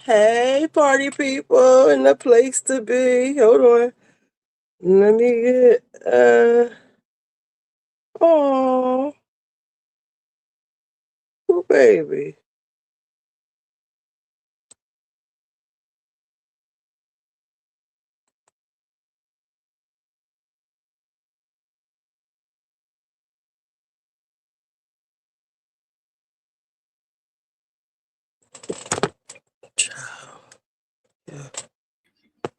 Hey, party people in the place to be. Hold on. Let me get oh, baby. Yeah.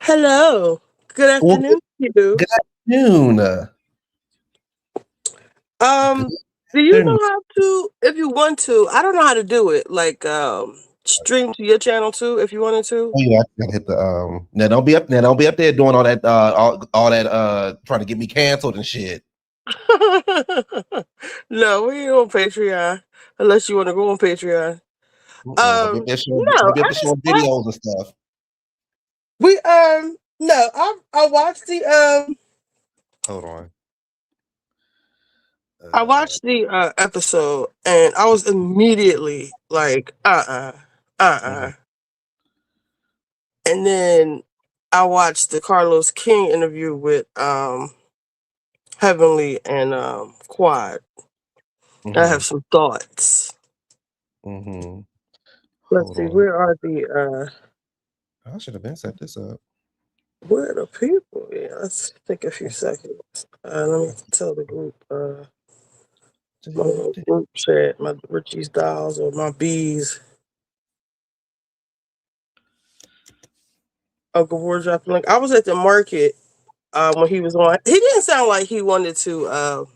Hello. Good Well, afternoon to you. good afternoon. Good Um, do you afternoon. know how to if you want to, I don't know how to do it, like stream to your channel too if you wanted to. Oh yeah, I gotta hit the Now don't be up. Now don't be up there doing all that. All that. Trying to get me canceled and shit. No, we ain't on Patreon unless you want to go on Patreon. Don't be up there showing. No, Don't be up there showing videos and stuff. we no, I watched the Hold on. I Uh, watched the episode and I was immediately like mhm. and then I watched the Carlos King interview with Heavenly and Quad. I have Mhm. some thoughts. Mhm. Let's Hold see, on. where are the I should have been set this up. where are the people? Yeah, let's take a few seconds. Let me tell the group my little group chat, my Richie's dolls or my bees. Uncle Ward dropping link. I was at the market when he was on. He didn't sound like he wanted to.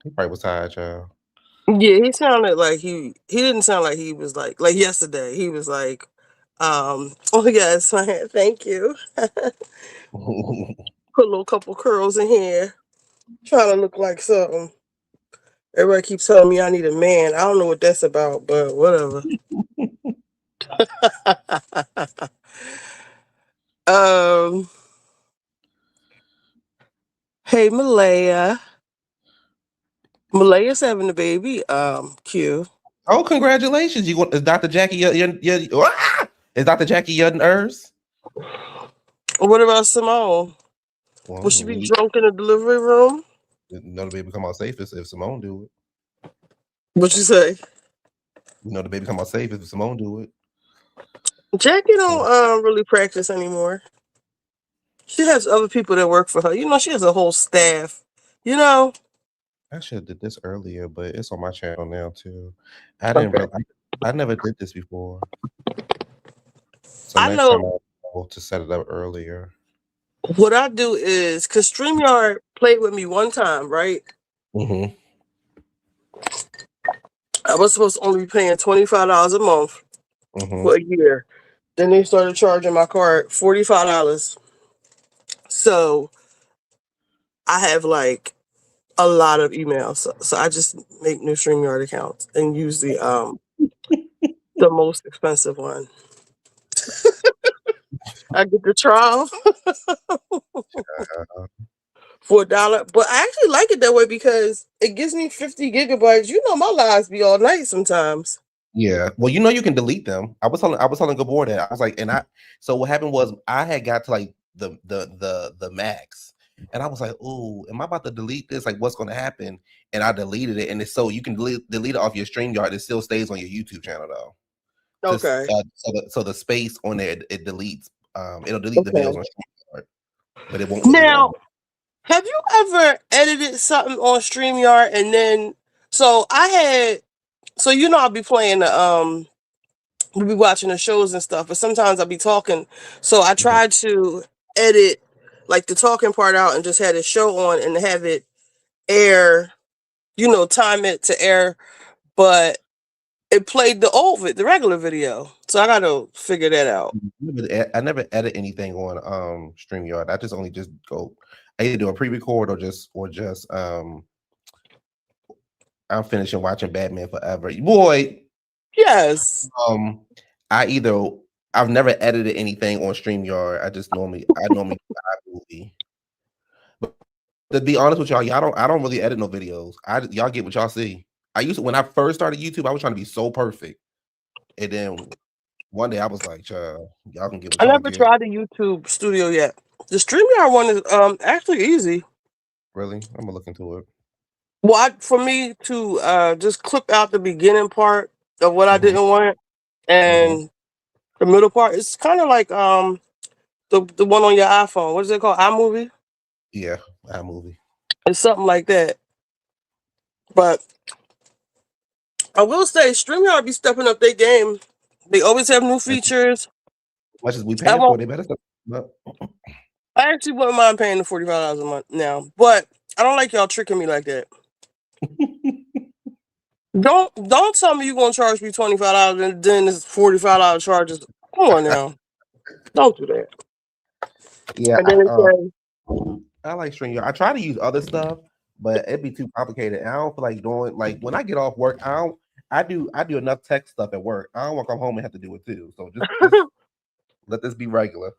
He probably was tired, y'all. Yeah, he sounded like he didn't sound like he was like yesterday. He was like, oh yes, thank you. Put a little couple curls in here, trying to look like something. Everybody keeps telling me I need a man. I don't know what that's about, but whatever. um, hey Malaya. Malaya's having a baby. Q. Oh, congratulations! You want is Dr. Jackie? Is Dr. Jackie Yudden Urs? What about Simone? Will she Well, be drunk in the delivery room? the baby come out safe if Simone do it. What you say? The baby come out safe if Simone do it. Jackie don't really practice anymore. She has other people that work for her. She has a whole staff. You know. I should have did this earlier, but it's on my channel now too. I didn't Okay. really. I never did this before, so I next time know I'll to set it up earlier. what I do is because StreamYard played with me one time, right? Mm-hmm. I was supposed to only be paying $25 a month Mm-hmm. for a year. Then they started charging my card $45. So I have like a lot of emails. So I just make new StreamYard accounts and use the most expensive one. I get the trial for $1. But I actually like it that way because it gives me 50 gigabytes. My lives be all night sometimes. Yeah. Well, you can delete them. I was telling Gabor that I was like, and I. So what happened was I had got to like the max, and I was like, oh, am I about to delete this? Like, what's going to happen? And I deleted it, and it's so you can delete it off your StreamYard. It still stays on your YouTube channel though. Just Okay. so the space on there it deletes. It'll delete the videos Okay. on StreamYard, but it won't delete it on. Now, have you ever edited something on StreamYard and then so I had so I'll be playing the we'll be watching the shows and stuff, but sometimes I'll be talking. So I Mhm. tried to edit like the talking part out and just had a show on and have it air, time it to air, but it played the regular video. So I gotta figure that out. I never edit anything on StreamYard. I just only just go. I either do a pre-record or just. I'm finishing watching Batman Forever. Boy, Yes. um, I either I've never edited anything on StreamYard. I normally movie. But to be honest with y'all, I don't really edit no videos. Y'all get what y'all see. I used to when I first started YouTube, I was trying to be so perfect. And then one day I was like, y'all can get what I y'all never get. tried the YouTube Studio yet. The StreamYard one is actually easy. Really? I'm gonna look into it. Well, for me to just clip out the beginning part of what I Mm-hmm. didn't want Mm-hmm. and the middle part, it's kind of like the one on your iPhone. What is it called? iMovie? Yeah, iMovie. It's something like that. But I will say, StreamYard be stepping up their game. They always have new As features. much as we I paying for, won't. they better step up. I actually wouldn't mind paying the $45 a month now, but I don't like y'all tricking me like that. Don't tell me you're gonna charge me $25 and then it's $45 charges. Come on now, don't do that. Yeah, And then it says, I like StreamYard. I try to use other stuff, but it'd be too complicated. And I don't feel like doing like when I get off work. I don't. I do enough tech stuff at work. I don't want to come home and have to do it too. So just let this be regular.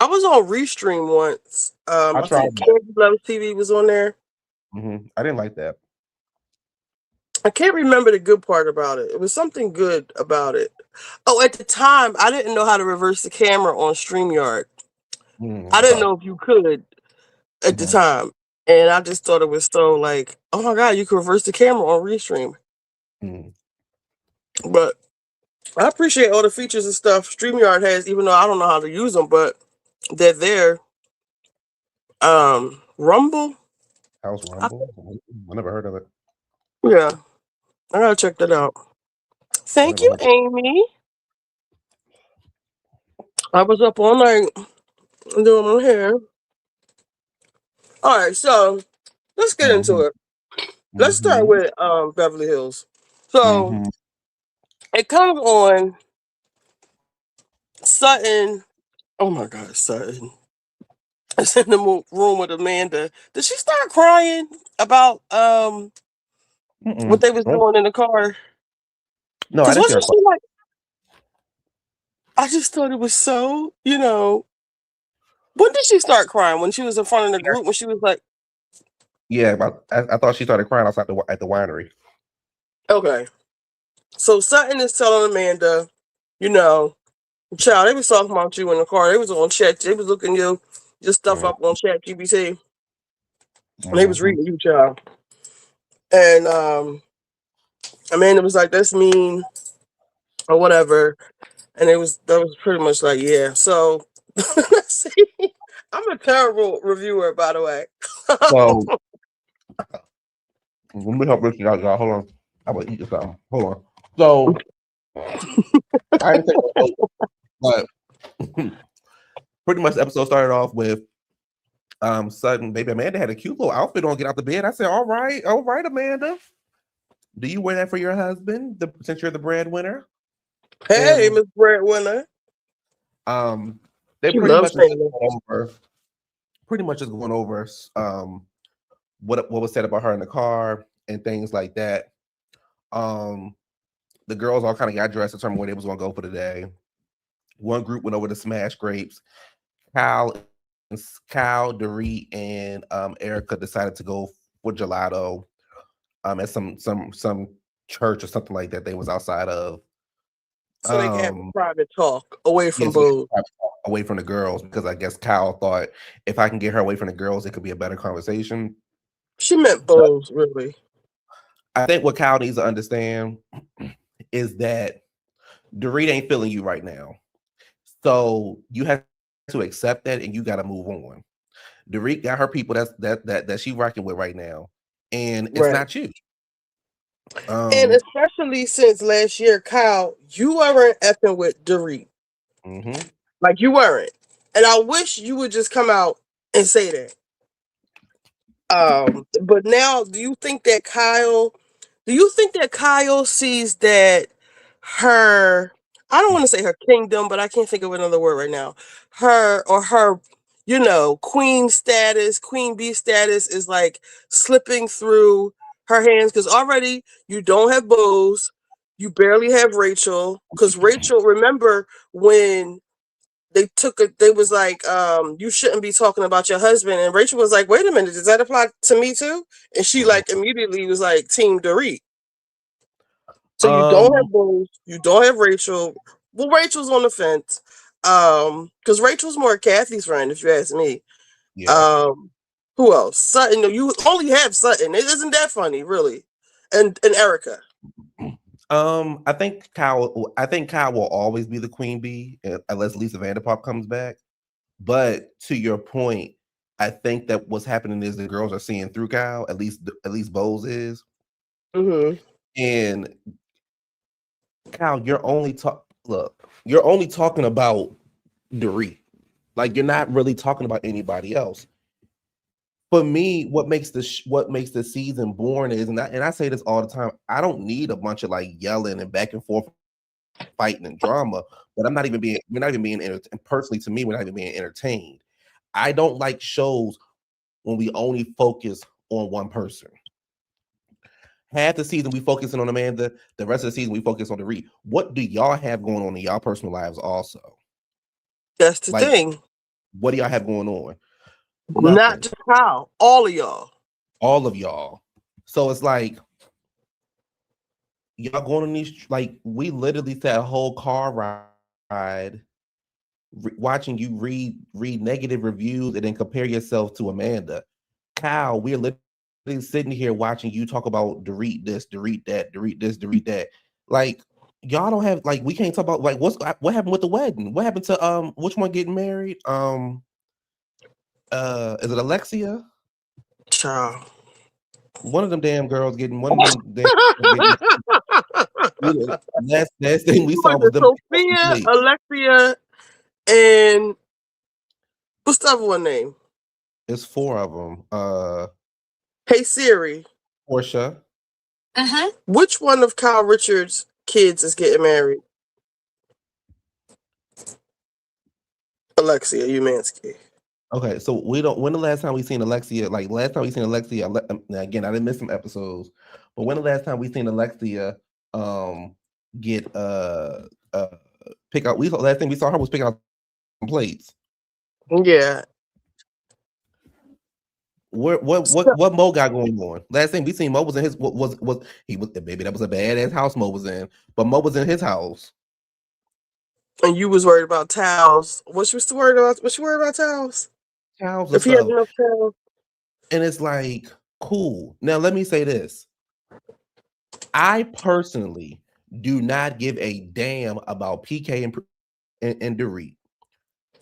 I was on Restream once. I I tried think that. Candy Loves TV was on there. I didn't like that. I can't remember the good part about it. It was something good about it. Oh, at the time, I didn't know how to reverse the camera on StreamYard. I didn't Okay. know if you could at the Mhm. time. And I just thought it was so like, oh my God, you can reverse the camera on Restream. Mhm. But I appreciate all the features and stuff StreamYard has, even though I don't know how to use them, but they're there. Rumble? House I, Rumble. I never heard of it. yeah, I gotta check that out. I Thank never you, heard of it. Amy. I was up all night doing my hair. All right, so let's get into Mm-hmm. it. Let's start Mm-hmm. with Beverly Hills. So Mm-hmm. it comes on Sutton. Oh my God, Sutton. It's in the room with Amanda. Did she start crying about what Mm-mm. they was doing in the car? No, I Because didn't see her wasn't cry. she like? I just thought it was so. When did she start crying? When she was in front of the group? When she was like, Yeah, but I thought she started crying outside at the winery. okay. So Sutton is telling Amanda, you know, child, they was talking about you in the car. They was on chat. They was looking your stuff up on Chat GBT. And they was Mm-hmm. reading you, child. And Amanda was like, "That's mean," or whatever. And that was pretty much like, yeah. So see, I'm a terrible reviewer, by the way. So let me help Richie out, y'all. Hold on. I will eat something. Hold on. So I didn't take no notes, but pretty much the episode started off with sudden baby Amanda had a cute little outfit on, get out the bed. I said, all right, Amanda. Do you wear that for your husband, since you're the breadwinner? Hey, And Miss Breadwinner. um they She pretty loves much is just saying going over what was said about her in the car and things like that. Um the girls all kind of got dressed, determined where they was gonna go for the day. One group went over to Smash Grapes. Kyle, Kyle, Dorit, and Erica decided to go for gelato at some church or something like that they was outside of. so they can have a Um private talk away from yes, we Boo. have to talk away from the girls because I guess Kyle thought if I can get her away from the girls, it could be a better conversation. She meant But Boo's, really. I think what Kyle needs to understand is that Dorit ain't feeling you right now. So you have to accept that and you gotta move on. Dorit got her people that she rocking with right now. And it's Right. not you. And Um especially since last year, Kyle, you weren't effing with Dorit. mhm. Like, you weren't. And I wish you would just come out and say that. But now, do you think that Kyle sees that her, I don't want to say her kingdom, but I can't think of another word right now. Her, queen status, queen bee status is like slipping through her hands because already you don't have Bose, you barely have Rachel. Because Rachel, remember when they was like, you shouldn't be talking about your husband. And Rachel was like, wait a minute, does that apply to me too? And she Mhm. like immediately was like, Team Dorit. So you don't have Um, Bose, you don't have Rachel. Well, Rachel's on the fence. Because Rachel's more Kathy's friend, if you ask me. yeah. Um, who else? Sutton. You only have Sutton. It isn't that funny, really. And Erica. I think Kyle will always be the queen bee unless Lisa Vanderpump comes back. But to your point, I think that what's happening is the girls are seeing through Kyle. At least Bose is. Mm-hmm. And Kyle, you're only talking about Dorit. Like you're not really talking about anybody else. For me, what makes the season boring is, and I say this all the time, I don't need a bunch of like yelling and back and forth fighting and drama, but we're not even being and personally to me, we're not even being entertained. I don't like shows when we only focus on one person. Half the season we focusing on Amanda, the rest of the season we focus on the Reed. What do y'all have going on in y'all personal lives also? That's the Like, thing. what do y'all have going on? Not Nothing. just Kyle. All of y'all. All of y'all. So it's like y'all going on these like we literally sat a whole car ride watching you read negative reviews and then compare yourself to Amanda. Kyle, we're literally sitting here watching you talk about Dorit this, Dorit that, Dorit this, Dorit that. Like y'all don't have like we can't talk about like what happened with the wedding? What happened to which one getting married? Is it Alexia? Child. One of them damn girls getting one of them damn girls getting last thing we Who saw is was it? them on some Sophia, plates. Alexia, and what's the other one name? It's four of them. Hey Siri. Portia. Uh-huh. Which one of Kyle Richards' kids is getting married? Alexia Umansky. Okay, so we don't. When the last time we seen Alexia? Like last time we seen Alexia. Now again, I didn't miss some episodes, but when the last time we seen Alexia get uh pick out? We last thing we saw her was picking out some plates. Yeah. What Mo got going on? Last thing we seen Mo was in his was he was baby that was a badass house Mo was in, but Mo was in his house. And you was worried about towels. What you was worried about? What you worried about towels? House and If he had stuff, enough towels. and it's like cool. Now let me say this. I personally do not give a damn about PK and Dorit.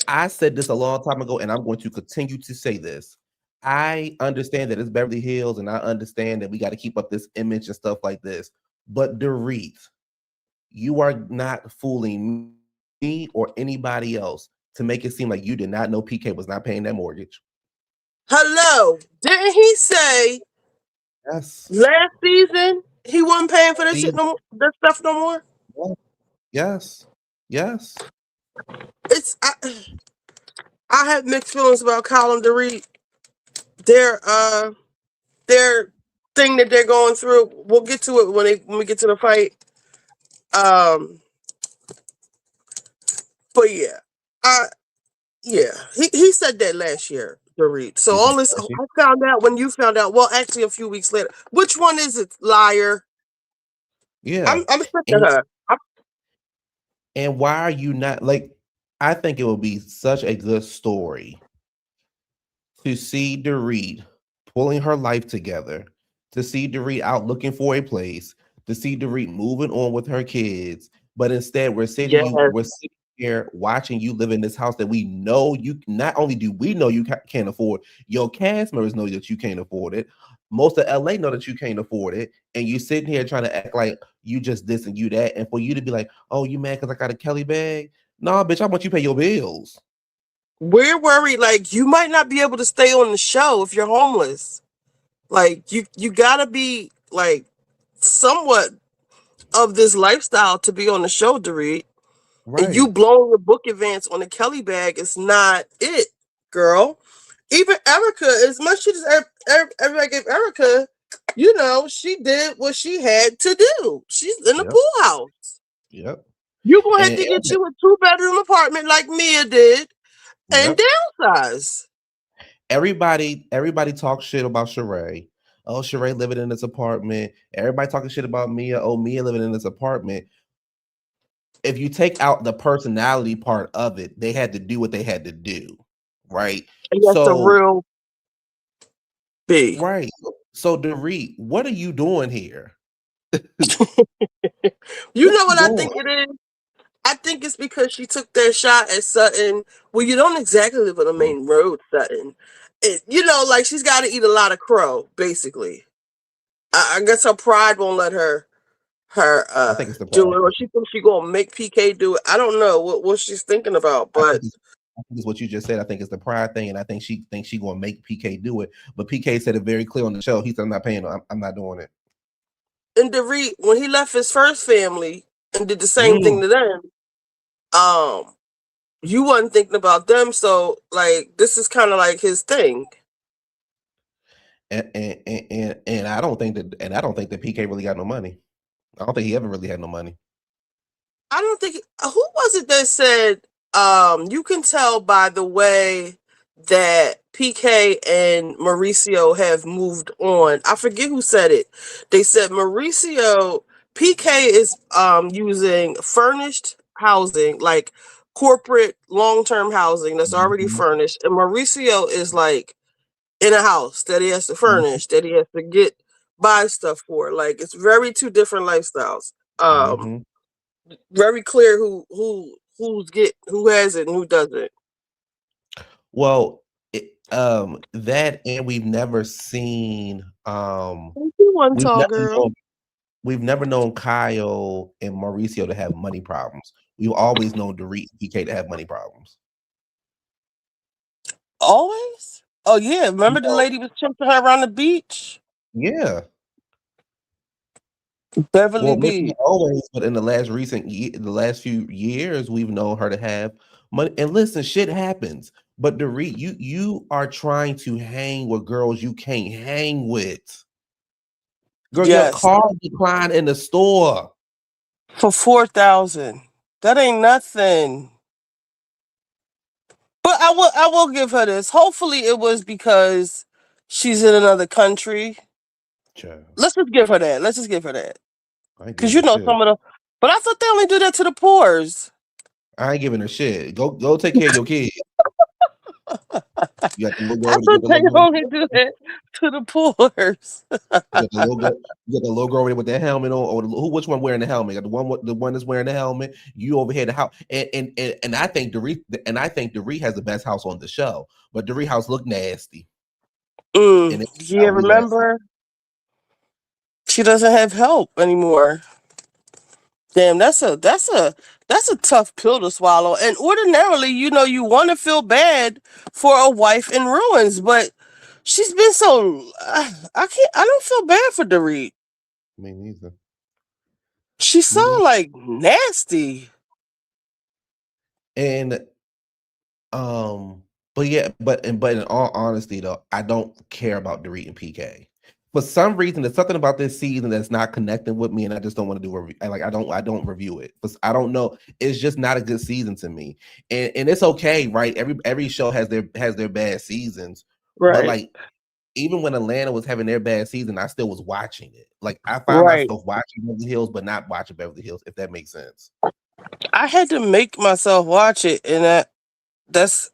I said this a long time ago, and I'm going to continue to say this. I understand that it's Beverly Hills, and I understand that we got to keep up this image and stuff like this. But Dorit, you are not fooling me or anybody else to make it seem like you did not know PK was not paying that mortgage. Hello. Didn't he say Yes. last season he wasn't paying for that shit See, no more? That stuff no more? yes. Yes. It's I have mixed feelings about Colin DeReed. Their thing that they're going through. We'll get to it when we get to the fight. Um, but yeah, I yeah he said that last year. DeReed. So He said all this that shit. I found out when you found out. Well, actually, a few weeks later. Which one is it, liar? Yeah. I'm sick of And her. and why are you not like I think it would be such a good story to see Dorit pulling her life together, to see Dorit out looking for a place, to see Dorit moving on with her kids, but instead Yes. we're sitting here watching you live in this house that we know you not only do we know you can't afford, your cast members know that you can't afford it. Most of LA know that you can't afford it, and you sitting here trying to act like you just this and you that, and for you to be like, "Oh, you mad because I got a Kelly bag?" Nah, bitch, I want you to pay your bills. We're worried like you might not be able to stay on the show if you're homeless. Like you gotta be like somewhat of this lifestyle to be on the show, Dorit. And you Right. blowing your book advance on the Kelly bag is not it, girl. Even Erica, as much as everybody gave Erica, she did what she had to do. She's in the Yep. pool house. Yep. You're gonna have And to get you a 2-bedroom apartment like Mia did and yep. downsize. Everybody talks shit about Sheree. Oh, Sheree living in this apartment. Everybody talking shit about Mia. Oh, Mia living in this apartment. If you take out the personality part of it, they had to do what they had to do, right? And that's the So, real B. right. So, Dorit, what are you doing here? You What know you what I doing? think it is? I think it's because she took that shot at Sutton. Well, you don't exactly live on the Mm, main road, Sutton. Like she's got to eat a lot of crow, basically. I guess her pride won't let her I think it's the do pride it, or she thing. thinks she gonna make PK do it. I don't know what she's thinking about, I think but it's I think it's what you just said. I think it's the pride thing, and I think she thinks she gonna make PK do it. But PK said it very clear on the show. He said, "I'm not paying. I'm not doing it." in DeRee, when he left his first family and did the same thing Mm. to them, um, you wasn't thinking about them, so like this is kind of like his thing. And I don't think that PK really got no money. I don't think he ever really had no money. I don't think who was it that said you can tell by the way that PK and Mauricio have moved on. I forget who said it. They said Mauricio PK is using furnished housing, like corporate long-term housing that's already Mhm, furnished, and Mauricio is like in a house that he has to mhm, furnish, that he has to get buy stuff for. Like it's very two different lifestyles. mhm. Very clear who has it and who doesn't. Well, that and Thank you, one we've tall never girl. known we've never known Kyle and Mauricio to have money problems. We've always known Dorit and PK to have money problems. Always? Oh yeah, remember the No, lady was chasing her around the beach? yeah. Beverly Well, maybe not Beach. always, but in the last few years, we've known her to have money. And listen, shit happens. But Dorit, you are trying to hang with girls you can't hang with. Girl, your Yes. car declined in the store. For 4,000. That ain't nothing. But I will give her this. Hopefully it was because she's in another country. Child, Let's just give her that. Let's just give her that. I ain't Cause giving you her know shit. some of the but I thought they only do that to the poors. I ain't giving her shit. Go take care of your kids. You got the little I girl. You thought got the they little girl. only do that to the poors. You got the little girl. You got the little girl over there with that helmet on, or which one wearing the helmet? You got the one that's wearing the helmet. You over here the house, and I think Dorit has the best house on the show, but Dorit house look nasty, and it's Yeah, lousy last season. remember? She doesn't have help anymore. Damn, that's a tough pill to swallow. And ordinarily, you want to feel bad for a wife in ruins, but she's been so I can't. I don't feel bad for Dorit. Me neither. She Me sound neither. like nasty. And but yeah, but in all honesty though, I don't care about Dorit and PK. For some reason, there's something about this season that's not connecting with me, and I just don't want to do a like I don't review it. I don't know. It's just not a good season to me, and it's okay, right? Every show has their bad seasons, but Right, like even when Atlanta was having their bad season, I still was watching it. Like I find right. myself watching Beverly Hills, but not watching Beverly Hills, if that makes sense. I had to make myself watch it, and that's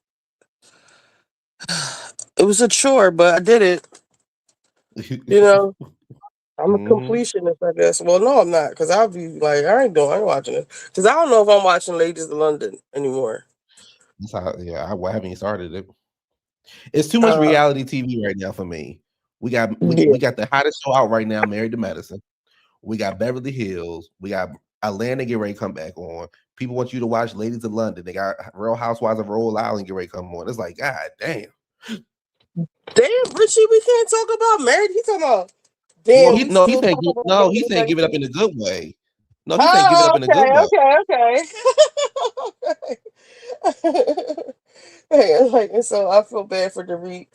it was a chore, but I did it. You know, I'm a Hmm. completionist, I guess. Well, no, I'm not, because I'll be like, I ain't watching it. Because I don't know if I'm watching Ladies of London anymore. That's how, yeah, I haven't even started it. It's too much Uh, reality TV right now for me. yeah. We got the hottest show out right now, Married to Medicine. We got Beverly Hills. We got Atlanta get ready to come back on. People want you to watch Ladies of London. They got Real Housewives of Rhode Island get ready to come on. It's like, God damn. Damn, Richie, we can't talk about married. He talking about, No, damn, we still talk about he married saying give it up medicine. in a good way. No, he saying give it Oh, up in a good way. okay. Hey, like, and so I feel bad for Dorit.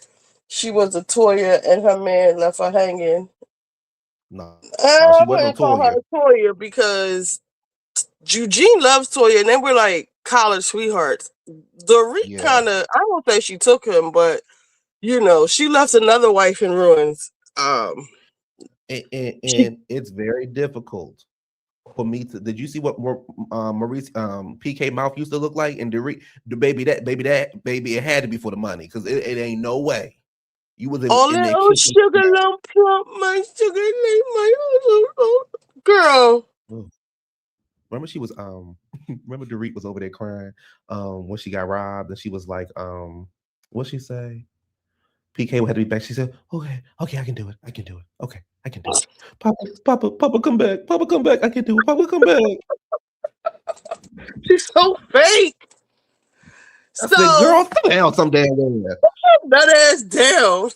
She was a Toya, and her man left her hanging. No, she wasn't no I wouldn't Toya. call her a Toya because Eugene loves Toya, and they were like college sweethearts. Dorit Yeah. kind of, I don't think she took him, but she left another wife in ruins. Um, she And it's very difficult for me to. Did you see what Maurice PK mouth used to look like? And the baby, it had to be for the money because it ain't no way you was oh in there little kissing. sugar lump plump, my sugar lay my girl. Oh, remember she was remember Dorit was over there crying when she got robbed and she was like what she say? PK had to be back. She said, "Okay, okay, I can do it. I can do it. Okay, I can do it. Papa, come back. Papa, come back. I can do it. Papa, come back." She's so fake. I said, So "Girl, sit down some damn where. that ass down.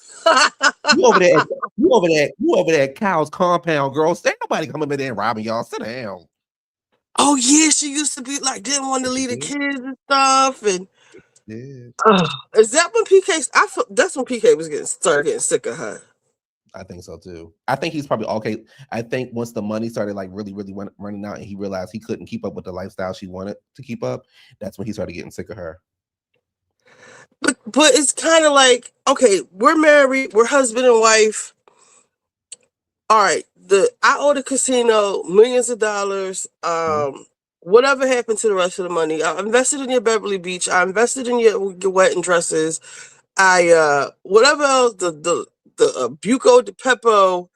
You over there? You over there at Kyle's compound, girl. Ain't nobody coming in there and robbing y'all. Sit down." Oh yeah, she used to be like didn't want to Yes, she leave the did. kids and stuff. And Did. is that when PK? I feel that's when PK was started getting sick of her. I think so too. I think he's probably okay. I think once the money started like really running out, and he realized he couldn't keep up with the lifestyle she wanted to keep up, that's when he started getting sick of her. But it's kind of like okay, we're married, we're husband and wife. All right, the I owe the casino millions of dollars. Mhm, Whatever happened to the rest of the money? I invested in your Beverly Beach. I invested in your wedding dresses. I whatever else the Buco de Pepo.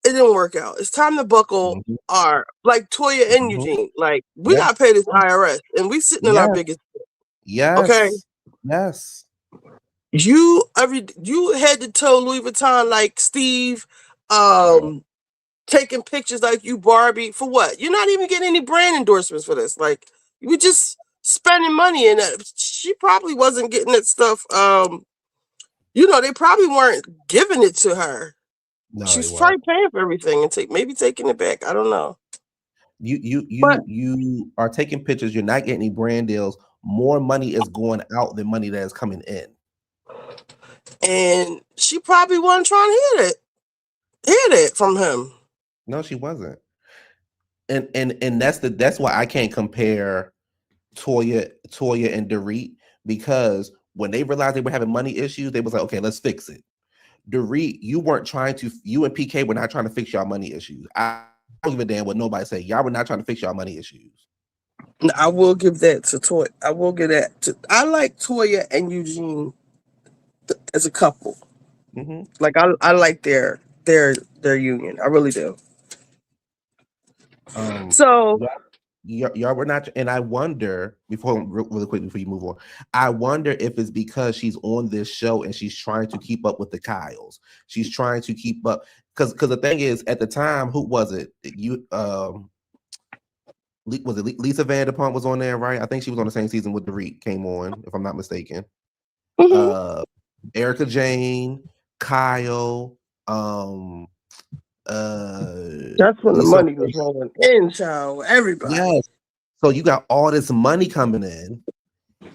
It didn't work out. It's time to buckle mhm, our like Toya and mhm. Eugene. Like we Yes, gotta pay this IRS, and we sitting in our yes, biggest. Okay, yes, yes. you head to toe Louis Vuitton like Steve, Girl, um, taking pictures like you Barbie for what? You're not even getting any brand endorsements for this. Like you were just spending money, and she probably wasn't getting that stuff. They probably weren't giving it to her. no, they She's weren't. probably paying for everything and maybe taking it back. I don't know, but You are taking pictures. You're not getting any brand deals. More money is going out than money that is coming in. and she probably wasn't trying to hear that from him. No, she wasn't. And that's why I can't compare Toya and Dorit because when they realized they were having money issues, they was like, okay, let's fix it. Dorit, you and PK were not trying to fix y'all money issues. I don't give a damn what nobody say. Y'all were not trying to fix y'all money issues. I will give that to Toya. I will give that to. I like Toya and Eugene as a couple. Hmm. Like I like their union. I really do. Um, So y'all were not, and I wonder really quick before you move on, I wonder if it's because she's on this show and she's trying to keep up with the Kyles. She's trying to keep up because the thing is, at the time, who was it? Was it Lisa Vanderpump was on there, right? I think she was on the same season with Dorit came on, if I'm not mistaken. mhm, Uh, Erica Jane, Kyle, um, uh, that's when the Issa money was Rae. rolling in, child. Everybody. Yes. So you got all this money coming in,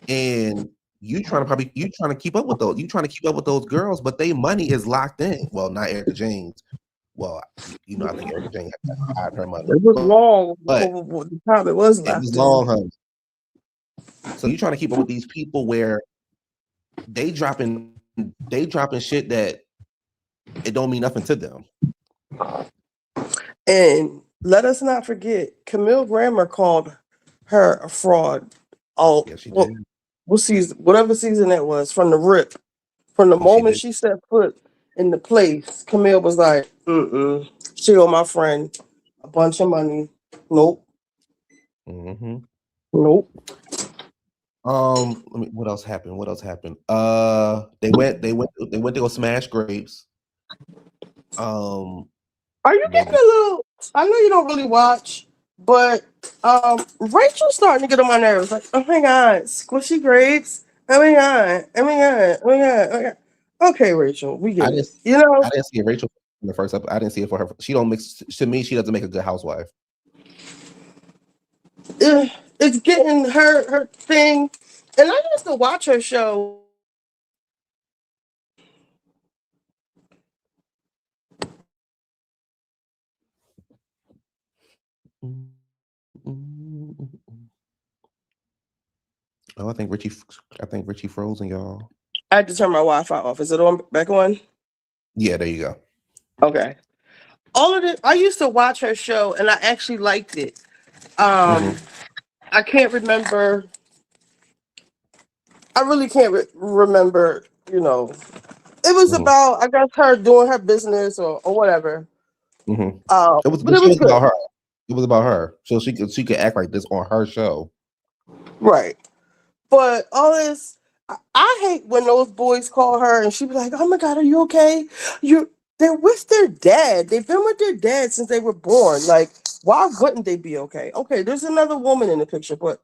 and you trying to keep up with those. You trying to keep up with those girls, but they money is locked in. Well, not Erica Jane's. Well, I think Erica Jane had her money, It was long but before the time it was it was locked in. long, honey. So you trying to keep up with these people where they dropping shit that it don't mean nothing to them. And let us not forget, Camille Grammer called her a fraud. All Yeah, she did. what season, whatever season that was, from the rip, from the She moment did. she set foot in the place, Camille was like, "Mm-mm, she owe my friend a bunch of money. Nope, Hmm. nope." What else happened? What else happened? They went to go smash grapes. Um, Are you getting maybe a little? I know you don't really watch, but Rachel's starting to get on my nerves. Like, oh my god, squishy grapes. Oh my god. Oh my god. Oh my god. Oh my god. Okay, Rachel, we I get didn't it. You know, I didn't see Rachel in the first episode. I didn't see it for her. She don't mix to me. She doesn't make a good housewife. it's getting her thing, and I used to watch her show. Oh, I think Richie frozen, y'all. I had to turn my Wi-Fi off. Is it on back on? Yeah, there you go. Okay. All of it. I used to watch her show, and I actually liked it. Um, Mm-hmm. I can't remember. I really can't remember. It was Mm-hmm. about, I guess, her doing her business or whatever. Mm-hmm. But But it she was was good. about her. It was about her, so she could act like this on her show. Right. But all this, I hate when those boys call her and she be like, "Oh my God, are you okay? They're with their dad. They've been with their dad since they were born. Like, why wouldn't they be okay? Okay, there's another woman in the picture, but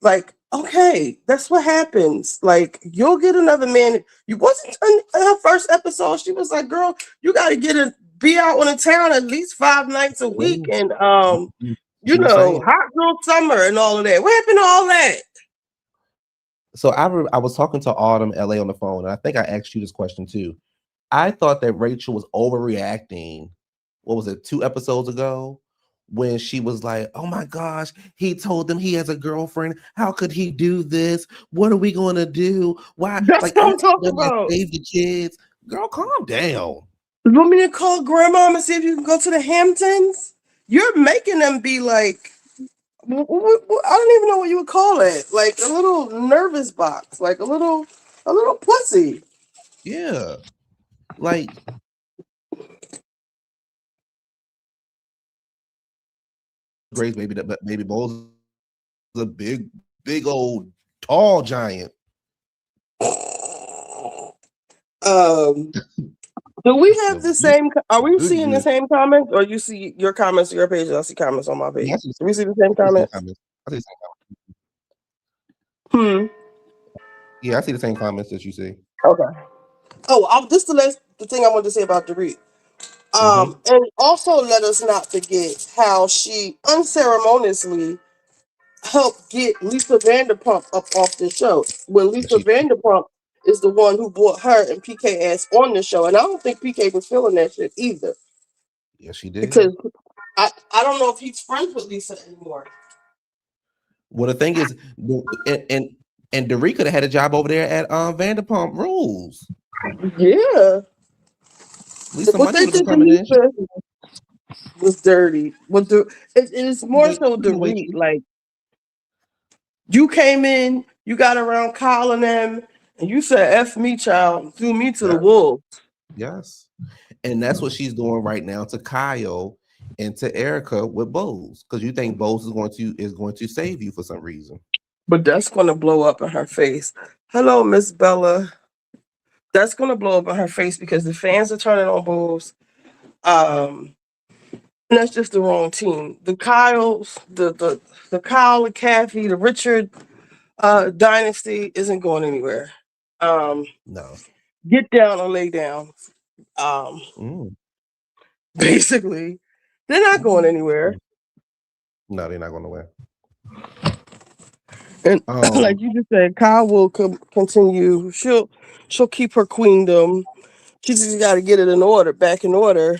like, okay, that's what happens. Like, you'll get another man. You wasn't in her first episode. She was like, "Girl, you got to be out on the town at least 5 nights a week, and She was saying. hot girl summer and all of that. What happened to all that?" So I was talking to Autumn LA on the phone, and I think I asked you this question too. I thought that Rachel was overreacting. What was it, 2 episodes ago? When she was like, "Oh my gosh, he told them he has a girlfriend. How could he do this? What are we going to do? Why? That's Like, what I I'm told talking them I about. saved the kids. Girl, calm down." You want me to call grandma and see if you can go to the Hamptons? You're making them be like, I don't even know what you would call it. Like a little nervous box, like a little pussy. Yeah. Like, Grace, baby Bowles is a big old tall giant. Um, do we It's a have the big, same? Are we big seeing the dude. same comments, or you see your comments on your page, and I see comments on my Yeah, page? Do we see the same I see the same comments? comments. I see the same comments. Hmm. Yeah, I see the same comments that you see. Okay. Oh, this the thing I wanted to say about Dorit. Mm-hmm. And also let us not forget how she unceremoniously helped get Lisa Vanderpump up off the show. When Yeah, Lisa she Vanderpump is the one who brought her and PK ass on the show, and I don't think PK was feeling that shit either yeah, she did. because I don't know if he's friends with Lisa anymore. Well, the thing is, and Derek could have had a job over there at Vanderpump Rules. Yeah, At least some what money they would have been did to coming in. Lisa was dirty. It is more Wait, so wait. Dorit. Like, you came in, you got around Kyle and them, and you said "F me, child," threw me to the Yes, wolves. yes, and that's what she's doing right now to Kyle and to Erica with Bose, because you think Bose is going to save you for some reason. But that's gonna blow up in her face. Hello, Miss Bella. That's gonna blow up in her face because the fans are turning on Bulls. Um, and that's just the wrong team. The Kyles, the Kyle, the Kathy, the Richard dynasty isn't going anywhere. Um, No. get down or lay down. Um, Mm, basically, they're not going mm, anywhere. mm. No, they're not going to win. And like Um, you just said, Kyle will continue. She'll keep her queendom. She just got to get it in order, back in order.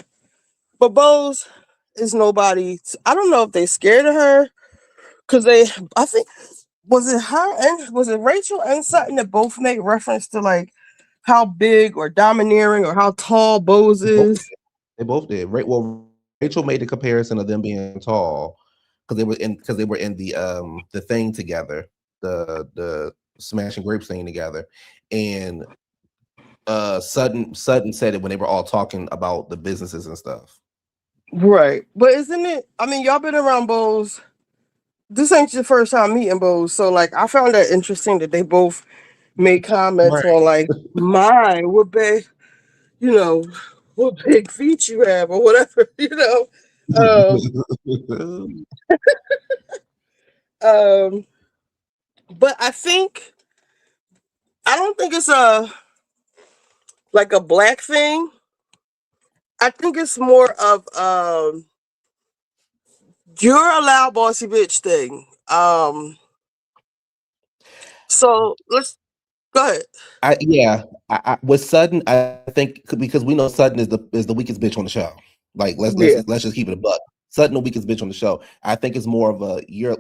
But Bose is nobody. I don't know if they scared of her because I think was it her and was it Rachel and Sutton that both made reference to like how big or domineering or how tall Bose they both is. did. They both did. Well, Rachel made the comparison of them being tall because they were in the thing together, the smashing grapes thing together, and Sutton said it when they were all talking about the businesses and stuff. Right. But isn't it? I mean, y'all been around Bose. This ain't your first time meeting Bose. So, like, I found that interesting that they both made comments Right. on, like, my, you know, what big feet you have or whatever, Um, but I don't think it's like a black thing. I think it's more of you're a loud bossy bitch thing. So let's go ahead. Yeah, with Sutton, I think because we know Sutton is the weakest bitch on the show. Like Yeah, let's just keep it a buck. Sutton the weakest bitch on the show. I think it's more of a you're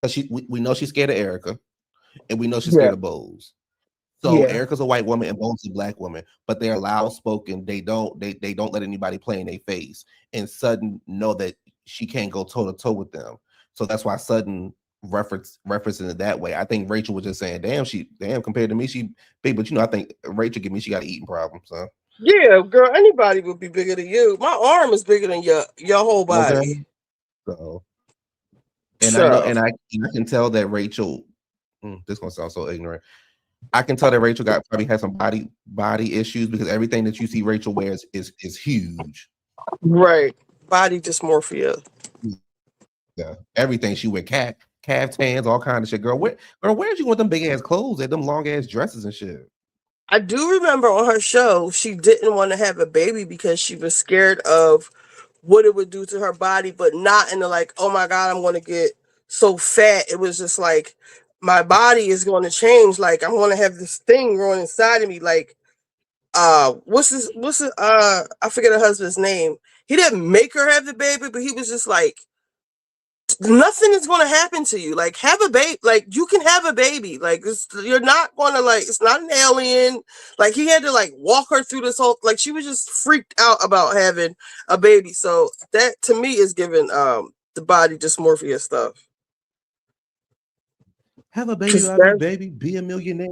because we know she's scared of Erica and we know she's scared yeah. of Bose. So Yeah. Erica's a white woman and Bones is a black woman, but they're loud spoken. They don't let anybody play in their face. And Sudden know that she can't go toe to toe with them. So that's why Sudden referencing it that way. I think Rachel was just saying, damn, compared to me, she big, but I think Rachel give me she got an eating problem. So Yeah, girl, anybody would be bigger than you. My arm is bigger than your whole okay. body. So and I know So and I can tell that Rachel this gonna sound so ignorant. I can tell that Rachel got probably has some body issues because everything that you see Rachel wears is huge. right. Body dysmorphia. Yeah, everything she wear caftans, all kind of shit. Where'd you want them big ass clothes and them long ass dresses and shit? I do remember on her show she didn't want to have a baby because she was scared of what it would do to her body, but not in the like, oh my god, I'm going to get so fat. It was just like my body is going to change. Like I want to have this thing growing inside of me. Like I forget her husband's name. He didn't make her have the baby, but he was just like, nothing is going to happen to you. Like have a baby. Like you can have a baby. Like you're not going to like. It's not an alien. Like he had to like walk her through this whole. Like she was just freaked out about having a baby. So that to me is giving the body dysmorphia stuff. Have a baby, 'Cause love you, that's baby. Be a millionaire.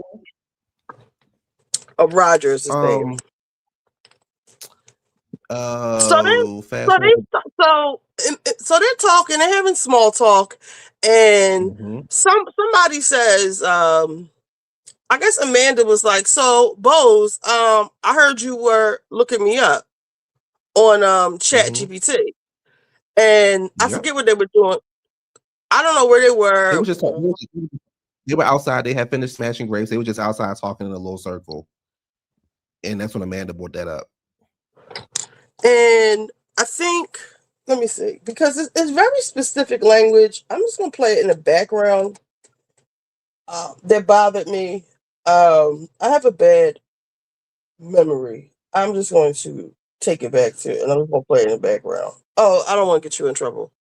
Rogers' his name. Um. So they, Fast forward. so they're talking, they're having small talk, and Mhm, somebody says, I guess Amanda was like, so Bose, I heard you were looking me up on Chat mhm. GPT, and I Yep. forget what they were doing. I don't know where they They were, was just they were outside. They had finished smashing grapes. They were just outside talking in a little circle, and that's when Amanda brought that up. and I think, let me see, because it's very specific language. I'm just gonna play it in the background. That bothered me. I have a bad memory. I'm just going to take it back to, and I'm just gonna play it in the background. Oh, I don't want to get you in trouble.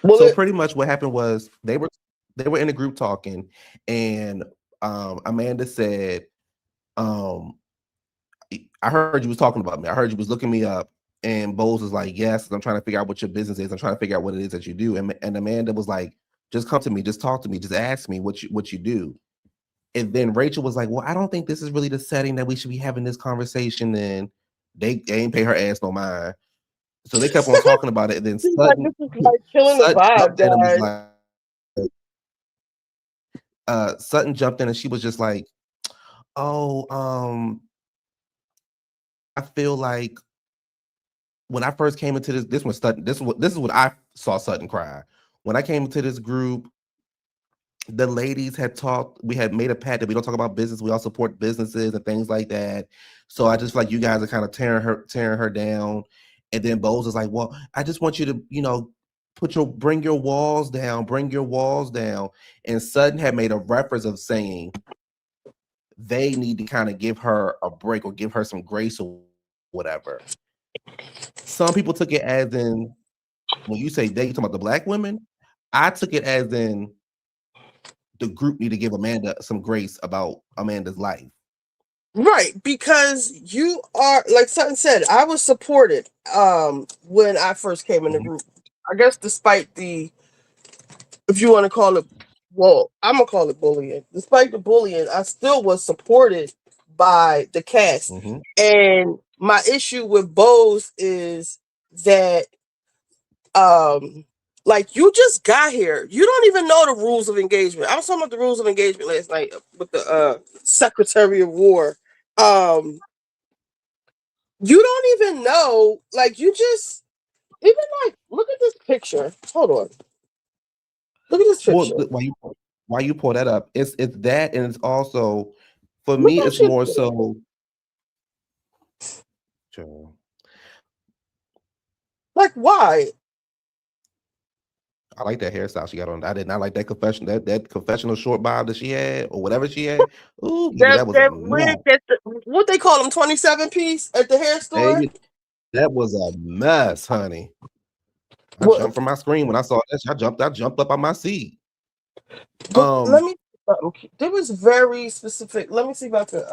Will So it? pretty much what happened was they were in a group talking, and Amanda said, um, "I heard you was talking about me. I heard you was looking me up." And Bose was like, "Yes, I'm trying to figure out what your business is. I'm trying to figure out what it is that you do." And Amanda was like, "Just come to me. Just talk to me. Just ask me what you do." And then Rachel was like, "Well, I don't think this is really the setting that we should be having this conversation." And they ain't pay her ass no mind. So they kept on talking about it. And then Seems like this is like killing the Sutton vibe, jumped in and was guys. like, Sutton jumped in and she was just like, "Oh, I feel like when I first came into this one Sutton, this is what I saw Sutton cry. When I came into this group, the ladies had talked, we had made a pact that we don't talk about business, we all support businesses and things like that. So I just feel like you guys are kind of tearing her down." And then Bose is like, "Well, I just want you to, bring your walls down, bring your walls down." And Sutton had made a reference of saying they need to kind of give her a break or give her some grace or whatever. Some people took it as in, when you say they, you talking about the black women. I took it as in the group need to give Amanda some grace about Amanda's life. Right, because you are like Sutton said, I was supported when I first came in the Mhm, group. I guess despite the, if you want to call it, well, I'm gonna call it bullying. Despite the bullying, I still was supported by the cast. mhm. And my issue with Bose is that um like you just got here. You don't even know the rules of engagement. I was talking about the rules of engagement last night with the Secretary of War. Um you don't even know, like you just, even like, look at this picture. Hold on. Look at this Well, picture. why you pull that up? It's that, and it's also for Look me. at It's shit. more so. Sure. Like why? I like that hairstyle she got on. I did not like that that confessional short bob that she had or whatever she had. Ooh, baby, That that was a that mess. wig that what they call them, 27 piece at the hair store? Baby, that was a mess, honey. I Well, jumped from my screen when I saw that. I jumped up on my seat. but let Um, me There was very specific. Let me see if I can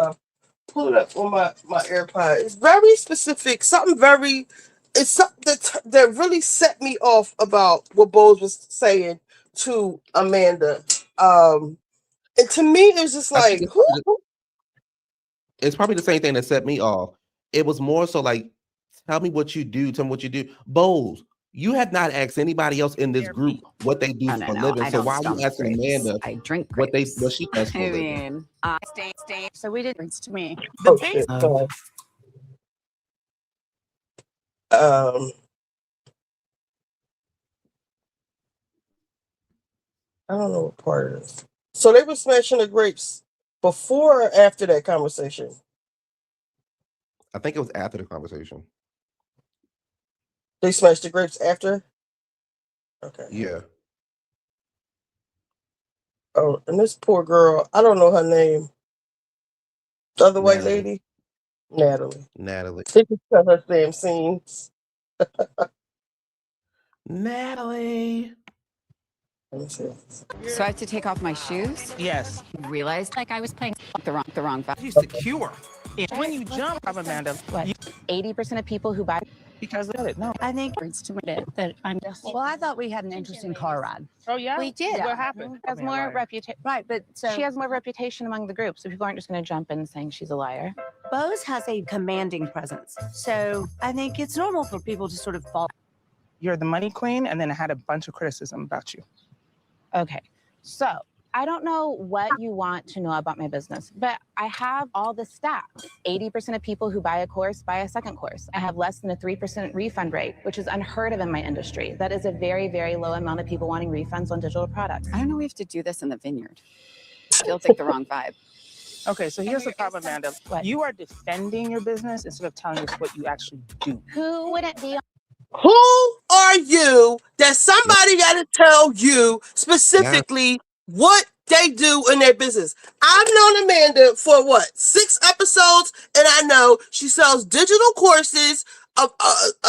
pull it up on my AirPod. It's very specific. Something very. It's something that really set me off about what Bose was saying to Amanda. And to me, it was just I think like, who? it's probably the same thing that set me off. It was more so like, tell me what you do. Tell me what you do. Bowles, you have not asked anybody else in this group what they do No, for no, a no. living. I So don't why are you stomp asking grapes. Amanda I drink what grapes. she does for a I living? mean, I stay. So we did grapes to me. Oh shit! Sorry. Um, I don't know what part it is. So they were smashing the grapes before or after that conversation. I think it was after the conversation. They smashed the grapes after. Okay. Yeah, Oh, and this poor girl, I don't know her name. The other white Natalie. lady, Natalie. Natalie. They just tell her same scenes. Natalie. Let me see. So I have to take off my shoes. Yes. Realized like I was playing the wrong vibe. You secure. When you jump, Amanda, What? 80% of people who buy because of it. No. I think it's to it that I'm just. Well, I thought we had an interesting car ride. Oh yeah. We did. What happened? She has more reputation. Right, but so She has more reputation among the group, so people aren't just going to jump in saying she's a liar. Bose has a commanding presence. So I think it's normal for people to sort of fall. You're the money queen, and then I had a bunch of criticism about you. Okay, so I don't know what you want to know about my business, but I have all the stats. 80% of people who buy a course buy a second course. I have less than a 3% refund rate, which is unheard of in my industry. That is a very, very low amount of people wanting refunds on digital products. I don't know. We have to do this in the vineyard. Feels like the wrong vibe. Okay, so here's the problem, Amanda. What? You are defending your business instead of telling us what you actually do. Who wouldn't be Who are you that somebody got to tell you Yeah. specifically what they do in their business? I've known Amanda for what, 6 episodes, and I know she sells digital courses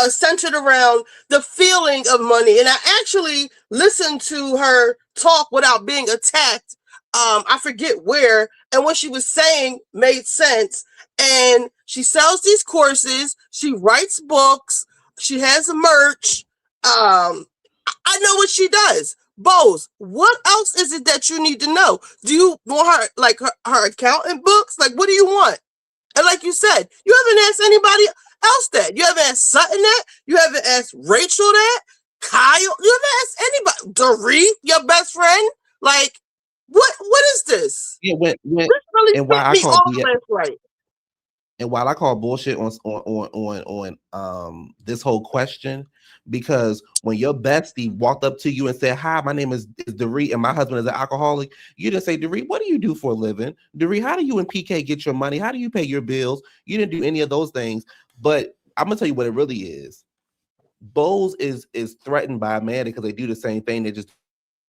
centered around the feeling of money. And I actually listened to her talk without being attacked. I forget where, and what she was saying made sense. And she sells these courses. She writes books. She has merch. I know what she does. Bose, what else is it that you need to know? Do you want her like her accountant books? Like, what do you want? And like you said, you haven't asked anybody else that. You haven't asked Sutton that. You haven't asked Rachel that. Kyle, you haven't asked anybody. Doree, your best friend. Like, what is this? Yeah, This really and put why I me call off BS, last night. and while I call bullshit on this whole question, because when your bestie walked up to you and said, "Hi, my name is Doree, and my husband is an alcoholic," you didn't say, "Doree, what do you do for a living? Doree, how do you and PK get your money? How do you pay your bills?" You didn't do any of those things. But I'm gonna tell you what it really is. Bose is threatened by Amanda because they do the same thing. They just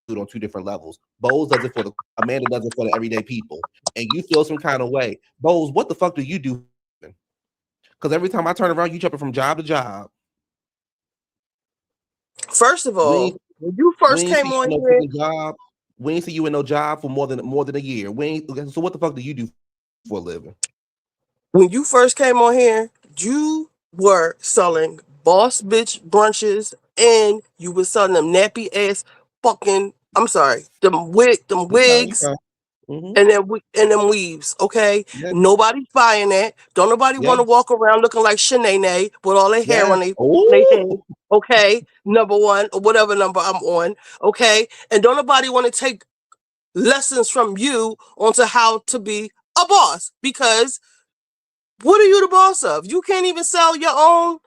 do it on 2 different levels. Bose does it for the Amanda does it for the everyday people, and you feel some kind of way. Bose, what the fuck do you do? Because every time I turn around, you jumping from job to job. First of We all, ain't, when you we first ain't came see you on in no here, fucking job. We ain't see you in no job for more than a year. We ain't, okay, so what the fuck do you do for a living? when you first came on here, you were selling boss bitch brunches and you were selling them nappy ass fucking, I'm sorry, them You wigs fine. Mm-hmm. and them weaves, okay? Yes. Nobody's buying that. Don't nobody Yes. want to walk around looking like Shanae with all their hair Yes. on their head, Oh, okay? Number one, or whatever number I'm on, okay? And don't nobody want to take lessons from you onto how to be a boss, because what are you the boss of? You can't even sell your own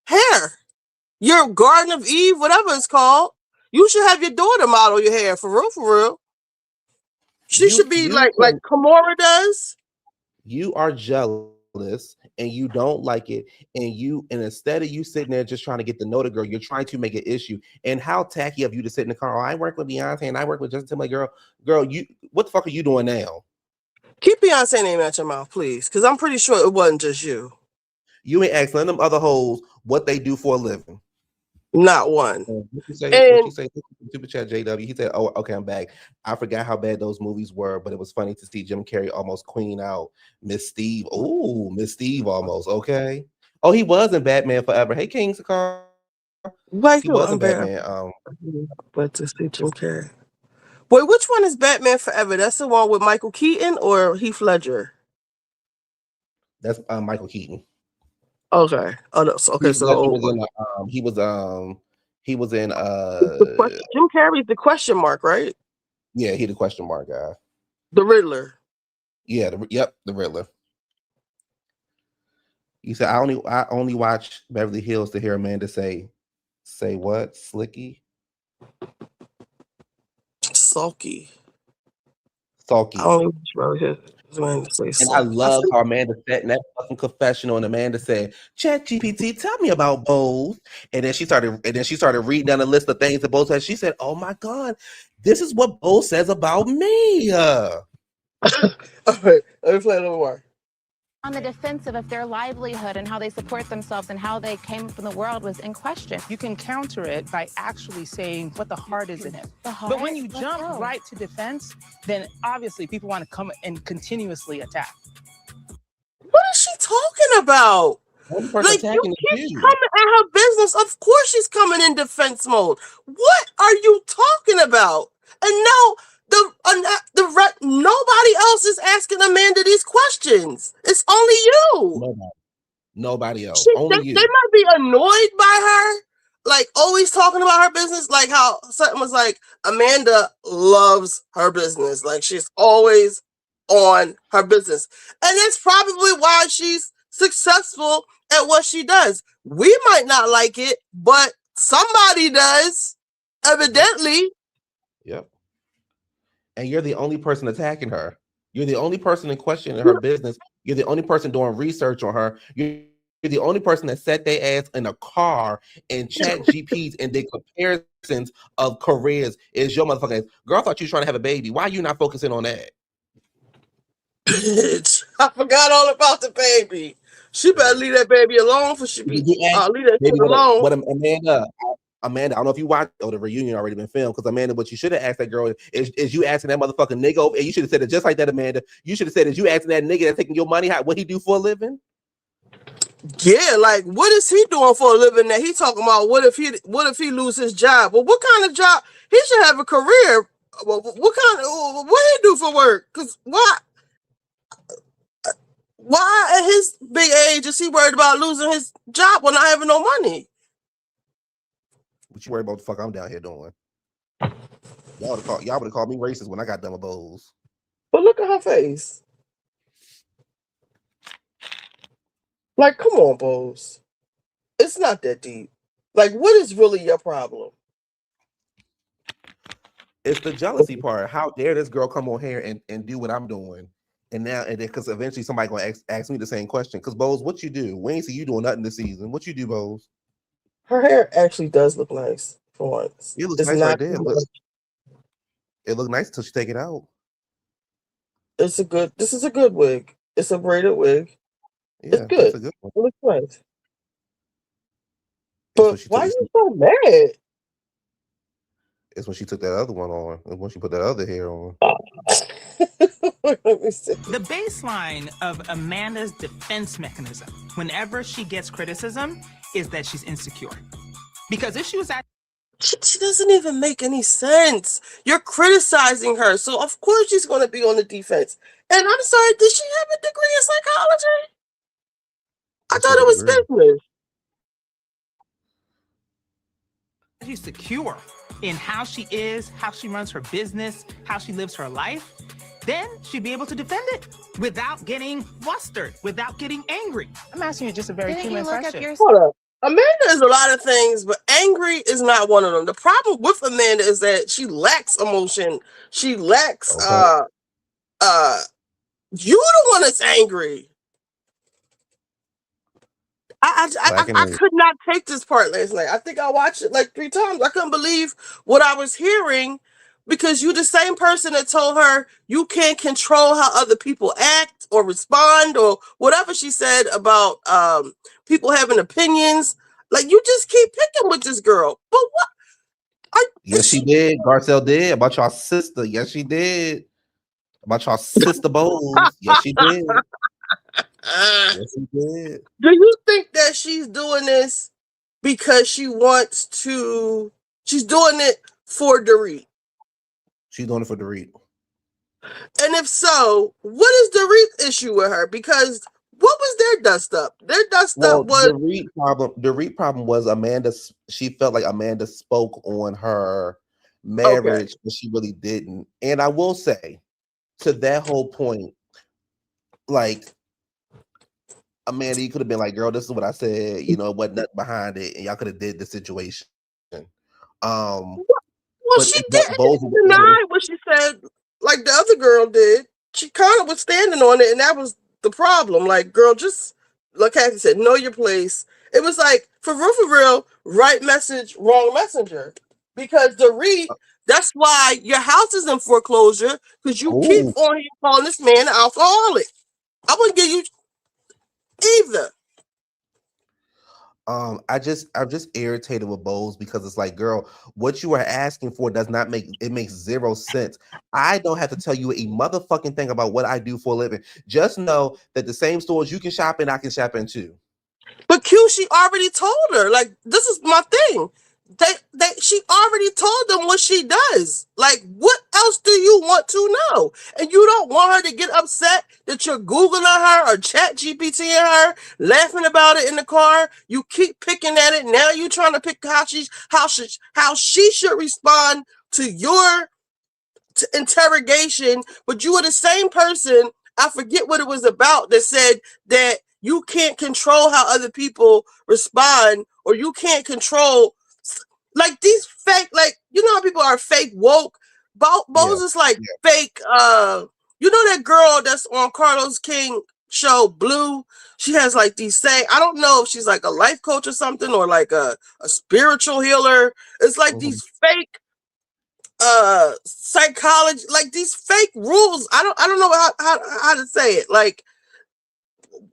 hair. Your Garden of Eve, whatever it's called. You should have your daughter model your hair for real, for real. She should be like Kimora does. you are jealous and you don't like it, and instead of you sitting there just trying to get to know the girl, you're trying to make an issue. And how tacky of you to sit in the car. Oh, I work with Beyonce and I work with Justin Timberlake. Girl, you what the fuck are you doing now? Keep Beyonce name out your mouth, please, because I'm pretty sure it wasn't just you. You ain't asked none of them other hoes what they do for a living. Not one. What you say? What you And say? Super chat JW. He said, "Oh, okay, I'm back. I forgot how bad those movies were, but it was funny to see Jim Carrey almost queen out Miss Steve. Oh, Miss Steve almost. Okay. Oh, he was in Batman Forever. Hey, King Sakar. like, He was I'm in bad. Batman. But to see Jim Carrey. Wait, which one is Batman Forever? That's the one with Michael Keaton or Heath Ledger? That's Michael Keaton. Okay. Oh no. So, okay. Heath So the Ledger old was one. in. He was in. The question, Jim Carrey's the question mark, right? Yeah, he the question mark guy. The Riddler. Yeah. The Riddler. He said, I only watch Beverly Hills to hear Amanda say what? Slicky? Sulky. Salky. I only wish Beverly Hills man to say And I sulky. love how Amanda sat in that fucking confessional and Amanda said, Chat GPT, tell me about Bose. And then she started reading down a list of things that Bose said. She said, oh my God, this is what Bose says about me. All right. Let me play a little more. On the defensive of their livelihood and how they support themselves and how they came from the world was in question. You can counter it by actually saying what the heart is in it. But when you jump right to defense, then obviously people want to come and continuously attack. What is she talking about? One person Like, you attacking keep you. coming at her business. Of course she's coming in defense mode. What are you talking about? And no, nobody else is asking Amanda these questions. It's only you. Nobody else. They Only you. might be annoyed by her, like always talking about her business, like how Sutton was like, Amanda loves her business. Like she's always on her business. And that's probably why she's successful at what she does. We might not like it, but somebody does, evidently. Yep. And you're the only person attacking her. You're the only person in questioning her business. You're the only person doing research on her. You're the only person that sat their ass in a car and chat GPs and did comparisons of careers is your motherfucking ass. Girl, I thought you were trying to have a baby. Why are you not focusing on that? Bitch, I forgot all about the baby. She better leave that baby alone for she be leave that shit alone. What Amanda, I don't know if you watched the reunion already been filmed, because Amanda, what you should have asked that girl is you asking that motherfucking nigga over, and you should have said it just like that, Amanda. You should have said, is you asking that nigga that's taking your money, what he do for a living? Yeah, like what is he doing for a living that he talking about? What if he lose his job? Well, what kind of job? He should have a career. What he do for work? Because why at his big age is he worried about losing his job when not having no money? What you worried about the fuck I'm down here doing? Y'all would have called me racist when I got done with Bose. But look at her face. Like, come on, Bose. It's not that deep. Like, what is really your problem? It's the jealousy part. How dare this girl come on here and do what I'm doing? And then because eventually somebody gonna ask me the same question. Because Bose, what you do? We ain't see you doing nothing this season. What you do, Bose? Her hair actually does look nice for once. It looks It's nice not right there. It looks nice until she take it out. This is a good wig. It's a braided wig. Yeah, it's good. It's a good one. It looks nice. But why are you so mad? It's when she took that other one on, and when she put that other hair on. Let me see. The baseline of Amanda's defense mechanism, whenever she gets criticism, is that she's insecure. Because if she was at She doesn't even make any sense. You're criticizing her, so of course she's going to be on the defense. And I'm sorry, did she have a degree in psychology? I thought it was business. she's secure in how she is, how she runs her business, how she lives her life, then she'd be able to defend it without getting flustered, without getting angry. I'm asking you just a very human question. Hold up. Amanda is a lot of things, but angry is not one of them. The problem with Amanda is that she lacks emotion. She lacks you the one that's angry. I could not take this part last night. I think I watched it like 3 times. I couldn't believe what I was hearing, because you're the same person that told her you can't control how other people act or respond or whatever she said about people having opinions. Like, you just keep picking with this girl. But what? Yes, she did. Garcelle did. About y'all sister. Yes, she did. About y'all sister Bowles. Yes, she did. Yes, she did. Do you think that she's doing this because she wants to? She's doing it for Dorit. She's doing it for Dorit. And if so, what is Dorit's issue with her? Because what was their dust up? Their dust up was Dorit problem was Amanda. She felt like Amanda spoke on her okay. marriage, but she really didn't. And I will say, to that whole point, like, Amanda, you could have been like, "Girl, this is what I said. You know, what nothing behind it, and y'all could have did the situation." Well, but she but didn't both deny what she said, like the other girl did. She kind of was standing on it, and that was the problem. Like, girl, just like Kathy said, know your place. It was like, for real, right message, wrong messenger. Because Dorit, that's why your house is in foreclosure, because you keep on here calling this man an alcoholic. I wouldn't give you either. I'm just irritated with Bowles because it's like, girl, what you are asking for does not makes zero sense. I don't have to tell you a motherfucking thing about what I do for a living. Just know that the same stores you can shop in, I can shop in too. But Q, she already told her, like, this is my thing. She already told them what she does. Like, what else do you want to know? And you don't want her to get upset that you're Googling her or chat GPTing her, laughing about it in the car. You keep picking at it. Now you're trying to pick how she should respond to your interrogation, but you were the same person, I forget what it was about, that said that you can't control how other people respond, or you can't control, like, these fake, like, you know how people are fake woke. Bose is like fake, you know that girl that's on Carlos King show, Blue? She has like these saying, I don't know if she's like a life coach or something, or like a spiritual healer. It's like these fake psychology, like these fake rules. I don't know how to say it. Like,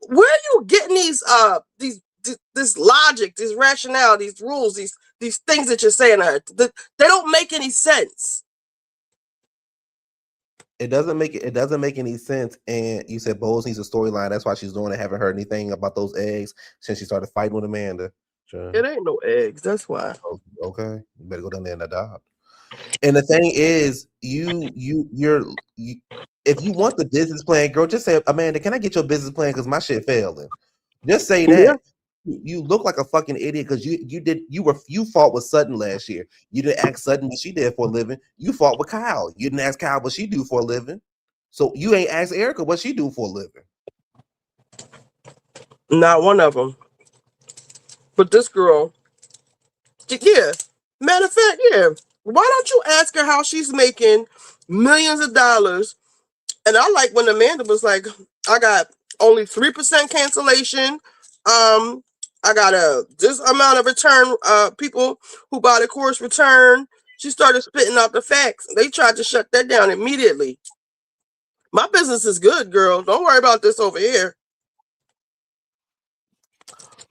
where are you getting these this logic, this rationale, these rules, these things that you're saying are, they don't make any sense. It doesn't make any sense. And you said Bowles needs a storyline. That's why she's doing it. Haven't heard anything about those eggs since she started fighting with Amanda. Sure. It ain't no eggs. That's why. Okay, you better go down there and adopt. And the thing is, you're if you want the business plan, girl, just say, Amanda, can I get your business plan? Because my shit failing. Just say that. Yeah. You look like a fucking idiot because you fought with Sutton last year. You didn't ask Sutton what she did for a living. You fought with Kyle. You didn't ask Kyle what she do for a living. So you ain't asked Erica what she do for a living. Not one of them. But this girl, yeah. Matter of fact, yeah. Why don't you ask her how she's making millions of dollars? And I like when Amanda was like, I got only 3% cancellation. I got this amount of return, people who bought a course return. She started spitting out the facts. They tried to shut that down immediately. My business is good, girl. Don't worry about this over here.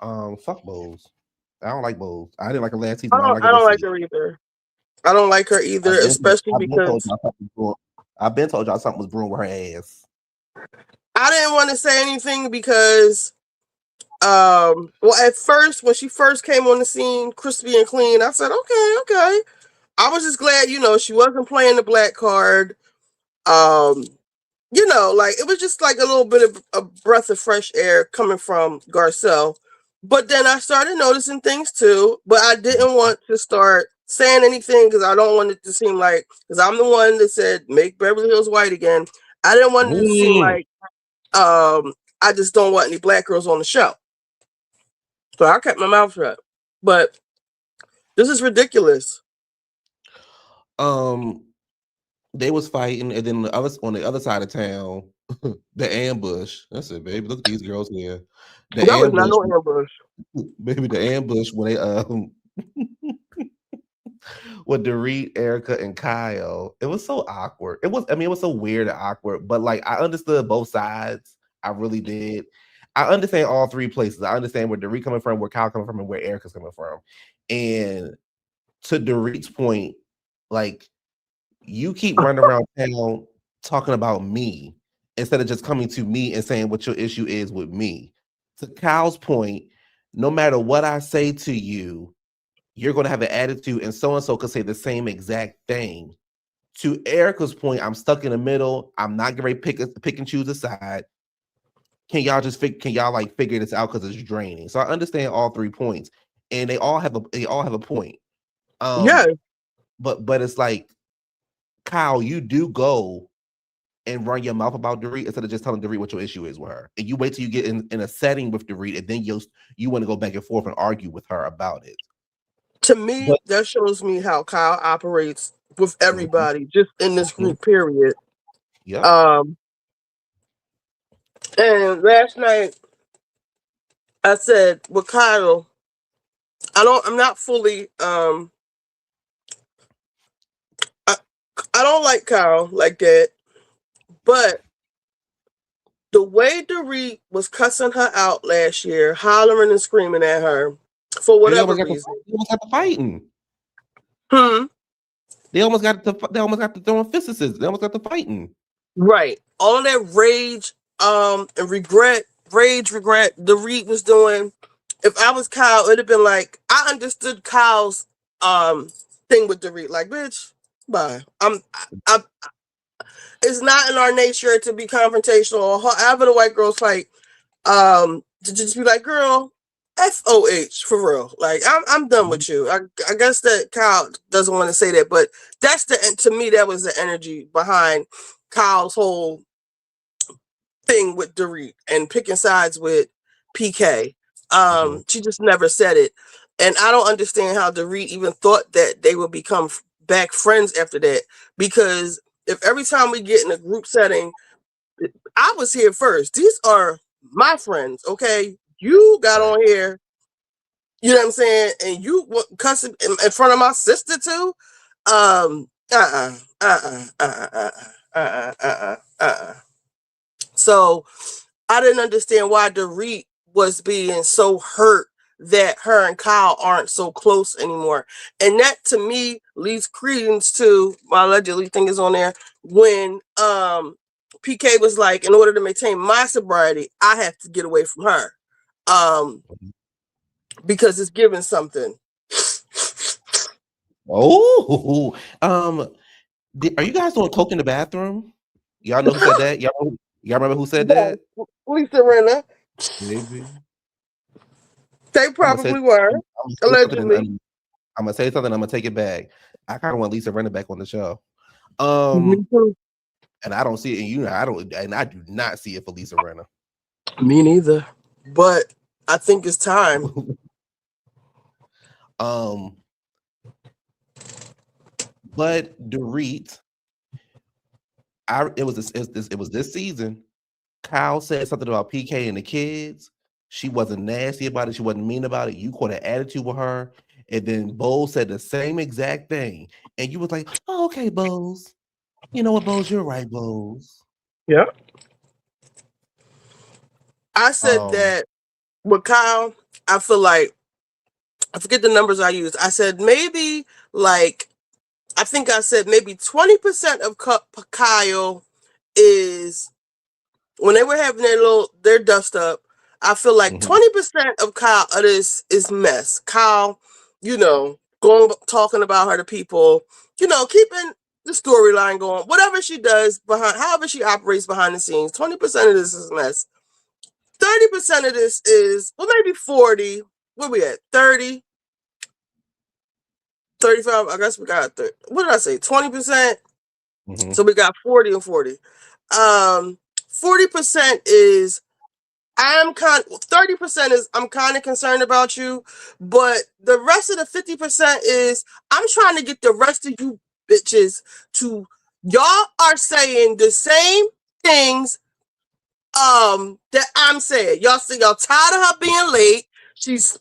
Fuck Bowles. I don't like Bowles. I didn't like her last season. I don't like her either. I don't like her either, especially because I've been told y'all something was brewing with her ass. I didn't want to say anything because, well, at first, when she first came on the scene, crispy and clean, I said, okay. I was just glad, she wasn't playing the black card. Like, it was just like a little bit of a breath of fresh air coming from Garcelle. But then I started noticing things too, but I didn't want to start saying anything because I don't want it to seem like, because I'm the one that said, make Beverly Hills white again. I didn't want it to seem like, I just don't want any black girls on the show. So I kept my mouth shut. But this is ridiculous. They was fighting, and then on the other side of town, the ambush. That's it, baby. Look at these girls here. That was not no ambush. Baby, the ambush when they with Dorit, Erica, and Kyle. It was so awkward. It was so weird and awkward, but like I understood both sides. I really did. I understand all three places. I understand where Dorit coming from, where Kyle coming from, and where Erica's coming from. And to Dorit's point, like you keep running around town talking about me instead of just coming to me and saying what your issue is with me. To Kyle's point, no matter what I say to you, you're going to have an attitude, and so could say the same exact thing. To Erica's point, I'm stuck in the middle. I'm not going to pick and choose a side. Can y'all like figure this out because it's draining? So I understand all 3 points, and they all have a point. Yeah. But it's like, Kyle, you do go and run your mouth about Dorit instead of just telling Dorit what your issue is with her, and you wait till you get in a setting with Dorit, and then you want to go back and forth and argue with her about it. To me, that shows me how Kyle operates with everybody, just in this group, period. Yeah. And last night I said with Kyle, I'm not fully I don't like Kyle like that, but the way Dorit was cussing her out last year, hollering and screaming at her for whatever reason. They almost got to fighting. They almost got to throwing fists. They almost got to fighting. Right. All of that rage, and regret Dorit was doing. If I was Kyle, it'd have been like, I understood Kyle's thing with Dorit. Like, bitch, bye. It's not in our nature to be confrontational, or however the white girls fight. To just be like, girl, FOH, for real. Like, I'm done with you. I guess that Kyle doesn't want to say that, but that's to me, that was the energy behind Kyle's whole thing with Dorit and picking sides with PK. She just never said it. And I don't understand how Dorit even thought that they would become back friends after that. Because if every time we get in a group setting, I was here first. These are my friends, okay? You got on here, you know what I'm saying? And you cussing in front of my sister too? So I didn't understand why Dorit was being so hurt that her and Kyle aren't so close anymore. And that to me leads credence to my allegedly thing is on there when PK was like, in order to maintain my sobriety, I have to get away from her. Because it's giving something. Oh, are you guys doing coke in the bathroom? Y'all know who said that? Y'all remember who said that? Lisa Rinna. Maybe. They probably were. Allegedly. I'm gonna say something. I'm gonna take it back. I kind of want Lisa Rinna back on the show. And I don't see it, and I do not see it for Lisa Rinna. Me neither. But I think it's time. But Dorit, it was this season. Kyle said something about PK and the kids. She wasn't nasty about it. She wasn't mean about it. You caught an attitude with her. And then Bose said the same exact thing. And you was like, oh, okay, Bose. You know what, Bose? You're right, Bose. Yeah. I said that with Kyle, I feel like, I forget the numbers I used. I said maybe like, I think I said maybe 20% of Kyle is, when they were having their dust up, I feel like 20% of Kyle of this is mess. Kyle, talking about her to people, keeping the storyline going, whatever she does however she operates behind the scenes, 20% of this is mess. 30% of this is, well, maybe 40. Where we at? 30, 35. I guess we got 30. What did I say? 20%. So we got 40 and 40. 40% is 30% is I'm kind of concerned about you, but the rest of the 50% is I'm trying to get the rest of you bitches to, y'all are saying the same things that I'm saying. Y'all say y'all tired of her being late. She's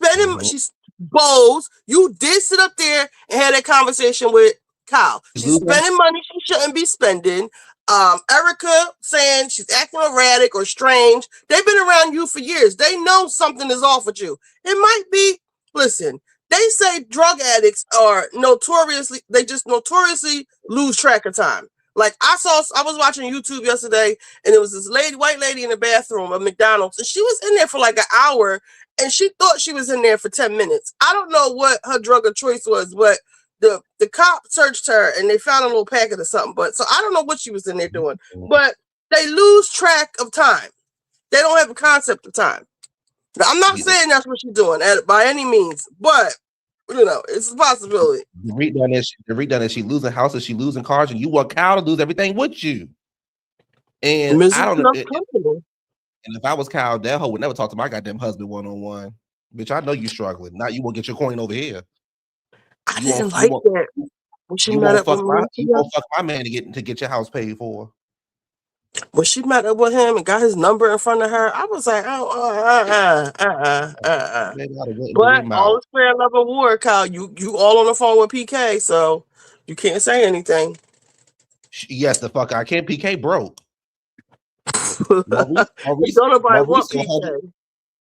Bose. You did sit up there and had a conversation with Kyle. She's spending money she shouldn't be spending. Erica saying she's acting erratic or strange. They've been around you for years. They know something is off with you. It might be, listen, they say drug addicts are notoriously lose track of time. Like I was watching YouTube yesterday and it was this white lady in the bathroom of McDonald's and she was in there for like an hour and she thought she was in there for 10 minutes. I don't know what her drug of choice was, but the cop searched her and they found a little packet or something. But so I don't know what she was in there doing. But they lose track of time. They don't have a concept of time. Now, I'm not saying that's what she's doing by any means, but it's a possibility. The read done is she losing houses, she losing cars, and you want Kyle to lose everything with you. And I don't know. And if I was Kyle, that hoe would never talk to my goddamn husband one-on-one. Bitch, I know you struggling. Now you won't get your coin over here. I didn't like that. You won't fuck my man to get your house paid for. When she met up with him and got his number in front of her, I was like, But all is fair in love and war, Kyle. You all on the phone with PK, so you can't say anything. Yes, the fuck I can't. PK broke.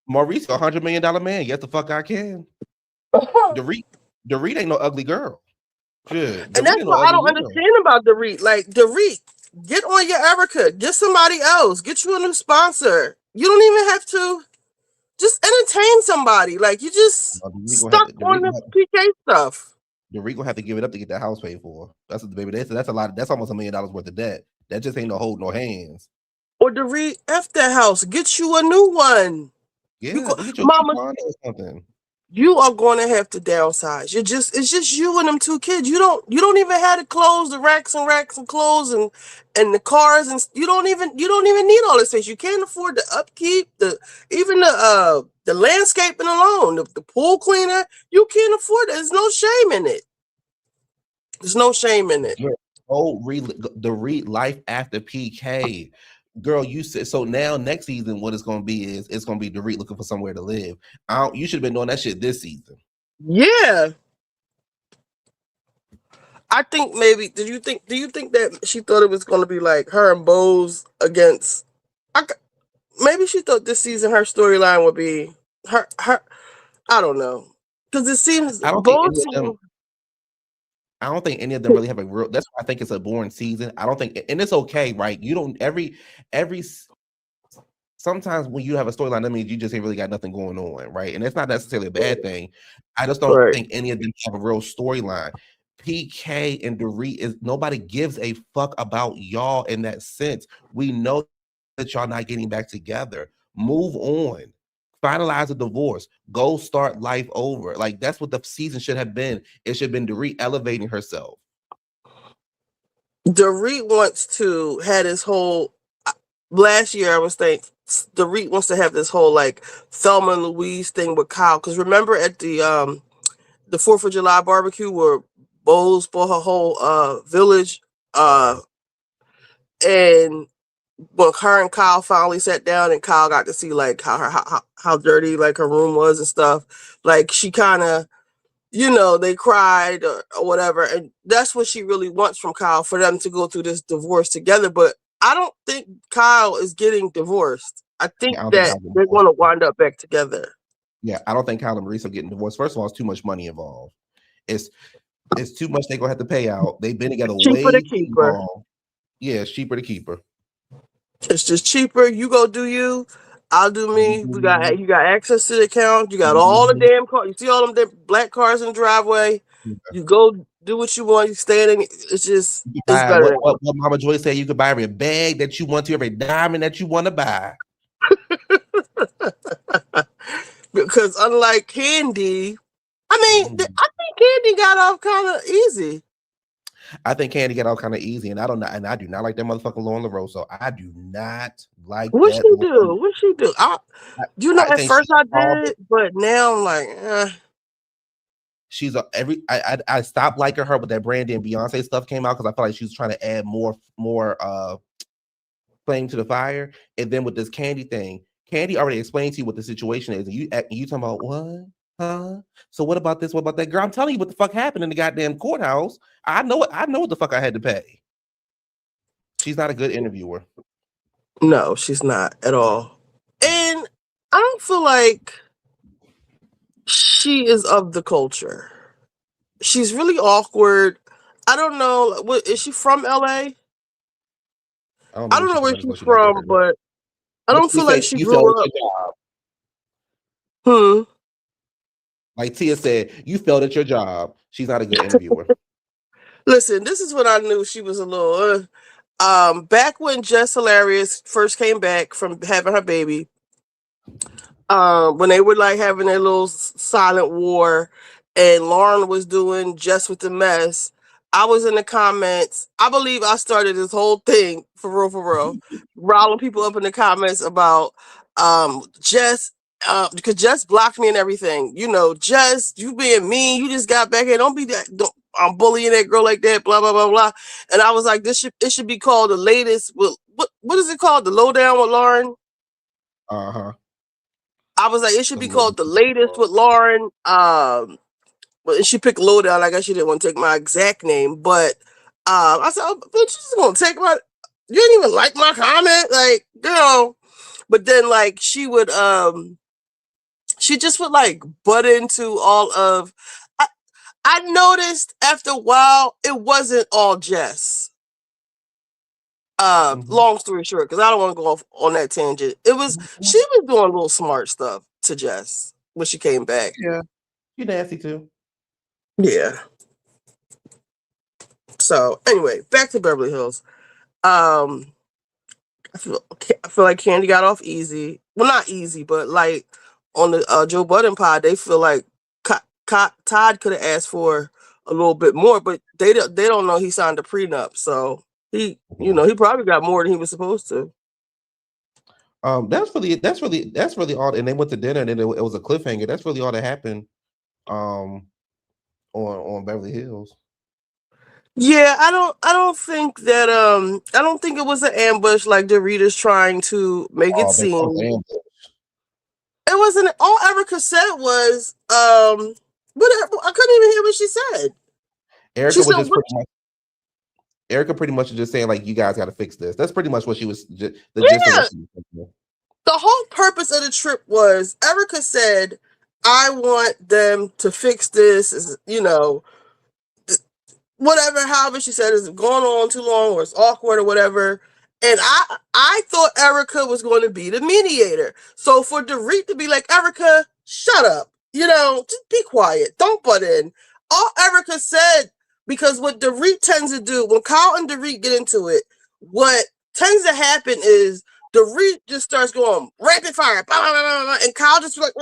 Maurice, $100 million man. Yes, the fuck I can. Dorit ain't no ugly girl. Shit, and that's what I don't understand about Dorit. Like Dorit, get on your Erica. Get somebody else. Get you a new sponsor. You don't even have to just entertain somebody. Like you just stuck on the PK stuff. Dorit gonna have to give it up to get that house paid for. That's what the baby. That's a lot. That's almost $1 million worth of debt. That just ain't no hold no hands. Or Dorit, F that house. Get you a new one. Yeah, Mama, something. You are going to have to downsize. It's just you and them two kids. You don't even have to close the racks and clothes and the cars and you don't even need all this space. You can't afford the upkeep, the landscaping alone, the pool cleaner. You can't afford it. There's no shame in it. There's no shame in it. The life after PK. Girl, you said so. Now next season, what it's gonna be is it's gonna be Dorit looking for somewhere to live. You should have been doing that shit this season. Yeah, I think maybe. Do you think that she thought it was gonna be like her and Bose against? Maybe she thought this season her storyline would be her. I don't know because it seems I don't think any of them really have a real. That's why I think it's a boring season. I don't think, and it's okay, right? You don't every. Sometimes when you have a storyline, that means you just ain't really got nothing going on, right? And it's not necessarily a bad thing. I just don't think any of them have a real storyline. PK and Dorit nobody gives a fuck about y'all in that sense. We know that y'all not getting back together. Move on. Finalize a divorce. Go start life over. Like that's what the season should have been. It should have been Dorit elevating herself. Dorit wants to have this whole. Last year, I was thinking Dorit wants to have this whole like Thelma and Louise thing with Kyle. Because remember at the 4th of July barbecue where Bose bought her whole village, and when her and Kyle finally sat down and Kyle got to see like how dirty like her room was and stuff, like she kind of, they cried or whatever, and that's what she really wants from Kyle, for them to go through this divorce together. But I don't think Kyle is getting divorced. I think that they're going to wind up back together. Yeah, I don't think Kyle and Maurice are getting divorced. First of all, it's too much money involved. It's too much they're gonna have to pay out. They've been together way too long. Yeah, it's cheaper to keep her. It's just cheaper. You go do you, I'll do me. You got access to the account. You got all the damn cars. You see all them black cars in the driveway. Yeah. You go do what you want. You stay in. It's just it's better. What Mama Joy said, you could buy every bag that you want to, every diamond that you want to buy. Because unlike Candy, I think Candy got off kind of easy. I think Candy got off kind of easy, and I do not like that motherfucking Lauren LaRosa. I do not like what she do. What she do? At first I did, but now I'm like, She's I stopped liking her with that Brandy and Beyonce stuff came out because I felt like she was trying to add more flame to the fire, and then with this Candy thing, Candy already explained to you what the situation is, and you talking about what? Huh? So what about this? What about that? Girl, I'm telling you what the fuck happened in the goddamn courthouse. I know what the fuck I had to pay. She's not a good interviewer. No, she's not at all. And I don't feel like she is of the culture. She's really awkward. I don't know. What is she from LA? I don't I know don't know what where she's she's she not from, but I What don't you feel like say? she You failed grew at up. your job. Hmm. Like Tia said, you failed at your job. She's not a good interviewer. Listen, this is when I knew she was a little. Back when Jess Hilarious first came back from having her baby, when they were like having their little silent war, and Lauren was doing Just with the Mess, I was in the comments. I believe I started this whole thing for real, riling people up in the comments about Jess. Because Jess blocked me and everything. You know, Jess, you being mean. You just got back here. Don't be that. I'm bullying that girl like that. Blah blah blah blah. And I was like, it should be called the latest. What is it called? The lowdown with Lauren. I was like, it should be called the latest with Lauren. But she picked lowdown. I guess she didn't want to take my exact name, but I said, oh, but she's gonna take my. You didn't even like my comment, like girl. But then like she just would like butt into all of. I noticed after a while it wasn't all Jess. Long story short, because I don't want to go off on that tangent. She was doing a little smart stuff to Jess when she came back. Yeah, you nasty too. Yeah. So anyway, back to Beverly Hills. I feel like Candy got off easy. Well, not easy, but like on the Joe Budden pod, they feel like Todd could have asked for a little bit more, but they don't know he signed a prenup, so he probably got more than he was supposed to. That's really all. And they went to dinner, and then it was a cliffhanger. That's really all that happened. On Beverly Hills. Yeah, I don't think it was an ambush like Dorita's trying to make it seem. It wasn't. All Erica said was, but I couldn't even hear what she said. Erica pretty much just saying like, you guys got to fix this. That's pretty much what she was. The gist of what she was saying. The whole purpose of the trip was Erica said, "I want them to fix this." Whatever, however she said, is going on too long or it's awkward or whatever. And I thought Erica was going to be the mediator. So for Dorit to be like, Erica, shut up. Just be quiet. Don't butt in. All Erica said, because what Dorit tends to do, when Kyle and Dorit get into it, what tends to happen is Dorit just starts going rapid fire. Blah, blah, blah, blah, and Kyle just like,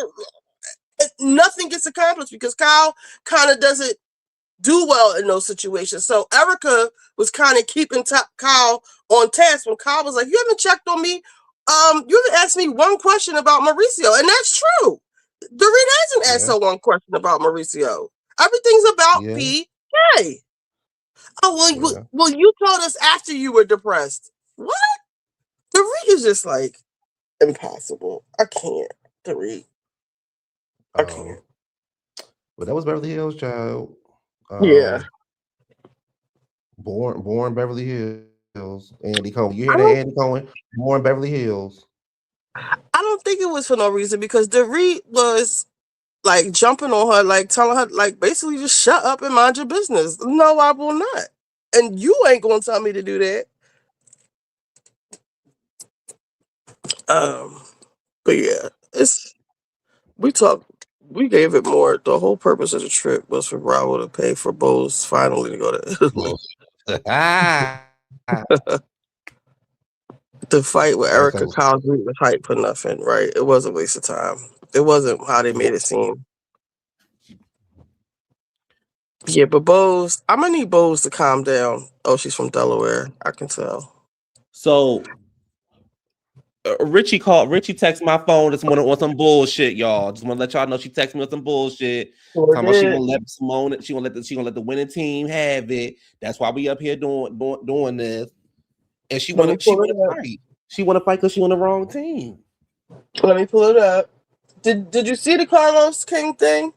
nothing gets accomplished because Kyle kind of doesn't do well in those situations. So Erica was kind of keeping Kyle on task when Kyle was like, "You haven't checked on me. You haven't asked me one question about Mauricio," and that's true. Dorit hasn't asked her one question about Mauricio. Everything's about PK. Oh well, you told us after you were depressed. What? Dorit is just like impossible. I can't. Dorit. I can't. But that was Beverly Hills, child. Yeah. Born Beverly Hills. Andy Cohen. You hear that, Andy Cohen? Born Beverly Hills. I don't think it was for no reason, because Dorit was like jumping on her, like telling her, like basically just shut up and mind your business. No, I will not. And you ain't gonna tell me to do that. But yeah, we gave it more. The whole purpose of the trip was for Bravo to pay for Bose finally to go to Italy. The fight with Erica Cosby was hype for nothing, right? It was a waste of time. It wasn't how they made it seem. Yeah, but Bose, I'm gonna need Bose to calm down. Oh, she's from Delaware. I can tell. So Ritchie texted my phone this morning on some bullshit, y'all. Just want to let y'all know she texted me on some bullshit. Talking about she gonna let Simone, she gonna let the winning team have it. That's why we up here doing this. And she wanna fight. She wanna fight because she on the wrong team. Let me pull it up. Did you see the Carlos King thing?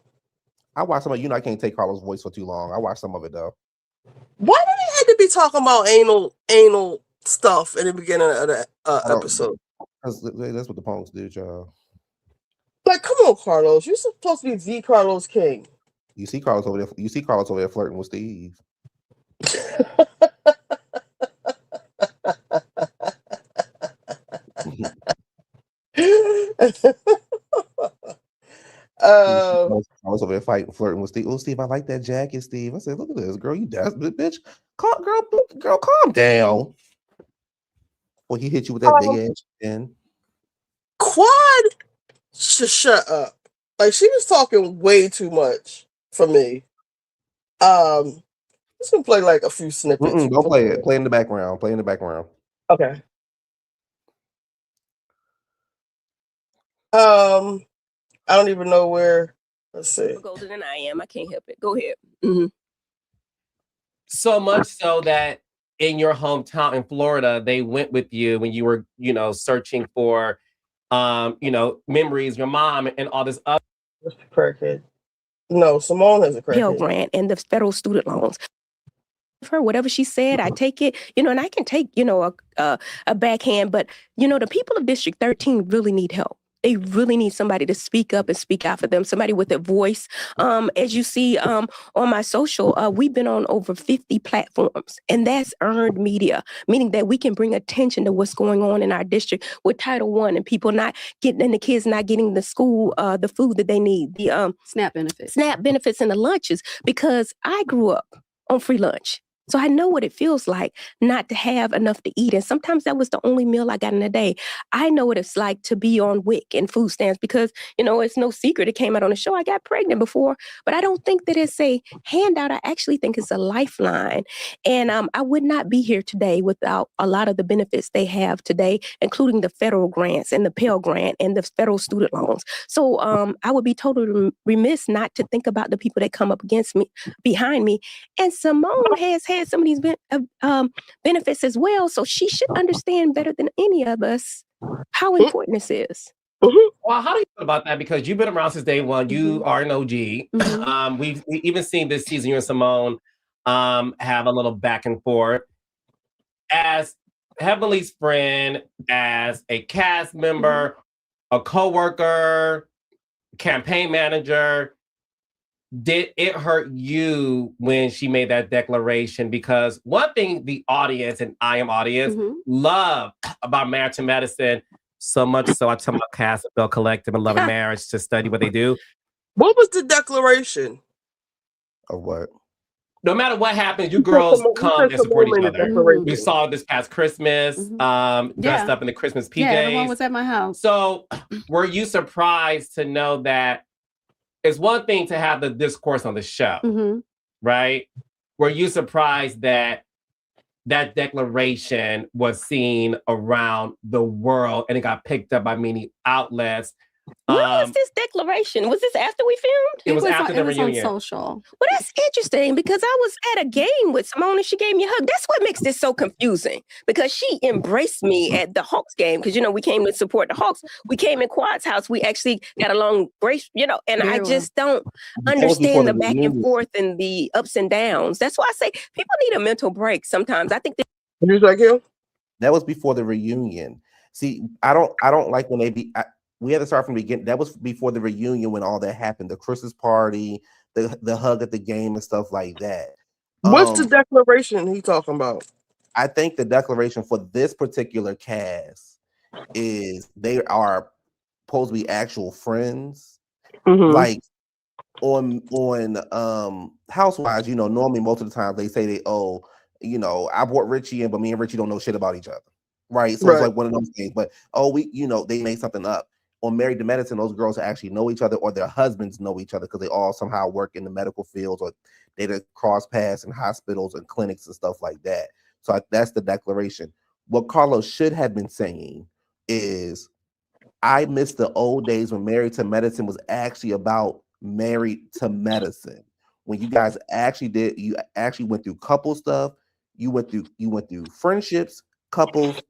I watched some of I can't take Carlos' voice for too long. I watched some of it though. Why do they have to be talking about anal stuff in the beginning of the don't- episode. That's what the punks do, y'all. Like, come on, Carlos. You're supposed to be the Carlos King. You see Carlos over there. You see Carlos over there flirting with Steve. I was over there fighting, flirting with Steve. Oh, Steve, I like that jacket, Steve. I said, look at this, girl. You desperate, bitch. Girl, calm down. Well, he hit you with that big ass chin. Quad should shut up. Like, she was talking way too much for me. Just gonna play like a few snippets. Don't play it. Play in the background. Play in the background. Okay. I don't even know where. Let's see. Older than I am. I can't help it. Go ahead. Mm-hmm. So much so that in your hometown in Florida, they went with you when you were, searching for, memories, your mom, and all this other. Crackhead. No, Simone has a Pell crackhead. Grant and the federal student loans. Her, whatever she said, I take it, and I can take, a backhand, but, the people of District 13 really need help. They really need somebody to speak up and speak out for them, somebody with a voice. As you see on my social, we've been on over 50 platforms, and that's earned media, meaning that we can bring attention to what's going on in our district with Title I and people not getting, and the kids not getting the school, the food that they need, the SNAP benefits and the lunches, because I grew up on free lunch. So I know what it feels like not to have enough to eat. And sometimes that was the only meal I got in a day. I know what it's like to be on WIC and food stamps because, it's no secret. It came out on the show. I got pregnant before, but I don't think that it's a handout. I actually think it's a lifeline. And I would not be here today without a lot of the benefits they have today, including the federal grants and the Pell Grant and the federal student loans. So I would be totally remiss not to think about the people that come up against me, behind me. And Simone has had some of these benefits as well. So she should understand better than any of us how important this is. Well, how do you feel about that? Because you've been around since day one. You are an OG. We've even seen this season, you and Simone have a little back and forth. As Heavenly's friend, as a cast member, a co-worker, campaign manager, did it hurt you when she made that declaration? Because one thing the audience, and I am audience, love about Married to Medicine, so much so I tell my cast at Bell Collective and Love and Marriage to study what they do. What was the declaration? Of what? No matter what happens, you girls come and support each other. We saw this past Christmas, dressed up in the Christmas PJs. Yeah, the one was at my house. So were you surprised to know that it's one thing to have the discourse on the show, right? Were you surprised that that declaration was seen around the world and it got picked up by many outlets? When was this declaration? Was this after we filmed? It was after the reunion. On social. Well, that's interesting because I was at a game with Simone and she gave me a hug. That's what makes this so confusing because she embraced me at the Hawks game because, we came to support the Hawks. We came in Quad's house. We actually got along great, and I just don't understand the back and forth and the ups and downs. That's why I say people need a mental break sometimes. I think that. That was before the reunion. See, I don't like when they we had to start from the beginning. That was before the reunion when all that happened, the Christmas party, the hug at the game and stuff like that. What's the declaration he talking about? I think the declaration for this particular cast is they are supposed to be actual friends. Like on Housewives, normally most of the time they say I brought Ritchie in, but me and Ritchie don't know shit about each other. Right. So it's like one of those things. But they made something up. On Married to Medicine, those girls actually know each other or their husbands know each other because they all somehow work in the medical fields or they cross paths in hospitals and clinics and stuff like that. So that's the declaration. What Carlos should have been saying is, I miss the old days when Married to Medicine was actually about married to medicine. When you guys you actually went through couple stuff, you went through friendships, couples,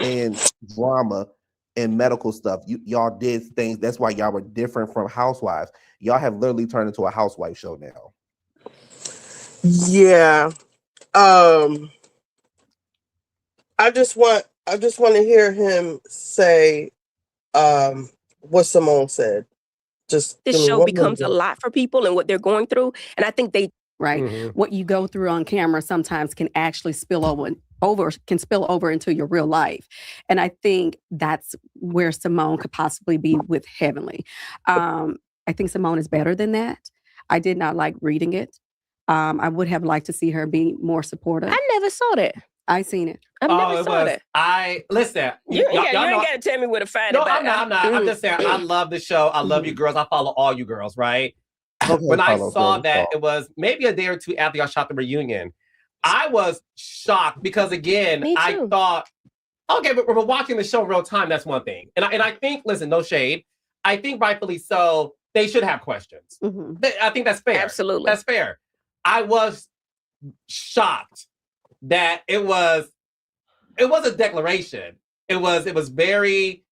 and drama and medical stuff. Y'all did things. That's why y'all were different from Housewives. Y'all have literally turned into a housewife show now. Yeah. I just want to hear him say what Simone said. Just This give me show 1 becomes a minute. lot for people and what they're going through, and I think they right? What you go through on camera sometimes can actually spill over into your real life. And I think that's where Simone could possibly be with Heavenly. I think Simone is better than that. I did not like reading it. I would have liked to see her be more supportive. I never saw that. I seen it. I've never saw that. Listen. You y'all ain't know- got to tell me where to find No, it. but I'm not. I'm just saying, I love the show. I love you girls. I follow all you girls, right? When I saw that, it was maybe a day or two after y'all shot the reunion. I was shocked because, again, I thought, okay, but we're watching the show in real time. That's one thing. And I think, listen, no shade. I think rightfully so, they should have questions. I think that's fair. Absolutely. That's fair. I was shocked that it was a declaration. It was very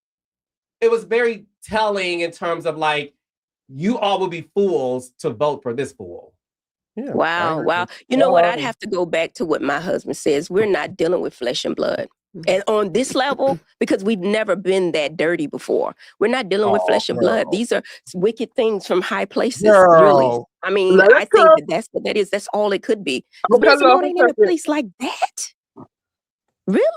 telling in terms of like, you all will be fools to vote for this fool. Yeah, wow. You know what? I'd have to go back to what my husband says. We're not dealing with flesh and blood. And on this level, because we've never been that dirty before, we're not dealing with flesh and blood. These are wicked things from high places, really. I mean, I think that's what that is. That's all it could be. Simone ain't in a place like that. Really?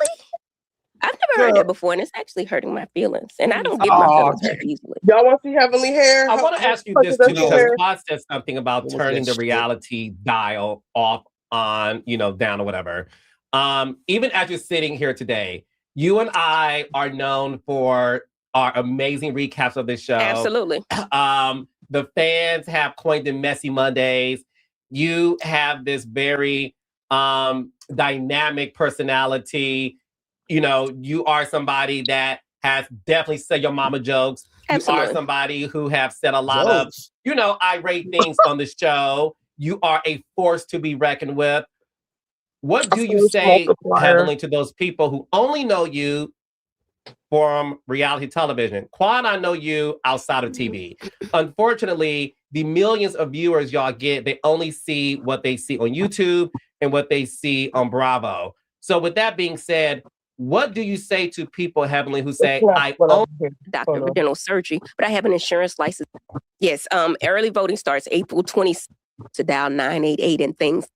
I've never heard that before, and it's actually hurting my feelings. And I don't get my feelings hurt easily. Y'all want to see Heavenly Hair? I want to ask you this too, because Claude said something about turning the reality dial off on, down or whatever. Even as you're sitting here today, you and I are known for our amazing recaps of this show. Absolutely. The fans have coined them Messy Mondays. You have this very dynamic personality. You are somebody that has definitely said your mama jokes. Absolutely. You are somebody who have said a lot of, irate things on the show. You are a force to be reckoned with. What do you say, Heavenly, to those people who only know you from reality television? Quan, I know you outside of TV. Unfortunately, the millions of viewers y'all get, they only see what they see on YouTube and what they see on Bravo. So with that being said, what do you say to people, Heavenly, who say, I own doctor of dental surgery, but I have an insurance license? Yes, early voting starts April 20th to dial 988 and things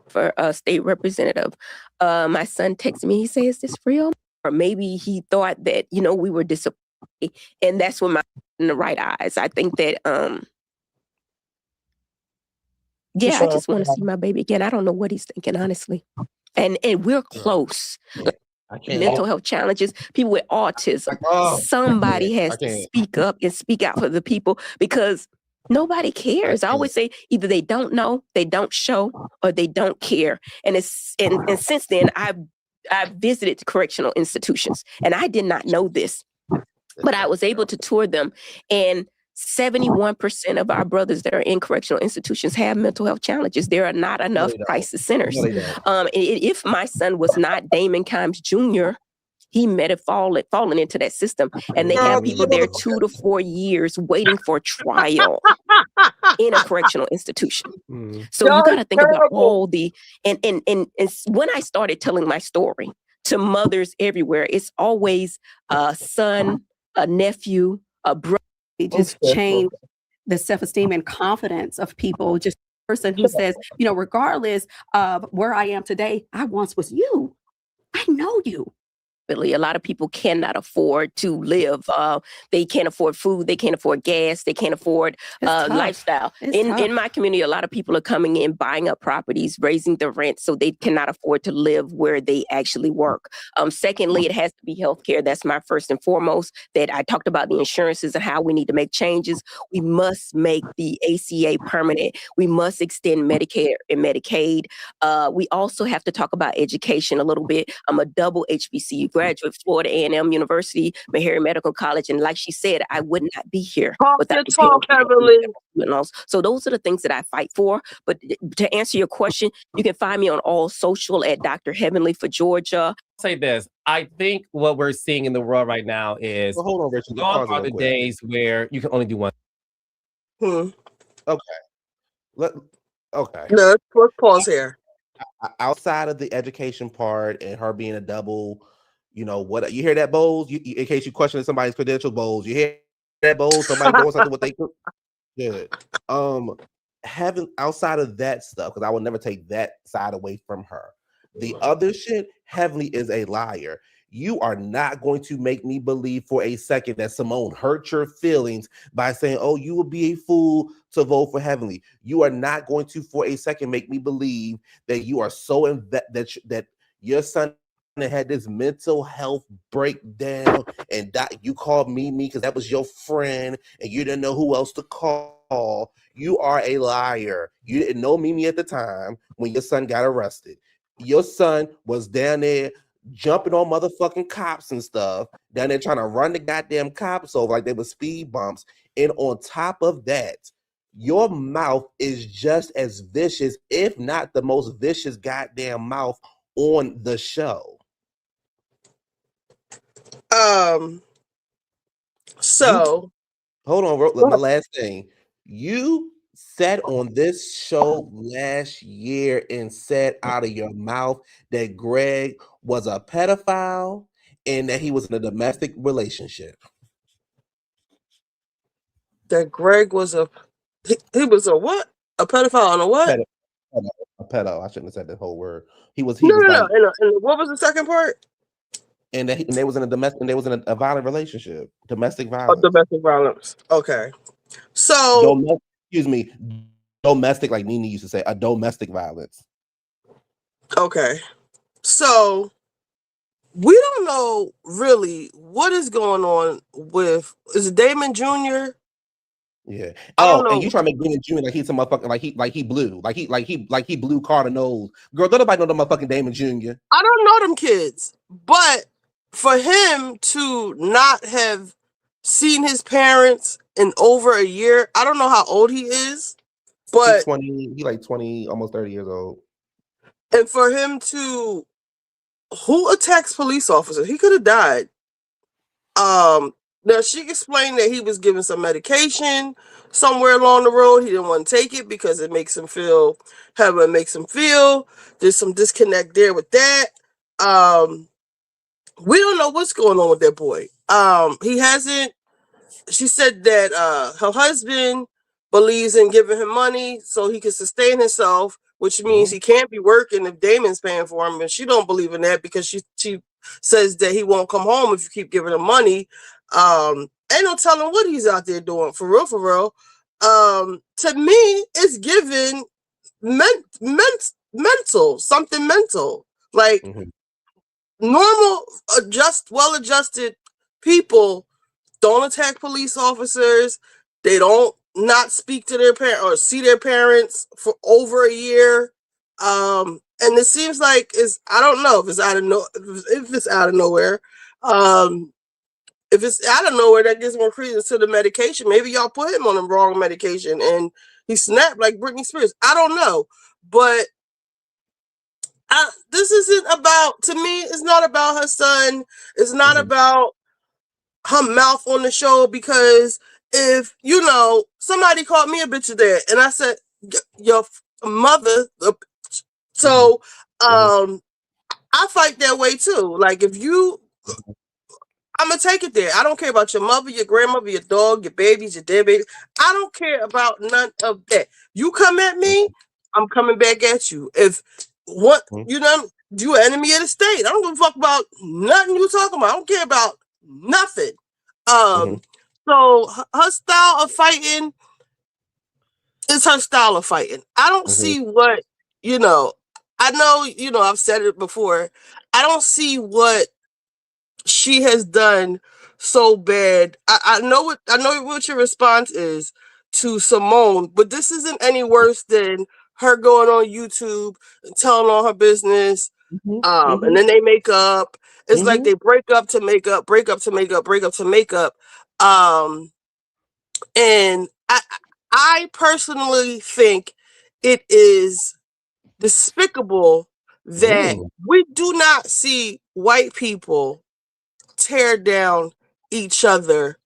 for a state representative. My son texted me, he said, is this real? Or maybe he thought that, we were disappointed. And that's when my in the right eyes. I think that, I just want to see my baby again. I don't know what he's thinking, honestly. And we're close. Mental health challenges, people with autism. Somebody has to speak up and speak out for the people because nobody cares. I always say either they don't know, they don't show, or they don't care. And since then, I've visited correctional institutions, and I did not know this, but I was able to tour them. And 71% of our brothers that are in correctional institutions have mental health challenges. There are not enough crisis centers. If my son was not Damon Kimes Jr., he might have fallen into that system. And they have people there 2 to 4 years waiting for trial in a correctional institution. So you got to think about all the, and when I started telling my story to mothers everywhere, it's always a son, a nephew, a brother. It just changed the self-esteem and confidence of people. Just a person who says, regardless of where I am today, I once was you. I know you. A lot of people cannot afford to live. They can't afford food. They can't afford gas. They can't afford lifestyle. In my community, a lot of people are coming in, buying up properties, raising the rent, so they cannot afford to live where they actually work. Secondly, it has to be healthcare. That's my first and foremost. That I talked about the insurances and how we need to make changes. We must make the ACA permanent. We must extend Medicare and Medicaid. We also have to talk about education a little bit. I'm a double HBCU graduate, Florida A&M University, Meharry Medical College, and like she said, I would not be here without the So those are the things that I fight for. But to answer your question, you can find me on all social at Dr. Heavenly for Georgia. I'll say this. I think what we're seeing in the world right now is hold on, Richard. Gone are the days where you can only do one. Okay. Okay. No, let's pause here. outside of the education part and her being a double, what you hear that Bowles? In case you question somebody's credentials, Bowles, you hear that Bowles? Somebody doing something what they could. Good. Having outside of that stuff, because I would never take that side away from her. The other shit, Heavenly is a liar. You are not going to make me believe for a second that Simone hurt your feelings by saying, "Oh, you would be a fool to vote for Heavenly." You are not going to, for a second, make me believe that you are so that your son had this mental health breakdown and that you called Mimi because that was your friend and you didn't know who else to call. You are a liar. You didn't know Mimi at the time when your son got arrested. Your son was down there jumping on motherfucking cops and stuff, down there trying to run the goddamn cops over like they were speed bumps. And on top of that, your mouth is just as vicious, if not the most vicious goddamn mouth on the show. Hold on, my last thing. You said on this show last year and said out of your mouth that Greg was a pedophile and that he was in a domestic relationship. That Greg was he was a what? A pedophile and a what? A pedo. I shouldn't have said that whole word. He was No. like, and what was the second part? And they was in a violent relationship, domestic violence. Domestic violence. Okay. So domestic, like Nene used to say, a domestic violence. Okay. So we don't know really what is going on with is it Damon Jr.? Yeah. Oh, and you try to make Damon Jr. like he's some motherfucking like he blew Carter nose. Girl, don't nobody know the motherfucking Damon Jr. I don't know them kids, but for him to not have seen his parents in over a year, I don't know how old he is, but he like 20, almost 30 years old. And for him to who attacks police officers? He could have died. Now she explained that he was given some medication somewhere along the road. He didn't want to take it because it makes him feel however it makes him feel. There's some disconnect there with that. We don't know what's going on with that boy. He hasn't. She said that her husband believes in giving him money so he can sustain himself, which means he can't be working if Damon's paying for him. And she don't believe in that because she says that he won't come home if you keep giving him money. Ain't no telling what he's out there doing, for real, for real. To me, it's given mental, something mental. Like normal, well-adjusted people don't attack police officers. They don't not speak to their parents or see their parents for over a year. And it seems like I don't know if it's out of nowhere. If it's out of nowhere, that gives more credence to the medication. Maybe y'all put him on the wrong medication and he snapped like Britney Spears. I don't know. But this isn't about, to me, it's not about her son. It's not about her mouth on the show, because if somebody called me a bitch today and I said your mother, so I fight that way too. Like if I'm gonna take it there. I don't care about your mother, your grandmother, your dog, your babies, your dead babies. I don't care about none of that. You come at me, I'm coming back at you. If you an enemy of the state, I don't give a fuck about nothing you talking about. I don't care about nothing. So her style of fighting is her style of fighting. I don't see what, I know, I've said it before. I don't see what she has done so bad. I know what your response is to Simone, but this isn't any worse than her going on YouTube and telling all her business. And then they make up. It's like they break up to make up, break up to make up, break up to make up. And I personally think it is despicable that we do not see white people tear down each other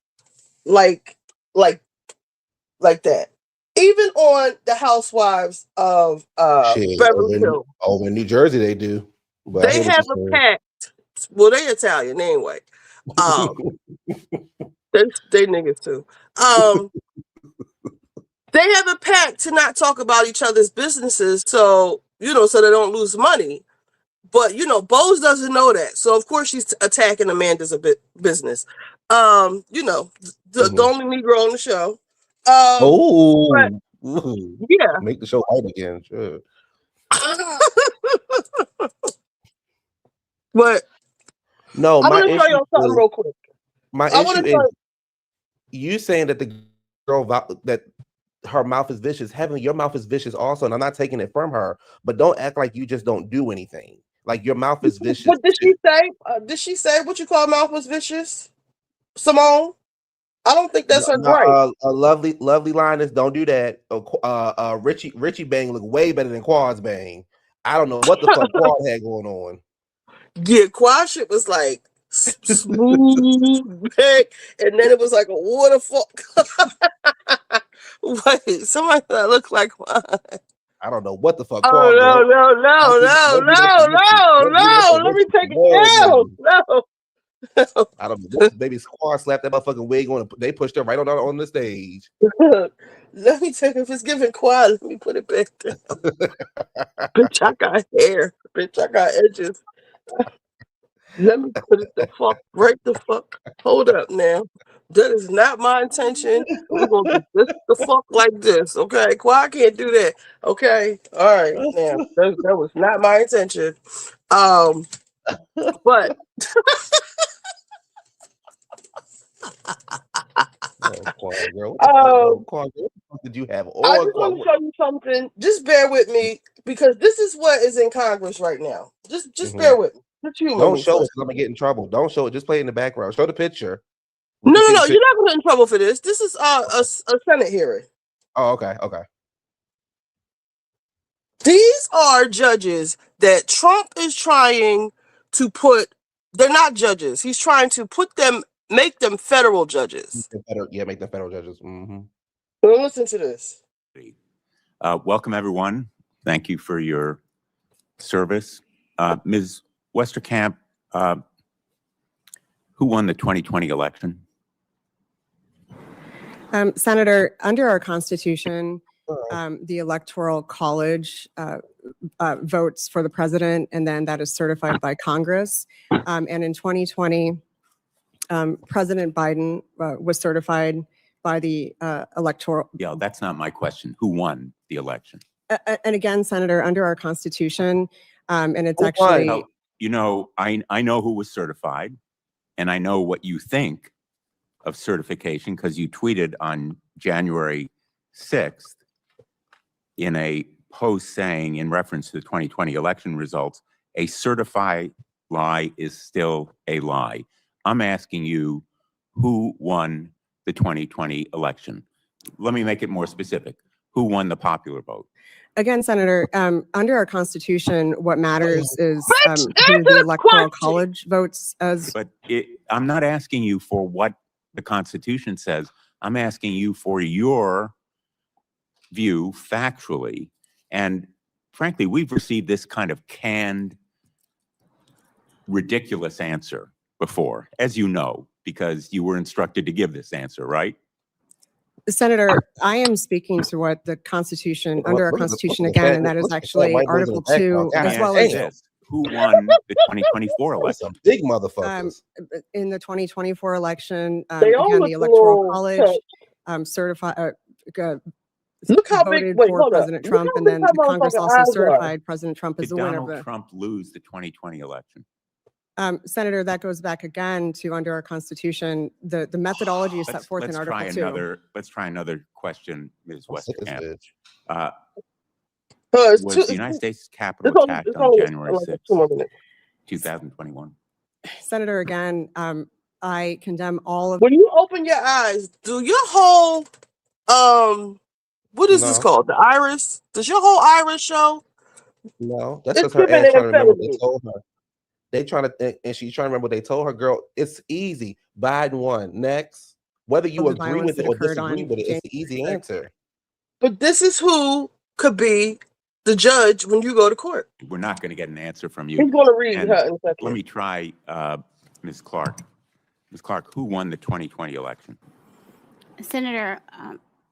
like that. even on the Housewives of Shit, Beverly Hills, over in New Jersey they do. But I they hear what have you're a saying. pact. Well, they Italian anyway. They niggas too. They have a pact to not talk about each other's businesses, so so they don't lose money. But Bose doesn't know that, so of course she's attacking Amanda's business. The only Negro on the show. Oh, yeah. Make the show right again. Sure. But no, I'm gonna show you something real quick. My issue is you saying that the girl that her mouth is vicious. Heavenly, your mouth is vicious also, and I'm not taking it from her. But don't act like you just don't do anything. Like your mouth is vicious. What did she say? Did she say what you call mouth was vicious, Simone? I don't think that's her right. A lovely line is don't do that. Ritchie Bang look way better than Quad's Bang. I don't know what the fuck Quad had going on. Yeah, Quad shit was like smooth, and then it was like a waterfall. Wait, somebody that looked like Quad. I don't know what the fuck. Oh no! Let me take it down. No. I don't know. Baby Squad slapped that motherfucking wig on. They pushed her right on the stage. Let me take it. If it's giving Quad, let me put it back down. Bitch, I got hair. Bitch, I got edges. Let me put it the fuck right the fuck. Hold up now. That is not my intention. We're gonna do this the fuck like this, okay? Quad can't do that. Okay. All right. Now that was not my intention. But What did you have? I just want to show you something. Just bear with me because this is what is in Congress right now. Just bear with me. Don't show it. I'm gonna get in trouble. Don't show it. Just play it in the background. Show the picture. No. You're not gonna get in trouble for this. This is a Senate hearing. Oh, okay. These are judges that Trump is trying to put. They're not judges. He's trying to make them federal judges. Make them federal judges. Mm-hmm. Listen to this. Welcome, everyone. Thank you for your service. Ms. Westerkamp, who won the 2020 election? Senator, under our Constitution, the Electoral College votes for the president, and then that is certified by Congress. And in 2020, President Biden was certified by the electoral. Yeah, that's not my question. Who won the election? And again, Senator, under our Constitution, and it's actually. I know who was certified, and I know what you think of certification because you tweeted on January 6th in a post saying, in reference to the 2020 election results, a certified lie is still a lie. I'm asking you, who won the 2020 election? Let me make it more specific. Who won the popular vote? Again, Senator, under our Constitution, what matters is who the Electoral College votes as. But I'm not asking you for what the Constitution says. I'm asking you for your view factually. And frankly, we've received this kind of canned, ridiculous answer before, as you know, because you were instructed to give this answer, right? Senator, I am speaking to what the Constitution, under our Constitution again, and that is actually Article 2, as well as. Who won the 2024 election? Big motherfuckers. In the 2024 election, again, the Electoral College certified. Look how voted big, for President Trump, and then the Congress also certified President Trump as the winner. Did Donald Trump lose the 2020 election? Senator, that goes back again to under our Constitution. The methodology is set forth in Article 2. Let's try another question, Ms. Westerkamp. Was the United States Capitol attacked on January 6th, 2021? Senator, again, I condemn all of. When you open your eyes, do your whole what is this called? The iris? Does your whole iris show? No, that's just her ass trying to remember what they told her. They trying to think, and she's trying to remember what they told her. Girl, it's easy. Biden won. Next, whether you agree with it or disagree with it, it's the easy answer. But this is who could be the judge when you go to court. We're not going to get an answer from you. He's going to read And her in a second. let me try, Ms. Clark. Ms. Clark, who won the 2020 election? Senator,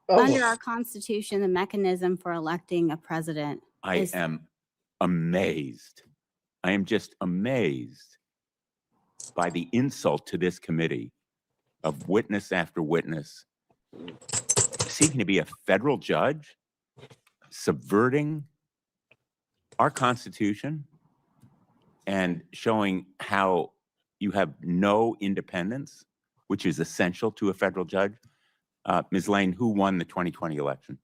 Oh. under our Constitution, the mechanism for electing a president I is am amazed. I am just amazed by the insult to this committee of witness after witness seeking to be a federal judge, subverting our Constitution and showing how you have no independence, which is essential to a federal judge. Ms. Lane, who won the 2020 election?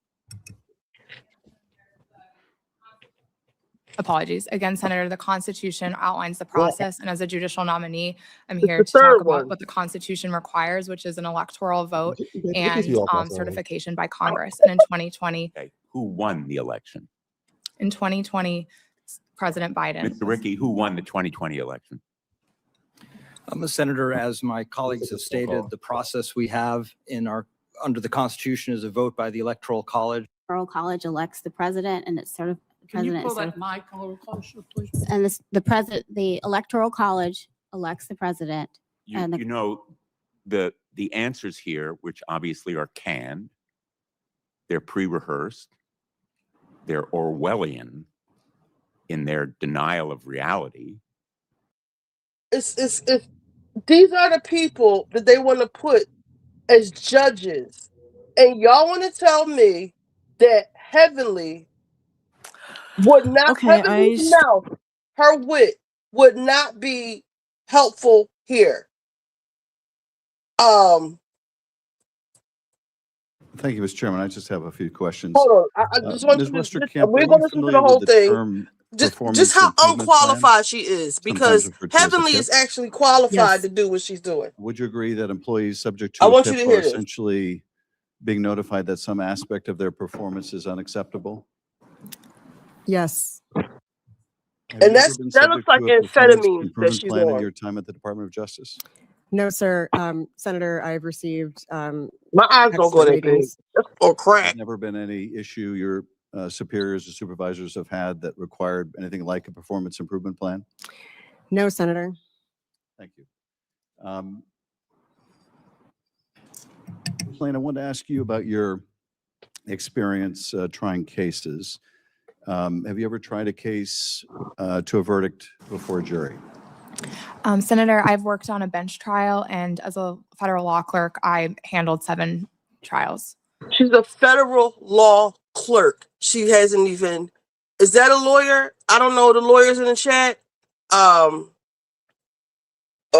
Apologies. Again, Senator, the Constitution outlines the Well, process, and as a judicial nominee, I'm it's here the to talk third about one. what the Constitution requires, which is an electoral vote Get these and people off my side. certification by Congress. And in 2020, Okay, who won the election? President Biden. Mr. Rickey, who won the 2020 election? I'm a senator, as my colleagues have stated, the process we have under the Constitution is a vote by the Electoral College. Electoral College elects the president, and it's sort of Can you president pull is sort that of, mic a little closer, please? and the Electoral College elects the president. And You know, the answers here, which obviously are canned, they're pre-rehearsed, they're Orwellian in their denial of reality. It's these are the people that they want to put as judges, and y'all want to tell me that Heavenly would not, Heavenly's mouth, her wit would not be helpful here. Thank you, Mr. Chairman. I just have a few questions. Hold on, I just want Ms. you to. Westerkamp, We're are going you to listen to familiar the whole with the thing. term Just performance how improvement plan? unqualified she is, because Sometimes referred to as a Heavenly PIP. is actually qualified Yes. to do what she's doing. Would you agree that employees subject I to a want you PIP to are hear this. essentially being notified that some aspect of their performance is unacceptable? Yes. Have And you ever that been looks subject like to a performance amphetamines that improvement she's plan in on. your time at the Department of Justice? No, sir. Senator, I've received My eyes don't go excellent that big. ratings. Or There's crack. never been any issue your superiors or supervisors have had that required anything like a performance improvement plan? No, Senator. Thank you. Lane, I wanted to ask you about your experience trying cases. Have you ever tried a case to a verdict before a jury? Senator, I've worked on a bench trial, and as a federal law clerk, I handled 7 trials. She's a federal law clerk. She hasn't even. Is that a lawyer? I don't know the lawyers in the chat. Or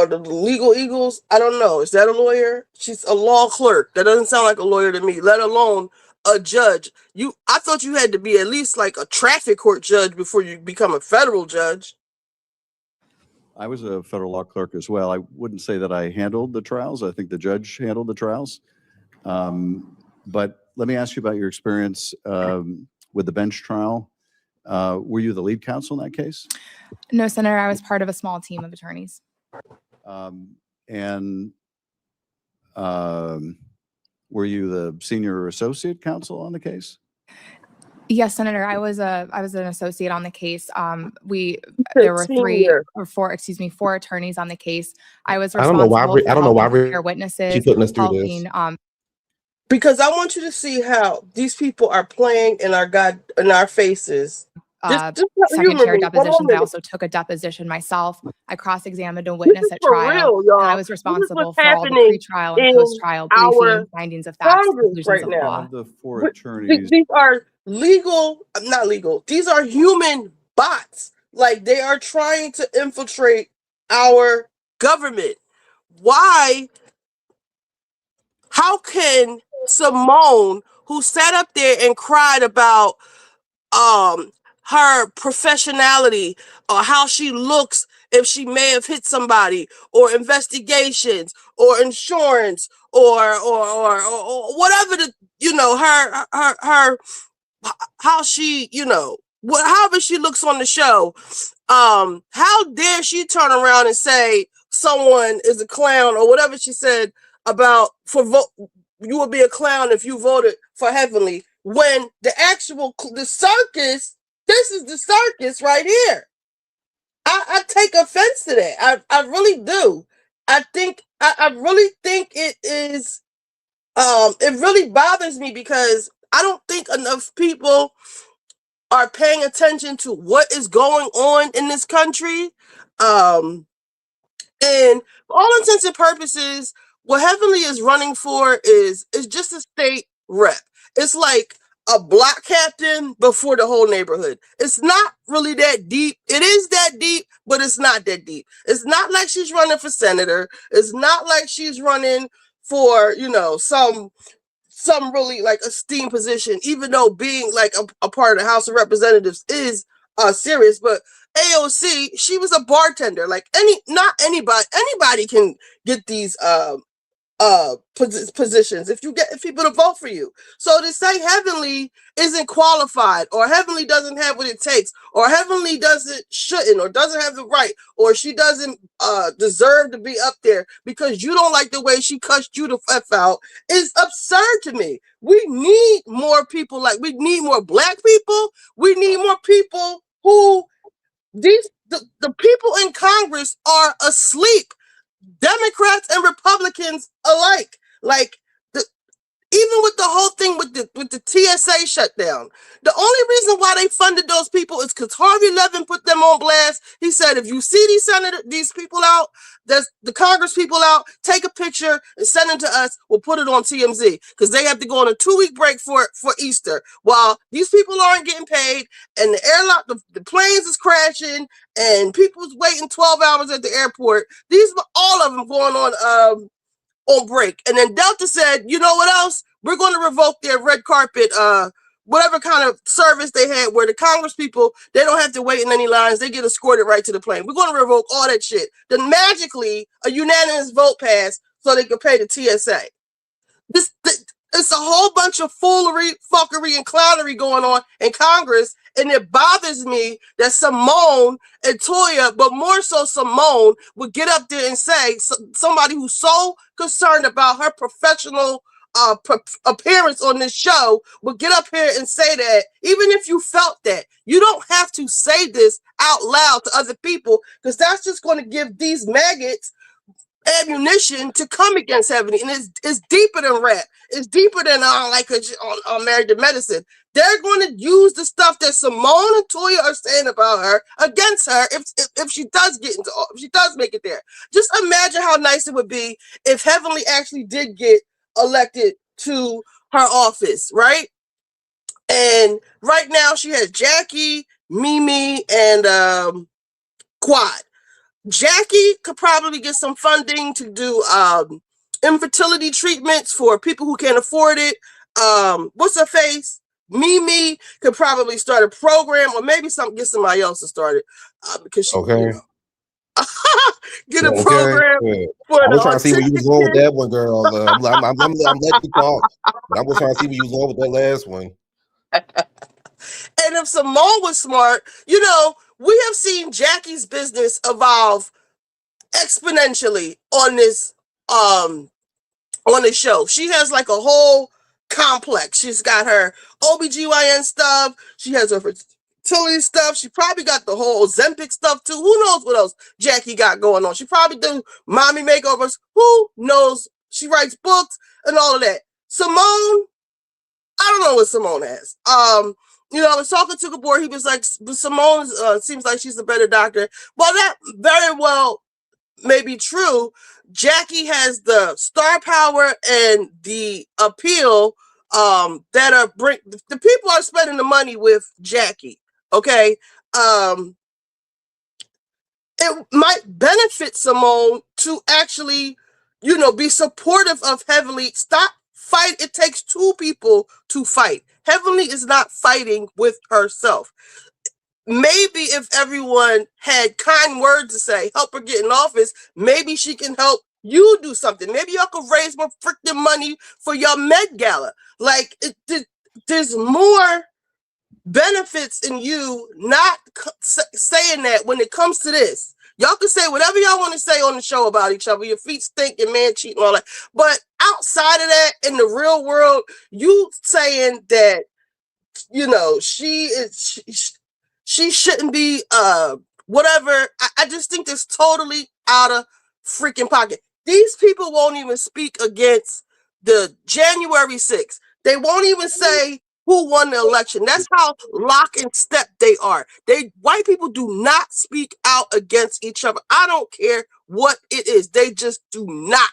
the legal eagles. I don't know. Is that a lawyer? She's a law clerk. That doesn't sound like a lawyer to me, let alone a judge. I thought you had to be at least like a traffic court judge before you become a federal judge. I was a federal law clerk as well. I wouldn't say that I handled the trials. I think the judge handled the trials. But let me ask you about your experience with the bench trial. Were you the lead counsel in that case? No, Senator, I was part of a small team of attorneys. Were you the senior or associate counsel on the case? Yes, Senator, I was an associate on the case. There were 4 attorneys on the case. I was I don't know why. responsible for I don't know why helping prepare witnesses, she's putting us through this. helping Because I want you to see how these people are playing in our faces. second chair depositions. I also took a deposition myself. I cross-examined a witness at trial, and I was responsible for all the pre-trial and post-trial briefing, findings of facts, conclusions right of now. law. Of the 4 attorneys, These are not legal. These are human bots. Like, they are trying to infiltrate our government. Why? How can Simone, who sat up there and cried about her professionality or how she looks if she may have hit somebody, or investigations or insurance or whatever her how she, however she looks on the show, how dare she turn around and say someone is a clown or whatever she said about you would be a clown if you voted for Heavenly. when the circus, this is the circus right here. I take offense to that. I really do. I really think it is, it really bothers me because I don't think enough people are paying attention to what is going on in this country. And for all intents and purposes, what Heavenly is running for is just a state rep. It's like a block captain before the whole neighborhood. It's not really that deep. It is that deep, but it's not that deep. It's not like she's running for senator. It's not like she's running for, some really like esteemed position, even though being like a part of the House of Representatives is serious. But AOC, she was a bartender. Like anybody can get these positions if people to vote for you. So to say Heavenly isn't qualified, or Heavenly doesn't have what it takes, or Heavenly shouldn't or doesn't have the right, or she doesn't deserve to be up there because you don't like the way she cussed you the F out, is absurd to me. We need more people. Like, we need more Black people. We need more people who the people in Congress are asleep. Democrats and Republicans alike. Like, even with the whole thing with the TSA shutdown, the only reason why they funded those people is because Harvey Levin put them on blast. He said, if you see these people out, there's the Congress people out, take a picture and send them to us. We'll put it on TMZ because they have to go on a 2-week break for Easter while these people aren't getting paid and the planes is crashing and people's waiting 12 hours at the airport. These were all of them going on break. And then Delta said, you know what else? We're going to revoke their red carpet, whatever kind of service they had where the Congress people, they don't have to wait in any lines. They get escorted right to the plane. We're going to revoke all that shit. Then magically a unanimous vote passed so they could pay the TSA. It's a whole bunch of foolery, fuckery, and clownery going on in Congress. And it bothers me that Simone and Toya, but more so Simone, would get up there and say, somebody who's so concerned about her professional appearance on this show would get up here and say that, even if you felt that, you don't have to say this out loud to other people, because that's just going to give these maggots ammunition to come against Heavenly. And it's deeper than rap. It's deeper than on Married to Medicine. They're going to use the stuff that Simone and Toya are saying about her against her if she does if she does make it there. Just imagine how nice it would be if Heavenly actually did get elected to her office, right? And right now she has Jackie, Mimi, and Quad. Jackie could probably get some funding to do infertility treatments for people who can't afford it. What's her face? Mimi could probably start a program, or maybe get somebody else to start it because she get a program. Yeah. I was trying to see where you was going with that one, girl. I'm letting you talk, but I was trying to see where you was going with that last one. And if Simone was smart, we have seen Jackie's business evolve exponentially on this show. She has like a whole complex. She's got her OBGYN stuff. She has her fertility stuff. She probably got the whole Ozempic stuff too. Who knows what else Jackie got going on? She probably do mommy makeovers. Who knows? She writes books and all of that. Simone, I don't know what Simone has. I was talking to Gabor. He was like, Simone seems like she's a better doctor. Well, that very well may be true. Jackie has the star power and the appeal the people are spending the money with Jackie. Okay. It might benefit Simone to actually, be supportive of Heavenly. Stop fight. It takes two people to fight. Heavenly is not fighting with herself. Maybe if everyone had kind words to say, help her get in office, maybe she can help you do something. Maybe y'all could raise more freaking money for your Met Gala. Like, there's more benefits in you not saying that when it comes to this. Y'all can say whatever y'all want to say on the show about each other. Your feet stink and man cheating and all that. But outside of that, in the real world, you saying that you know, she shouldn't be whatever. I just think it's totally out of freaking pocket. These people won't even speak against the January 6th. They won't even say who won the election. That's how lock and step they are. White people do not speak out against each other. I don't care what it is. They just do not.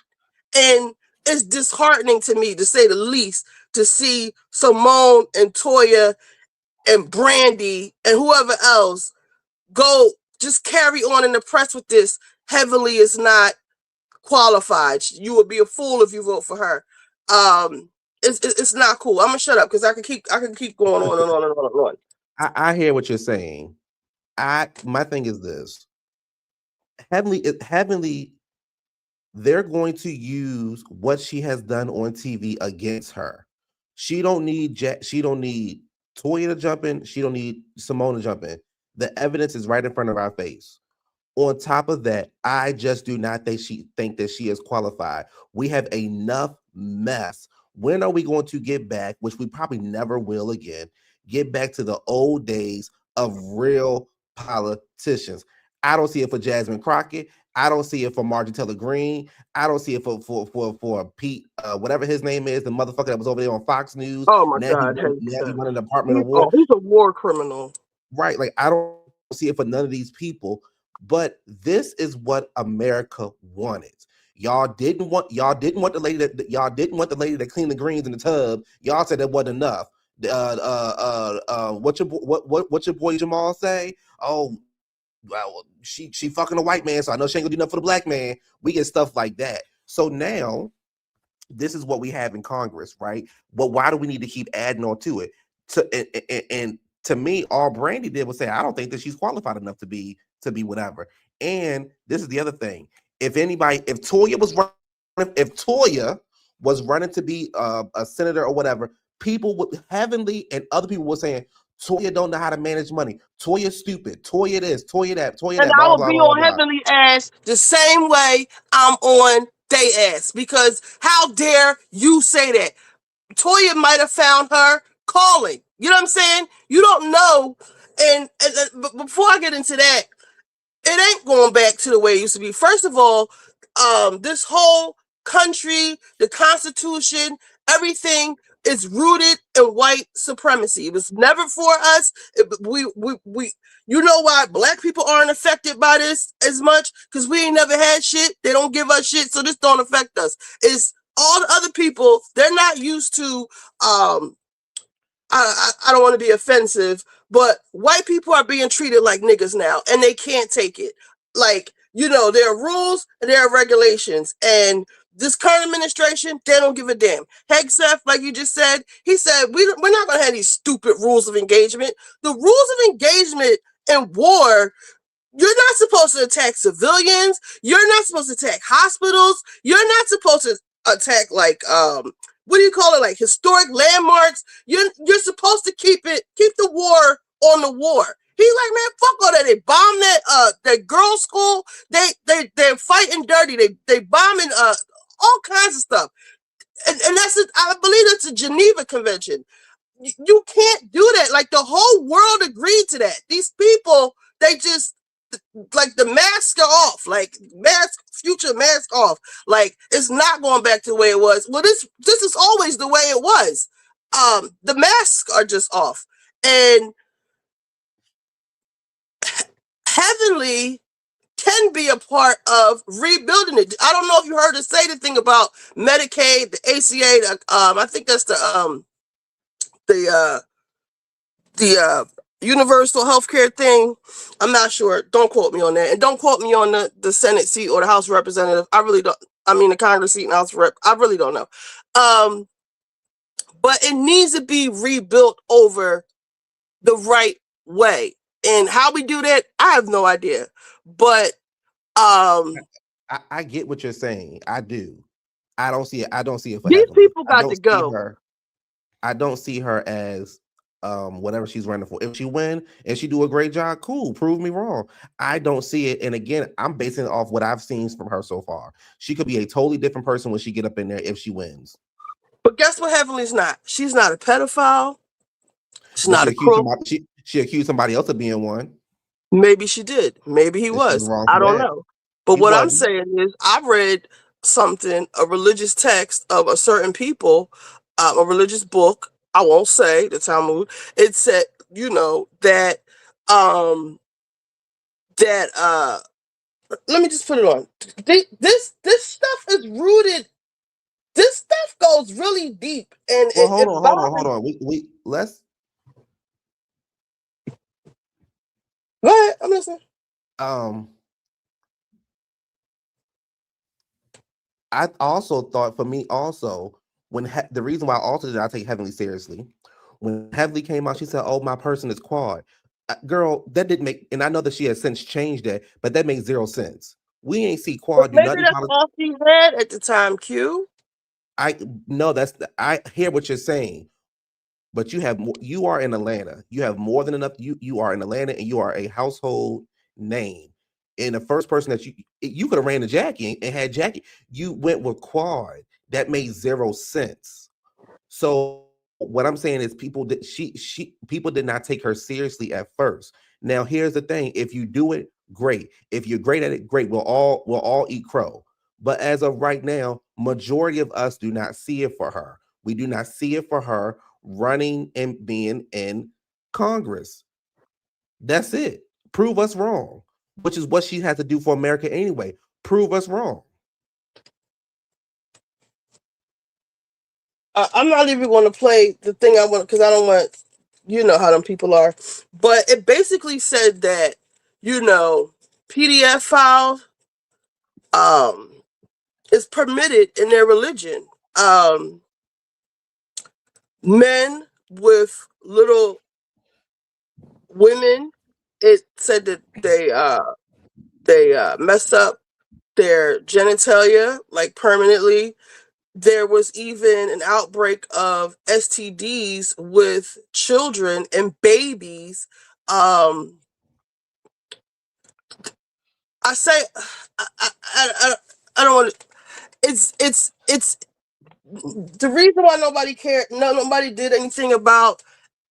And it's disheartening to me, to say the least, to see Simone and Toya and Brandy and whoever else go just carry on in the press with this. Heavenly is not qualified. You would be a fool if you vote for her. It's not cool. I'm gonna shut up because I can keep going on and on and on and on. I hear what you're saying. My thing is this. Heavenly, they're going to use what she has done on TV against her. She don't need Toya to jump in. She don't need Simone to jump in. The evidence is right in front of our face. On top of that, I just do not think that she is qualified. We have enough mess. When are we going to get back, which we probably never will again, get back to the old days of real politicians? I don't see it for Jasmine Crockett. I don't see it for Marjorie Taylor Greene. I don't see it for Pete, whatever his name is, the motherfucker that was over there on Fox News. Oh my now God! He won an Department of War. He's a war criminal, right? Like I don't see it for none of these people. But this is what America wanted. Y'all didn't want the lady that cleaned the greens in the tub. Y'all said that wasn't enough. What your boy Jamal say? Oh, well, she fucking a white man, so I know she ain't gonna do nothing for the black man. We get stuff like that. So now this is what we have in Congress, right? But why do we need to keep adding on to it? And to me, all Brandy did was say, I don't think that she's qualified enough to be whatever. And this is the other thing. If Toya was running to be a senator or whatever, people would Heavenly and other people were saying, Toya don't know how to manage money. Toya stupid. Toya this, Toya that, Toya that. And I will be on Heavenly ass the same way I'm on they ass, because how dare you say that? Toya might have found her calling. You know what I'm saying? You don't know. And but before I get into that, it ain't going back to the way it used to be. First of all, this whole country, the Constitution, everything is rooted in white supremacy. It was never for us. You know why black people aren't affected by this as much? Because we ain't never had shit. They don't give us shit, so this don't affect us. It's all the other people. They're not used to. I don't want to be offensive, but white people are being treated like niggas now, and they can't take it. Like, you know, there are rules and there are regulations, and this current administration, they don't give a damn. Hegseth, like you just said, he said, we're not going to have these stupid rules of engagement. The rules of engagement in war, you're not supposed to attack civilians. You're not supposed to attack hospitals. You're not supposed to attack, like, what do you call it? Like historic landmarks. You're supposed to keep the war on the war. He's like, man, fuck all that. They bombed that girls' school. They're fighting dirty. They bombing all kinds of stuff. And I believe that's a Geneva Convention. You can't do that. Like the whole world agreed to that. These people, they just like the mask are off. Like future mask off. Like it's not going back to the way it was. Well, this is always the way it was. The masks are just off. And Heavenly can be a part of rebuilding it. I don't know if you heard her say the thing about Medicaid, the ACA. I think that's the universal healthcare thing. I'm not sure. Don't quote me on that, and don't quote me on the Senate seat or the House representative. I really don't. I mean, the Congress seat and House rep. I really don't know. But it needs to be rebuilt over the right way, and how we do that, I have no idea. But I get what you're saying. I do. I don't see it. I don't see it for these Heavenly. people got to go. I don't see her as whatever she's running for. If she win and she do a great job, cool. Prove me wrong. I don't see it. And again, I'm basing it off what I've seen from her so far. She could be a totally different person when she get up in there if she wins. But guess what? Heavenly's not. She's not a pedophile. She's not a crook. She accused somebody else of being one. Maybe she did. Maybe he And she was was. wrong I for don't that. know. But He what I'm wasn't. saying is, I read something, a religious text of a certain people, a religious book. I won't say the Talmud. It said, that let me just put it on. This stuff is rooted. This stuff goes really deep, and Well, hold on. Let's go ahead. I'm listening. I also thought, for me also, when the reason why I also did not take Heavenly seriously, when Heavenly came out, she said, "Oh, my person is quad." Girl, that didn't make, and I know that she has since changed that, but that makes zero sense. We ain't see quad do Maybe nothing. that's all she read at the time, Q. I hear what you're saying, but you are in Atlanta. You have more than enough. You are in Atlanta, and you are a household name. And the first person that you could have ran to Jackie and had Jackie. You went with quad. That made zero sense. So what I'm saying is people did not take her seriously at first. Now here's the thing: if you do it, great. If you're great at it, great. We'll all eat crow. But as of right now, majority of us do not see it for her. We do not see it for her running and being in Congress. That's it. Prove us wrong, which is what she has to do for America anyway. Prove us wrong. I'm not even going to play the thing I want, because I don't want, how them people are. But it basically said that, PDF files is permitted in their religion. Men with little women, it said that they messed up their genitalia, like, permanently. There was even an outbreak of STDs with children and babies. I say, I don't want to. It's the reason why nobody cared. No, nobody did anything about.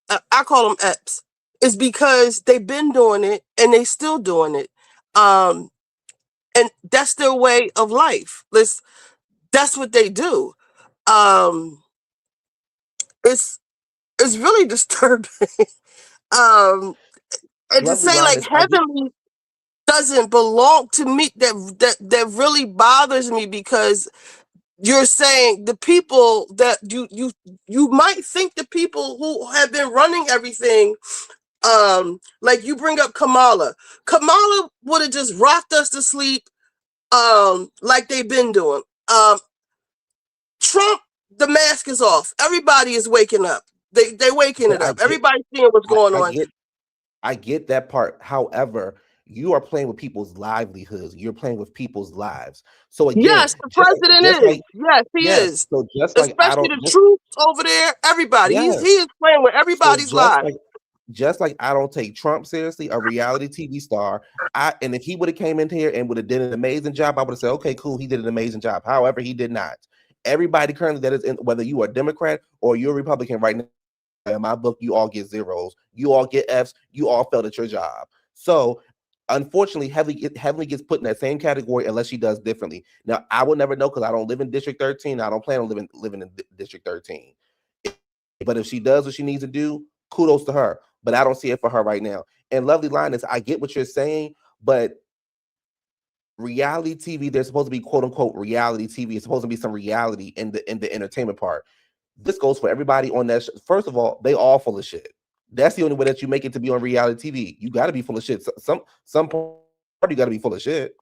I call them EPs. Is because they've been doing it and they still doing it. And that's their way of life. That's what they do. It's really disturbing. And to Lovely say line like is Heavenly doesn't belong to me, that really bothers me, because you're saying the people that you might think the people who have been running everything, like you bring up Kamala would have just rocked us to sleep, like they've been doing. Trump, the mask is off. Everybody is waking up. They waking it up. Everybody's seeing what's going on. I get that part. However, you are playing with people's livelihoods. You're playing with people's lives. So again, yes, the president is. Yes, he is. So just like especially the troops over there, everybody. He is playing with everybody's lives. Just like I don't take Trump seriously, a reality TV star. And if he would have came in here and would have done an amazing job, I would have said, okay, cool, he did an amazing job. However, he did not. Everybody currently that is in, whether you are a Democrat or you're a Republican right now, in my book, you all get zeros, you all get Fs, you all failed at your job. So unfortunately, Heavenly gets put in that same category unless she does differently. Now, I will never know because I don't live in District 13. I don't plan on living in District 13. But if she does what she needs to do, kudos to her. But I don't see it for her right now. And Lovely line is, I get what you're saying, but reality TV, there's supposed to be quote unquote reality TV. It's supposed to be some reality in the entertainment part. This goes for everybody on that. First of all, they all full of shit. That's the only way that you make it to be on reality TV. You got to be full of shit. Some part you got to be full of shit.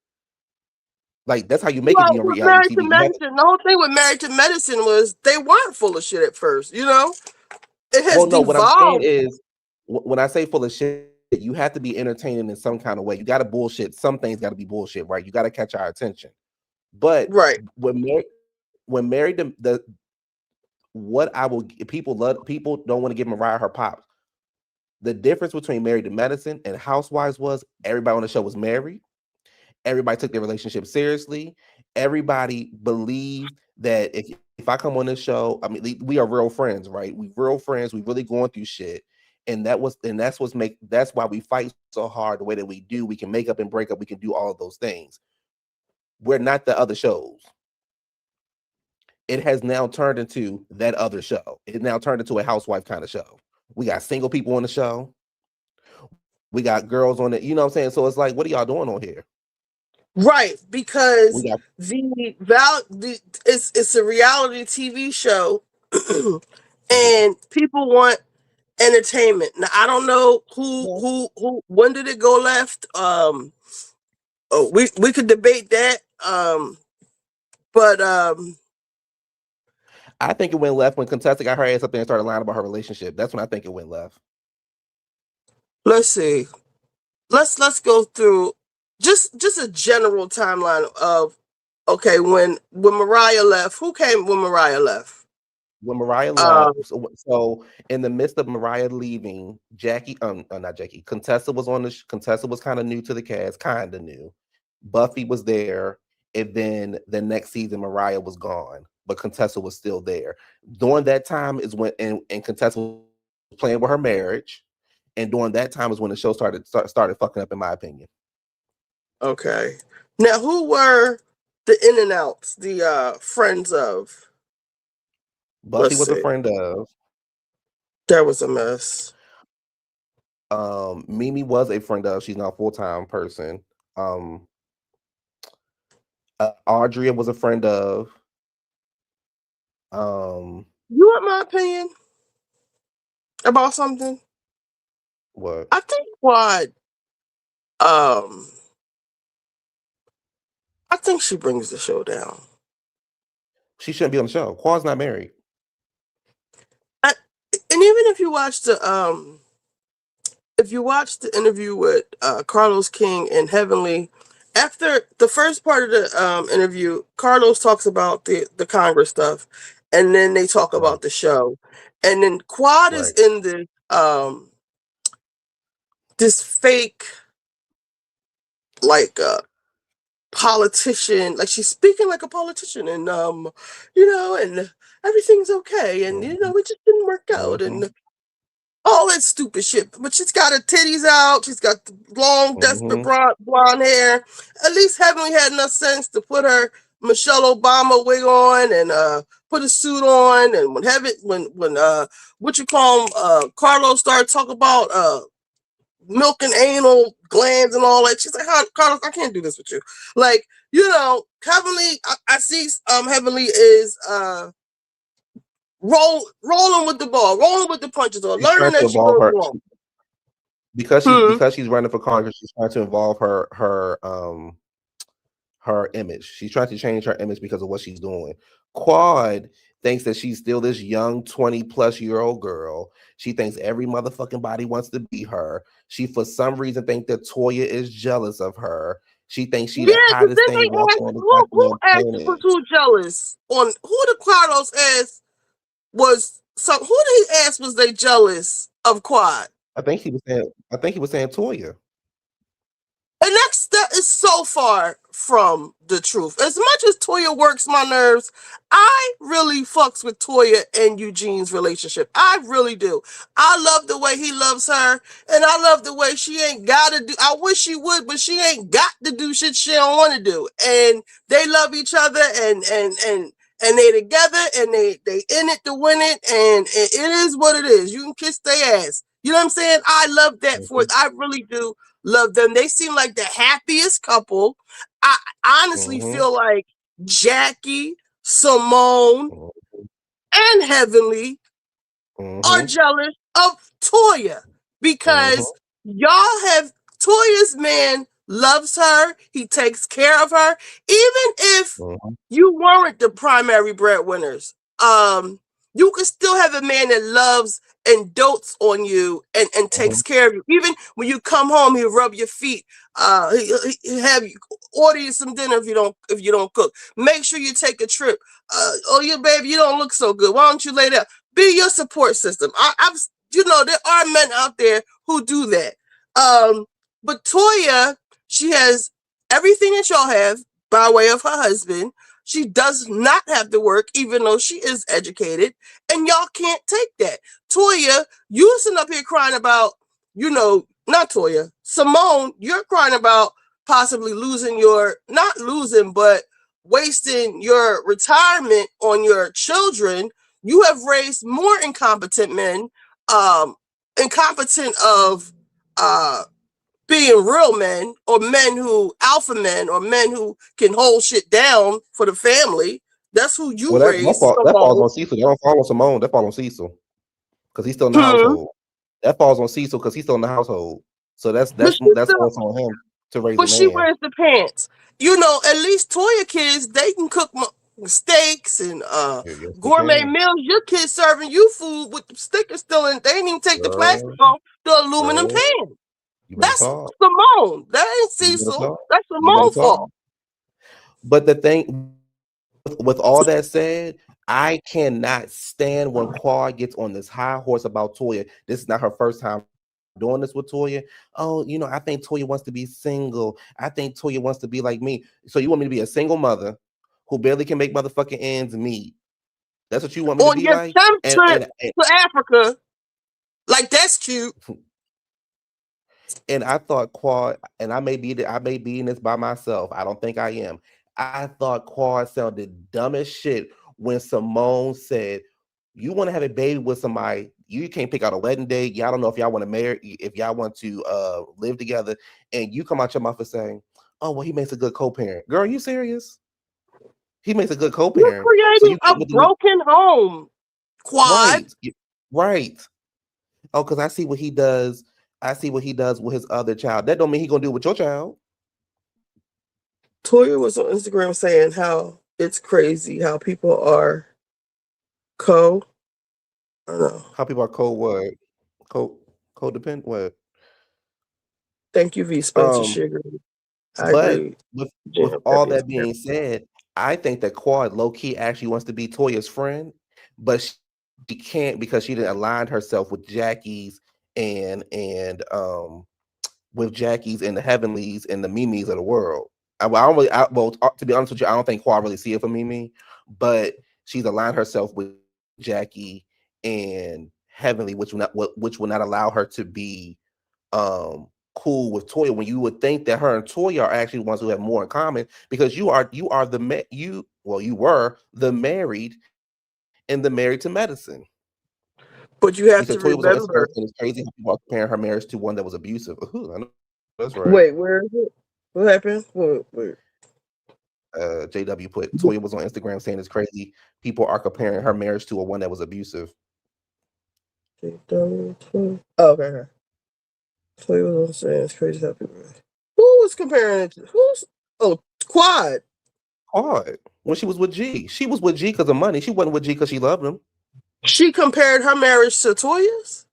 Like that's how you make it be on reality TV. The whole thing with Married to Medicine was they weren't full of shit at first. It has devolved. What I'm saying is, when I say full of shit, you have to be entertaining in some kind of way. You got to bullshit. Some things got to be bullshit, right? You got to catch our attention. But when married to people don't want to give Mariah her pops. The difference between Married to Medicine and Housewives was everybody on the show was married. Everybody took their relationship seriously. Everybody believed that if I come on this show, I mean, we are real friends, right? We real friends. We really going through shit. And that's why we fight so hard the way that we do. We can make up and break up. We can do all of those things. We're not the other shows. It has now turned into that other show. It now turned into a housewife kind of show. We got single people on the show. We got girls on it. You know what I'm saying? So it's like, what are y'all doing on here? Right, because it's a reality TV show, and people want entertainment. Now I don't know who when did it go left? We could debate that. But I think it went left when Contessa got her ass up there and started lying about her relationship. That's when I think it went left. Let's see. Let's go through just a general timeline of when Mariah left. Who came when Mariah left? When Mariah left, so in the midst of Mariah leaving, Contessa was kind of new to the cast, kind of new. Buffy was there, and then the next season Mariah was gone, but Contessa was still there. During that time is when and Contessa was playing with her marriage, and during that time is when the show started fucking up, in my opinion. Okay, now who were the in and outs, the friends of? Buffy was a friend of. That was a mess. Mimi was a friend of. She's not a full-time person. Audrey was a friend of. You want my opinion about something? What? I think I think she brings the show down. She shouldn't be on the show. Quad's not married. And even if you watch the interview with Carlos King and Heavenly, after the first part of the interview, Carlos talks about the Congress stuff, and then they talk about the show, and then Quad is in this fake politician, like she's speaking like a politician, and and everything's okay, and it just didn't work out, and all that stupid shit. But she's got her titties out, she's got the long desperate blonde hair. At least Heavenly had enough sense to put her Michelle Obama wig on and put a suit on. And when Carlos started talking about milk and anal glands and all that, she's like, Carlos, I can't do this with you. Like, Heavenly, I see Heavenly is rolling with the ball, rolling with the punches, or learning that she goes wrong. Because she's running for Congress, she's trying to involve her image. She's trying to change her image because of what she's doing. Quad thinks that she's still this young 20-plus-year-old girl. She thinks every motherfucking body wants to be her. She, for some reason, thinks that Toya is jealous of her. She thinks she's the hottest thing walking on the who asked was who jealous? On who the Carlos asked was who did he ask was they jealous of Quad? I think he was saying Toya. And that is so far from the truth. As much as Toya works my nerves, I really fucks with Toya and Eugene's relationship. I really do. I love the way he loves her, and I love the way she ain't gotta do. I wish she would, but she ain't got to do shit she don't want to do. And they love each other, and they together, and they in it to win it, and it is what it is. You can kiss their ass. You know what I'm saying? I love that for it. I really do love them. They seem like the happiest couple. I honestly feel like Jackie, Simone, and Heavenly are jealous of Toya because Toya's man loves her. He takes care of her. Even if you weren't the primary breadwinners, you could still have a man that loves and dotes on you and takes care of you. Even when you come home, he'll rub your feet. He'll have you order you some dinner if you don't cook. Make sure you take a trip. Yeah, baby, you don't look so good. Why don't you lay down? Be your support system. There are men out there who do that. But Toya, she has everything that y'all have by way of her husband. She does not have to work, even though she is educated, and y'all can't take that. Toya, you sitting up here crying about, not Toya, Simone, you're crying about possibly not losing, but wasting your retirement on your children. You have raised more incompetent men, incompetent of being real men, or men who alpha men, or men who can hold shit down for the family. That's who you Well, raised. that falls on Cecil. That don't fall on Simone. That falls on Cecil because he's still in the household. That falls on Cecil because he's still in the household. So that's also on him to raise a man. But she wears the pants. At least Toya kids, they can cook steaks and gourmet meals. Your kids serving you food with the stickers still in. They ain't even take the plastic off the aluminum pan. That's Simone. That ain't Cecil. That's Simone's fault. But the thing, with all that said, I cannot stand when Quad gets on this high horse about Toya. This is not her first time doing this with Toya. Oh, I think Toya wants to be single. I think Toya wants to be like me. So you want me to be a single mother who barely can make motherfucking ends meet? That's what you want me to be like? On your trip to Africa, like that's cute. And I thought Quad, and I may be in this by myself. I don't think I am. I thought Quad sounded dumb as shit when Simone said, "You want to have a baby with somebody, you can't pick out a wedding date. Y'all don't know if y'all want to marry, if y'all want to live together, and you come out your mouth and saying, oh, well, he makes a good co-parent. Girl, are you serious? He makes a good co-parent. You're creating a broken home, Quad. Right. Oh, because I see what he does. I see what he does with his other child. That don't mean he gonna do it with your child. Toya was on Instagram saying how it's crazy how people are I don't know. How people are codependent. What? Thank you, V. Spencer Sugar. I agree. With all that being said, I think that Quad low-key actually wants to be Toya's friend, but she can't because she didn't align herself with Jackie's and with Jackie's and the Heavenlies and the Mimis of the world. To be honest with you, I don't think Quad really see it for Mimi, but she's aligned herself with Jackie and Heavenly, which will not allow her to be cool with Toya, when you would think that her and Toya are actually the ones who have more in common, because you were the married and the married to medicine. But you have to remember, and it's crazy how people are comparing her marriage to one that was abusive. I know that's right. Wait, where is it? What happened? Wait. JW put Toya was on Instagram saying it's crazy people are comparing her marriage to a one that was abusive. JW. Oh, okay. Toya was saying it's crazy how people. Who was comparing it to? Quad. When she was with G. She was with G because of money. She wasn't with G because she loved him. She compared her marriage to Toya's?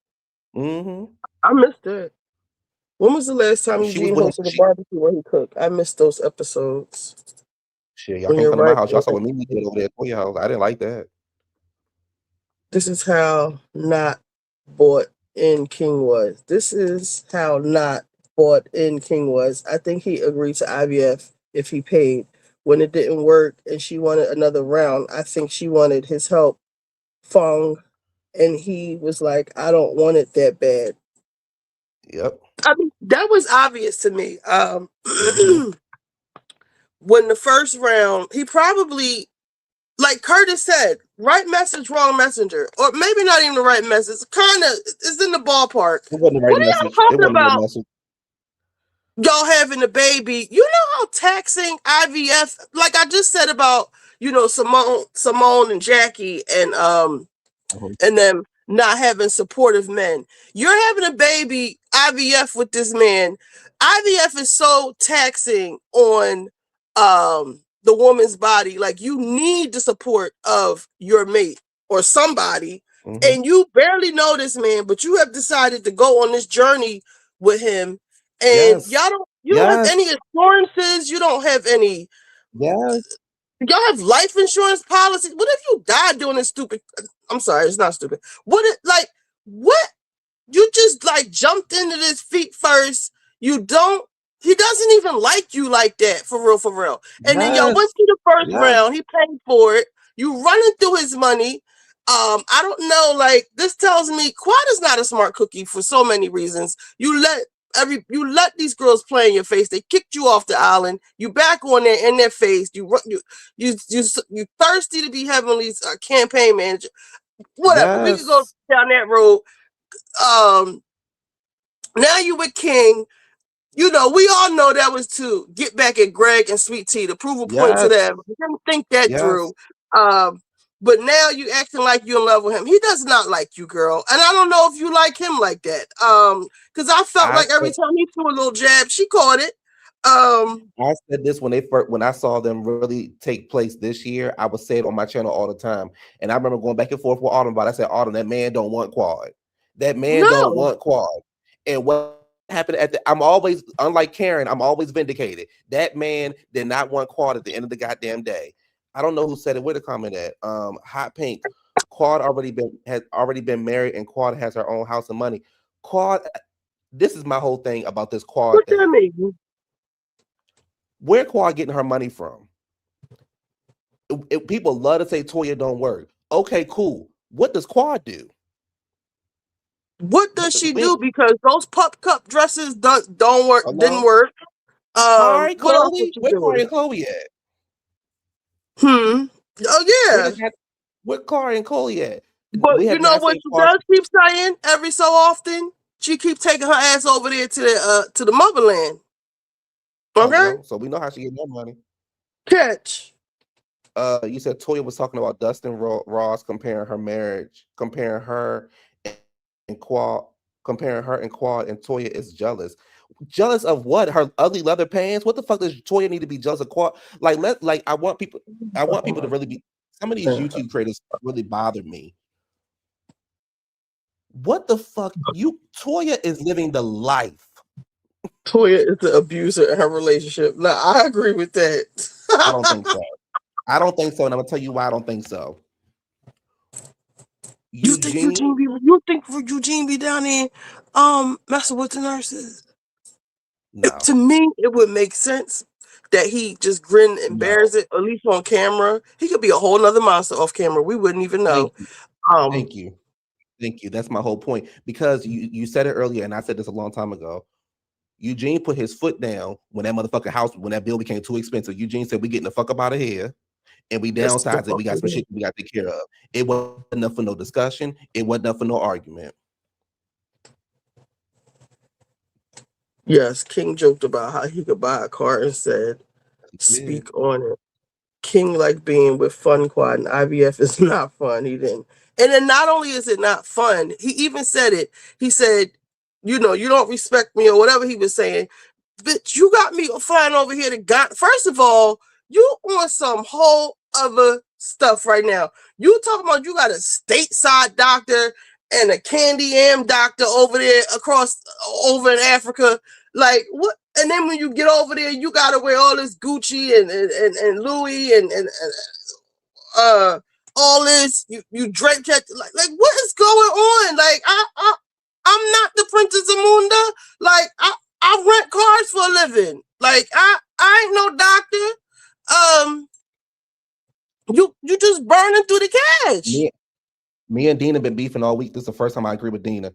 Mm-hmm. I missed it. When was the last time Eugene hosted a barbecue where he cooked? I missed those episodes. Shit, y'all can't come to my house. Y'all saw what Mimi did over there at Toya house. I didn't like that. This is how not bought in King was. I think he agreed to IVF if he paid. When it didn't work and she wanted another round, I think she wanted his help, Fong, and he was like, I don't want it that bad. Yep. I mean, that was obvious to me. When the first round, he probably, like Curtis said, right message, wrong messenger. Or maybe not even the right message. Kind of, it's in the ballpark. It wasn't the right message. What are y'all talking about? Y'all having a baby. You know how taxing IVF, like I just said about, Simone and Jackie and them not having supportive men. You're having a baby IVF with this man. IVF is so taxing on the woman's body. Like, you need the support of your mate or somebody, and you barely know this man, but you have decided to go on this journey with him, and y'all don't have any assurances. You don't have any. Yes. Y'all have life insurance policies. What if you die doing this stupid? I'm sorry, it's not stupid. What? You just jumped into this feet first. He doesn't even like you like that, for real. And then y'all went to the first round. He paid for it. You running through his money, I don't know. Like, this tells me Quad is not a smart cookie for so many reasons. You let these girls play in your face. They kicked you off the island. You back on there in their face. You thirsty to be Heavenly's campaign manager. Whatever. We could go down that road. Now you with King. You know, we all know that was to get back at Greg and Sweet Tea to prove a point to them. I didn't think that through. But now you acting like you're in love with him. He does not like you, girl. And I don't know if you like him like that. Because I felt like every time he threw a little jab, she caught it. I said this when I saw them really take place this year. I would say it on my channel all the time. And I remember going back and forth with Autumn about it. I said, Autumn, that man don't want Quad. That man don't want Quad. And what happened I'm always, unlike Karen, I'm always vindicated. That man did not want Quad at the end of the goddamn day. I don't know who said it. Where the comment at? Hot Pink. Quad has already been married, and Quad has her own house and money. Quad, this is my whole thing about this Quad what thing. that mean? Where Quad getting her money from? People love to say Toya don't work. Okay, cool. What does Quad do? What does she do? Because those pup cup dresses don't work. Hello? Didn't work. Kari, What else Chloe? Where Kari and Chloe at? Oh yeah. Where Kari and Chloe at? But you know what she does keep saying every so often? She keeps taking her ass over there to the motherland. Okay. So we know how she getting her money. Catch. You said Toya was talking about Dustin Ross comparing her marriage, comparing her and Quad, and Toya is jealous. Jealous of what? Her ugly leather pants? What the fuck does Toya need to be jealous of Quad? I want people to really be. Some of these YouTube creators really bother me. What the fuck? Toya is living the life. Toya is the abuser in her relationship. Now I agree with that. I don't think so. And I'm gonna tell you why I don't think so. You think Eugene be down there messing with the nurses? No. To me, it would make sense that he just grinned and bears it, at least on camera. He could be a whole nother monster off camera. We wouldn't even know. Thank you. That's my whole point. Because you said it earlier, and I said this a long time ago. Eugene put his foot down when that motherfucking house, when that bill became too expensive. Eugene said, "We getting the fuck up out of here, and we downsized it. We got some shit we got to take care of." It wasn't enough for no discussion. It wasn't enough for no argument. Yes, King joked about how he could buy a car and said, "Speak on it." King like being with Fun Quad and IVF is not fun. He didn't. And then not only is it not fun, he even said it. He said, you know, you don't respect me or whatever he was saying. Bitch, you got me flying over here to God. First of all, you on some whole other stuff right now. You talking about you got a stateside doctor and a Candy M doctor over there over in Africa. Like what? And then when you get over there, you gotta wear all this Gucci and Louis and all this. You drink like what is going on? Like I'm not the Princess Amunda. Like I rent cars for a living. Like I ain't no doctor. You just burning through the cash. Me and Dina been beefing all week. This is the first time I agree with Dina.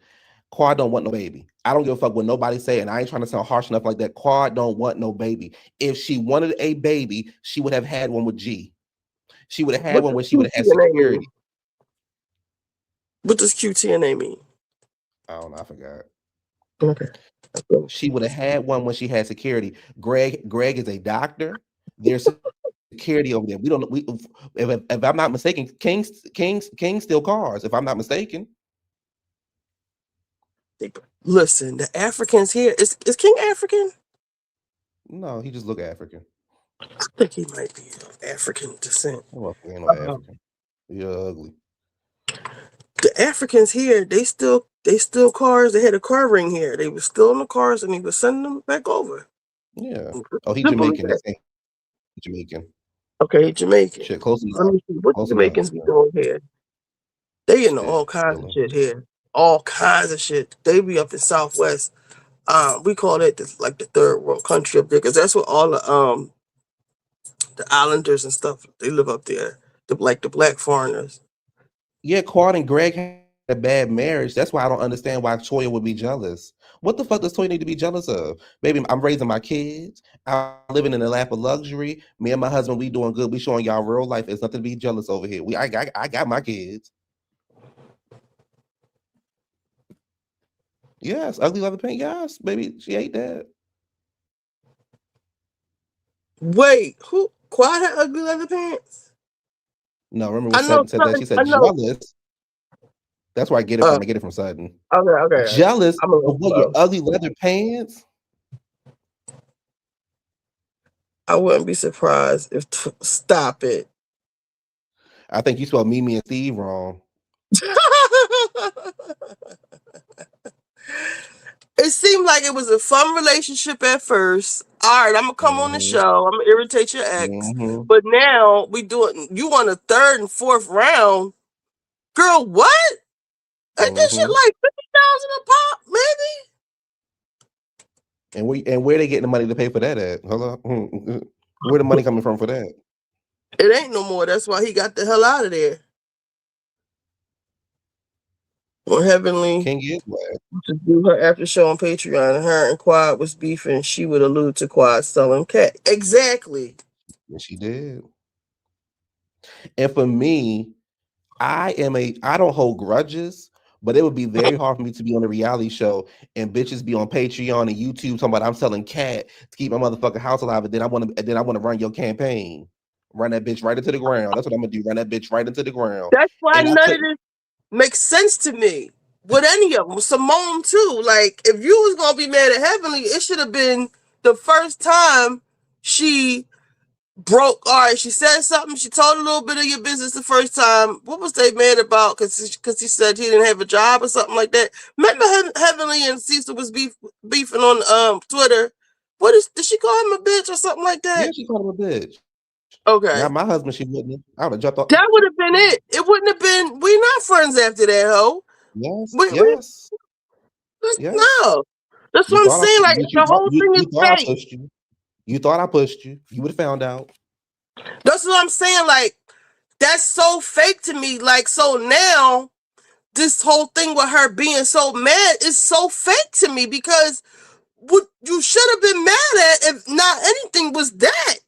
Quad don't want no baby. I don't give a fuck what nobody say, and I ain't trying to sound harsh enough like that. Quad don't want no baby. If she wanted a baby, she would have had one with G. She would have had one where she would have had security. What does QTNA mean? I don't know. I forgot. Okay. She would have had one when she had security. Greg is a doctor. There's security over there. We don't. If I'm not mistaken, King steal cars. If I'm not mistaken. Listen, the Africans here is King African? No, he just look African. I think he might be of African descent. Well, you know, African. You're ugly. The Africans here, they still cars. They had a car ring here. They were still in the cars, and he was sending them back over. Yeah. Oh, he's Jamaican. Jamaican. Okay, Jamaican. Shit, close enough. Let me see what Jamaicans be doing here. They into all kinds of shit here. All kinds of shit. They be up in Southwest. We call it like the third world country up there, because that's where all the islanders and stuff, they live up there. The black foreigners. Yeah, Claude and Greg had a bad marriage. That's why I don't understand why Toya would be jealous. What the fuck does Toya need to be jealous of? Baby, I'm raising my kids. I'm living in a lap of luxury. Me and my husband, we doing good. We showing y'all real life. It's nothing to be jealous over here. I got my kids. Yes, ugly leather paint. Yes, baby, she ate that. Wait, who? Quad had ugly leather pants? No, remember I when know Sutton said that? Sutton. She I said know. jealous. That's where I get it from. I get it from Sutton. Okay. Jealous I'm a of what, your ugly leather pants? I wouldn't be surprised if stop it. I think you spelled Mimi and Steve wrong. It seemed like it was a fun relationship at first. All right, I'm gonna come on the show. I'm gonna irritate your ex, but now we doing. You want a third and fourth round, girl? What? Ain't this shit like 50,000 a pop, maybe? And where they getting the money to pay for that at? Hello, where the money coming from for that? It ain't no more. That's why he got the hell out of there. Well, Heavenly to do her after show on Patreon, and her and Quad was beefing. She would allude to Quad selling cat. Exactly. Yes, she did. And for me, I don't hold grudges, but it would be very hard for me to be on a reality show and bitches be on Patreon and YouTube talking about I'm selling cat to keep my motherfucking house alive, and then I want to run your campaign. Run that bitch right into the ground. That's what I'm gonna do. Run that bitch right into the ground. That's why And none of this makes sense to me. With any of them, Simone too. Like, if you was gonna be mad at Heavenly, it should have been the first time she broke. All right, she said something. She told a little bit of your business the first time. What was they mad about? Because he said he didn't have a job or something like that. Remember, Heavenly and Cecil was beefing on Twitter. Did she call him a bitch or something like that? Yeah, she called him a bitch. Okay. Now my husband, she wouldn't. I would have jumped off. That would have been it. It wouldn't have been. We not friends after that, ho. Yes. Yes. No. That's what I'm saying. Like, the whole thing is fake. You thought I pushed you. You would have found out. That's what I'm saying. Like, that's so fake to me. Like, so now this whole thing with her being so mad is so fake to me, because what you should have been mad at, if not anything, was that.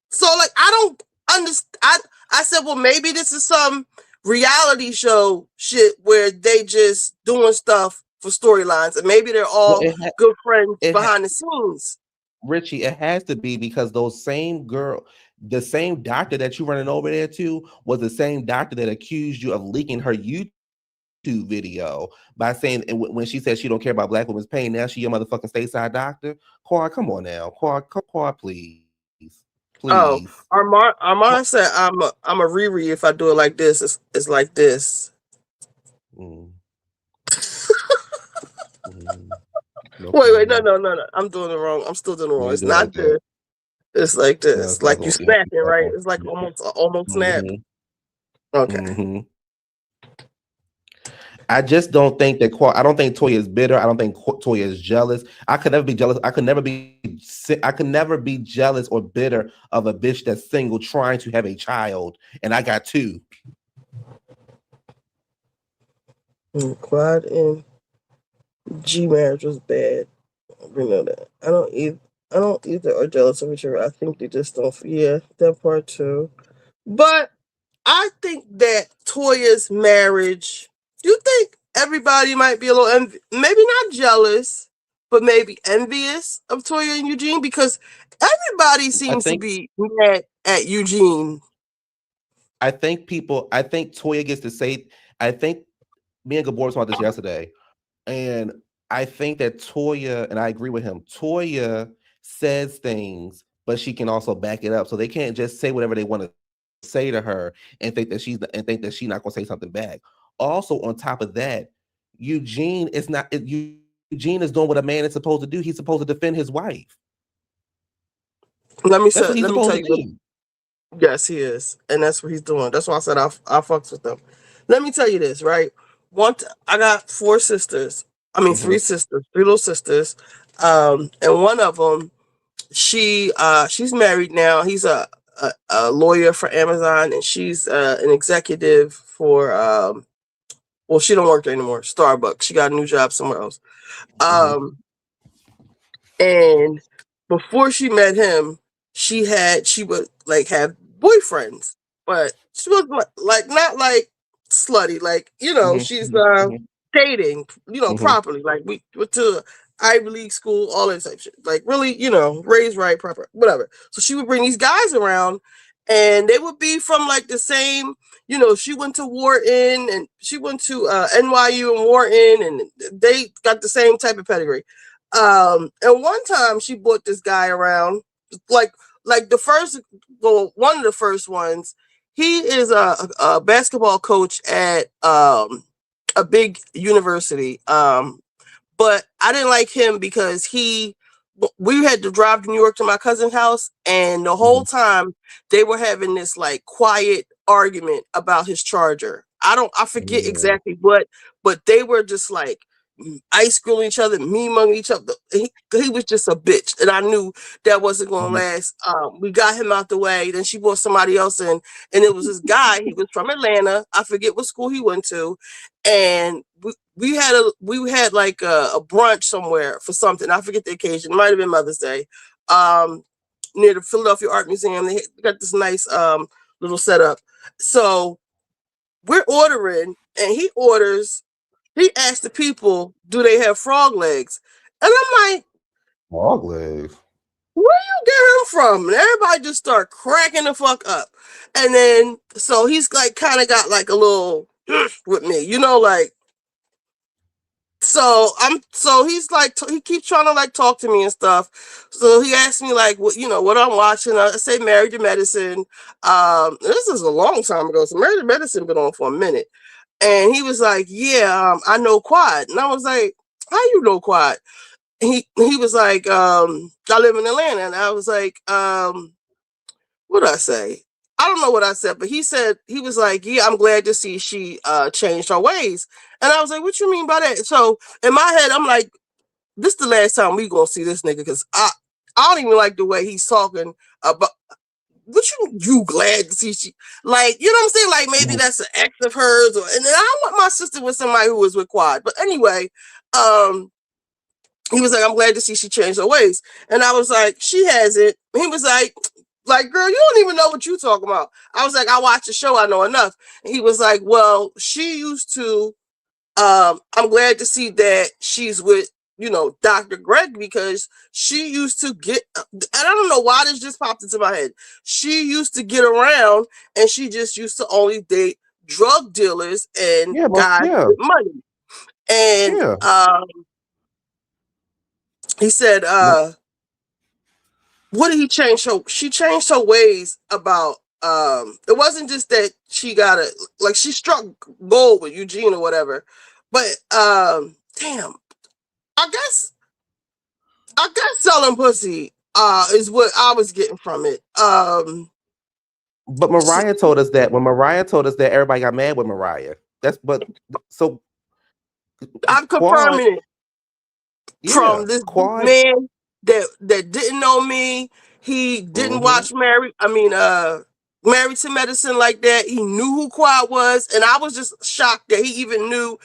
So, like, I don't understand. I said, well, maybe this is some reality show shit where they just doing stuff for storylines, and maybe they're all good friends behind the scenes. Ritchie, it has to be, because the same doctor that you running over there to was the same doctor that accused you of leaking her YouTube video by saying, when she said she don't care about black women's pain, now she your motherfucking stateside doctor. Quad, come on now. Quad, please. Oh, Armand said I'm a Riri if I do it like this. It's like this. Wait, no. I'm doing it wrong. I'm still doing it wrong. It's not this. It's like this. Like you snapping, right? It's like almost snap. Okay. I just don't think that I don't think Toya is bitter. I don't think Toya is jealous. I could never be jealous. I could never be jealous or bitter of a bitch that's single trying to have a child, and I got two. Quad and G marriage was bad. We know that. I don't either are jealous of each other. I think they just don't. Yeah, that part too. But I think that Toya's marriage. Do you think everybody might be a little maybe not jealous, but maybe envious of Toya and Eugene? Because everybody seems to be mad at Eugene. I think Toya gets to say. I think me and Gabor talked about this yesterday, and I think that Toya, and I agree with him, Toya says things, but she can also back it up. So they can't just say whatever they want to say to her and think that she's not going to say something back. Also, on top of that, Eugene is doing what a man is supposed to do. He's supposed to defend his wife. Let me tell you. Yes, he is, and that's what he's doing. That's why I said I fucks with them. Let me tell you this, right? I got 4 sisters. I mean, 3 sisters, 3 little sisters. And one of them, she's married now. He's a a lawyer for Amazon, and she's an executive for well, she don't work there anymore. Starbucks. She got a new job somewhere else. And before she met him, she would like have boyfriends, but she was like not like slutty, like she's dating, properly. Like we went to Ivy League school, all that type of shit. Like really, raised right, proper, whatever. So she would bring these guys around, and they would be from like the same. She went to Wharton, and she went to NYU and Wharton, and they got the same type of pedigree. And one time she brought this guy around, like one of the first ones. He is a basketball coach at a big university. But I didn't like him because we had to drive to New York to my cousin's house, and the whole time they were having this like quiet argument about his charger. I forget exactly what, but they were just like ice grilling each other, mean-mugging each other. He was just a bitch, and I knew that wasn't going to last. We got him out the way. Then she brought somebody else in, and it was this guy. He was from Atlanta. I forget what school he went to, and we had like a brunch somewhere for something. I forget the occasion. It might have been Mother's Day. Near the Philadelphia Art Museum. They got this nice little setup. So we're ordering, and he orders. He asked the people, do they have frog legs? And I'm like, frog legs? Where you get him from? And everybody just start cracking the fuck up. And then, so he's like, kind of got like a little with me, like, so he's like, he keeps trying to like talk to me and stuff. So he asked me like, what I'm watching. I say Married to Medicine. This is a long time ago. So Married to Medicine been on for a minute. And he was like, yeah, I know Quad. And I was like, how you know Quad? He was like, I live in Atlanta. And I was like, what did I say? I don't know what I said, but he was like, yeah, I'm glad to see she changed her ways. And I was like, what you mean by that? So in my head, I'm like, this is the last time we gonna see this nigga, because I don't even like the way he's talking about. What you glad to see she, like, you know what I'm saying? Like maybe that's an ex of hers, and then I want my sister with somebody who was with Quad. But anyway, he was like, I'm glad to see she changed her ways. And I was like, she hasn't. He was like, girl, you don't even know what you talking about. I was like, I watch the show, I know enough. And he was like, well, she used to, I'm glad to see that she's with, Dr. Greg, because she used to get, and I don't know why this just popped into my head. She used to get around, and she just used to only date drug dealers and guys with money. And he said, what did he change? She changed her ways about, it wasn't just that she got she struck gold with Eugene or whatever, but damn, I guess selling pussy is what I was getting from it. But Mariah told us that everybody got mad with Mariah. So I'm confirming it from this man that didn't know me. He didn't watch Married to Medicine like that. He knew who Quad was, and I was just shocked that he even knew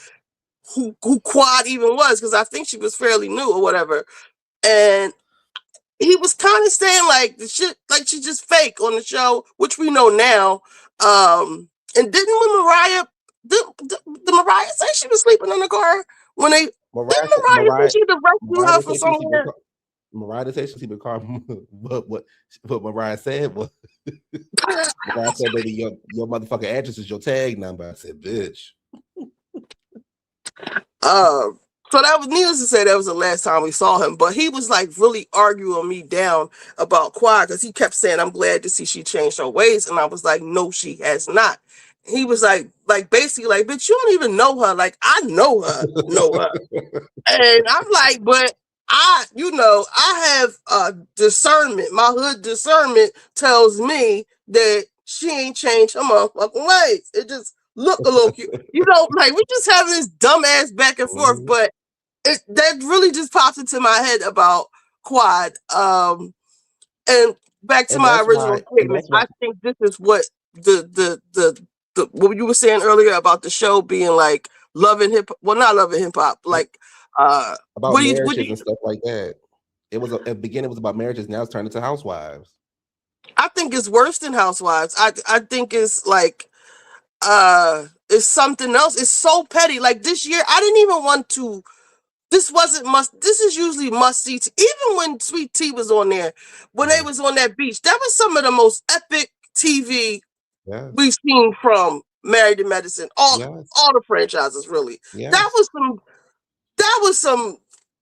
who Quad even was, because I think she was fairly new or whatever. And he was kind of saying like the shit, like she's just fake on the show, which we know now. And didn't Mariah say she was sleeping in the car when they? Mariah say she rescued her from somewhere? Mariah said she sleeping in the car, but what Mariah said was, Mariah said, baby, your motherfucking address is your tag number. I said, bitch. So that was, needless to say, that was the last time we saw him. But he was like really arguing me down about Quad, because he kept saying, I'm glad to see she changed her ways. And I was like, no, she has not. He was like basically like, bitch, you don't even know her. Like, I know her. And I'm like, but I have discernment. My hood discernment tells me that she ain't changed her motherfucking ways. It just look a little cute. Like we just having this dumbass back and forth, but that really just popped into my head about Quad. And back to And my that's original why, and statement. that's why I think this is what the what you were saying earlier about the show being like loving hip. Well, not loving hip hop. Like, about what do you? marriages and stuff like that. It was at the beginning, it was about marriages. Now it's turned into housewives. I think it's worse than Housewives. I think it's like it's something else. It's so petty. Like this year, I didn't even want to. This wasn't must. This is usually must see. Even when Sweet Tea was on there, when they was on that beach, that was some of the most epic TV we've seen from Married to Medicine. All the franchises, really. That was some. That was some.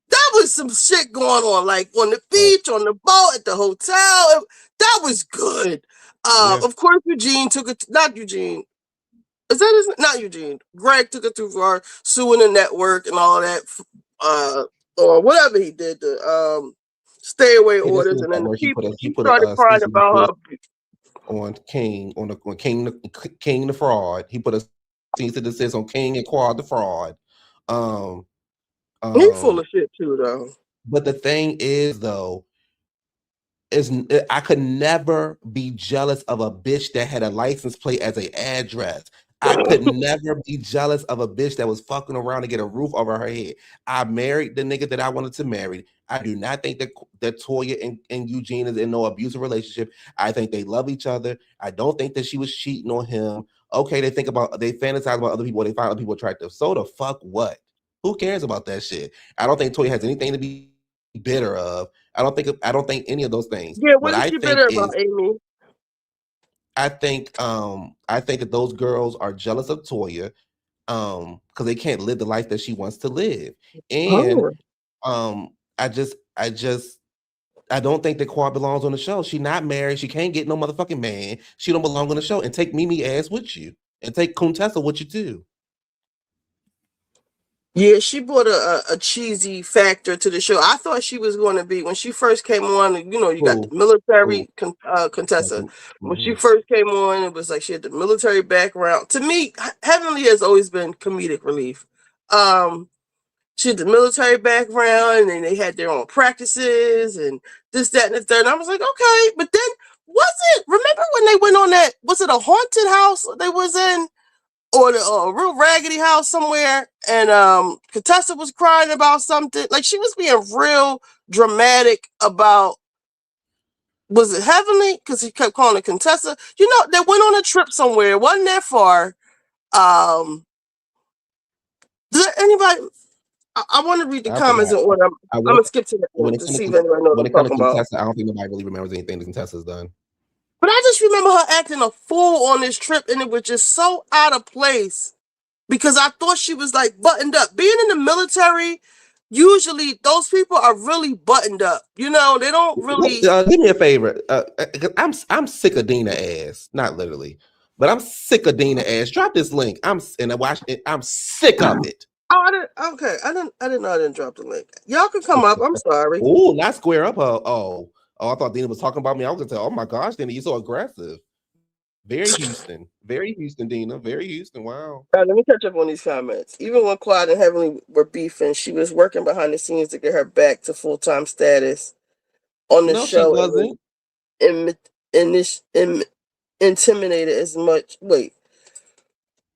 That was some shit going on, like on the beach, on the boat, at the hotel. That was good. Of course, Eugene took it. Not Eugene. Is that his? Not Eugene. Greg took it too far, suing the network and all that. Or whatever he did, the stay away orders, and then the people he started crying about her. On King, on King the fraud. He put a cease and desist on King and Quad the fraud. He's full of shit too, though. But the thing is, though, I could never be jealous of a bitch that had a license plate as an address. I could never be jealous of a bitch that was fucking around to get a roof over her head. I married the nigga that I wanted to marry. I do not think that Toya and Eugene is in no abusive relationship. I think they love each other. I don't think that she was cheating on him. Okay, they fantasize about other people. They find other people attractive. So the fuck what? Who cares about that shit? I don't think Toya has anything to be bitter of. I don't think any of those things. Yeah, what is she bitter about, Amy? I think that those girls are jealous of Toya because they can't live the life that she wants to live. And I don't think that Quad belongs on the show. She's not married. She can't get no motherfucking man. She don't belong on the show. And take Mimi ass with you. And take Contessa with you too. Yeah, she brought a cheesy factor to the show. I thought she was going to be, when she first came on, you know, you got the military Contessa. When she first came on, it was like she had the military background. To me, Heavenly has always been comedic relief. She had the military background, and then they had their own practices and this, that, and the third. And I was like, okay, but then remember when they went on that, was it a haunted house they was in? Or a real raggedy house somewhere, and Contessa was crying about something. Like, she was being real dramatic about, was it Heavenly? Because he kept calling it Contessa. You know, they went on a trip somewhere. It wasn't that far. Does anybody? I want to read the comments in order. I'm gonna skip to the end to see if anybody knows what I'm talking about. I don't think nobody really remembers anything that Contessa's done. But I just remember her acting a fool on this trip, and it was just so out of place because I thought she was like buttoned up. Being in the military, usually those people are really buttoned up. You know, they don't really. Do me a favor. I'm sick of Dina ass, not literally, but I'm sick of Dina ass. Drop this link. I'm sick of it. Oh, I didn't. Okay, I didn't know I didn't drop the link. Y'all can come up. I'm sorry. Oh, not square up. I thought Dina was talking about me. I was gonna say, oh my gosh, Dina, you're so aggressive. Very Houston, Dina, very Houston. Wow. Let me catch up on these comments. Even when Quad and Heavenly were beefing, she was working behind the scenes to get her back to full-time status on the show. She wasn't. Intimidated as much. Wait.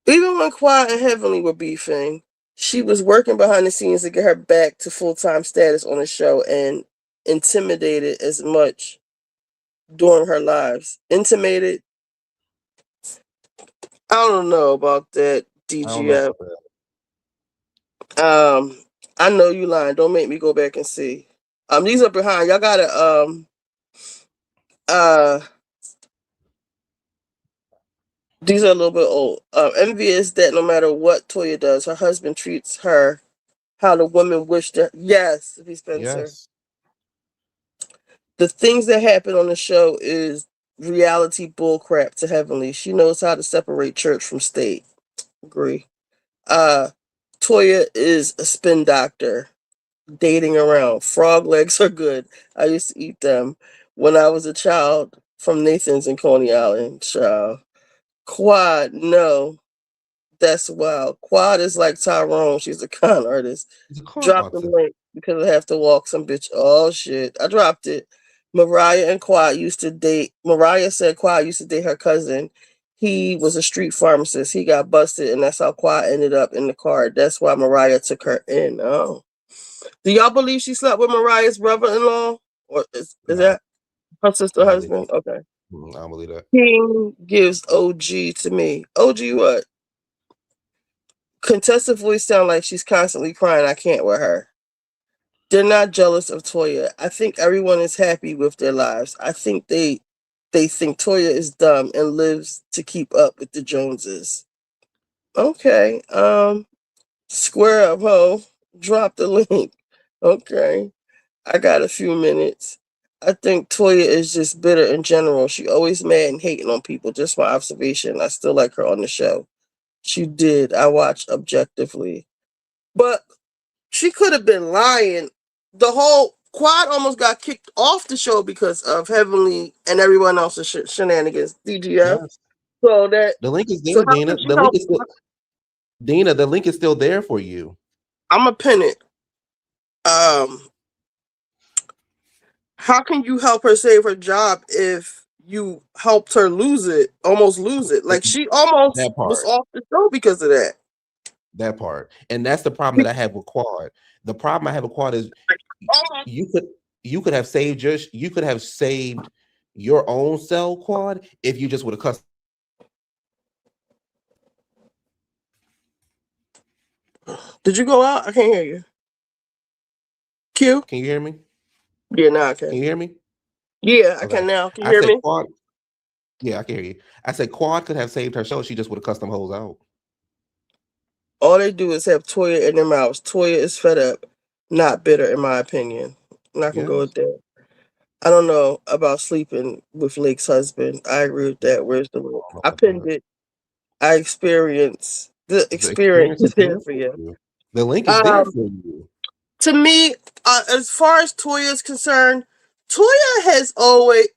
Even when Quad and Heavenly were beefing, she was working behind the scenes to get her back to full-time status on the show and intimidated as much during her lives. Intimated? I don't know about that, DGF. I know you lying. Don't make me go back and see. These are behind. Y'all gotta these are a little bit old. Envious that no matter what Toya does, her husband treats her how the women wish that. Yes, V. Spencer. Yes. The things that happen on the show is reality bullcrap to Heavenly. She knows how to separate church from state. Agree. Toya is a spin doctor, dating around. Frog legs are good. I used to eat them when I was a child from Nathan's in Coney Island. Child. Quad, no. That's wild. Quad is like Tyrone. She's a con artist. Drop the link because I have to walk some bitch. Oh shit. I dropped it. Mariah and Quad used to date. Mariah said Quad used to date her cousin. He was a street pharmacist. He got busted, and that's how Quad ended up in the car. That's why Mariah took her in. Oh. Do y'all believe she slept with Mariah's brother-in-law? Or is that her sister husband? Okay. I don't believe that. King gives OG to me. OG what? Contested voice sound like she's constantly crying. I can't with her. They're not jealous of Toya. I think everyone is happy with their lives. I think they think Toya is dumb and lives to keep up with the Joneses. Okay. Square up, ho. Drop the link. Okay. I got a few minutes. I think Toya is just bitter in general. She always mad and hating on people. Just my observation. I still like her on the show. She did. I watched objectively. But she could have been lying. The whole Quad almost got kicked off the show because of Heavenly and everyone else's shenanigans. DGF. Yes. So that The link is so there, how Dina. can she The link help? is still Dina. The link is still there for you. I'm gonna pin it. How can you help her save her job if you helped her almost lose it? Like she almost That was part. off the show because of that. That part. And that's the problem that I have with Quad. The problem I have with Quad is you could have saved your own cell, Quad, if you just would have cussed. Did you go out? I can't hear you. Q? Can you hear me? Yeah, now I can. Can you hear me? Yeah, I Okay. can now. Can you I hear said me? Quad. Yeah, I can hear you. I said Quad could have saved her show. She just would have cussed them hoes out. All they do is have Toya in their mouths. Toya is fed up, not bitter, in my opinion. And I can go with that. I don't know about sleeping with Lake's husband. I agree with that. Where's the link? I pinned it. I experienced the The experience experience is is there there for for you. you. The link is there for you. To me, as far as Toya is concerned, Toya has always,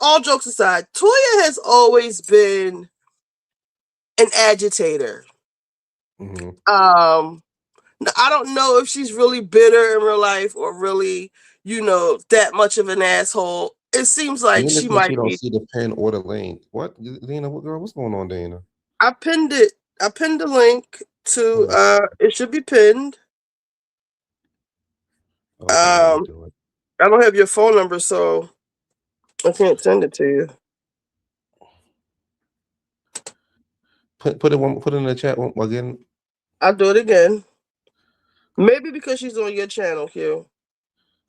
all jokes aside, Toya has always been an agitator. I don't know if she's really bitter in real life or really, that much of an asshole. It seems like Dana she said she might don't be. see the pin or the link. What, Dana? What, girl? What's going on, Dana? I pinned it. I pinned the link to. It should be pinned. Okay, let me do it. I don't have your phone number, so I can't send it to you. Put it in the chat again. I'll do it again. Maybe because she's on your channel, Q.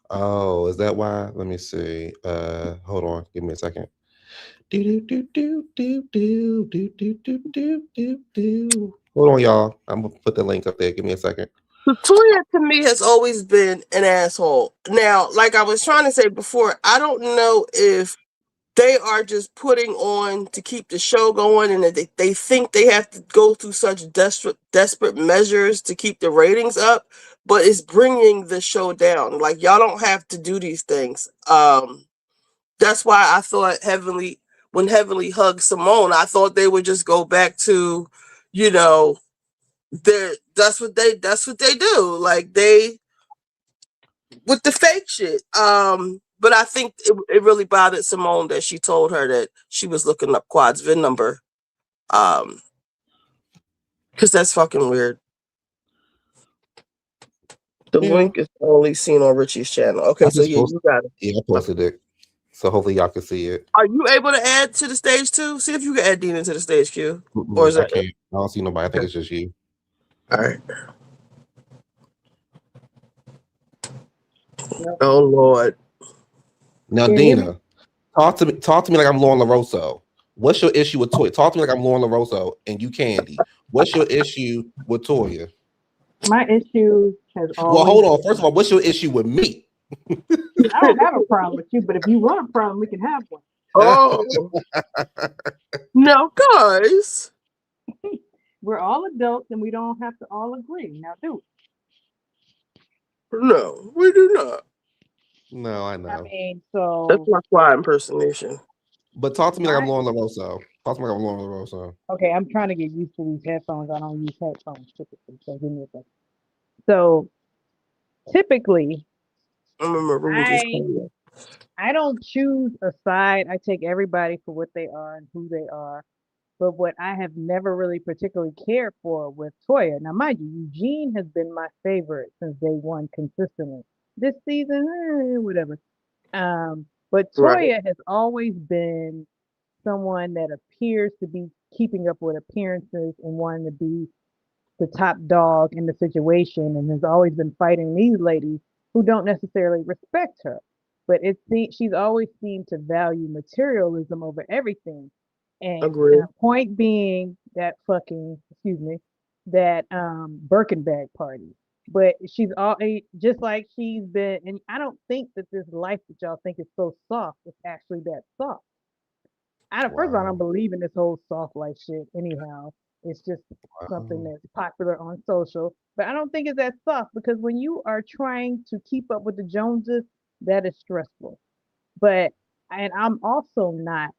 Oh, is that why? Let me see. Hold on. Give me a second. Hold on, y'all. I'm gonna put the link up there. Give me a second. Toya to me has always been an asshole. Now, like I was trying to say before, I don't know if they are just putting on to keep the show going and that they think they have to go through such desperate measures to keep the ratings up, but it's bringing the show down. Like y'all don't have to do these things. That's why I thought when Heavenly hugged Simone, I thought they would just go back to, that's what they do. Like they with the fake shit. But I think it really bothered Simone that she told her that she was looking up Quad's VIN number. Because that's fucking weird. The link is only seen on Ritchie's channel. Okay, so yeah, you got it. Yeah, I posted it. So hopefully y'all can see it. Are you able to add to the stage too? See if you can add Dina to the stage, Q. Or is I that can't. I don't see nobody. I think it's just you. All right. Oh Lord. Now, Can you hear me? Dina, talk to me like I'm Lauren LaRosso. What's your issue with Toya? Talk to me like I'm Lauren LaRosso and you Candy. What's your issue with Toya? My issue has always. Well, hold on. First of all, what's your issue with me? I don't have a problem with you, but if you want a problem, we can have one. Oh. No, guys. We're all adults and we don't have to all agree. Now, do No, we do not. No, I know. I mean, so That's my Quad impersonation. But talk to me like I'm Lauren LaRosso. Talk to me like I'm Lauren LaRosso. okay, I'm trying to get used to these headphones. I don't use headphones typically, so give me a second. So typically, I'm gonna remove this. I don't choose a side. I take everybody for what they are and who they are. But what I have never really particularly cared for with Toya, now mind you, Eugene has been my favorite since day one consistently. This season, whatever. But Right. Toya has always been someone that appears to be keeping up with appearances and wanting to be the top dog in the situation and has always been fighting these ladies who don't necessarily respect her. But she's always seemed to value materialism over everything. And Agree. point being that excuse me, that Birkin bag party. But she's all just like she's been, and I don't think that this life that y'all think is so soft is actually that soft. First of all, I don't believe in this whole soft life shit anyhow. It's just something that's popular on social. But I don't think it's that soft because when you are trying to keep up with the Joneses, that is stressful. But and I'm also not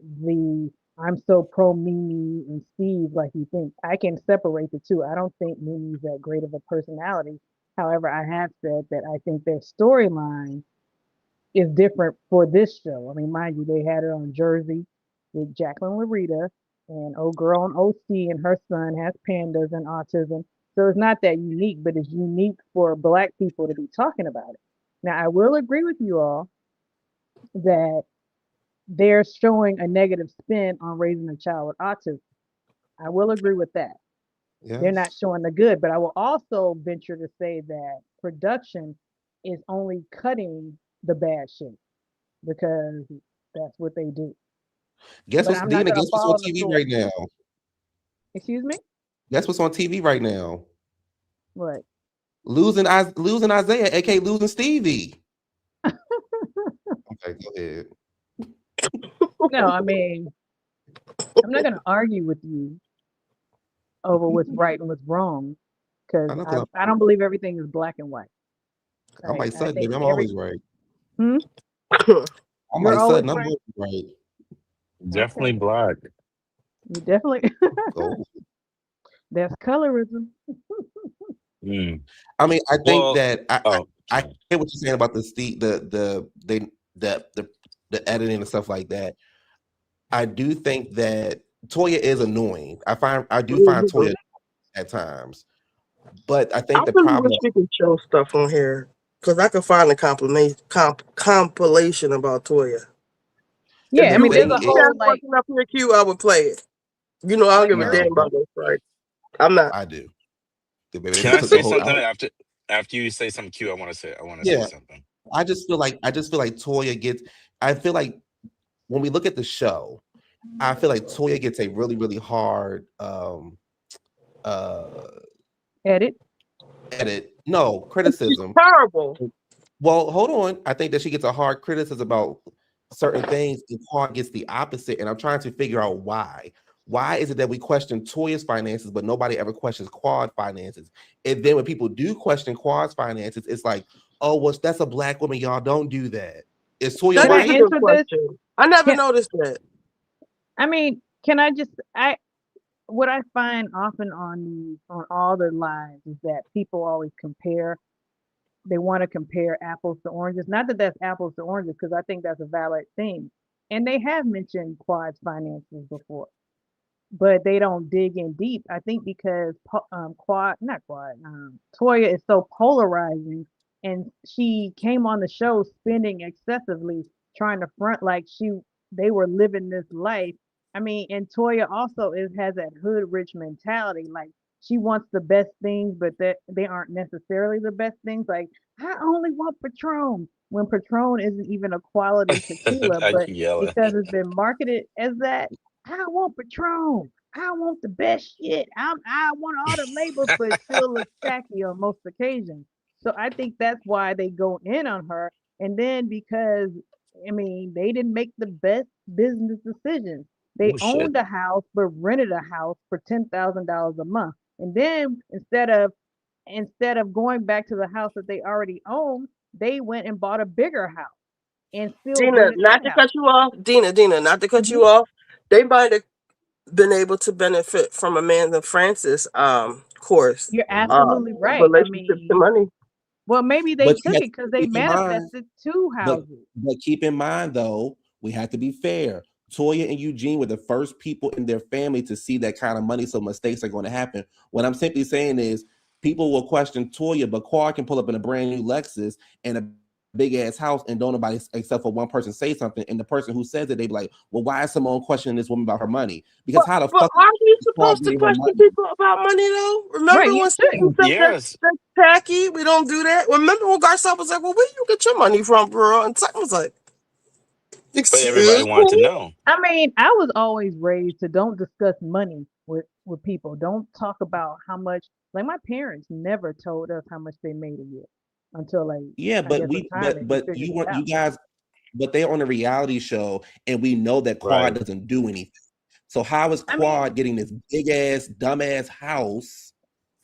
I'm so pro Mimi and Steve like you think. I can separate the two. I don't think Mimi's that great of a personality. However, I have said that I think their storyline is different for this show. I mean, mind you, they had it on Jersey with Jacqueline Larita and old girl on OC, and her son has pandas and autism. So it's not that unique, but it's unique for Black people to be talking about it. Now, I will agree with you all that they're showing a negative spin on raising a child with autism. I will agree with that. They're not Yes. showing the good, but I will also venture to say that production is only cutting the bad shit because that's what they do. Guess But what's I'm not Dina? gonna Guess what's on follow the TV source. right now? Excuse me? Guess what's on TV right now? What? Losing Isaiah, aka losing Stevie. Okay, go ahead. No, I mean, I'm not gonna argue with you over what's right and what's wrong because I know, 'cause I don't believe everything is black and white. I'm Right? like I Sutton, think baby. I'm always right. Hmm? I'm You're like always Sutton. I'm right. always right. Definitely Okay. black. You definitely Oh. that's colorism. Mm. I mean, I think Well, that oh, I sorry. hear what you're saying about the editing and stuff like that. I do think that Toya is annoying. I do find Mhm. Toya at times, but I I think the really wish problem. we could show stuff on here because I could find a compilation about Toya. If Yeah, I The you mean, if there's thing a you is, whole guys like wasn't up here, Q, I would play it. You know, I don't give a no, damn about those strikes. I'm not. I do. The baby, they Can just I took the say whole. something after you say something cute? I want to say Yeah, something. I just feel like Toya gets. I feel like when we look at the show, I feel like Toya gets a really, really hard uh edit. No, criticism. Terrible. Well, hold on. I think that she gets a hard criticism about certain things, and Quad gets the opposite. And I'm trying to figure out why. Why is it that we question Toya's finances, but nobody ever questions Quad finances? And then when people do question Quad's finances, it's like, oh, well, that's a Black woman. Y'all don't do that. Is Toya That Can I is a white? good answer this? question. I never Can noticed that. I mean, can I just what I find often on all the lives is that people always compare. They want to compare apples to oranges. Not that that's apples to oranges, because I think that's a valid thing. And they have mentioned Quad's finances before, but they don't dig in deep. I think because not Quad, Toya is so polarizing, and she came on the show spending excessively, trying to front like they were living this life. I mean, and Toya also has that hood rich mentality, like she wants the best things, but that they aren't necessarily the best things. Like I only want Patron when Patron isn't even a quality tequila, I but keep yelling. because it's been marketed as that, I want Patron. I want the best shit. I want all the labels, but it still looks tacky on most occasions. So I think that's why they go in on her. And then because I mean they didn't make the best business decisions. They Oh shit. owned a house but rented a house for $10,000 a month. And then instead of going back to the house that they already owned, they went and bought a bigger house and still Dina, rented not that to house. cut you off. Dina, not to cut Mhm. you off. They might have been able to benefit from Amanda Francis course. You're Mhm. absolutely right. I Relationship to mean, money. Well, maybe they But took it because they keep in mind, manifested two houses. but keep in mind though, we have to be fair. Toya and Eugene were the first people in their family to see that kind of money, so mistakes are going to happen. What I'm simply saying is, people will question Toya, but Quad can pull up in a brand new Lexus and a big ass house, and don't nobody except for one person say something, and the person who says it, they be like, "Well, why is Simone questioning this woman about her money? Because how the But fuck aren't you Quad supposed to getting her question money?" people about money though? Right, Remember you when Satan shouldn't. said that's tacky? We don't do that. Remember when Garcelle was like, "Well, where you get your money from, bro?" And Satan was like, But everybody "Excuse wanted to me." know. I mean, I was always raised to don't discuss money with people. Don't talk about how much. Like my parents never told us how much they made a year until like Yeah, I guess but retirement. We figured it out. you guys, but they're on a reality show, and we know that Quad Right. doesn't do anything. So how is I mean, Quad getting this big ass, dumb ass house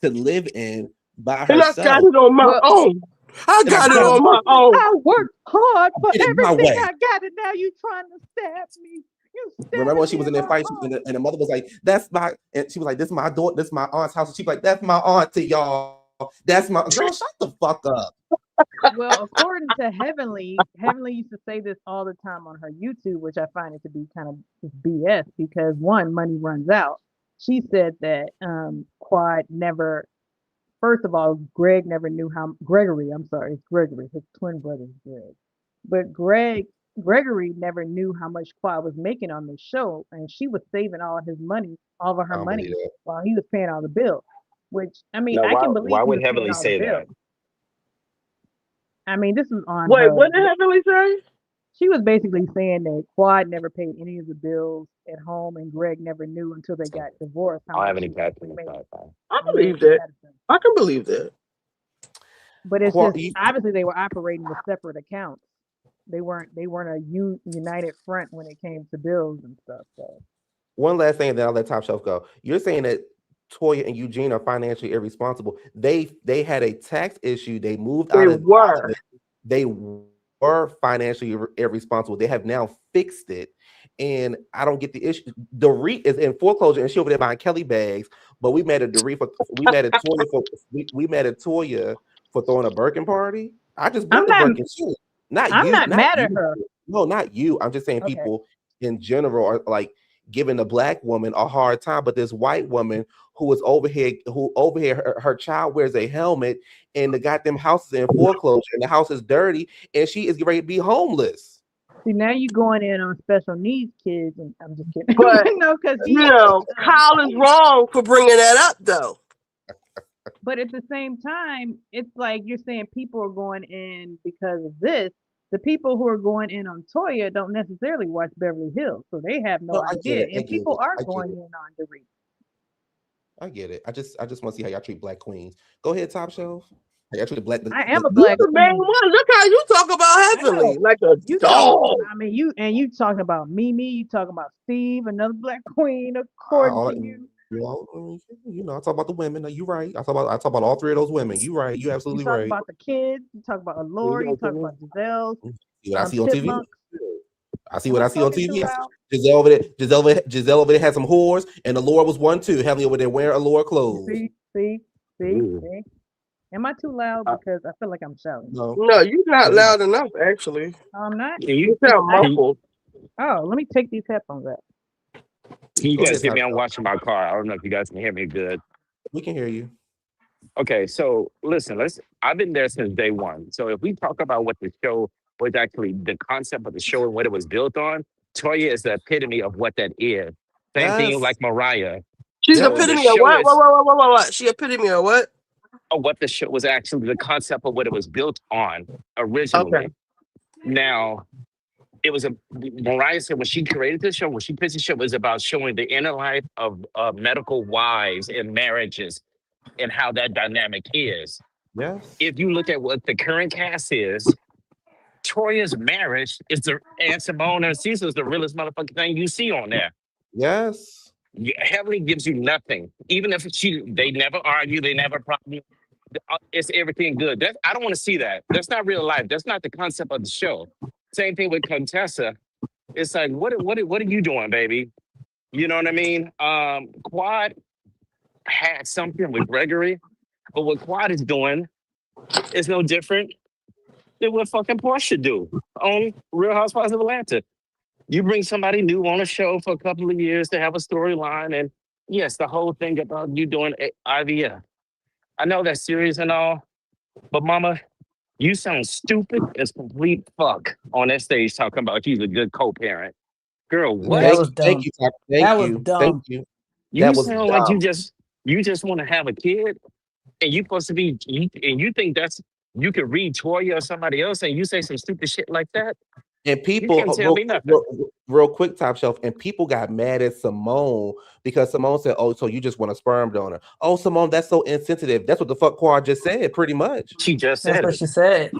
to live in by And I got herself? it on my well, own. I got it Exactly. on my own. I worked hard for Did it my everything way. I got, and now you trying to stab me. You Remember when stabbing she me was in in that my fight, heart. and the mother was like, "That's my," and she was like, "This is my daughter, this is my aunt's house." And she was like, "That's my auntie, y'all. That's my girl." Shut the fuck up. Well, according to Heavenly, Heavenly used to say this all the time on her YouTube, which I find it to be kind of just BS because one, money runs out. She said that Quad never, first of all, Greg never knew how Gregory, I'm sorry, it's Gregory, his twin brother is Greg. But Gregory never knew how much Quad was making on the show, and she was saving all his money, all of I her don't believe money, that. while he was paying all the bills. Which I mean, Now, I can why believe he would was paying Heavenly all the say bills. that? I mean, this is on Wait, her. what did Heavenly say? She was basically saying that Quad never paid any of the bills at home, and Greg never knew until they got divorced I how don't have much any he cash in actually the made. car. I And then believe she that. had to. I can believe that. But it's Quad, just obviously they were operating with separate accounts. They weren't a united front when it came to bills and stuff. So one last thing, and then I'll let Top Shelf go. You're saying that Toya and Eugene are financially irresponsible. They had a tax issue. They moved They out of were. it. They were financially irresponsible. They have now fixed it. And I don't get the issue. Dorit is in foreclosure, and she over there buying Kelly bags. But we mad at Dorit for we mad at Toya for throwing a Birkin party. I just bought I'm the not Birkin shoe. Not I'm you, not not mad at you. her. No, not you. I'm just saying Okay. people in general are like giving the black woman a hard time, but this white woman who is over here, her child wears a helmet, and the goddamn house is in foreclosure, and the house is dirty, and she is ready to be homeless. See, now you going in on special needs kids, and I'm just kidding. But No, because Kyle is wrong for bringing that up, though. but at the same time, it's like you're saying people are going in because of this. The people who are going in on Toya don't necessarily watch Beverly Hills, so they have no No, I get idea. it. I And get people it. are I get going it. in on Dorit. I get it. I just want to see how y'all treat black queens. Go ahead, Top Shelf. How y'all treat black. I am a You black the main queen. one. Look how you talk about I Heavenly, know. like a You dog. I mean, you talking about Mimi. You talking about Steve, another black queen, according all, to you. you know, I talk about the women. You right. I talk about all three of those women. You right. You You absolutely talk right. about the kids. You talk about Allure. You talk about Giselle. See what I see on TV. Chipmunks. I see Am what I I see on talking too TV. loud? Giselle over there had some whores, and Allure was one too. Heavily over there wearing Allure clothes. See. Am I too loud? Because I feel like I'm shouting. No, you're not loud enough, actually. I'm not. You sound muffled. Oh, let me take these headphones out. Can you Go guys ahead, hear me? Top I'm Shelf. watching my car. I don't know if you guys can hear me good. We can hear you. Okay, so listen, I've been there since day one. So if we talk about what the show was actually, the concept of the show and what it was built on, Toya is the epitome of what that is. Same thing Yes. like Mariah. She's So the epitome of show what? is What? She epitome of what? what the show was actually, the concept of what it was built on originally. Okay. Now, it was Mariah said when she created the show, when she pitched the show, it was about showing the inner life of medical wives and marriages and how that dynamic is. Yes. If you look at what the current cast is, Toya's marriage is and Simone and Cecil is the realest motherfucking thing you see on there. Yes. Heavenly gives you nothing. Even if they never argue, they never problem. It's everything good. I don't want to see that. That's not real life. That's not the concept of the show. Same thing with Contessa. It's like, what are you doing, baby? You know what I mean? Quad had something with Gregory, but what Quad is doing It's no different than what fucking Portia do on Real Housewives of Atlanta. You bring somebody new on a show for a couple of years to have a storyline, and yes, the whole thing about you doing IVF. I know that's serious and all, but mama, you sound stupid as complete fuck on that stage talking about you's a good co-parent. Girl, Yeah, that what? was Thank dumb. you, Doc. That Thank was you. Thank dumb. you. You That was sound like dumb. you just want to have a kid, and you supposed to be and you think that's you could read Toya or somebody else and you say some stupid shit like that. And You people, can't tell me nothing. real quick, top shelf, and people got mad at Simone because Simone said, "Oh, so you just want a sperm donor?" Oh, Simone, that's so insensitive. That's what the fuck Quad just said, pretty much. She just That's said what it. she said.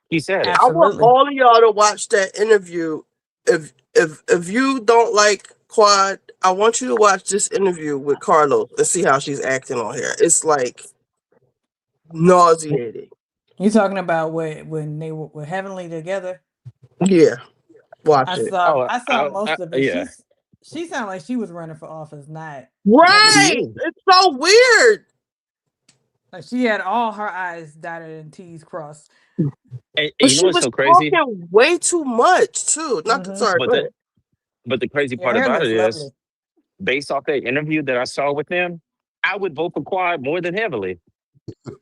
He said it. I want Absolutely. all of y'all to watch that interview. If you don't like Quad, I want you to watch this interview with Carlos and see how she's acting on here. It's like nauseating. You talking about when they were Heavenly together? Yeah, watch it. Oh, I saw most of it. yeah. She sounded like she was running for office, not Right. is. It's so weird. like she had all her I's dotted and T's crossed. And But you know she what's was so crazy? talking way too much too. Not sorry, But go ahead. the crazy Your part hair about looks it is, lovely. based off that interview that I saw with them, I would vote for Quad more than heavily.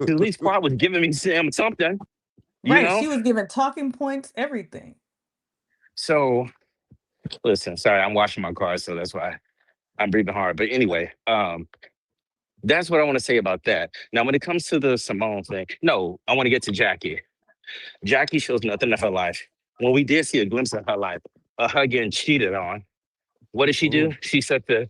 At least Quad was giving me something, you Right. know? She was giving talking points, everything. So listen, sorry, I'm washing my car, so that's why I'm breathing hard. But anyway, that's what I want to say about that. Now, when it comes to the Simone thing, no, I want to get to Jackie. Jackie shows nothing of her life. When we did see a glimpse of her life, her getting cheated on, what did she do? She sucked the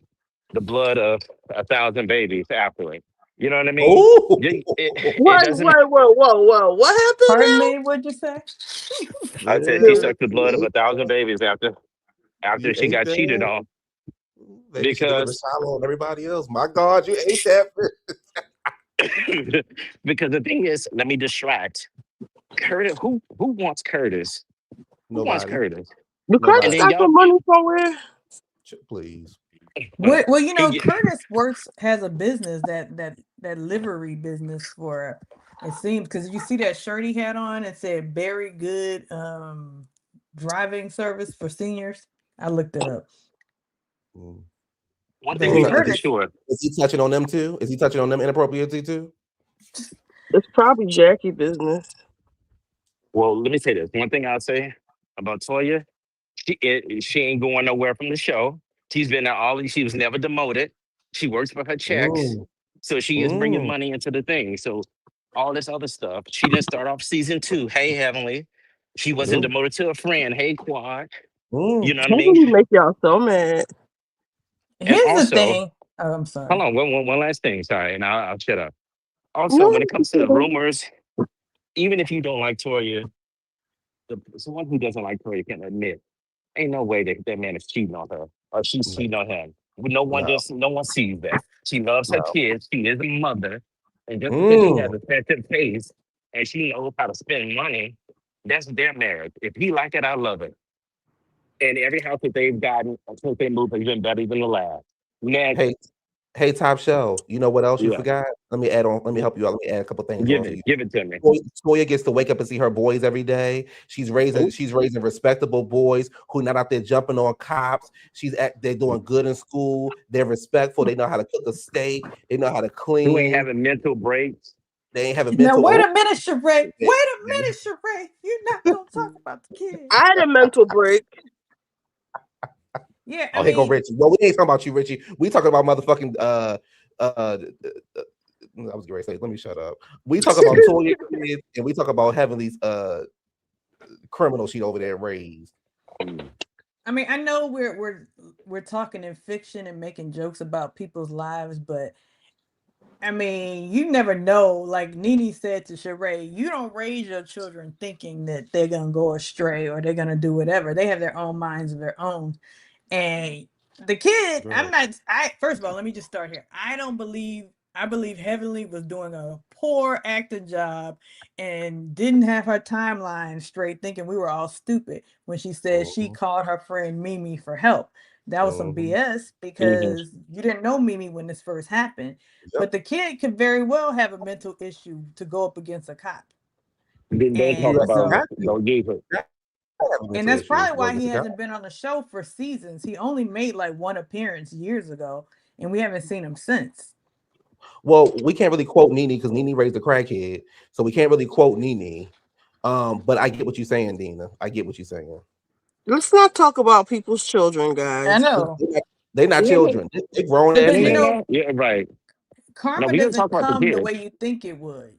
blood of 1,000 babies afterward. You know what I mean? Oh, It doesn't. Whoa. What happened Pardon now? me, what'd you say? I said she man, sucked the blood of 1,000 babies after you she ate got cheated that. on Maybe she delivered because Shiloh and everybody else. My God, you ate that. because the thing is, let me distract. Curtis, who wants Curtis? Who wants Nobody. Curtis? The And Curtis Nobody. then got y'all, some money somewhere? Please. Well, you know, and Curtis has a business that livery business for it seems because you see that shirt he had on, it said very good driving service for seniors. I looked it up. one thing But we know for Curtis, sure. Is he touching on them too? Is he touching on them inappropriately too? It's probably Jackie business. Well, let me say this. One thing I'll say about Toya, she ain't going nowhere from the show. She's been there all these. She was never demoted. She works for her checks, so she is bringing money into the thing. So all this other stuff. She didn't start off season 2. Hey, Heavenly. She wasn't demoted to a friend. Hey, Quad. You know what I How mean? can you make y'all so mad? And here's the also, thing. Oh, I'm sorry. hold on, one last thing. Sorry, and I'll shut up. Also, when it comes to the No. rumors, even if you don't like Toya, someone who doesn't like Toya can admit, ain't no way that man is cheating on her or she's cheating on him. No one sees that. She loves her No. kids. She is a mother, and just because she has Mm. a sensitive face and she knows how to spend money, that's their marriage. If he like it, I love it. And every house that they've gotten since they moved has been better than the last. Next, Hey, top shelf. You know what else you yeah, forgot? Let me add on. Let me help you out. Let me add a couple things on for you. give it to me. Toya gets to wake up and see her boys every day. She's raising respectable boys who not out there jumping on cops. They're doing good in school. They're respectful. They know how to cook a steak. They know how to Who ain't clean. having mental breaks? They ain't having Now mental. wait a minute, Sheree. Wait a minute, Sheree. You're not gonna talk about the kids. I had a mental break. Yeah, Oh, here go Richie. Well, we ain't talking about you, Richie. We talking about motherfucking I was going to say, let me shut up. We talk about Toya kids and we talk about Heavenly's criminal sheet over there raised. I mean, I know we're talking in fiction and making jokes about people's lives, but I mean, you never know. Like Nene said to Sheree, you don't raise your children thinking that they're gonna go astray or they're gonna do whatever. They have their own minds of their own. And the kid, I first of all, let me just start here. I believe Heavenly was doing a poor acting job and didn't have her timeline straight, thinking we were all stupid when she said she called her friend Mimi for help. That was some BS because you didn't know Mimi when this first happened. But the kid could very well have a mental issue to go up against a cop. Don't talk And about so, don't give it. and that's probably why he hasn't been on the show for seasons. He only made like one appearance years ago, and we haven't seen him since. Well, we can't really quote Nene because Nene raised a crackhead, so we can't really quote Nene. But I get what you're saying, Dina. I get what you're saying. Let's not talk about people's children, I guys. know. They're not children. They're grown ass But you men. know, Yeah, right. No, karma we gonna talk doesn't about the come the kids. way you think it would.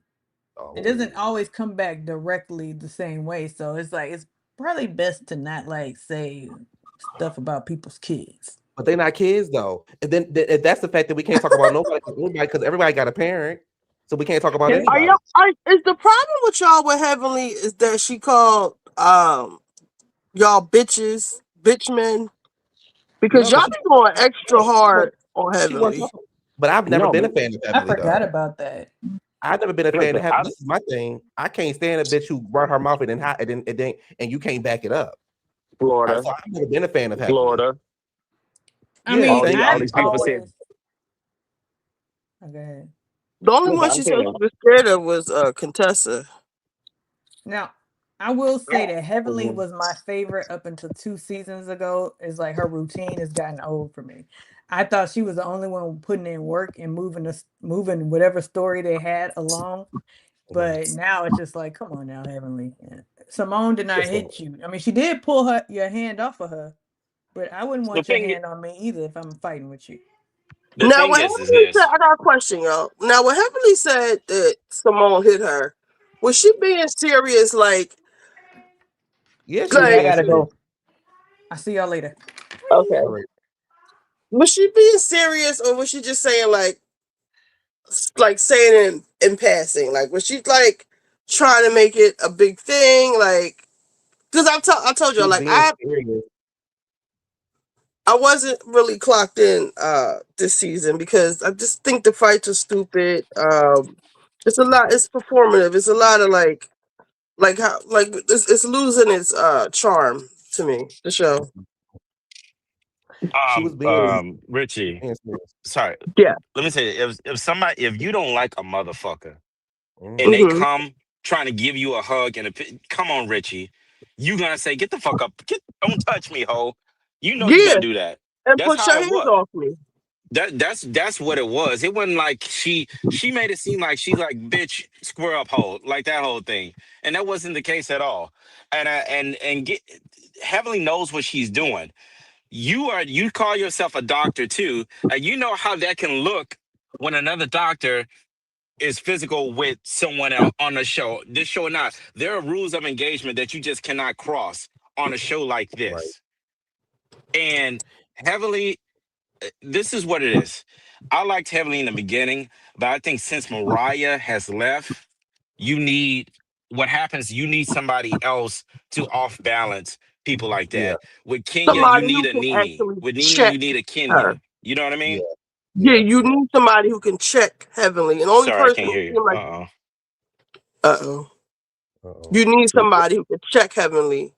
It Oh. doesn't always come back directly the same way. So it's like it's probably best to not like say stuff about people's kids. But they're not kids though. And then that's the fact that we can't talk about nobody because everybody got a parent, so we can't talk about Are anybody. y'all? Is the problem with y'all with Heavenly is that she called y'all bitches, bitch men? Because No, y'all be going extra hard on she wasn't Heavenly. talking. But I've never No, been a but fan of I Heavenly forgot though. about that. I've never been a fan listen, of Heavenly. This is my thing. I can't stand a bitch who run her mouth and you can't back it up. Florida, So I've never been a fan of Heavenly. Florida. I Yeah, mean, thank All I've you. these people said. always. Okay. The only Listen, one I'm she said she saying. was scared of was Contessa. Now, I will say that Heavenly Mhm. was my favorite up until 2 seasons ago. It's like her routine has gotten old for me. I thought she was the only one putting in work and moving whatever story they had along. But now it's just like, come on now, Heavenly. Yeah. Simone did not Listen, hit you. I mean, she did pull your hand off of her, but I wouldn't the want your thing, hand on me either if I'm fighting with you. the Now, thing when is Heavenly said, this. I got a question, y'all. Now, when Heavenly said that Simone hit her, was she being serious? Like, Yeah, she was Okay, I being gotta serious. go. I'll see y'all later. okay, All right. was she being serious, or was she just saying like saying in passing? Like, was she like trying to make it a big thing? Like, because I told She y'all, was like being serious. I wasn't really clocked in this season because I just think the fights are stupid. It's a lot. It's performative. It's a lot of like how like it's losing its charm to me. The show. She was being Richie. serious. Sorry. Yeah. Let me say, if you don't like a motherfucker and they Mm-hmm. come trying to give you a hug come on, Richie, you gonna say, get the fuck up, don't touch me, ho. You know you Yeah, gonna do that. and That's push your how it hands was. off me. That's what it was. It wasn't like she made it seem like she's like, bitch, square up, hole, like that whole thing, and that wasn't the case at all. And get Heavenly knows what she's doing. You call yourself a doctor too, and you know how that can look when another doctor is physical with someone else on a show. This show or not, there are rules of engagement that you just cannot cross on a show like Right. this. And Heavenly, this is what it is. I liked Heavenly in the beginning, but I think since Mariah has left, you need what happens. You need somebody else to off balance people like Yeah. that. With Kenya, you Somebody need who a can Nene. actually With Nene, check you need a her. Kenya. You know what I Yeah. mean? Yeah, Yeah. you need somebody who can check Heavenly. And the only Sorry, I person can't who hear you. seemed like uh-oh. Uh-oh. You need somebody who can check Heavenly.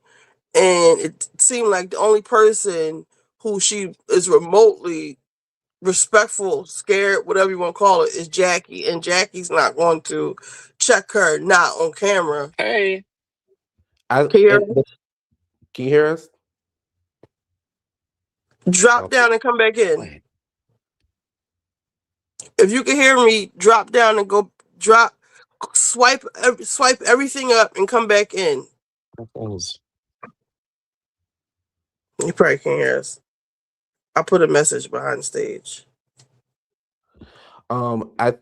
And it seemed like the only person who she is remotely respectful, scared, whatever you want to call it, is Jackie. And Jackie's not going to check her not on camera. Hey. Can you hear us? Can you hear us? Drop down and come back in. Wait. If you can hear me, drop down and go swipe everything up and come back in. You probably can't hear us. I put a message behind stage. I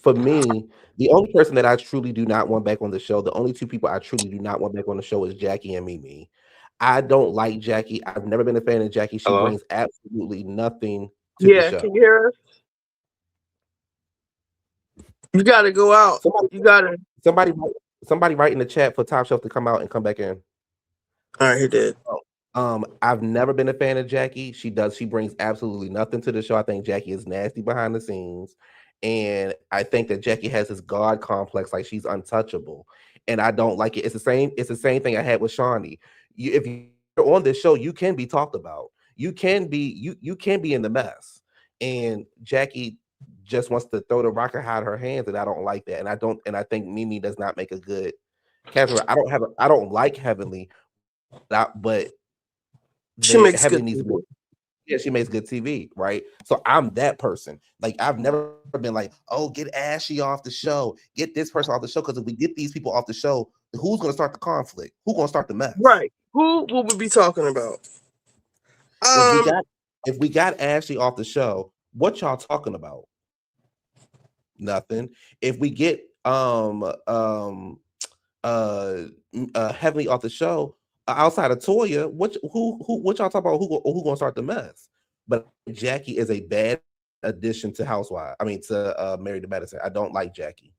for me, the only person that I truly do not want back on the show, the only two people I truly do not want back on the show is Jackie and Mimi. I don't like Jackie. I've never been a fan of Jackie. She Hello? brings absolutely nothing to the Yeah, show. can you hear us? You gotta go out. You gotta. Somebody write in the chat for Top Shelf to come out and come back in. All right, he did. I've never been a fan of Jackie. She brings absolutely nothing to the show. I think Jackie is nasty behind the scenes. And I think that Jackie has this God complex, like she's untouchable. And I don't like it. It's the same thing I had with Shawnee. If you're on this show, you can be talked about. You can be in the mess. And Jackie just wants to throw the rock and hide her hands, and I don't like that. And I think Mimi does not make a good Catherine, I don't like Heavenly, but She makes Heavenly good needs TV. more. Yeah, she makes good TV, right? So I'm that person. Like I've never been like, oh, get Ashley off the show, get this person off the show. Because if we get these people off the show, who's going to start the conflict? Who's going to start the mess? Right. Who will we be talking about? If we got Ashley off the show, what y'all talking about? Nothing. If we get Heavenly off the show, outside of Toya, what y'all talking about? Who gonna start the mess? But Jackie is a bad addition to Housewives. I mean to Married to Medicine. I don't like Jackie.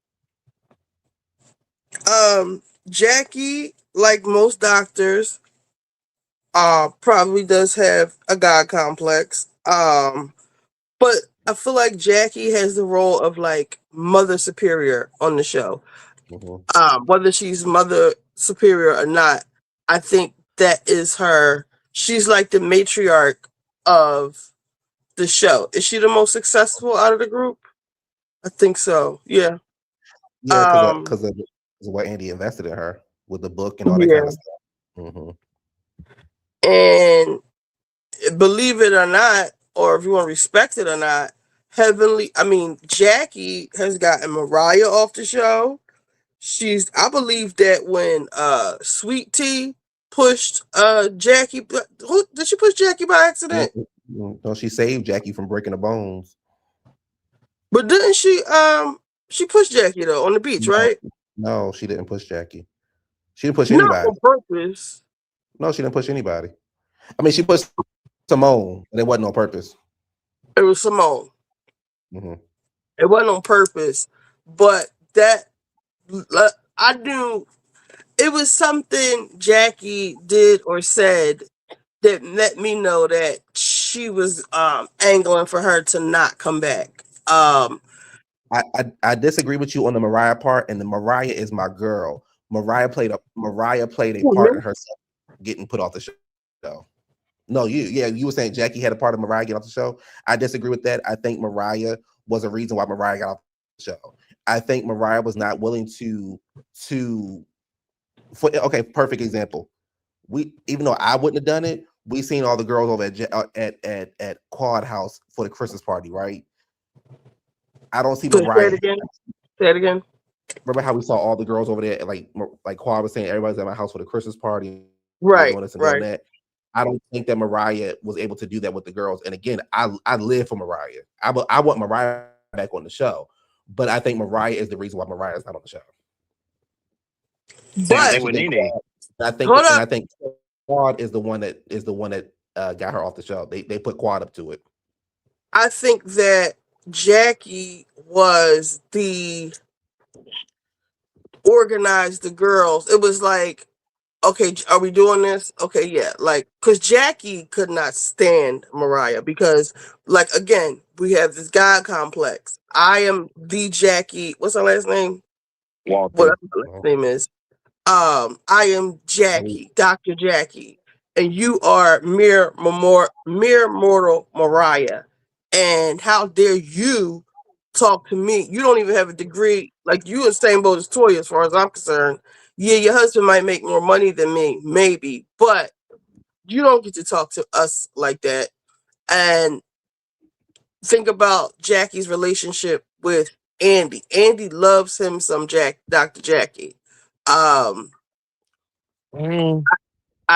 Jackie, like most doctors, probably does have a God complex. But I feel like Jackie has the role of like mother superior on the show. Whether she's mother superior or not, I think that is her. She's like the matriarch of the show. Is she the most successful out of the group? I think so. Yeah. Yeah, because of what Andy invested in her with the book and all that kind of stuff. And believe it or not, or if you want to respect it or not, Jackie has gotten Mariah off the show. I believe that when Sweet Tea pushed Jackie, did she push Jackie by accident? No, she saved Jackie from breaking the bones. But didn't she pushed Jackie though on the beach, right? No, she didn't push Jackie. She didn't push anybody. Not on purpose. No, she didn't push anybody. I mean, she pushed Simone, and it wasn't on purpose. It was Simone. It wasn't on purpose, but I knew it was something Jackie did or said that let me know that she was angling for her to not come back. I disagree with you on the Mariah part, and the Mariah is my girl. Mariah played a part in herself getting put off the show. No, you were saying Jackie had a part of Mariah get off the show. I disagree with that. I think Mariah was a reason why Mariah got off the show. I think Mariah was not willing perfect example. Even though I wouldn't have done it, we seen all the girls over at Quad House for the Christmas party, right? I don't see Mariah. Say it again. Remember how we saw all the girls over there, like Quad was saying, everybody's at my house for the Christmas party, right? Doing this and doing that. I don't think that Mariah was able to do that with the girls. And again, I live for Mariah. I want Mariah back on the show, but I think Mariah is the reason why Mariah is not on the show. But I think Quad is the one that got her off the show. They put Quad up to it. I think that Jackie was the organized the girls. It was like, okay, are we doing this? Okay, yeah. Like, because Jackie could not stand Mariah because, like, again, we have this God complex. I am the Jackie. What's her last name? Walter. Whatever her last name is. I am Jackie, Dr. Jackie, and you are mere mortal Mariah. And how dare you talk to me? You don't even have a degree. Like, you in the same boat as Toya, as far as I'm concerned. Yeah, your husband might make more money than me, maybe, but you don't get to talk to us like that. And think about Jackie's relationship with Andy. Andy loves him some Dr. Jackie. I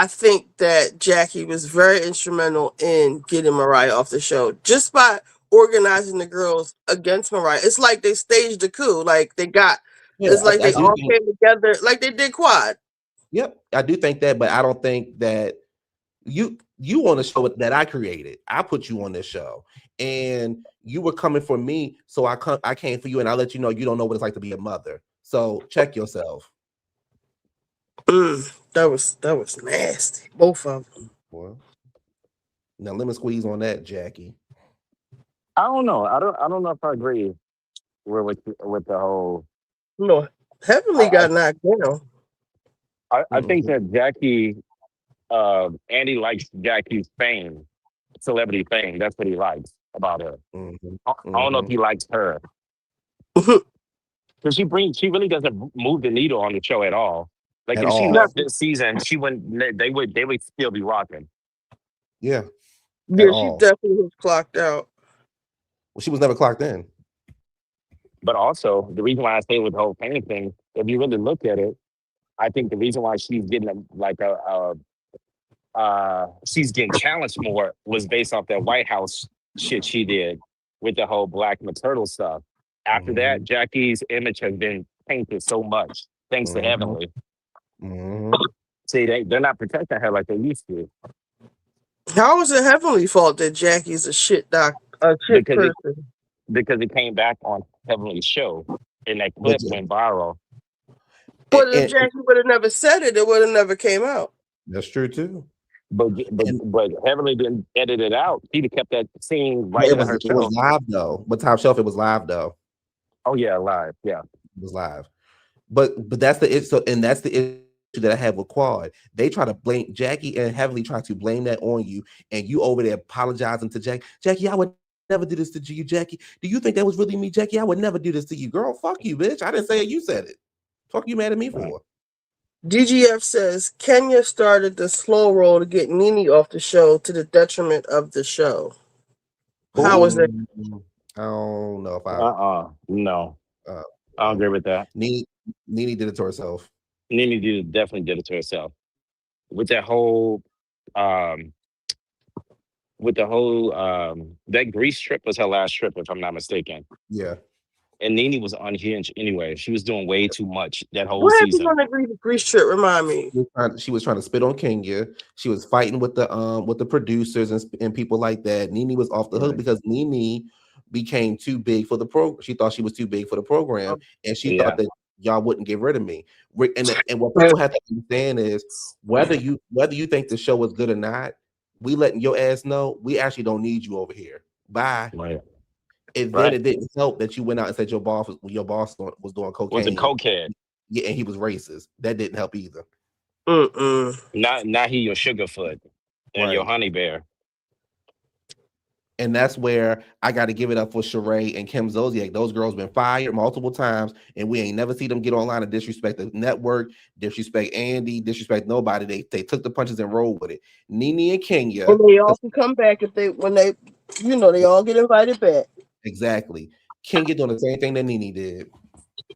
think that Jackie was very instrumental in getting Mariah off the show just by organizing the girls against Mariah. It's like they staged a coup. Like they all came together like they did Quad. Yep, I do think that, but I don't think that you on the show that I created. I put you on this show, and you were coming for me, so I came for you, and I let you know you don't know what it's like to be a mother. So check yourself. That was nasty. Both of them. Well, now lemon squeeze on that, Jackie. I don't know. I don't know if I agree with the whole. No, Heavenly got knocked down. I think that Jackie, Andy likes Jackie's fame, celebrity fame. That's what he likes about her. I don't know if he likes her because she really doesn't move the needle on the show at all. Like At if she all. left this season, she wouldn't. They would still be rocking. Yeah. Yeah, At she all. definitely was clocked out. Well, she was never clocked in. But also, the reason why I say with the whole painting thing, if you really look at it, I think the reason why she's getting she's getting challenged more was based off that White House shit she did with the whole black maternal stuff. After that, Jackie's image has been painted so much, thanks to Heavenly. See, they're not protecting her like they used to. How is it Heavenly fault that Jackie's a shit because person? it came back on Heavenly's show and that But clip went viral. But if Jackie would have never said it, it would have never came out. That's true too. But Heavenly didn't edit it out. She'd have kept that scene right in her It show. was live though. But Top Shelf, it was live though. Oh yeah, live. Yeah, it was live. But that's the issue, and that's the issue that I have with Quad. They try to blame Jackie and Heavenly try to blame that on you, and you over there apologizing to Jackie. Jackie, I would never do this to you, Jackie. Do you think that was really me, Jackie? I would never do this to you, girl. Fuck you, bitch. I didn't say it. You said it. Fuck you, mad at me for? DGF says Kenya started the slow roll to get Nene off the show to the detriment of the show. How was that? I don't know if I. No. I don't agree with that. Nene did it to herself. Nene definitely did it to herself. With that whole, that Greece trip was her last trip, if I'm not mistaken. Yeah. And Nene was unhinged anyway. She was doing way too much that whole What happened season. on the Greece trip? Remind me. She was trying to spit on Kenya. She was fighting with the producers and people like that. Nene was off the hook because Nene became too big for the program. She thought she was too big for the program, and she thought that y'all wouldn't get rid of me. And what people have to understand is whether you think the show was good or not, we letting your ass know we actually don't need you over here. Bye. Right. And then it didn't help that you went out and said your boss was doing cocaine. Was a cokehead. Yeah, and he was racist. That didn't help either. Not he your Sugarfoot and your Honey Bear. And that's where I got to give it up for Sheree and Kim Zolciak. Those girls been fired multiple times, and we ain't never see them get online and disrespect the network, disrespect Andy, disrespect nobody. They took the punches and rolled with it. Nene and Kenya. And they all can come back when they all get invited back. Exactly. Kenya doing the same thing that Nene did.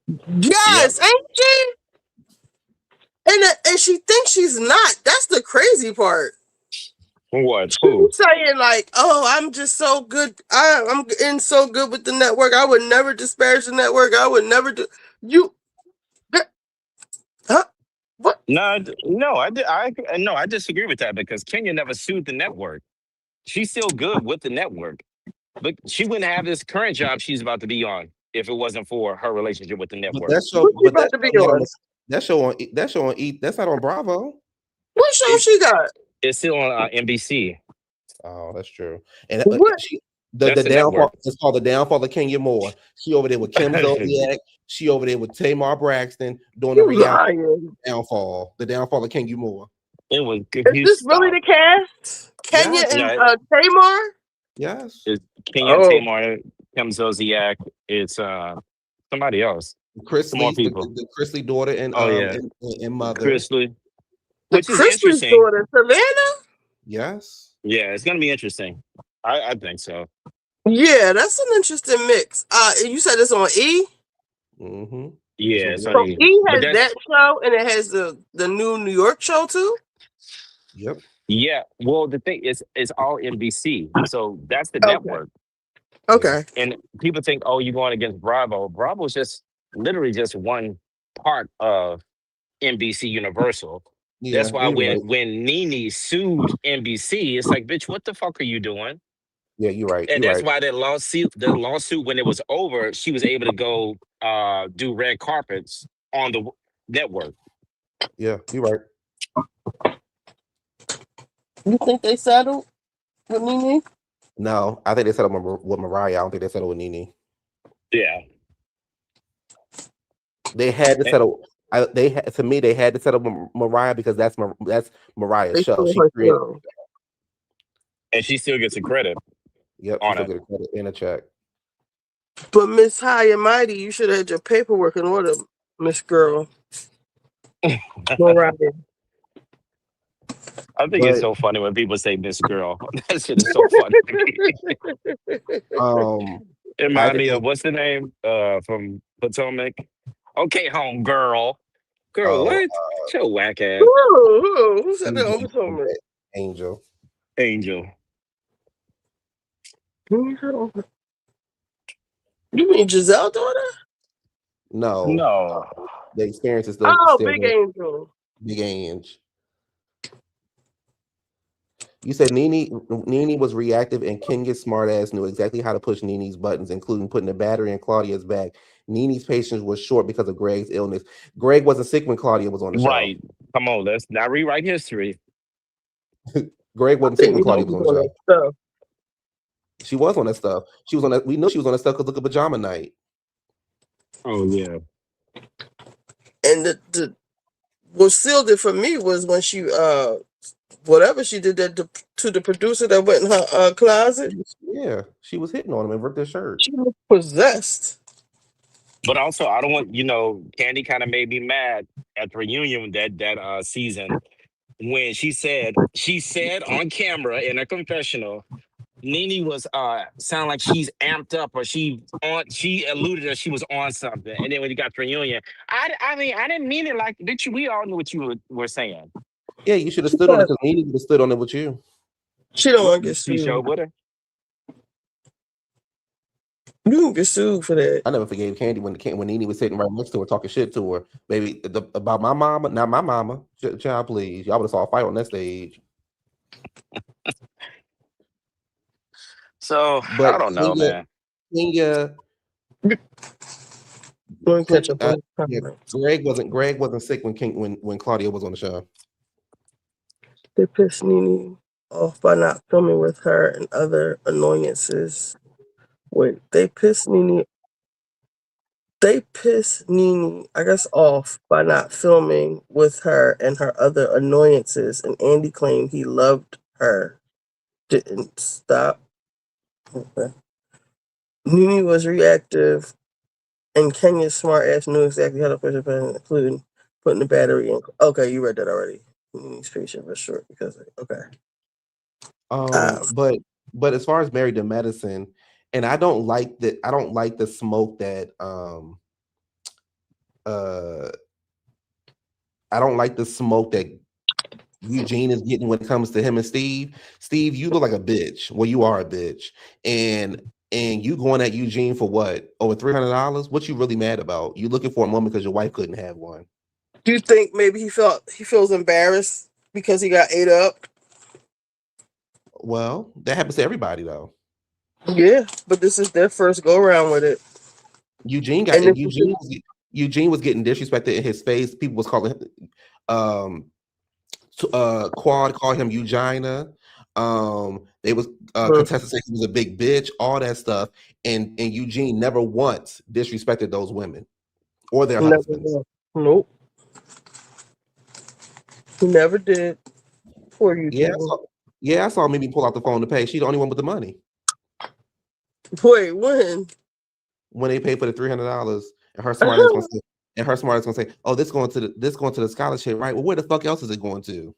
Yes, ain't she? And she thinks she's not. That's the crazy part. What? She's saying like, "Oh, I'm just so good. I'm in so good with the network. I would never disparage the network. I would never do you." Huh? What? No, I disagree with that because Kenya never sued the network. She's still good with the network, but she wouldn't have this current job she's about to be on if it wasn't for her relationship with the network. That show on E. That's not on Bravo. What show she got? It's still on NBC. Oh, that's true. And the downfall. It's called The Downfall of Kenya Moore. She over there with Kim Zolciak. She over there with Tamar Braxton doing the reality downfall. The Downfall of Kenya Moore. It was good. Is this really the cast? Kenya and Tamar? Yes. It's Kenya, Tamar, Kim Zolciak. It's somebody else. Chrisley, the Chrisley daughter and and mother. Chrisley. Which is interesting. Daughter, Savannah? Yes. Yeah, it's gonna be interesting. I think so. Yeah, that's an interesting mix. You said it's on E? Mm-hmm. Yeah, so E has that show and it has the new New York show too? Yep. Yeah. Well, the thing is it's all NBC. So that's the network. Okay. And people think, oh, you're going against Bravo. Bravo's just literally just one part of NBC Universal. Yeah, that's why when Nene sued NBC, it's like, bitch, what the fuck are you doing? Yeah, you're right. And that's why that lawsuit, when it was over, she was able to go do red carpets on the network. Yeah, you're right. You think they settled with Nene? No, I think they settled with Mariah. I don't think they settled with Nene. Yeah. They had to settle. They had to settle with Mariah because that's Mariah's show. She created it. And she still gets a credit. Yep, she still gets a credit and a check. But Miss High and Mighty, you should have had your paperwork in order, Miss Girl. Mariah. I think it's But so funny when people say Miss Girl. That shit is so funny to me. It I remind me of think what's the name from Potomac? Okay, home girl. Girl, oh what? Show whack ass. Who said that on Angel, Potomac? Angel. Angel. You mean Giselle daughter? No, No. the experience is Oh, still Big Angel. Big Ange. You said Nene was reactive and Kenya's smartass knew exactly how to push Nene's buttons, including putting the battery in Claudia's back. Nene's patience was short because of Greg's illness. Greg wasn't sick when Claudia was on the show. Right. Come on, let's not rewrite history. Greg wasn't sick when Claudia was on the show. Stuff. She was on that stuff. She was on that. We know she was on that stuff because look at Pajama Night. Oh yeah. And what sealed it for me was when she whatever she did that to the producer that went in her closet. Yeah, she was hitting on him and ripped his shirt. She was possessed. But also, I don't want Candy kind of made me mad at the reunion that season when she said on camera in a confessional, Nene was sound like she's amped up or she alluded that she was on something, and then when you got the reunion, I mean I didn't mean it like that. We all knew what you were saying. Yeah, you should have stood on it because Nene would have stood on it with you. She don't want to get She sued. showed with her. You can get sued for that. I never forgave Candy when Nene was sitting right next to her talking shit to her, baby, about my mama, not my mama. Child, please, y'all would have saw a fight on that stage. So But I don't know, man. Kenya, catch up on Greg wasn't sick when Claudia was on the show. They pissed Nene off by not filming with her and other annoyances. Wait, they pissed Nene, I guess, off by not filming with her and her other annoyances, and Andy claimed he loved her. Didn't stop. Okay. Nene was reactive, and Kenya's smart ass knew exactly how to push it, including putting the battery in. Okay, you read that already. Nene's patient was short because okay. But as far as Married to Medicine, and I don't like the smoke that I don't like the smoke that Eugene is getting when it comes to him and Steve. Steve, you look like a bitch. Well, you are a bitch. And you going at Eugene for what? Over $300? What you really mad about? You looking for a moment because your wife couldn't have one. Do you think maybe he feels embarrassed because he got ate up? Well, that happens to everybody though. Yeah, but this is their first go around with it. Eugene was getting disrespected in his face. People was calling him Quad called him Eugina. They was contestants saying he was a big bitch, all that stuff. And Eugene never once disrespected those women or their husbands. Nope. He never did. Poor Eugene. I saw Mimi pull out the phone to pay. She's the only one with the money. Wait, when? When they paid for the $300, and her smart is gonna say, "Oh, this going to the scholarship, right? Well, where the fuck else is it going to?"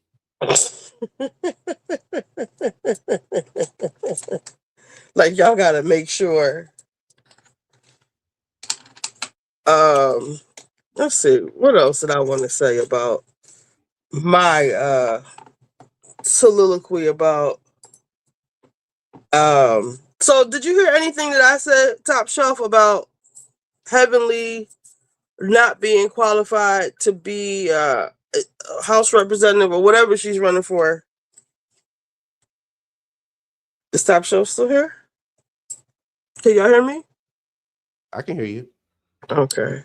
Like y'all gotta make sure. Let's see. What else did I want to say about my soliloquy about so did you hear anything that I said, Top Shelf, about Heavenly not being qualified to be a House representative or whatever she's running for? Is Top Shelf still here? Can y'all hear me? I can hear you. Okay.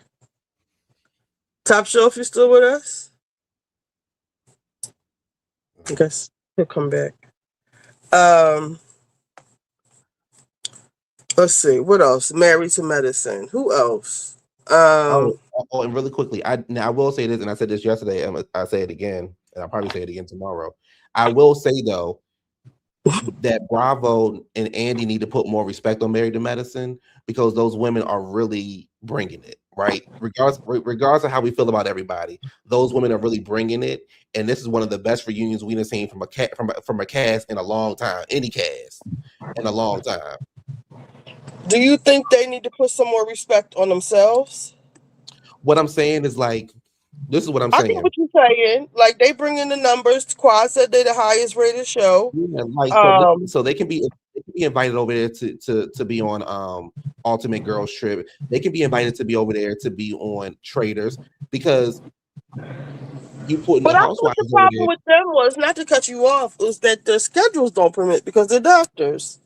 Top Shelf, you still with us? I guess he'll come back. Let's see. What else? Married to Medicine. Who else? And really quickly, I will say this, and I said this yesterday, and I say it again, and I'll probably say it again tomorrow. I will say though that Bravo and Andy need to put more respect on Married to Medicine because those women are really bringing it. right? Regardless of how we feel about everybody, those women are really bringing it, and this is one of the best reunions we've seen from a cast in a long time, any cast in a long time. Do you think they need to put some more respect on themselves? What I'm saying is this is what I'm I saying. get what you're saying. Like they bring in the numbers. Quad said they're the highest rated show. Yeah, so they can be invited over there to be on Ultimate Girls Trip. They can be invited to be over there to be on Traders because you putting But the I thought housewives the over problem there. with them was, not to cut you off, was that their schedules don't permit because they're doctors.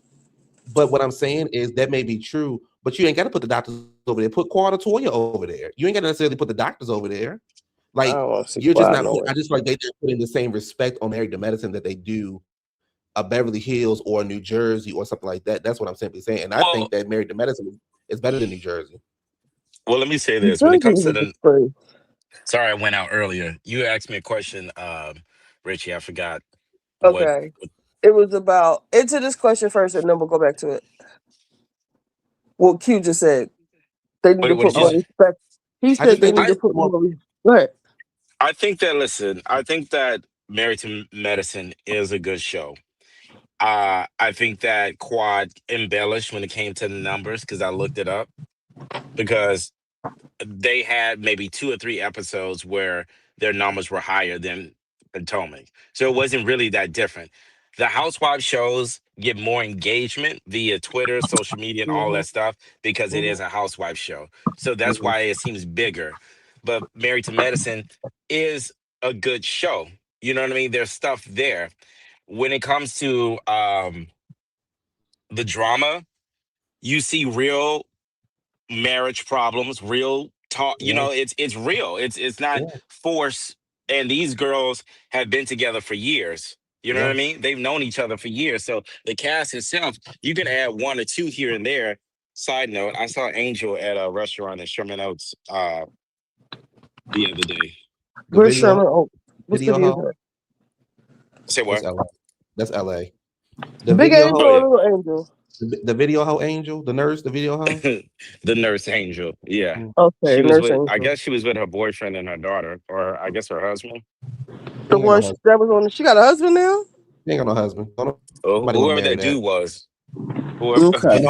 But what I'm saying is that may be true, but you ain't got to put the doctors over there. Put Quad or Toya over there. You ain't got to necessarily put the doctors over there. I Like don't want to see you're just Quad not. nowhere. I just feel like they're putting the same respect on Married to Medicine that they do a Beverly Hills or New Jersey or something like that. That's what I'm simply saying. And I think that Married to Medicine is better than New Jersey. Well, let me say New this. When it Jersey comes is to a the, disgrace. sorry, I went out earlier. You asked me a question, Richie. I forgot what. Okay. It was about, answer this question first and then we'll go back to it. What Q just said. They need to What put did you more say? respect. He I said just they think need they to put more respect. Go ahead. I think that, listen, I think that Married to Medicine is a good show. I think that Quad embellished when it came to the numbers because I looked it up because they had maybe 2 or 3 episodes where their numbers were higher than Potomac. So it wasn't really that different. The Housewives shows get more engagement via Twitter, social media, and all that stuff because it is a housewife show. So that's why it seems bigger. But Married to Medicine is a good show. You know what I mean? There's stuff there. When it comes to the drama, you see real marriage problems, real talk. You know, it's real. It's not forced. And these girls have been together for years. You know what I mean? They've known each other for years. So the cast itself, you can add 1 or 2 here and there. Side note: I saw Angel at a restaurant in Sherman Oaks the other day. The Where's video, Sherman? Oh, what video city is home. that? Say That's what? LA. That's LA. The Big video Angel hoe. or Little Angel? The video hoe Angel, the nurse, the video hoe. The nurse Angel. Yeah. Okay, She was Nurse with, I Angel. guess she was with her boyfriend and her daughter, or I guess her husband. The one that was on. She got a husband now. She ain't got no husband. Or Nobody gonna whoever marry that that. dude was. Whoever. Okay.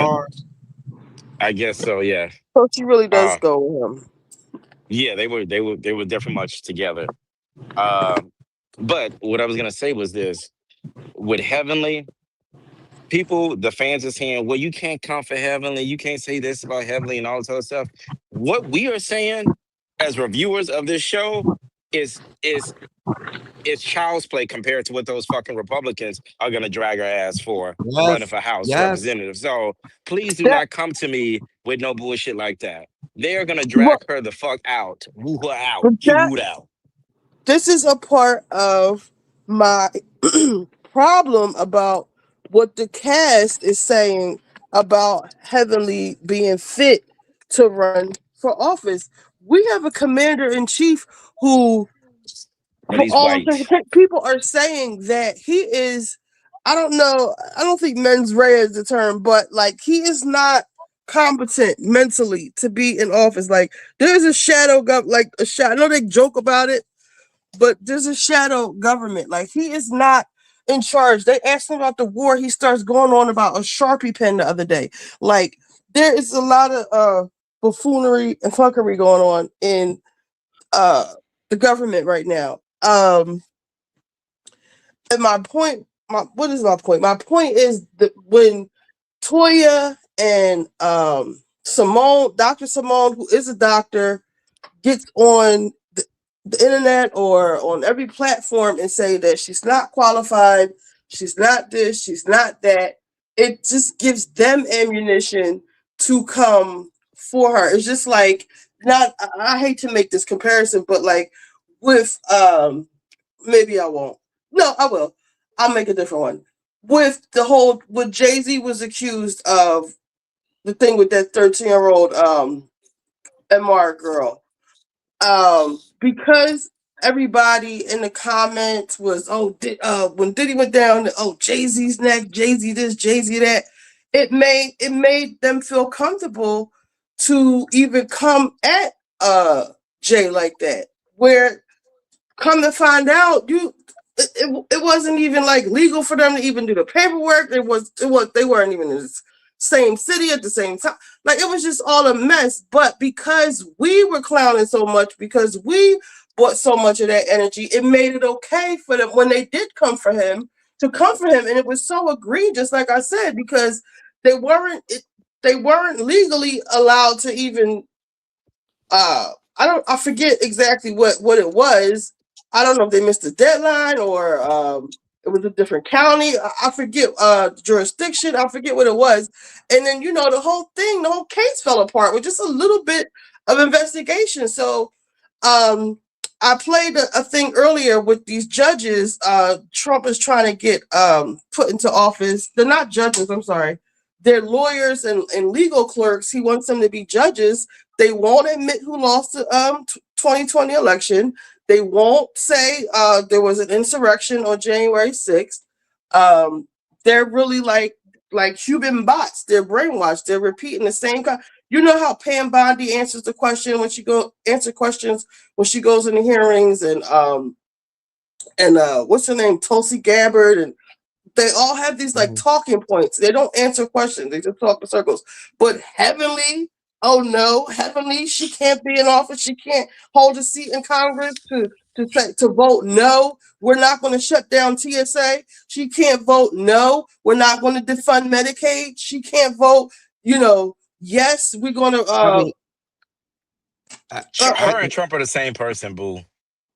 I guess so, yeah. So she really does Uh go with him. yeah, they were definitely much together. But what I was gonna say was this: with Heavenly, people, the fans are saying, well, you can't come for Heavenly, you can't say this about Heavenly and all this other stuff. What we are saying as reviewers of this show is child's play compared to what those fucking Republicans are gonna drag her ass for running for House Yes. Representative. So please do That not come to me with no bullshit like that. They're gonna well, drag her the fuck out, woo her out, but get wooed out. this is a part of my problem about what the cast is saying about Heavenly being fit to run for office. We have a commander in chief who, But for he's all white. intents and purposes, people are saying that he is. I don't know. I don't think mens rea is the term, but like he is not competent mentally to be in office. Like there's a shadow like a shadow. I know they joke about it, but there's a shadow government. Like he is not in charge. They asked him about the war. He starts going on about a Sharpie pen the other day. Like there is a lot of buffoonery and fuckery going on in the government right now. And what is my point? My point is that when Toya and Simone, Dr. Simone, who is a doctor, gets on the internet or on every platform and say that she's not qualified, she's not this, she's not that, it just gives them ammunition to come for her. It's just like, not, I hate to make this comparison, but like with maybe I won't. No, I will. I'll make a different one. With the whole, with Jay-Z was accused of the thing with that 13-year-old MR girl. Because everybody in the comments was, when Diddy went down, Jay-Z's neck, Jay-Z this, Jay-Z that, it made them feel comfortable to even come at Jay like that. Where come to find out, it wasn't even like legal for them to even do the paperwork. It was they weren't even in the same city at the same time. Like it was just all a mess. But because we were clowning so much, because we bought so much of that energy, it made it okay for them when they did come for him to come for him. And it was so egregious, like I said, because they weren't legally allowed to even I forget exactly what it was. I don't know if they missed the deadline or it was a different county. I forget jurisdiction. I forget what it was. And then the whole case fell apart with just a little bit of investigation. So I played a thing earlier with these judges. Trump is trying to get put into office. They're not judges, I'm sorry. They're lawyers and legal clerks. He wants them to be judges. They won't admit who lost the 2020 election. They won't say there was an insurrection on January 6th. They're really like human bots. They're brainwashed. They're repeating the same kind. You know how Pam Bondi answers the question when she answer questions when she goes in the hearings, and what's her name, Tulsi Gabbard, and they all have these like talking points. They don't answer questions. They just talk in circles. But Heavenly, oh no, Heavenly, she can't be in office. She can't hold a seat in Congress to vote no. We're not going to shut down TSA. She can't vote no. We're not going to defund Medicaid. She can't vote. Yes, we're going to. Her and Trump are the same person, boo.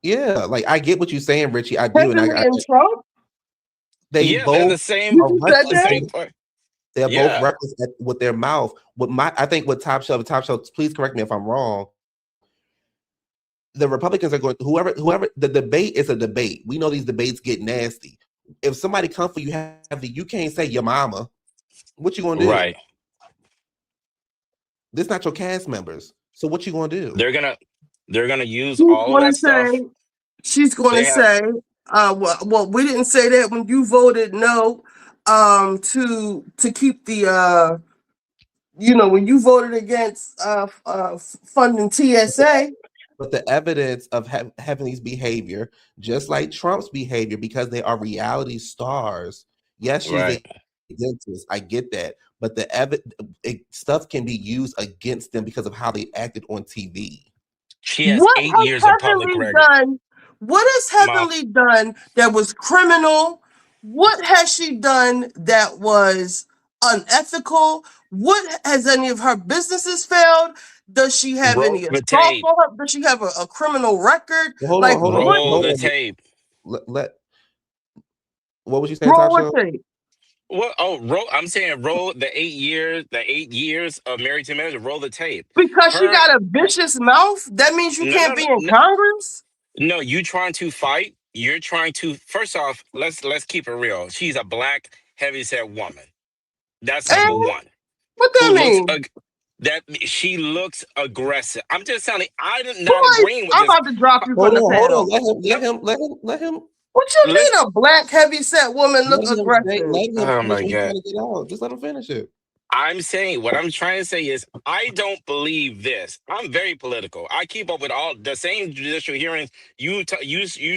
Yeah, like I get what you're saying, Richie. I do, Heavenly and Trump. They both they're the same. They're both reckless with their mouth. I think with Top Shelf, please correct me if I'm wrong. The Republicans are going whoever the debate is a debate. We know these debates get nasty. If somebody comes for you, you can't say your mama. What you gonna do? Right. This not your cast members. So what you gonna do? They're gonna use all of that stuff. She's going to say, well, we didn't say that when you voted no to keep the when you voted against funding TSA. But the evidence of Heavenly's behavior, just like Trump's behavior, because they are reality stars. Yes, she's a dentist. I get that. But the stuff can be used against them because of how they acted on TV. She has 8 years of public record. What has Heavenly done that was criminal? What has she done that was unethical? What has any of her businesses failed? Does she have any assault for her? Does she have a criminal record? Hold on. The tape. What was you saying, Top Shelf? What? I'm saying roll the 8 years. The 8 years of Married to Marriage. Roll the tape. Because she got a vicious mouth. That means you can't be in Congress. No, you trying to fight. You're trying to. First off, let's keep it real. She's a black heavyset woman. That's number one. What that mean? That she looks aggressive. I'm just telling you, I'm not agreeing with this. I'm about to drop you from the panel. Let him. What you mean a black heavyset woman looks aggressive? Oh my God. Just let him finish it. I'm saying, what I'm trying to say is, I don't believe this. I'm very political. I keep up with all the same judicial hearings you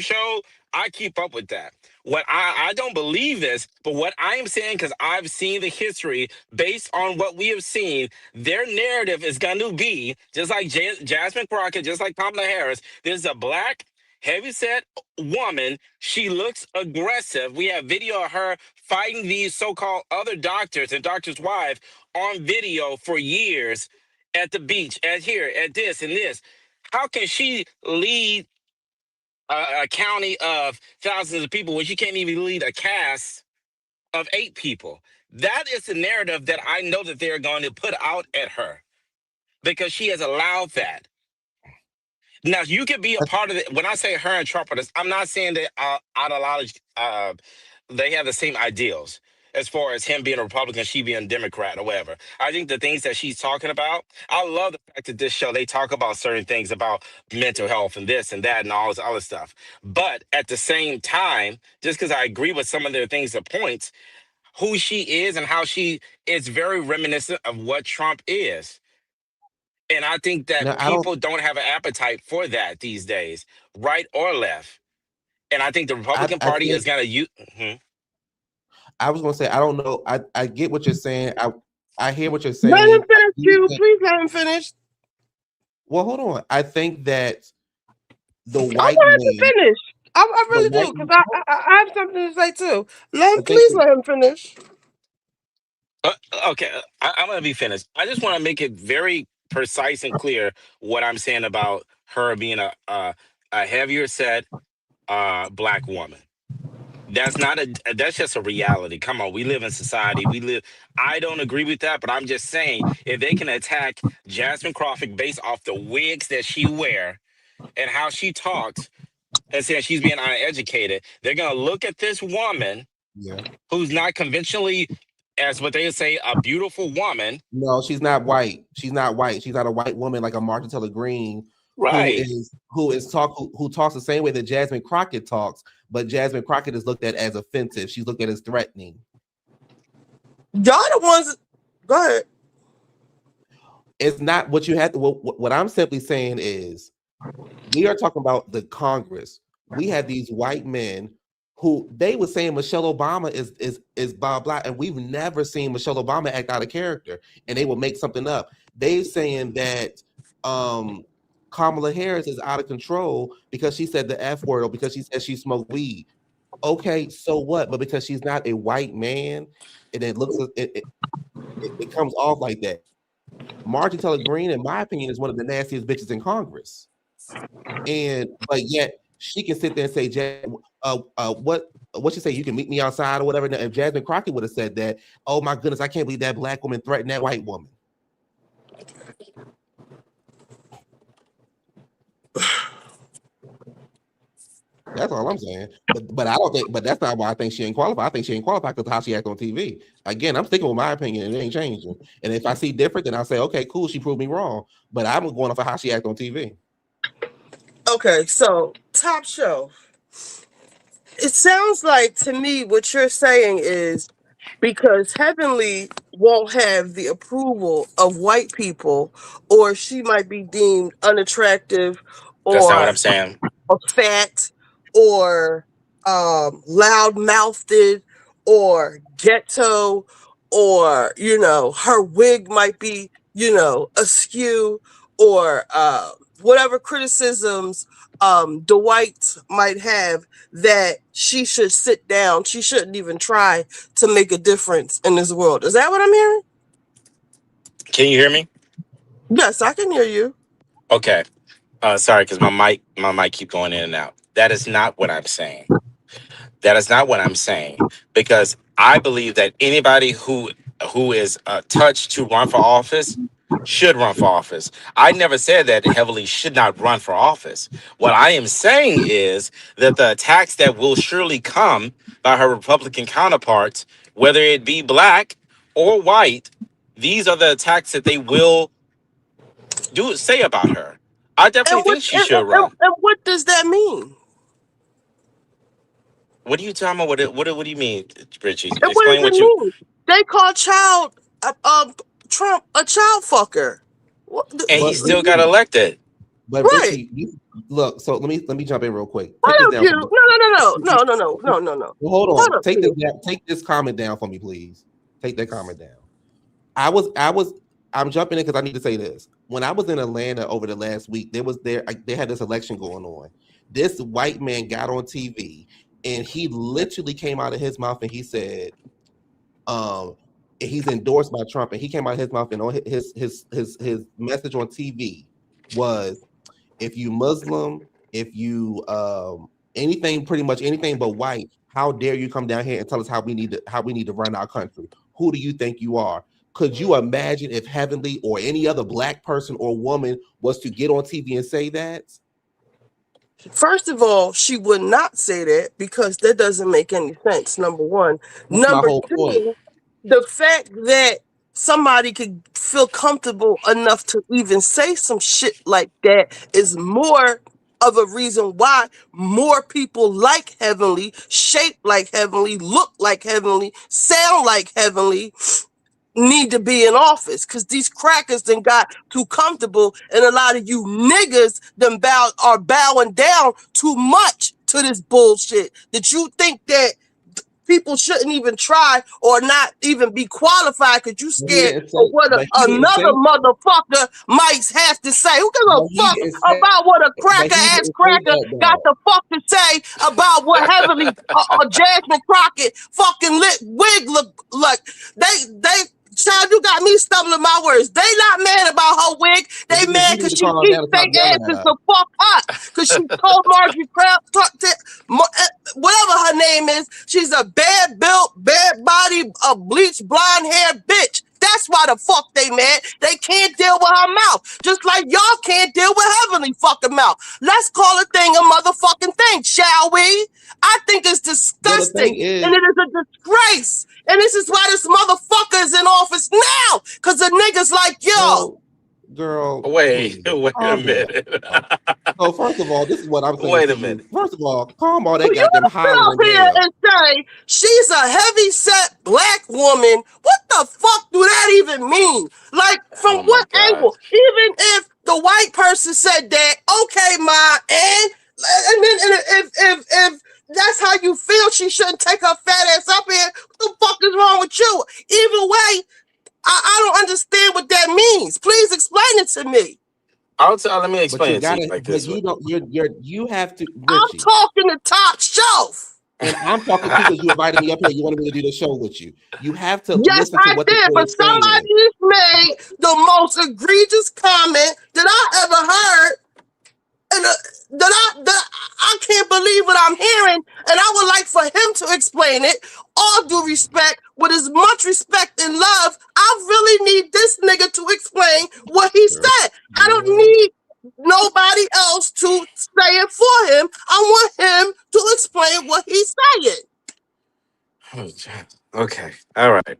show. I keep up with that. What I don't believe this, but what I am saying, because I've seen the history based on what we have seen, their narrative is going to be just like Jasmine Crockett, just like Kamala Harris. There's a black heavyset woman. She looks aggressive. We have video of her fighting these so-called other doctors and doctors' wives on video for years at the beach, at this and this. How can she lead a county of thousands of people when she can't even lead a cast of 8 people? That is the narrative that I know that they're going to put out at her because she has allowed that. Now, you can be a part of it. When I say her and Trump, I'm not saying that they have the same ideals as far as him being a Republican, she being a Democrat or whatever. I think the things that she's talking about, I love the fact that this show, they talk about certain things about mental health and this and that and all this other stuff. But at the same time, just because I agree with some of their things or points, who she is and how she is very reminiscent of what Trump is. And I think that Now I don't. people don't have an appetite for that these days, right or left. And I think the Republican I Party is think going to use. I was gonna say I don't know. I get what you're saying. I hear what you're Let him saying. finish, you. Please let him finish. Well, hold on. I think that the I white want him to men, finish. I the really white, do, because I have something to say too. Let I him, think please let him finish. Okay, I'm going to be finished. I just want to make it very precise and clear what I'm saying about her being a heavier set black woman. That's not a. That's just a reality. Come on, we live in society. We live. I don't agree with that, but I'm just saying if they can attack Jasmine Crawford based off the wigs that she wear and how she talks and saying she's being uneducated, they're gonna look at this woman yeah. who's not conventionally, as what they say, a beautiful woman. No, she's not white. She's not white. She's not a white woman like a Martin Taylor Greene Right. who talks the same way that Jasmine Crockett talks, but Jasmine Crockett is looked at as offensive. She's looked at as threatening. Y'all the ones. Go ahead. It's not what you have to. What I'm simply saying is, we are talking about the Congress. We have these white men who they were saying Michelle Obama is blah blah, and we've never seen Michelle Obama act out of character, and they will make something up. They're saying that Kamala Harris is out of control because she said the F word or because she said she smoked weed. Okay, so what? But because she's not a white man, and it comes off like that. Marjorie Taylor Greene, in my opinion, is one of the nastiest bitches in Congress. But yet she can sit there and say, what she say? You can meet me outside or whatever. And Jasmine Crockett would have said that. Oh my goodness, I can't believe that black woman threatened that white woman. That's all I'm saying. But I don't think. But that's not why I think she ain't qualified. I think she ain't qualified because how she act on TV. Again, I'm sticking with my opinion, and it ain't changing. And if I see different, then I'll say, okay, cool, she proved me wrong. But I'm going off of how she act on TV. Okay, so top shelf. It sounds like to me what you're saying is because Heavenly won't have the approval of white people, or she might be deemed unattractive, That's not what or I'm saying. fat, or loud mouthed, or ghetto, or her wig might be askew, or whatever criticisms Dwight might have, that she should sit down. She shouldn't even try to make a difference in this world. Is that what I'm hearing? Can you hear me? Yes, I can hear you. Okay. Sorry, because my mic keep going in and out. That is not what I'm saying. That is not what I'm saying, because I believe that anybody who is touched to run for office should run for office. I never said that Heavily should not run for office. What I am saying is that the attacks that will surely come by her Republican counterparts, whether it be black or white, these are the attacks that they will say about her. I definitely think she should run. And what does that mean? What are you talking about? What do you mean, Richie? And what Explain does it what you. mean? They call Trump a child fucker. And he still got elected. But Right. Richie, look. So let me jump in real quick. I Take this don't down. get it. No. Well, hold on. Hold up, Take please. this down. Take this comment down for me, please. Take that comment down. I'm jumping in because I need to say this. When I was in Atlanta over the last week, they had this election going on. This white man got on TV and he literally came out of his mouth and he said, he's endorsed by Trump, and he came out of his mouth and on his message on TV was, if you Muslim, if you anything, pretty much anything but white, how dare you come down here and tell us how we need to run our country? Who do you think you are? Could you imagine if Heavenly or any other black person or woman was to get on TV and say that? First of all, she would not say that because that doesn't make any sense, number one. That's my Number whole point. two, the fact that somebody could feel comfortable enough to even say some shit like that is more of a reason why more people like Heavenly, shape like Heavenly, look like Heavenly, sound like Heavenly, need to be in office because these crackers then got too comfortable, and a lot of you niggas then are bowing down too much to this bullshit that you think that people shouldn't even try or not even be qualified because you scared of what another motherfucker might have to say. Who gives a fuck about what a cracker ass cracker got the fuck to say about what Heavenly or Jasmine Crockett fucking lit wig look like? They child, you got me stumbling my words. They not mad about her wig. They mad because she keeps their asses the fuck up. Because she told Marjorie Kraft, whatever her name is, she's a bad built, bad body, a bleached blonde hair bitch. That's why the fuck they mad. They can't deal with her mouth. Just like y'all can't deal with Heavenly fucking mouth. Let's call a thing a motherfucking thing, shall we? I think it's disgusting. And it is a disgrace. And this is why this motherfucker is in office now. Because the niggas like y'all. Girl. Wait a minute. So first of all, this is what I'm saying. Wait a minute. First of all, calm all that You goddamn sit up hollering here down. and say she's a heavy set black woman. What the fuck do that even mean? Like, from what angle? Even if the white person said that, okay, ma, and then if that's how you feel, she shouldn't take her fat ass up here. What the fuck is wrong with you? Either way, I don't understand what that means. Please explain it to me. Let me explain it to you like this. You have to. Ritchie. I'm talking the top shelf. And I'm talking to you because you invited me up here. You wanted me to do the show with you. You have to Yes, listen to I what did. the But somebody just made the most egregious comment that I ever heard, and that I can't believe what I'm hearing. And I would like for him to explain it. All due respect, with as much respect and love, I really need this nigga to explain what he said. I don't need nobody else to say it for him. I want him to explain what he's saying. Okay. All right.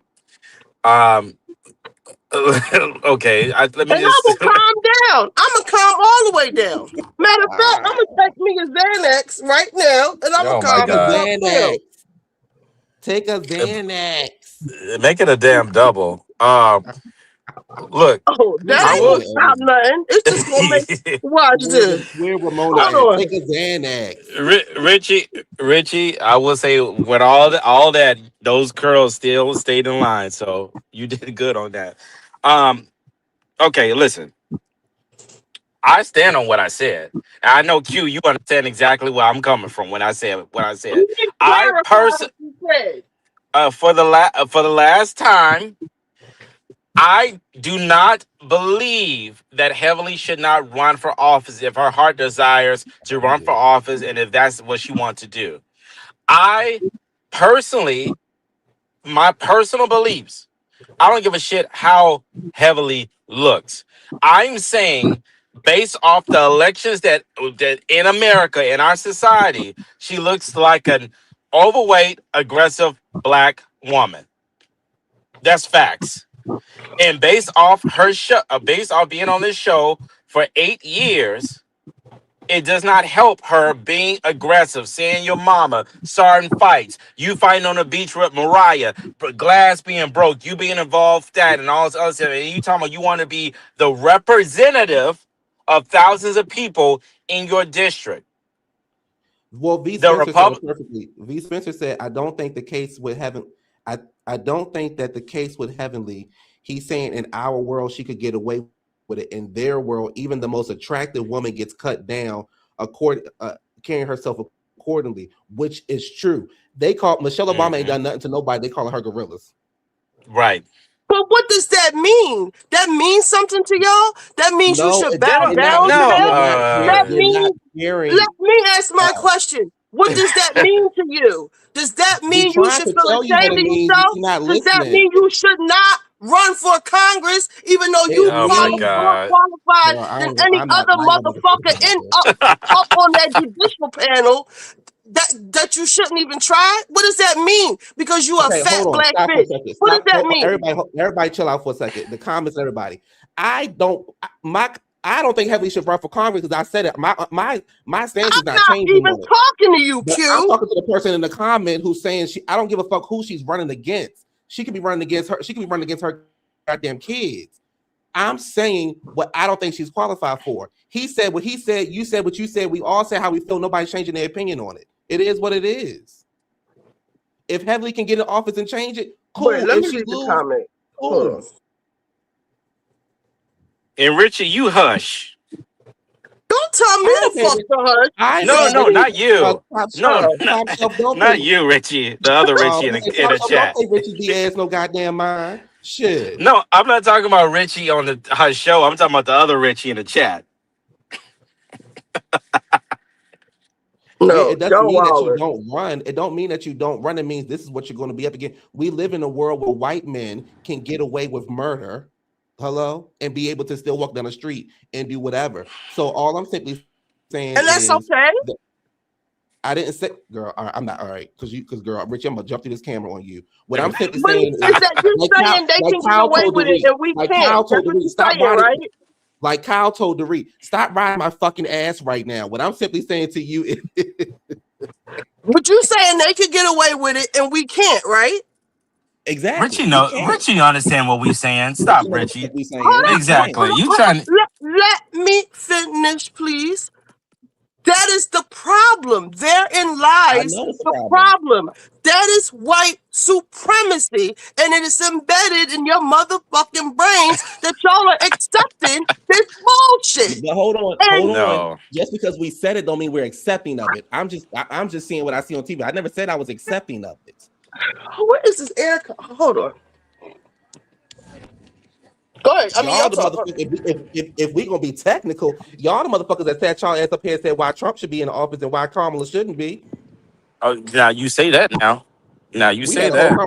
Okay. Let me And I will calm down. I'm gonna calm all the way down. Matter of fact, I'm gonna take me a Xanax right now, and I'm gonna calm down. Take a Xanax. Make it a damn double. Look. Oh, that ain't gonna stop nothing. It's just gonna make. Watch this. We're Ramona. Hold on. Take a Xanax. Richie, I will say with all that, those curls still stayed in line. So you did good on that. Okay, listen. I stand on what I said. I know Q, you understand exactly where I'm coming from when I said what I said. For the last time, I do not believe that Heavenly should not run for office if her heart desires to run for office and if that's what she wants to do. I personally, my personal beliefs, I don't give a shit how Heavenly looks. I'm saying based off the elections that in America, in our society, she looks like an overweight, aggressive black woman. That's facts. And based off her show, based off being on this show for 8 years, it does not help her being aggressive, seeing your mama, starting fights, you fighting on the beach with Mariah, glass being broke, you being involved with that and all this other stuff. And you talking about you want to be the representative of thousands of people in your district. Well, V. Spencer said it perfectly. V. Spencer said, I don't think the case with I don't think that the case with Heavenly, he's saying in our world she could get away with it. In their world, even the most attractive woman gets cut down carrying herself accordingly, which is true. They call Michelle Obama ain't done nothing to nobody. They calling her gorillas. Right. But what does that mean? That means something to y'all? That means you should bow down to them? That means, let me ask my question. What does that mean to you? Does that mean you should feel ashamed of yourself? Does that mean you should not run for Congress, even though you are more qualified than any other motherfucker up on that judicial panel? That you shouldn't even try? What does that mean? Because you are a fat black bitch. What does that mean? Everybody chill out for a second. The comments, everybody. I don't think Heavenly should run for Congress because I said it. My stance is not changing. I'm not even talking to you, Q. I'm talking to the person in the comment who's saying I don't give a fuck who she's running against. She could be running against her. She could be running against her goddamn kids. I'm saying what I don't think she's qualified for. He said what he said. You said what you said. We all said how we feel. Nobody's changing their opinion on it. It is what it is. If Heatherly can get in office and change it, cool. Wait, let if me she read the lose, comment. Hold cool. on. And Richie, you hush. Don't tell me to fuck the hush. No, no, not you. No, don't not you, Richie. The other Richie in the chat. Don't say Richie Diaz no goddamn mind. Shit. No, I'm not talking about Richie on the hush show. I'm talking about the other Richie in the chat. No, it doesn't mean that you don't run. It don't mean that you don't run. It means this is what you're going to be up against. We live in a world where white men can get away with murder, and be able to still walk down the street and do whatever. So all I'm simply saying and that's okay. I didn't say, girl. All right, I'm not all right because girl, Richie, I'm gonna jump through this camera on you. What I'm simply But saying is that you saying they can get away with it and we can't? That's what you're saying, right? Like Kyle told Dorit, stop riding my fucking ass right now. What I'm simply saying to you is, but you saying they could get away with it and we can't, right? Exactly. Richie understand what we saying. Stop, Richie. Exactly. You trying to let me finish, please. That is the problem. Therein lies the problem. That is white supremacy, and it is embedded in your motherfucking brains that y'all are accepting this bullshit. But hold on. Just because we said it don't mean we're accepting of it. I'm just seeing what I see on TV. I never said I was accepting of it. Where is this air? Hold on. Go ahead. I mean, y'all the motherfuckers, if we gonna be technical, y'all the motherfuckers that sat y'all ass up here and said why Trump should be in the office and why Kamala shouldn't be. Oh, now you say that now. Now you say that. No.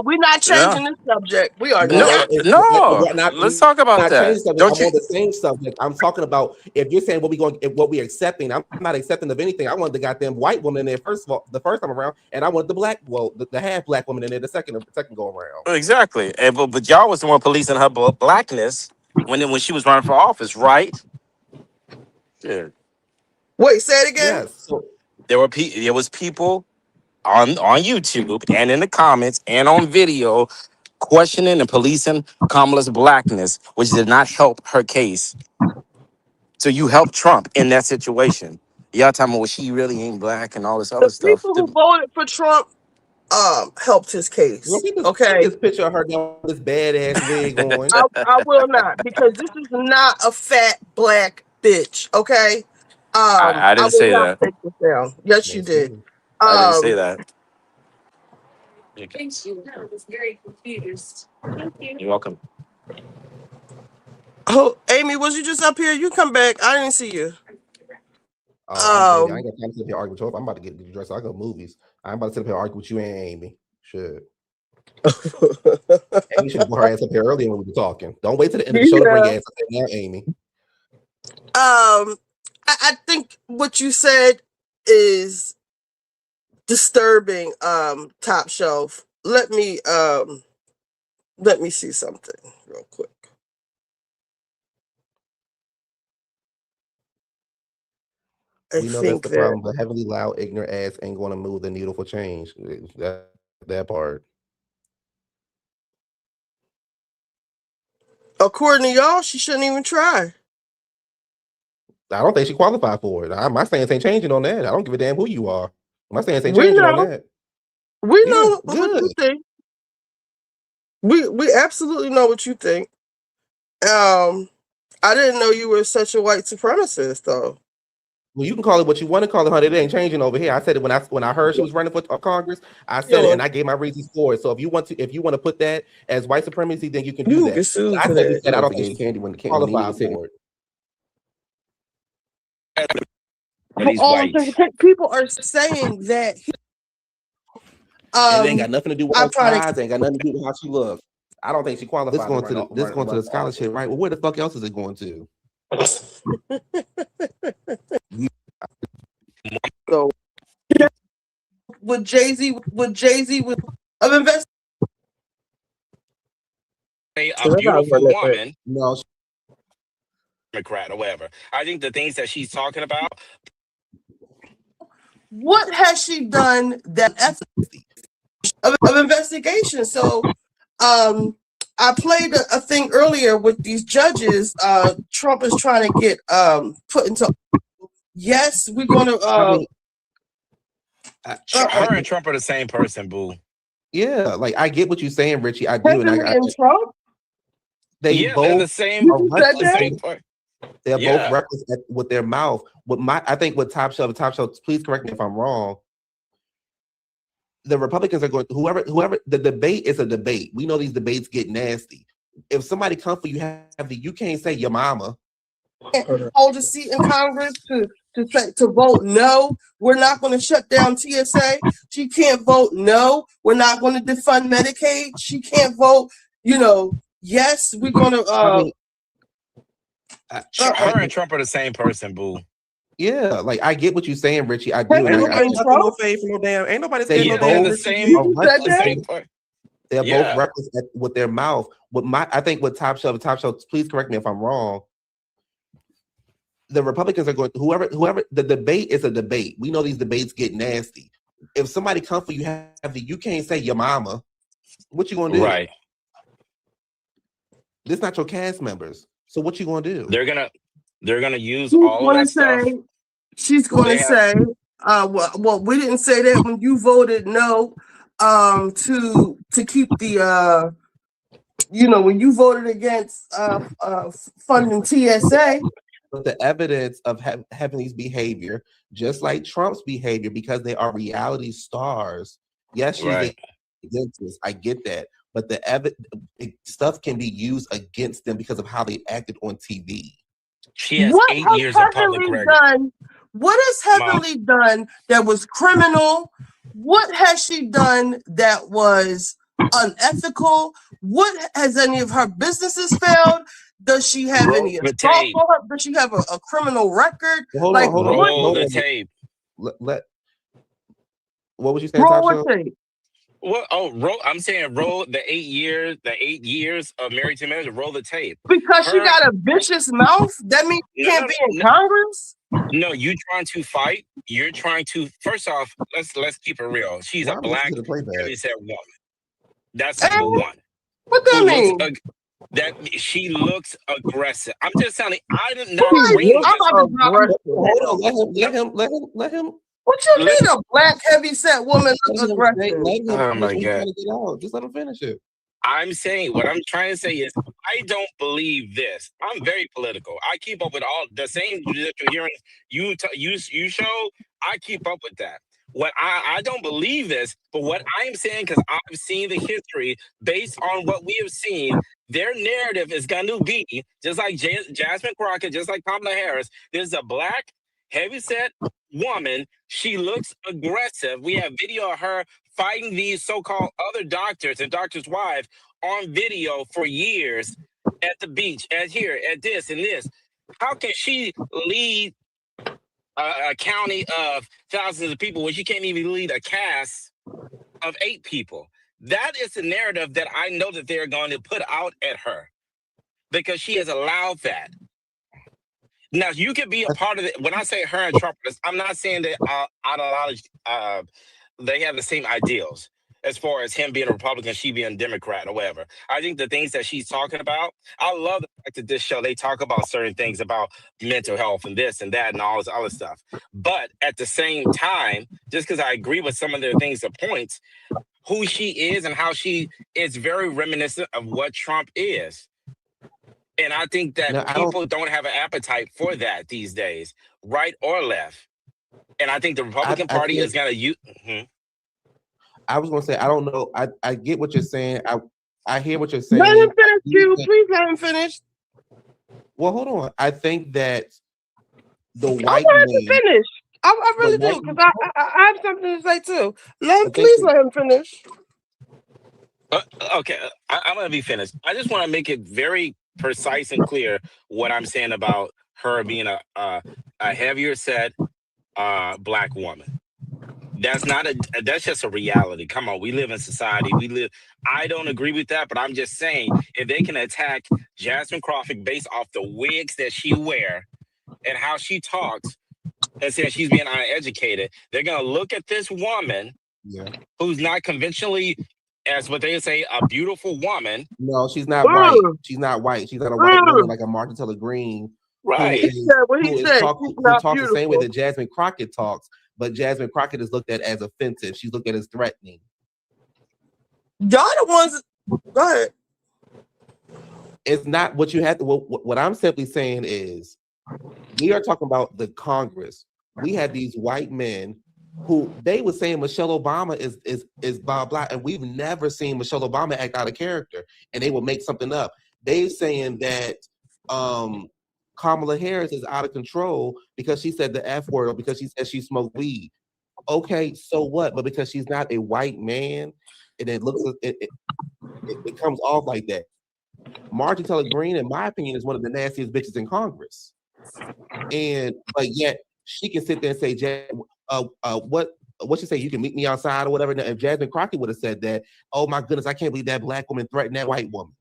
We're not changing this subject. We are not. Let's talk about that. I'm on the same subject. I'm talking about if you're saying what we're accepting. I'm not accepting of anything. I wanted the goddamn white woman in there the first time around, and I wanted the half black woman in there the second go around. Exactly. But y'all was the one policing her blackness when she was running for office, right? Yeah. Wait, say it again. Yes. So, there was people on YouTube and in the comments and on video questioning and policing Kamala's blackness, which did not help her case. So you helped Trump in that situation. Y'all talking about well, she really ain't black and all this other stuff. People who voted for Trump helped his case. Okay. This picture of her down with this badass wig on. I will not, because this is not a fat black bitch. Okay. I didn't say that. Take this down. Yes, you did. I didn't say that. Thank you. I was very confused. Thank you. You're welcome. Oh, Amy, was you just up here? You come back. I didn't see you. I ain't got time to sit up here argue with you. I'm about to get dressed. I go movies. I'm about to sit up here argue with you and Amy. Shit. Amy should have brought her ass up here earlier when we were talking. Don't wait till the end of the show to bring your ass up here now, Amy. I think what you said is disturbing. Top shelf. Let me see something real quick. We know that's the problem, but heavily loud, ignorant ass ain't going to move the needle for change. That part. According to y'all, she shouldn't even try. I don't think she qualified for it. My stance ain't changing on that. I don't give a damn who you are. My stance ain't changing on that. We know what you think. We absolutely know what you think. I didn't know you were such a white supremacist, though. Well, you can call it what you want to call it, honey. It ain't changing over here. I said it when I heard she was running for Congress. I said it, and I gave my reasons for it. So if you want to put that as white supremacy, then you can do that. I said I don't think she can qualify for it. People are saying that. It ain't got nothing to do with her ties. It ain't got nothing to do with how she looks. I don't think she qualifies. This going to the scholarship, right? Well, where the fuck else is it going to? So, with Jay-Z of invest a beautiful woman, no, Democrat or whatever. I think the things that she's talking about. What has she done that ethically? of investigation. So I played a thing earlier with these judges. Trump is trying to get put into. Yes, we're going to. Her and Trump are the same person, boo. Yeah, like I get what you're saying, Richie. I do, and Trump. They both they're the same. They're Yeah. both reckless with their mouth. I think with Top Shelf, please correct me if I'm wrong. The Republicans are going, whoever, the debate is a debate. We know these debates get nasty. If somebody comes for you, you can't say your mama. Hold a seat in Congress to vote no. We're not going to shut down TSA. She can't vote no. We're not going to defund Medicaid. She can't vote. Yes, we're going to. Her and Trump are the same person, boo. Yeah, like I get what you're saying, Richie. I do. Ain't no faith, no damn. Ain't nobody saying no damn. They're both reckless with their mouth. I think with Top Shelf, please correct me if I'm wrong. The Republicans are going, whoever, the debate is a debate. We know these debates get nasty. If somebody comes for you, you can't say your mama. What you gonna do? Right. This not your cast members. So what you gonna do? They're gonna use all of that stuff. She's going to say, well, we didn't say that when you voted no to keep the when you voted against funding TSA. But the evidence of having these behavior, just like Trump's behavior, because they are reality stars. Yes, she's a dentist. I get that. But the stuff can be used against them because of how they acted on TV. She has 8 years of public record. What has Heavenly done that was criminal? What has she done that was unethical? What has any of her businesses failed? Does she have any assault for her? Does she have a criminal record? Hold on. The tape. What was you saying, Top Shelf? What? I'm saying roll the 8 years. The 8 years of Married to Marriage. Roll the tape. Because she got a vicious mouth. That means she can't be in Congress. No, you trying to fight. You're trying to. First off, let's keep it real. She's a black heavyset woman. That's number one. What that mean? That she looks aggressive. I'm just telling you, I did not agree with Hold on, let him. What you mean a black heavyset woman looks aggressive? Oh my God. Just let him finish it. I'm saying, what I'm trying to say is, I don't believe this. I'm very political. I keep up with all the same judicial hearings you show. I keep up with that. What I don't believe this, but what I'm saying, because I've seen the history based on what we have seen, their narrative is going to be just like Jasmine Crockett, just like Kamala Harris. There's a black heavyset woman. She looks aggressive. We have video of her fighting these so-called other doctors and doctors' wives on video for years at the beach, at this and this. How can she lead a county of thousands of people when she can't even lead a cast of 8 people? That is the narrative that I know that they're going to put out at her because she has allowed that. Now, you could be a part of it. When I say her and Trump, I'm not saying that they have the same ideals as far as him being a Republican, she being a Democrat or whatever. I think the things that she's talking about, I love the fact that this show, they talk about certain things about mental health and this and that and all this other stuff. But at the same time, just because I agree with some of their things or points, who she is and how she is very reminiscent of what Trump is. And I think that people don't have an appetite for that these days, right or left. And I think the Republican Party is going to use. I was going to say, I don't know. I get what you're saying. I hear what you're saying. Let him finish, you. Please let him finish. Well, hold on. I think that the white I want him to finish. I really do, because I have something to say too. Please let him finish. Okay, I'm going to be finished. I just want to make it very precise and clear what I'm saying about her being a heavier set black woman. That's just a reality. Come on, we live in society. I don't agree with that, but I'm just saying if they can attack Jasmine Crawford based off the wigs that she wear and how she talks and say she's being uneducated, they're gonna look at this woman Yeah. who's not conventionally, as what they say, a beautiful woman. No, she's not white. She's not white. She's not a white woman like a Martin Taylor Greene, Right. He said what he said. She's who not talks the same way beautiful. that Jasmine Crockett talks, but Jasmine Crockett is looked at as offensive. She's looked at as threatening. Y'all the ones. Go ahead. It's not what you have to. What I'm simply saying is, we are talking about the Congress. We had these white men who they were saying Michelle Obama is blah blah, and we've never seen Michelle Obama act out of character, and they will make something up. They're saying that Kamala Harris is out of control because she said the F word or because she said she smoked weed. Okay, so what? But because she's not a white man, and it comes off like that. Marjorie Taylor Greene, in my opinion, is one of the nastiest bitches in Congress. But yet she can sit there and say, what she say? You can meet me outside or whatever. And if Jasmine Crockett would have said that, oh my goodness, I can't believe that black woman threatened that white woman.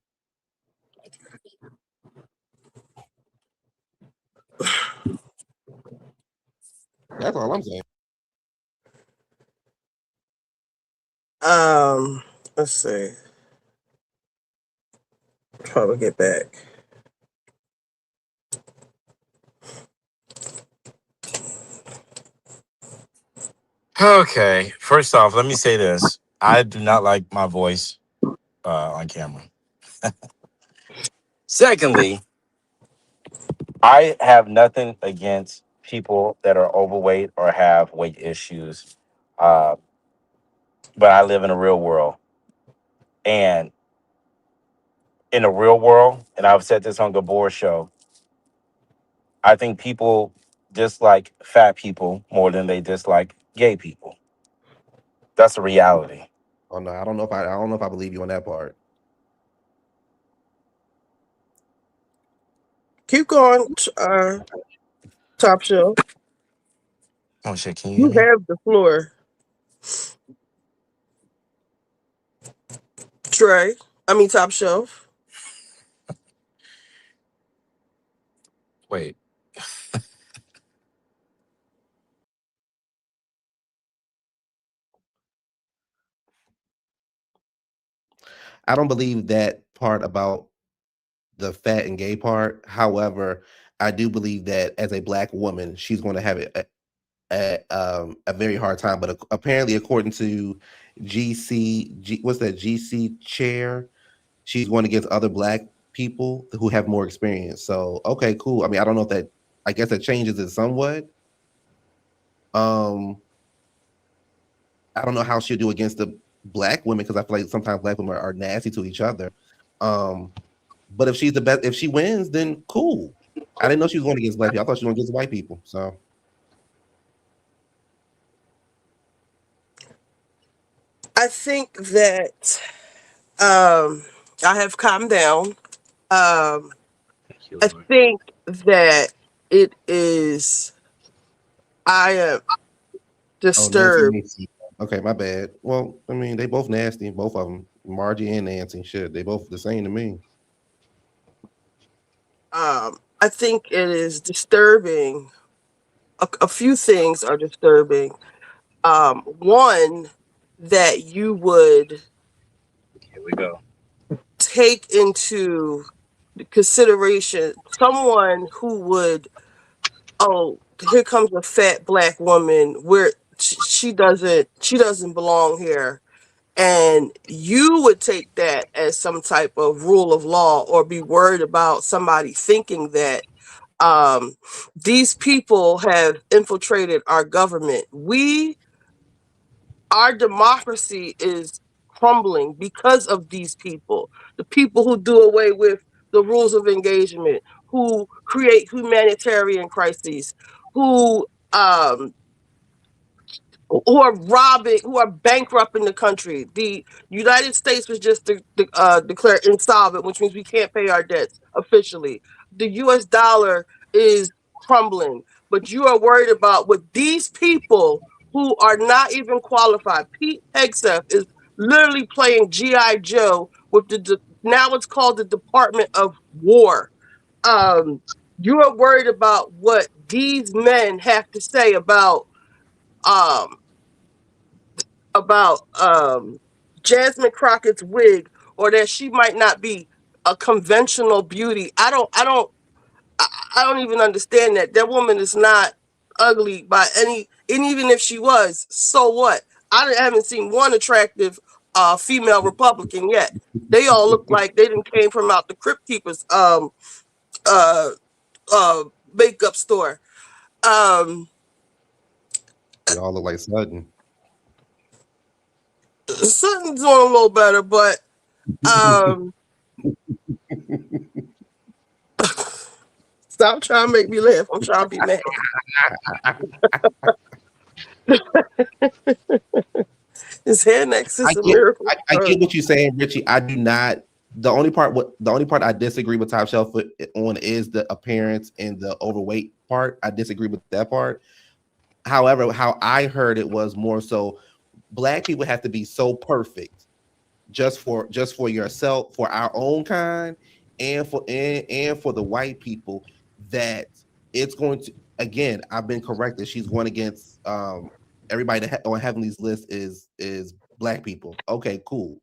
That's all I'm saying. Let's see. Try to get back. Okay, first off, let me say this. I do not like my voice on camera. Secondly, I have nothing against people that are overweight or have weight issues, but I live in a real world. And in the real world, and I've said this on Gabor's show, I think people dislike fat people more than they dislike gay people. That's a reality. Oh no, I don't know if I believe you on that part. Keep going, Top Shelf. Oh shit, can you You hear me? have the floor. Trey. Top Shelf. Wait. I don't believe that part about the fat and gay part. However, I do believe that as a black woman, she's going to have a very hard time. But apparently, according to what's that GC chair, she's going against other black people who have more experience. So okay, cool. I don't know if that. I guess that changes it somewhat. I don't know how she'll do against the black women because I feel like sometimes black women are nasty to each other. But if she's the best, if she wins, then cool. I didn't know she was going against black people. I thought she was going against white people. So I think that I have calmed down. I think that it is. I am disturbed. Nancy. Okay, my bad. Well, they both nasty, both of them. Margie and Nancy. Shit, they both the same to me. I think it is disturbing. A few things are disturbing. One, that you would Here we go. take into consideration someone who would, oh, here comes a fat black woman where she doesn't belong here. And you would take that as some type of rule of law or be worried about somebody thinking that these people have infiltrated our government. Our democracy is crumbling because of these people, the people who do away with the rules of engagement, who create humanitarian crises, who are robbing, who are bankrupting the country. The United States was just declared insolvent, which means we can't pay our debts officially. The US dollar is crumbling, but you are worried about what these people who are not even qualified. Pete Hegseth is literally playing G.I. Joe with now it's called the Department of War. You are worried about what these men have to say about about Jasmine Crockett's wig, or that she might not be a conventional beauty. I don't even understand that. That woman is not ugly by any, and even if she was, so what? Haven't seen one attractive female Republican yet. They all look like they didn't came from out the Crypt Keepers uh makeup store. They all look like Sutton. Sutton's doing a little better, but stop trying to make me laugh. I'm trying to be mad. His hair next is a miracle. I get what you're saying, Ritchie. I do not. The only part I disagree with Top Shelf on is the appearance and the overweight part. I disagree with that part. However, how I heard it was more so Black people have to be so perfect just for yourself, for our own kind, and for the white people, that it's going to, again, I've been corrected. She's going against everybody that on Heavenly's list is Black people. Okay, cool.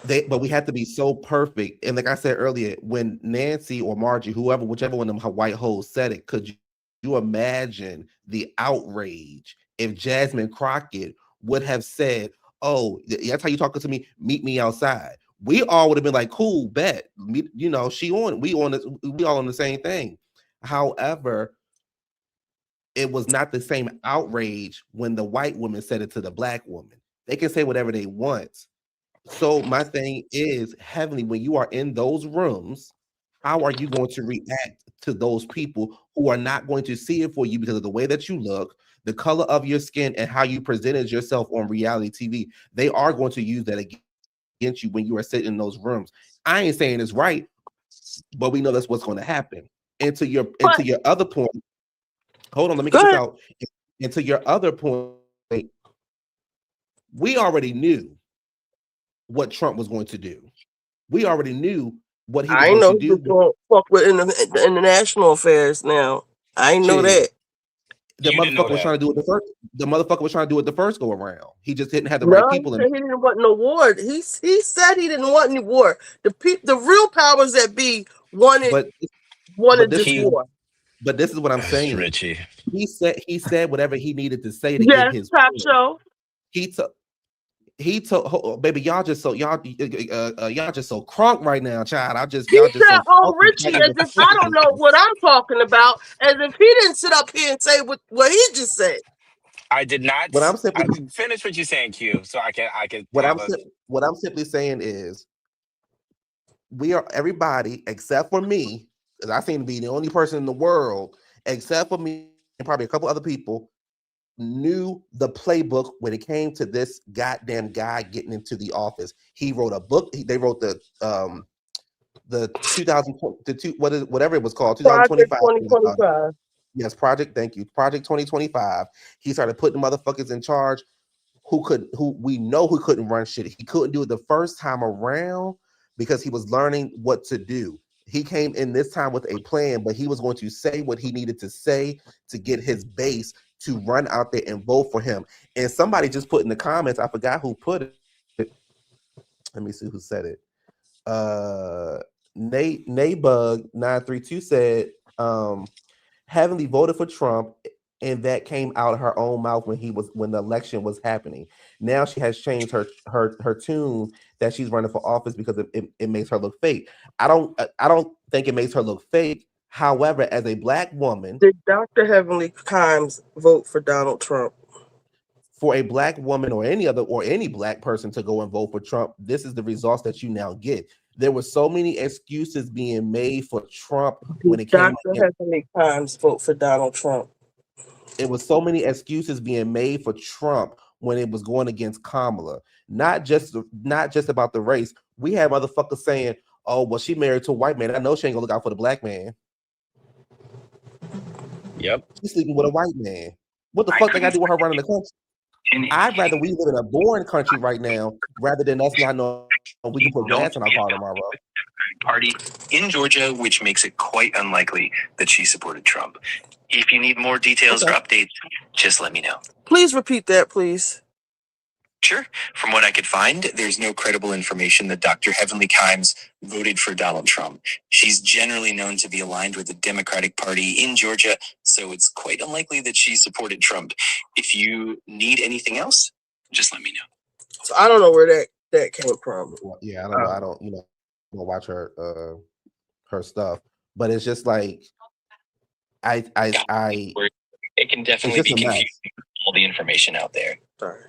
But we have to be so perfect. And like I said earlier, when Nancy or Margie, whichever one of them her white hoes said it, could you imagine the outrage if Jasmine Crockett would have said, "Oh, that's how you talking to me? Meet me outside." We all would have been like, "Cool, bet." We all on the same thing. However, it was not the same outrage when the white woman said it to the Black woman. They can say whatever they want. So my thing is, Heavenly, when you are in those rooms, how are you going to react to those people who are not going to see it for you because of the way that you look, the color of your skin, and how you presented yourself on reality TV? They are going to use that against you when you are sitting in those rooms. I ain't saying it's right, but we know that's what's going to happen. And to your other point, hold on, let me get this out. And to your other point, we already knew what Trump was going to do. We already knew what he was going to do. I know fuck with the international affairs now. I know that. The motherfucker was trying to do it the first. The motherfucker was trying to do it the first go around. He just didn't have the right people. He didn't want no war. He said he didn't want any war. The real powers that be wanted this war. But this is what I'm saying, Ritchie. He said whatever he needed to say to get his Top Show. He told baby, y'all just so crunk right now, child. He said, "Oh, Ritchie," as if I don't know what I'm talking about, as if he didn't sit up here and say what he just said. I did not. What I'm simply finish what you're saying, Q, so I can. What I'm simply saying is, we are everybody except for me, because I seem to be the only person in the world, except for me and probably a couple other people, knew the playbook when it came to this goddamn guy getting into the office. He wrote a book. They wrote the 2000 whatever it was called, 2025. 2025. Yes, Project 2025. He started putting motherfuckers in charge who we know who couldn't run shit. He couldn't do it the first time around because he was learning what to do. He came in this time with a plan, but he was going to say what he needed to say to get his base to run out there and vote for him. And somebody just put in the comments, I forgot who put it. Let me see who said it. Nabug 932 said, Heavenly voted for Trump, and that came out of her own mouth when the election was happening. Now she has changed her tune that she's running for office because it makes her look fake. I don't think it makes her look fake. However, as a Black woman, did Dr. Heavenly Kimes vote for Donald Trump? For a Black woman or any Black person to go and vote for Trump, this is the results that you now get. There were so many excuses being made for Trump when it came. Dr. Heavenly Kimes vote for Donald Trump. It was so many excuses being made for Trump when it was going against Kamala. Not just about the race. We had motherfuckers saying, "Oh, well, she married to a white man. I know she ain't gonna look out for the Black man." Yep. She's sleeping with a white man. What the fuck they got to do with her running the country? I'd rather we live in a boring country right now rather than us not know we can put gas in our car tomorrow. Party in Georgia, which makes it quite unlikely that she supported Trump. If you need more details or updates, just let me know. Please repeat that, please. Sure. From what I could find, there's no credible information that Dr. Heavenly Kimes voted for Donald Trump. She's generally known to be aligned with the Democratic Party in Georgia, so it's quite unlikely that she supported Trump. If you need anything else, just let me know. So I don't know where that came from. Yeah, I don't know. I don't, don't watch her stuff, but it's just like I it can definitely be confusing with all the information out there. Sorry.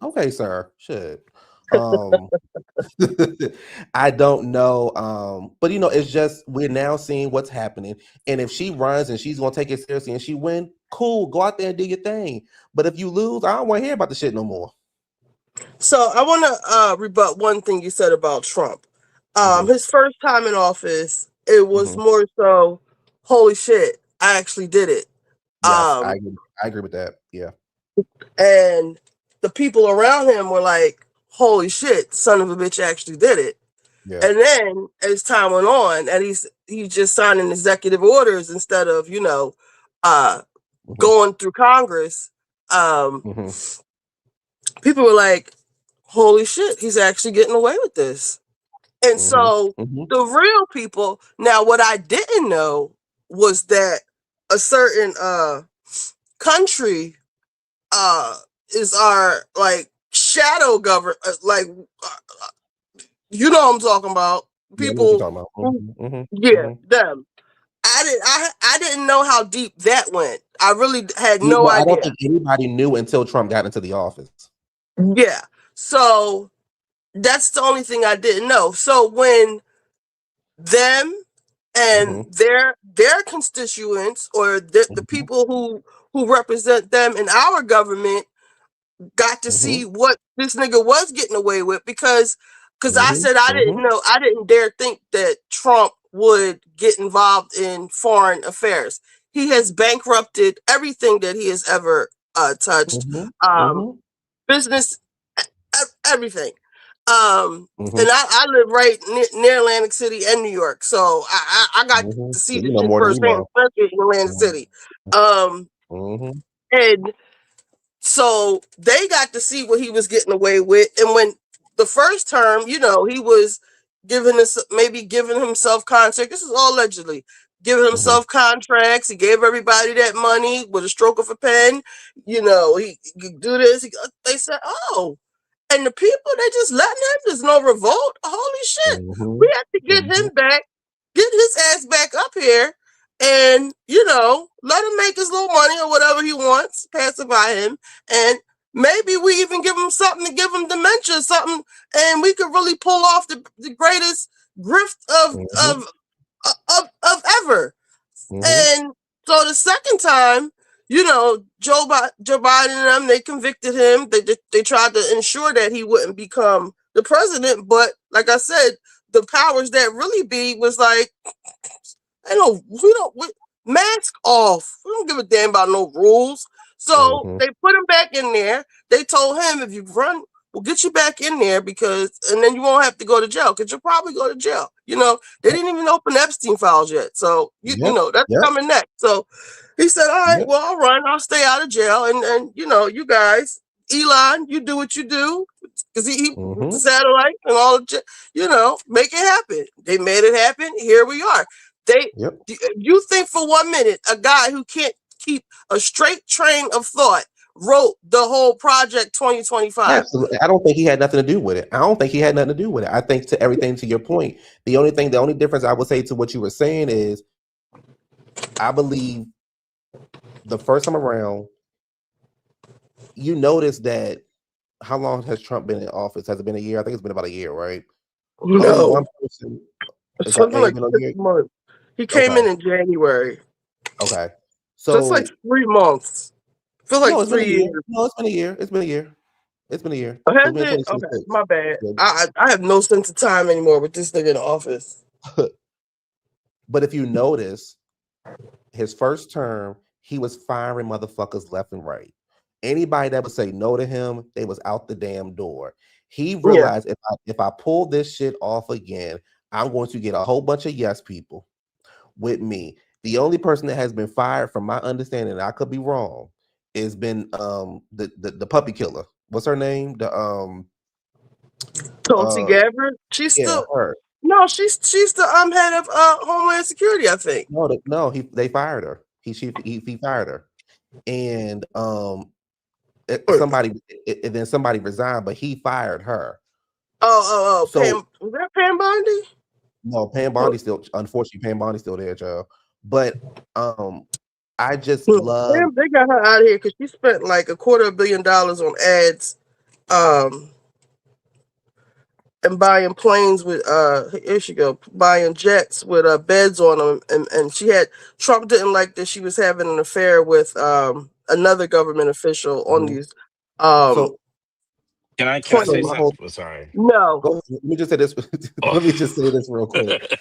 Okay, sir. Shit. I don't know. But it's just we're now seeing what's happening. And if she runs and she's gonna take it seriously and she win, cool, go out there and do your thing. But if you lose, I don't want to hear about the shit no more. So I want to rebut one thing you said about Trump. His first time in office, it was more so, holy shit, I actually did it. Yes, I agree with that. Yeah. And the people around him were like, holy shit, son of a bitch actually did it. Yeah. And then as time went on, and he's just signing executive orders instead of, going through Congress. People were like, holy shit, he's actually getting away with this. And so the real people, now what I didn't know was that a certain country is our shadow government, you know what I'm talking about. People, them. I didn't know how deep that went. I really had no idea. I don't think anybody knew until Trump got into the office. Yeah. So that's the only thing I didn't know. So when them and their constituents or the people who represent them in our government got to see what this nigga was getting away with, because I said I didn't know, I didn't dare think that Trump would get involved in foreign affairs. He has bankrupted everything that he has ever touched. Business, everything. And I live right near Atlantic City and New York, so I got to see the shit firsthand, especially in Atlantic City. And so they got to see what he was getting away with. And when the first term, he was giving himself contracts. This is all allegedly giving himself contracts. He gave everybody that money with a stroke of a pen. He could do this. They said, oh. And the people, they just letting him. There's no revolt. Holy shit. We have to get him back, get his ass back up here, and, let him make his little money or whatever he wants, pacify him. And maybe we even give him something to give him dementia, something, and we could really pull off the greatest grift of ever. And so the second time, Joe Biden and them, they convicted him. They tried to ensure that he wouldn't become the president. But like I said, the powers that really be was like, we mask off. We don't give a damn about no rules. So they put him back in there. They told him, if you run, we'll get you back in there, and then you won't have to go to jail, because you'll probably go to jail. They didn't even open Epstein files yet. So, that's coming next. So he said, all right, well, I'll run. I'll stay out of jail. And you guys, Elon, you do what you do, because he with the satellite and all the, make it happen. They made it happen. Here we are. You think for 1 minute a guy who can't keep a straight train of thought wrote the whole Project 2025? Absolutely. I don't think he had nothing to do with it. I think to everything to your point, the only difference I would say to what you were saying is, I believe the first time around, you notice that, how long has Trump been in office? Has it been a year? I think it's been about a year, right? No. One person. Something like 6 months. He came in January. Okay. So it's like 3 months. I feel like 3 years. No, it's been a year. It's been a year. Oh, has it? Okay, my bad. I have no sense of time anymore with this nigga in the office. But if you notice, his first term, he was firing motherfuckers left and right. Anybody that would say no to him, they was out the damn door. He realized, if I pull this shit off again, I'm going to get a whole bunch of yes people with me. The only person that has been fired, from my understanding, and I could be wrong, has been the puppy killer. What's her name? Tulsi Gabbard. She's Yeah, still her. no. She's the head of Homeland Security, I think. No, they fired her. He fired her, and somebody and then somebody resigned, but he fired her. Oh, So, Pam, was that Pam Bondi? No, Pam Bondi's still, unfortunately, Pam Bondi's still there, child. But I just love. They got her out of here because she spent like $250 million on ads, and buying planes with here she go, buying jets with beds on them, and she had Trump didn't like that she was having an affair with another government official on these. So Can I say my something? whole, Sorry. No. Let me just say this. Let me just say this real quick.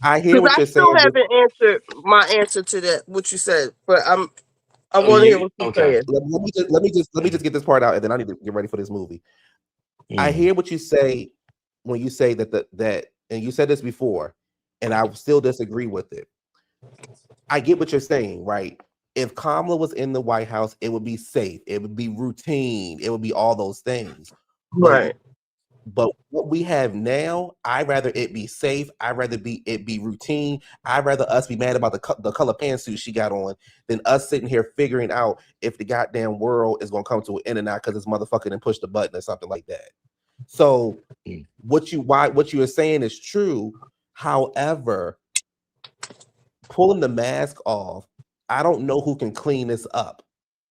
I hear Because what I you're still saying. haven't answered my answer to that what you said, but I Oh, want to hear what you're saying. Let me just get this part out, and then I need to get ready for this movie. I hear what you say when you say that, and you said this before, and I still disagree with it. I get what you're saying, right? If Kamala was in the White House, it would be safe. It would be routine. It would be all those things. Right. But what we have now, I'd rather it be safe. I'd rather it be routine. I'd rather us be mad about the color pantsuit she got on than us sitting here figuring out if the goddamn world is gonna come to an end or not because this motherfucker didn't push the button or something like that. So what you are saying is true. However, pulling the mask off, I don't know who can clean this up.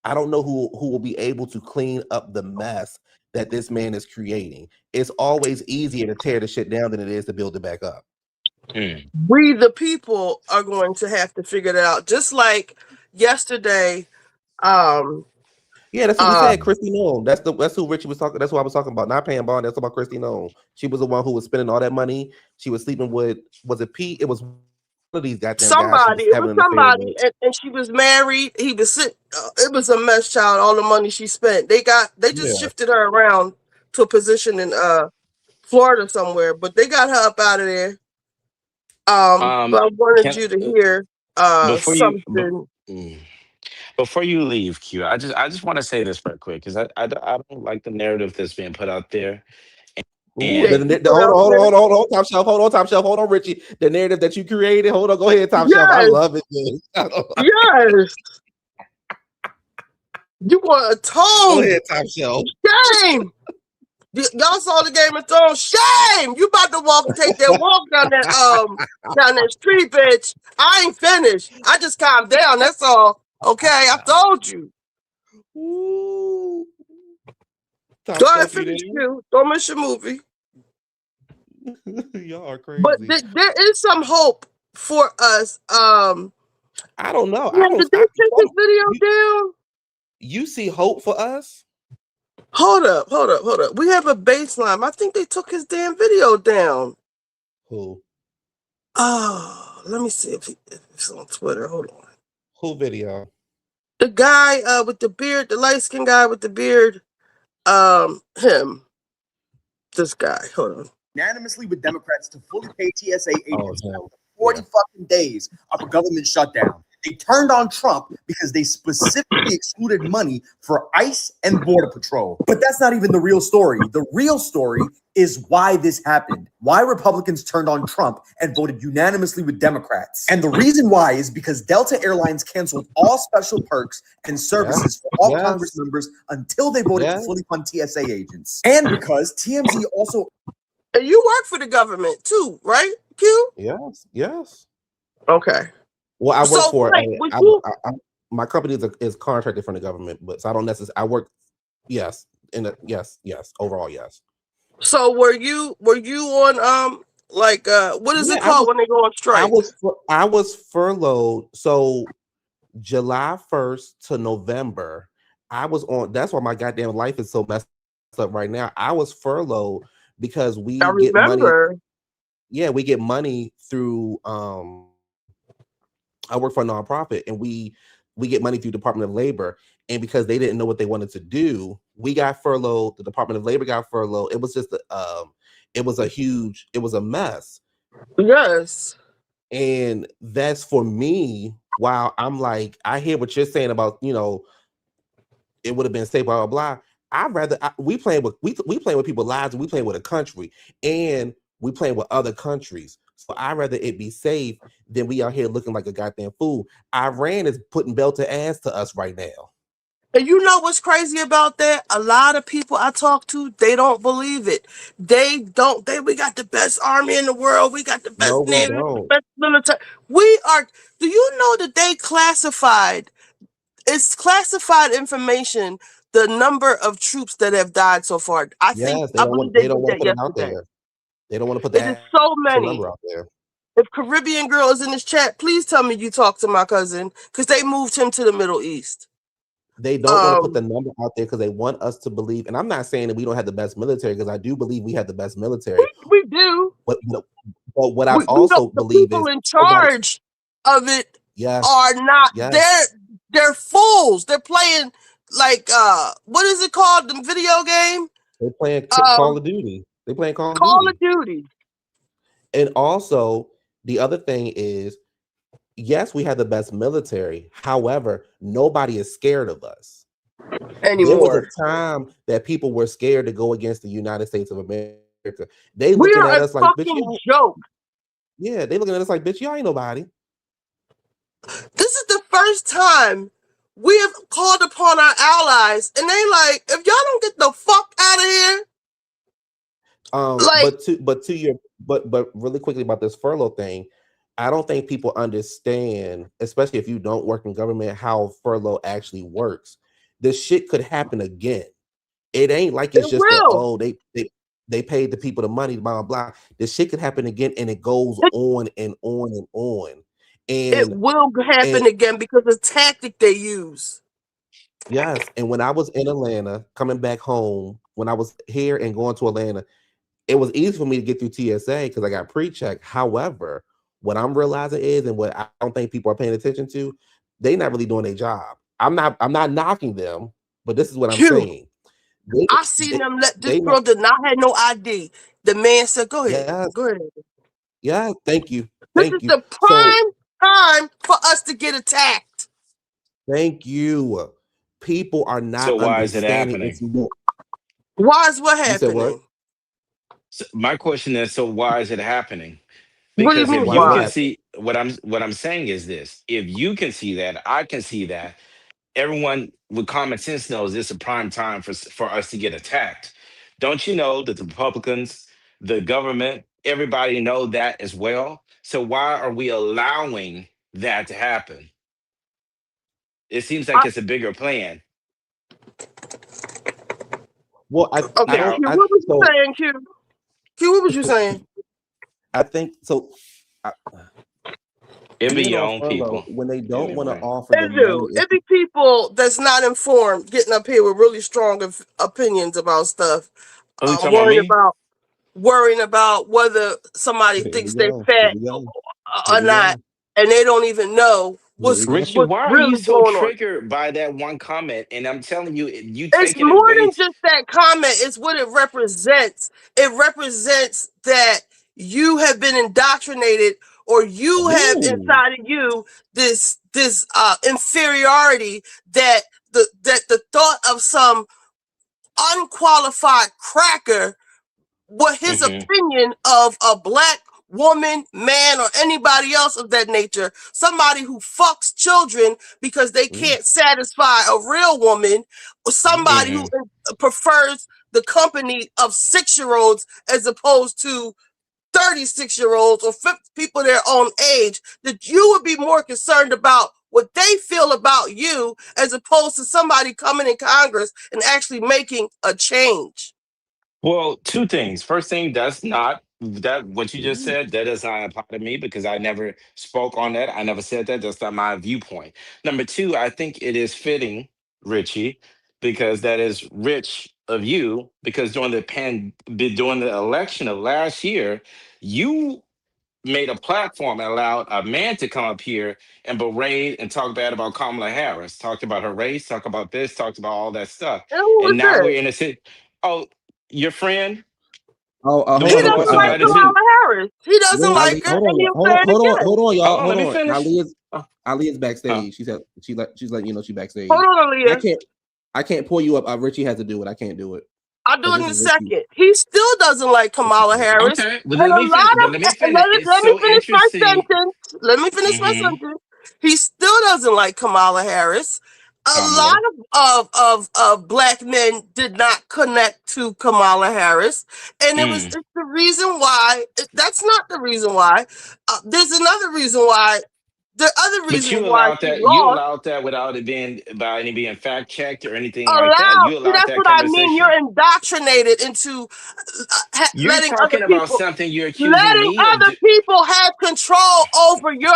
I don't know who will be able to clean up the mess that this man is creating. It's always easier to tear the shit down than it is to build it back up. We, the people, are going to have to figure it out. Just like yesterday. Yeah, that's what we said. Christy Nome. That's who Ritchie was talking. That's what I was talking about. Not Pam Bond. That's about Christy Nome. She was the one who was spending all that money. She was sleeping with. Was it Pete? It was one of these goddamn guys. She was It having was an affair somebody, with. and she was married. He was sick. It was a mess, child. All the money she spent. They just shifted her around to a position in Florida somewhere, but they got her up out of there. But I wanted you to hear before something. before you leave, Q, I just want to say this real quick because I don't like the narrative that's being put out there. Ooh, hold on, top shelf. Hold on, top shelf. Hold on, Richie. The narrative that you created. Hold on, go ahead, top shelf. I love it. Yes. You want a tone? Go ahead, top shelf. Shame. Y'all saw the Game of Thrones. Shame. You about to take that walk down that street, bitch. I ain't finished. I just calmed down. That's all. Okay, I told you. Ooh. Go ahead, finish you. Don't miss your movie. Y'all are crazy. But there is some hope for us. I don't know. Did they take this video down? You see hope for us? Hold up. We have a baseline. I think they took his damn video down. Who? Oh, let me see if it's on Twitter. Hold on. Who video? The guy with the beard, the light-skinned guy with the beard. Him. This guy. Hold on. Unanimously with Democrats to fully pay TSA agents 40 fucking days of a government shutdown. They turned on Trump because they specifically excluded money for ICE and Border Patrol. But that's not even the real story. The real story is why this happened. Why Republicans turned on Trump and voted unanimously with Democrats. And the reason why is because Delta Airlines canceled all special perks and services for all Congress members until they voted to fully fund TSA agents. And because TMZ also... And you work for the government too, right, Q? Yes. Okay. Well, I work for my company is contracted from the government, but so I don't necessarily. I work, yes, overall, yes. So were you on what is it called when they go on strike? I was furloughed. So July 1st to November, I was on. That's why my goddamn life is so messed up right now. I was furloughed because we get money. Yeah, we get money through. I work for a nonprofit, and we get money through Department of Labor. And because they didn't know what they wanted to do, we got furloughed. The Department of Labor got furloughed. It was just it was a mess. Yes. And that's for me. While I'm like, I hear what you're saying about, it would have been safe, blah, blah, blah. I'd rather, we playing with people's lives, and we playing with a country, and we playing with other countries. So I'd rather it be safe than we out here looking like a goddamn fool. Iran is putting belt to ass to us right now. And you know what's crazy about that? A lot of people I talk to, they don't believe it. We got the best army in the world. We got the best No, we navy, the don't. best military. Do you know that it's classified information, the number of troops that have died so far. I Yes, believe they they don't did want to that put it out yesterday. there. They don't want to put It the is so actual many. number out there. If Caribbean Girl is in this chat, please tell me you talked to my cousin, because they moved him to the Middle East. They don't want to put the number out there because they want us to believe. And I'm not saying that we don't have the best military, because I do believe we have the best military. We do. But what I also believe the people is in charge of it yes, are not. yes. They're fools. They're playing like what is it called? The video game. They're playing Call of Duty. They're playing Call of Duty. And also, the other thing is, yes, we have the best military. However, nobody is scared of us anymore. There was a time that people were scared to go against the United States of America. They We looking are at a us like, bitch, fucking joke. Yeah, they looking at us like, bitch, y'all ain't nobody. This is the first time we have called upon our allies, and they like, if y'all don't get the fuck out of here. But really quickly about this furlough thing, I don't think people understand, especially if you don't work in government, how furlough actually works. This shit could happen again. It ain't like it's just they paid the people the money, blah, blah, blah. This shit could happen again, and it goes on and on and on. And it will happen again because of the tactic they use. Yes, and when I was in Atlanta, coming back home, when I was here and going to Atlanta, it was easy for me to get through TSA because I got pre-check. However, what I'm realizing is, and what I don't think people are paying attention to, they're not really doing their job. I'm not knocking them, but this is what I'm saying. I seen them let this girl did not have no ID. The man said, "Go ahead, go ahead." Yeah, thank you. This is the prime time for us to get attacked. Thank you. People are not So why is it understanding. happening? Why is what happening? You said what? So my question is, so why is it happening? What do you Because if mean, you why? can see what I'm saying is this: if you can see that, I can see that. Everyone with common sense knows it's a prime time for us to get attacked. Don't you know that the Republicans, the government, everybody know that as well? So why are we allowing that to happen? It seems like it's a bigger plan. Well, I Okay, Q, what was you saying, Q? Q, what was you saying? I think so. It be Being your on own furlough, people. when they don't want to Anyway. offer the It do. money, It be people that's not informed getting up here with really strong opinions about stuff. Are you talking about me? Worrying about whether somebody Here thinks we they're go. fat Here or we not, go. and they don't even know what's Richie, what's why are you really so going on. triggered by that one comment? And I'm telling you, you It's taking it more way than just that comment. It's what it represents. It represents that you have been indoctrinated, or you have inside of you this inferiority that the thought of some unqualified cracker, what his opinion of a black woman, man, or anybody else of that nature, somebody who fucks children because they can't satisfy a real woman, or somebody who prefers the company of 6-year-olds as opposed to 36-year-olds or 50 people their own age, that you would be more concerned about what they feel about you as opposed to somebody coming in Congress and actually making a change. Well, two things. First thing, that's not that what you just said, that does not apply to me because I never spoke on that. I never said that. That's not my viewpoint. Number two, I think it is fitting, Richie, because that is rich of you, because during the election of last year, you made a platform and allowed a man to come up here and berate and talk bad about Kamala Harris, talked about her race, talked about this, talked about all that stuff. And who was And now that? we're in a situation. Oh, your friend? He doesn't like Kamala Harris. He doesn't like her, and he'll say it again. Hold on, y'all. Hold on, let me finish. Ali is backstage. She said she's letting you know she's backstage. Hold on, Aaliyah. I can't pull you up. Richie has to do it. I can't do it. I'll do it in a second. He still doesn't like Kamala Harris. Okay, and a lot of let me finish. let me finish my interesting. sentence. Let me finish my sentence. He still doesn't like Kamala Harris. A lot of black men did not connect to Kamala Harris, and it's the reason why. That's not the reason why. There's another reason why. The other But reason you why allowed that. she You lost. allowed that without it being fact checked or anything like that. You allowed That's that what I mean. conversation. You're indoctrinated into You're letting other talking about people, something you're accusing me of. other people have control over your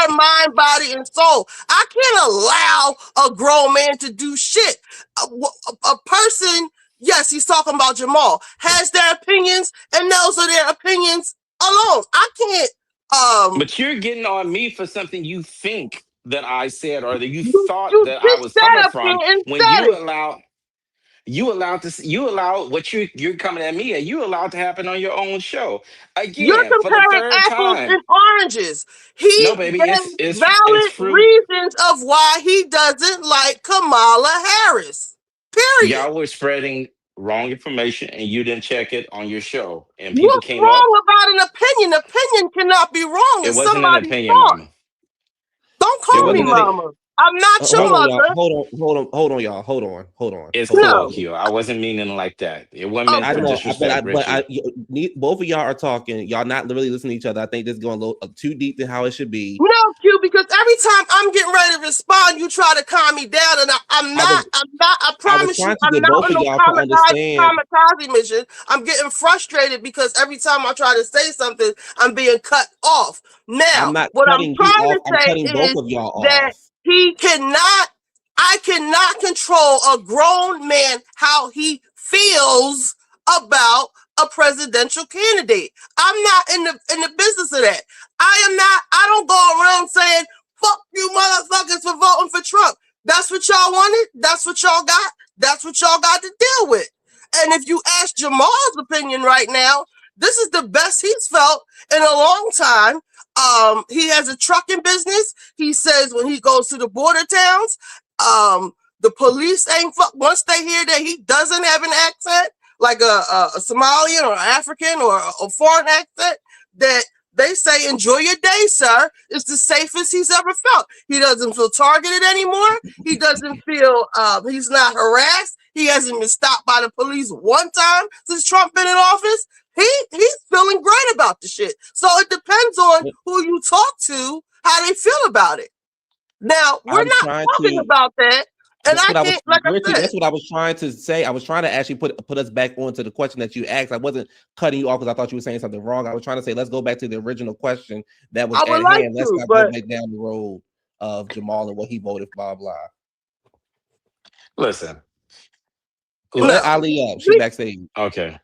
mind, body, and soul. I can't allow a grown man to do shit. A person, yes, he's talking about Jamal, has their opinions, and those are their opinions alone. I can't. But you're getting on me for something you think that I said or that you You thought that I just was sat coming up from here and when said it. you allowed what you're coming at me and you allowed to happen on your own show You're again for the comparing third apples time. and oranges. He No, baby, gave it's valid fruit. reasons of why he doesn't like Kamala Harris. Period. Y'all were spreading wrong information and you didn't check it on your show, and people What's came up. wrong about an opinion? Opinion cannot be wrong. It It's wasn't an somebody's opinion, thought. mama. Don't It call me wasn't an. mama. I'm not your Hold on, y'all. mother. Hold on, y'all. Hold on. It's No. cool, Q. I wasn't meaning like that. It wasn't meant I for know, disrespect, both of y'all are talking. Y'all not really listening to each other. I think this is going a little too deep than how it should be. No, Q, because every time I'm getting ready to respond, you try to calm me down, and I'm not. I promise you, I'm not on no kamikaze mission. I'm getting frustrated because every time I try to say something, I'm being cut off. Now, I'm not what I'm cutting you trying off. to I'm say cutting both is of y'all that off. I cannot control a grown man how he feels about a presidential candidate. I'm not in the business of that. I don't go around saying, fuck you motherfuckers for voting for Trump. That's what y'all wanted. That's what y'all got. That's what y'all got to deal with. And if you ask Jamal's opinion right now, this is the best he's felt in a long time. He has a trucking business. He says when he goes to the border towns, the police ain't once they hear that he doesn't have an accent, like a Somalian or African or a foreign accent, that they say, enjoy your day, sir. It's the safest he's ever felt. He doesn't feel targeted anymore. He doesn't feel, he's not harassed. He hasn't been stopped by the police one time since Trump been in office. He's feeling great about the shit. So it depends on who you talk to, how they feel about it. Now, we're not talking about that. And I can't, like I said. That's what I was trying to say. I was trying to actually put us back onto the question that you asked. I wasn't cutting you off because I thought you were saying something wrong. I was trying to say, let's go back to the original question that was at hand. Let's not go back down the road of Jamal and what he voted for, blah, blah. Listen. Let Ali up. She backstage. Okay.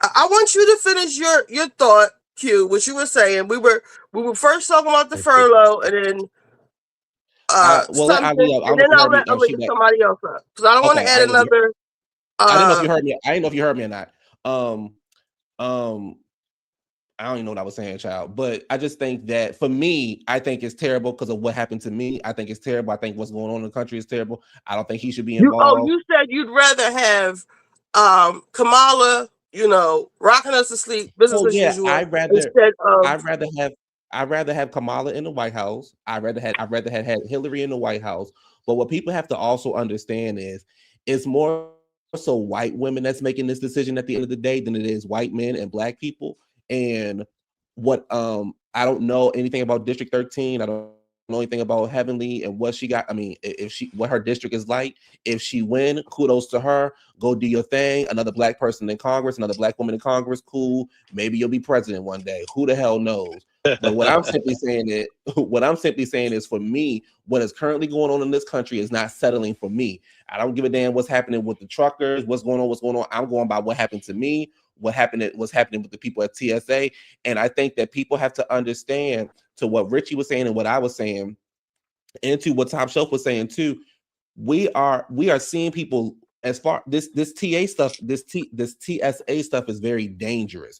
I want you to finish your thought, Q, what you were saying. We were first talking about the furlough, and then let Ali up. and then I'll let somebody else up because I don't want to add another. I didn't know if you heard me. I didn't know if you heard me or not. I don't even know what I was saying, child. But I just think that for me, I think it's terrible because of what happened to me. I think it's terrible. I think what's going on in the country is terrible. I don't think he should be involved. You said you'd rather have Kamala, rocking us to sleep, business as usual. I'd rather have Kamala in the White House. I'd rather have Hillary in the White House. But what people have to also understand is it's more so white women that's making this decision at the end of the day than it is white men and black people. And what I don't know anything about District 13. I don't know anything about Heavenly and what she got. I mean, what her district is like. If she win, kudos to her. Go do your thing. Another black person in Congress, another black woman in Congress, cool. Maybe you'll be president one day. Who the hell knows? But what I'm simply saying is for me, what is currently going on in this country is not settling for me. I don't give a damn what's happening with the truckers, what's going on. I'm going by what happened to me, what's happening with the people at TSA. And I think that people have to understand, to what Ritchie was saying and what I was saying, and to what Top Shelf was saying too, we are seeing people as far this TA stuff, this TSA stuff is very dangerous.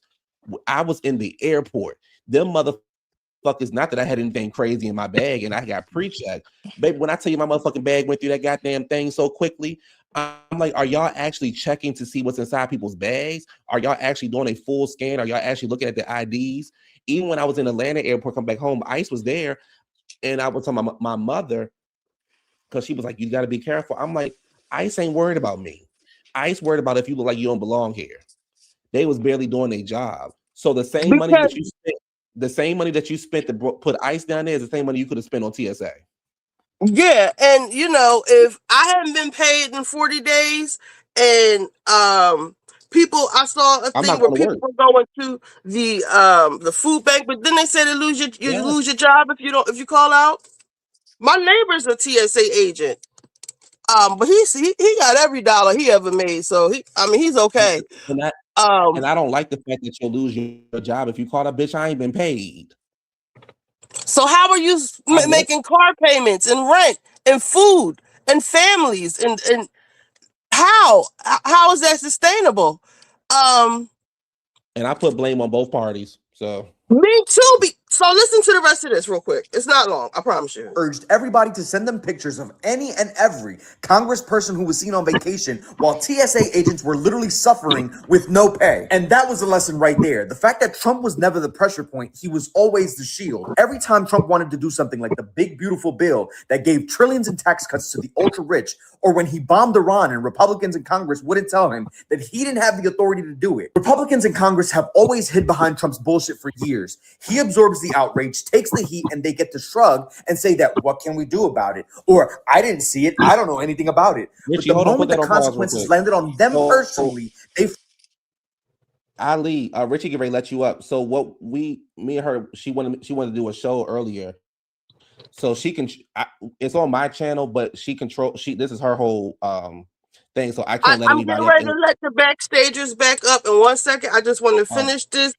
I was in the airport. Them motherfuckers, not that I had anything crazy in my bag and I got pre-checked. Baby, when I tell you my motherfucking bag went through that goddamn thing so quickly, I'm like, are y'all actually checking to see what's inside people's bags? Are y'all actually doing a full scan? Are y'all actually looking at the IDs? Even when I was in Atlanta airport, come back home, ICE was there. And I was telling my mother, because she was like, you got to be careful. I'm like, ICE ain't worried about me. ICE worried about if you look like you don't belong here. They was barely doing their job. So the same money that you spent to put ICE down there is the same money you could have spent on TSA. Yeah, and if I hadn't been paid in 40 days, and people, I saw a thing where people were going to the food bank, but then they said you lose your job if you call out. My neighbor's a TSA agent. But he got every dollar he ever made, so he's okay. And I don't like the fact that you'll lose your job if you call that bitch. I ain't been paid. So how are you making car payments and rent and food and families and how is that sustainable? And I put blame on both parties. So me too. So listen to the rest of this real quick. It's not long, I promise you. Urged everybody to send them pictures of any and every congressperson who was seen on vacation while TSA agents were literally suffering with no pay. And that was a lesson right there. The fact that Trump was never the pressure point, he was always the shield. Every time Trump wanted to do something like the big, beautiful bill that gave trillions in tax cuts to the ultra rich, or when he bombed Iran and Republicans in Congress wouldn't tell him that he didn't have the authority to do it. Republicans in Congress have always hid behind Trump's bullshit for years. He absorbs the outrage, takes the heat, and they get to shrug and say that, what can we do about it? Or, I didn't see it, I don't know anything about it. Ritchie, but the moment the consequences landed on them personally, they... Ali, Ritchie get ready to let you up. So what me and her, she wanted to do a show earlier. So she can, it's on my channel, but this is her whole thing. So I can't let anybody. I'm ready to let the backstagers back up in 1 second. I just want to finish this.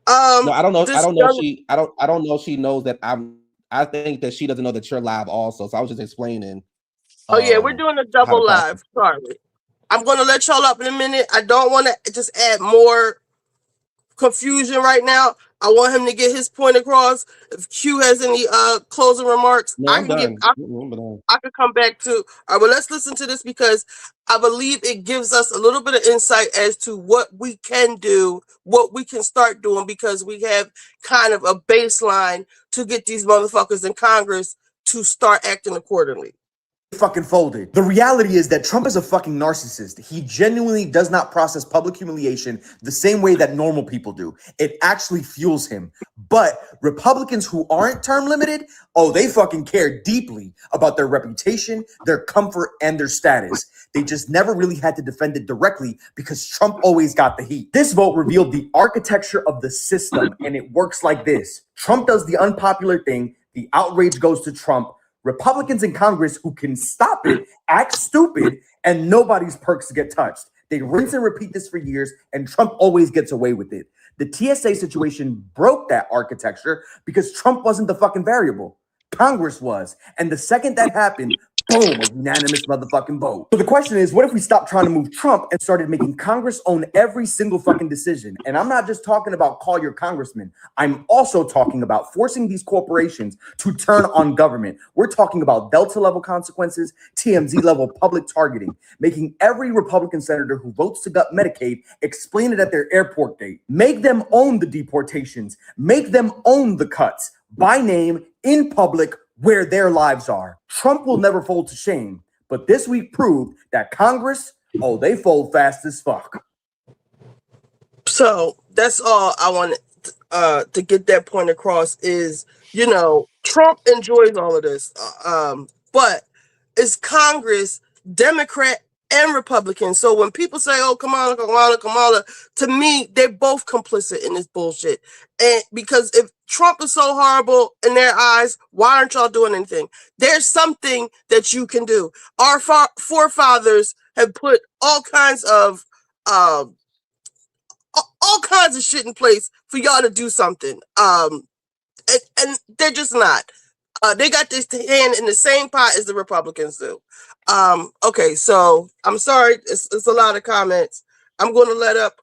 No, I don't know. I don't know if she knows that I think that she doesn't know that you're live also. So I was just explaining. Oh yeah, we're doing a double live. Sorry. I'm gonna let y'all up in a minute. I don't want to just add more confusion right now. I want him to get his point across. If Q has any closing remarks, I could come back to. All right, well, let's listen to this because I believe it gives us a little bit of insight as to what we can do, what we can start doing, because we have kind of a baseline to get these motherfuckers in Congress to start acting accordingly. Fucking folded. The reality is that Trump is a fucking narcissist. He genuinely does not process public humiliation the same way that normal people do. It actually fuels him. But Republicans who aren't term limited, they fucking care deeply about their reputation, their comfort, and their status. They just never really had to defend it directly because Trump always got the heat. This vote revealed the architecture of the system, and it works like this. Trump does the unpopular thing. The outrage goes to Trump. Republicans in Congress who can stop it act stupid, and nobody's perks get touched. They rinse and repeat this for years, and Trump always gets away with it. The TSA situation broke that architecture because Trump wasn't the fucking variable. Congress was. And the second that happened, boom, a unanimous motherfucking vote. So the question is, what if we stopped trying to move Trump and started making Congress own every single fucking decision? And I'm not just talking about call your congressman. I'm also talking about forcing these corporations to turn on government. We're talking about Delta level consequences, TMZ level public targeting, making every Republican senator who votes to gut Medicaid explain it at their airport gate. Make them own the deportations. Make them own the cuts by name in public where their lives are. Trump will never fold to shame, but this week proved that Congress, they fold fast as fuck. So that's all I wanted to get that point across is, Trump enjoys all of this, but it's Congress, Democrat and Republican. So when people say, Kamala, to me, they're both complicit in this bullshit. And because if Trump is so horrible in their eyes, why aren't y'all doing anything? There's something that you can do. Our forefathers have put all kinds of shit in place for y'all to do something. And they're just not. They got this hand in the same pot as the Republicans do. Okay, so I'm sorry, it's a lot of comments. I'm going to let up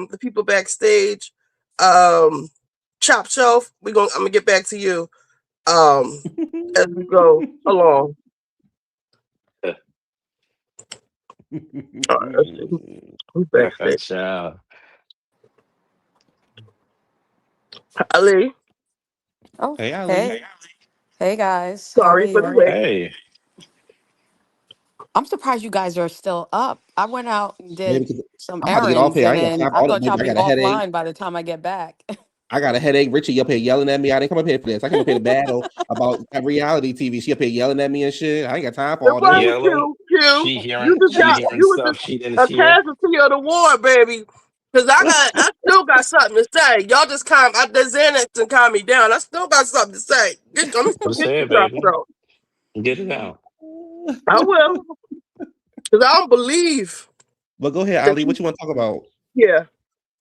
the people backstage. Chop Shelf, I'm gonna get back to you as we go along. All right, let's see. Who's backstage? Ali. Oh, Hey, Ali. hey guys, how are Sorry for the you? wait. Hey. I'm surprised you guys are still up. I went out and Maybe did because some I'm about to get off errands, here. I and ain't got then time for I all that. thought y'all I be got a headache. offline by the time I get back. I got a headache. Richie up here yelling at me. I didn't come up here for this. I came up here to battle about reality TV. She up here yelling at me and shit. I ain't got time for It all this. wasn't Yelling. you, Q. She You hearing you was stuff just she didn't a hear. casualty of the war, baby. Cause I still got something to say. Y'all just the Xanax and calm me down. I still got something to say. Just Get say your it, drop baby. throat. Get it out. I will. Cause I don't believe But go ahead, that Ali. What you want to talk about? yeah.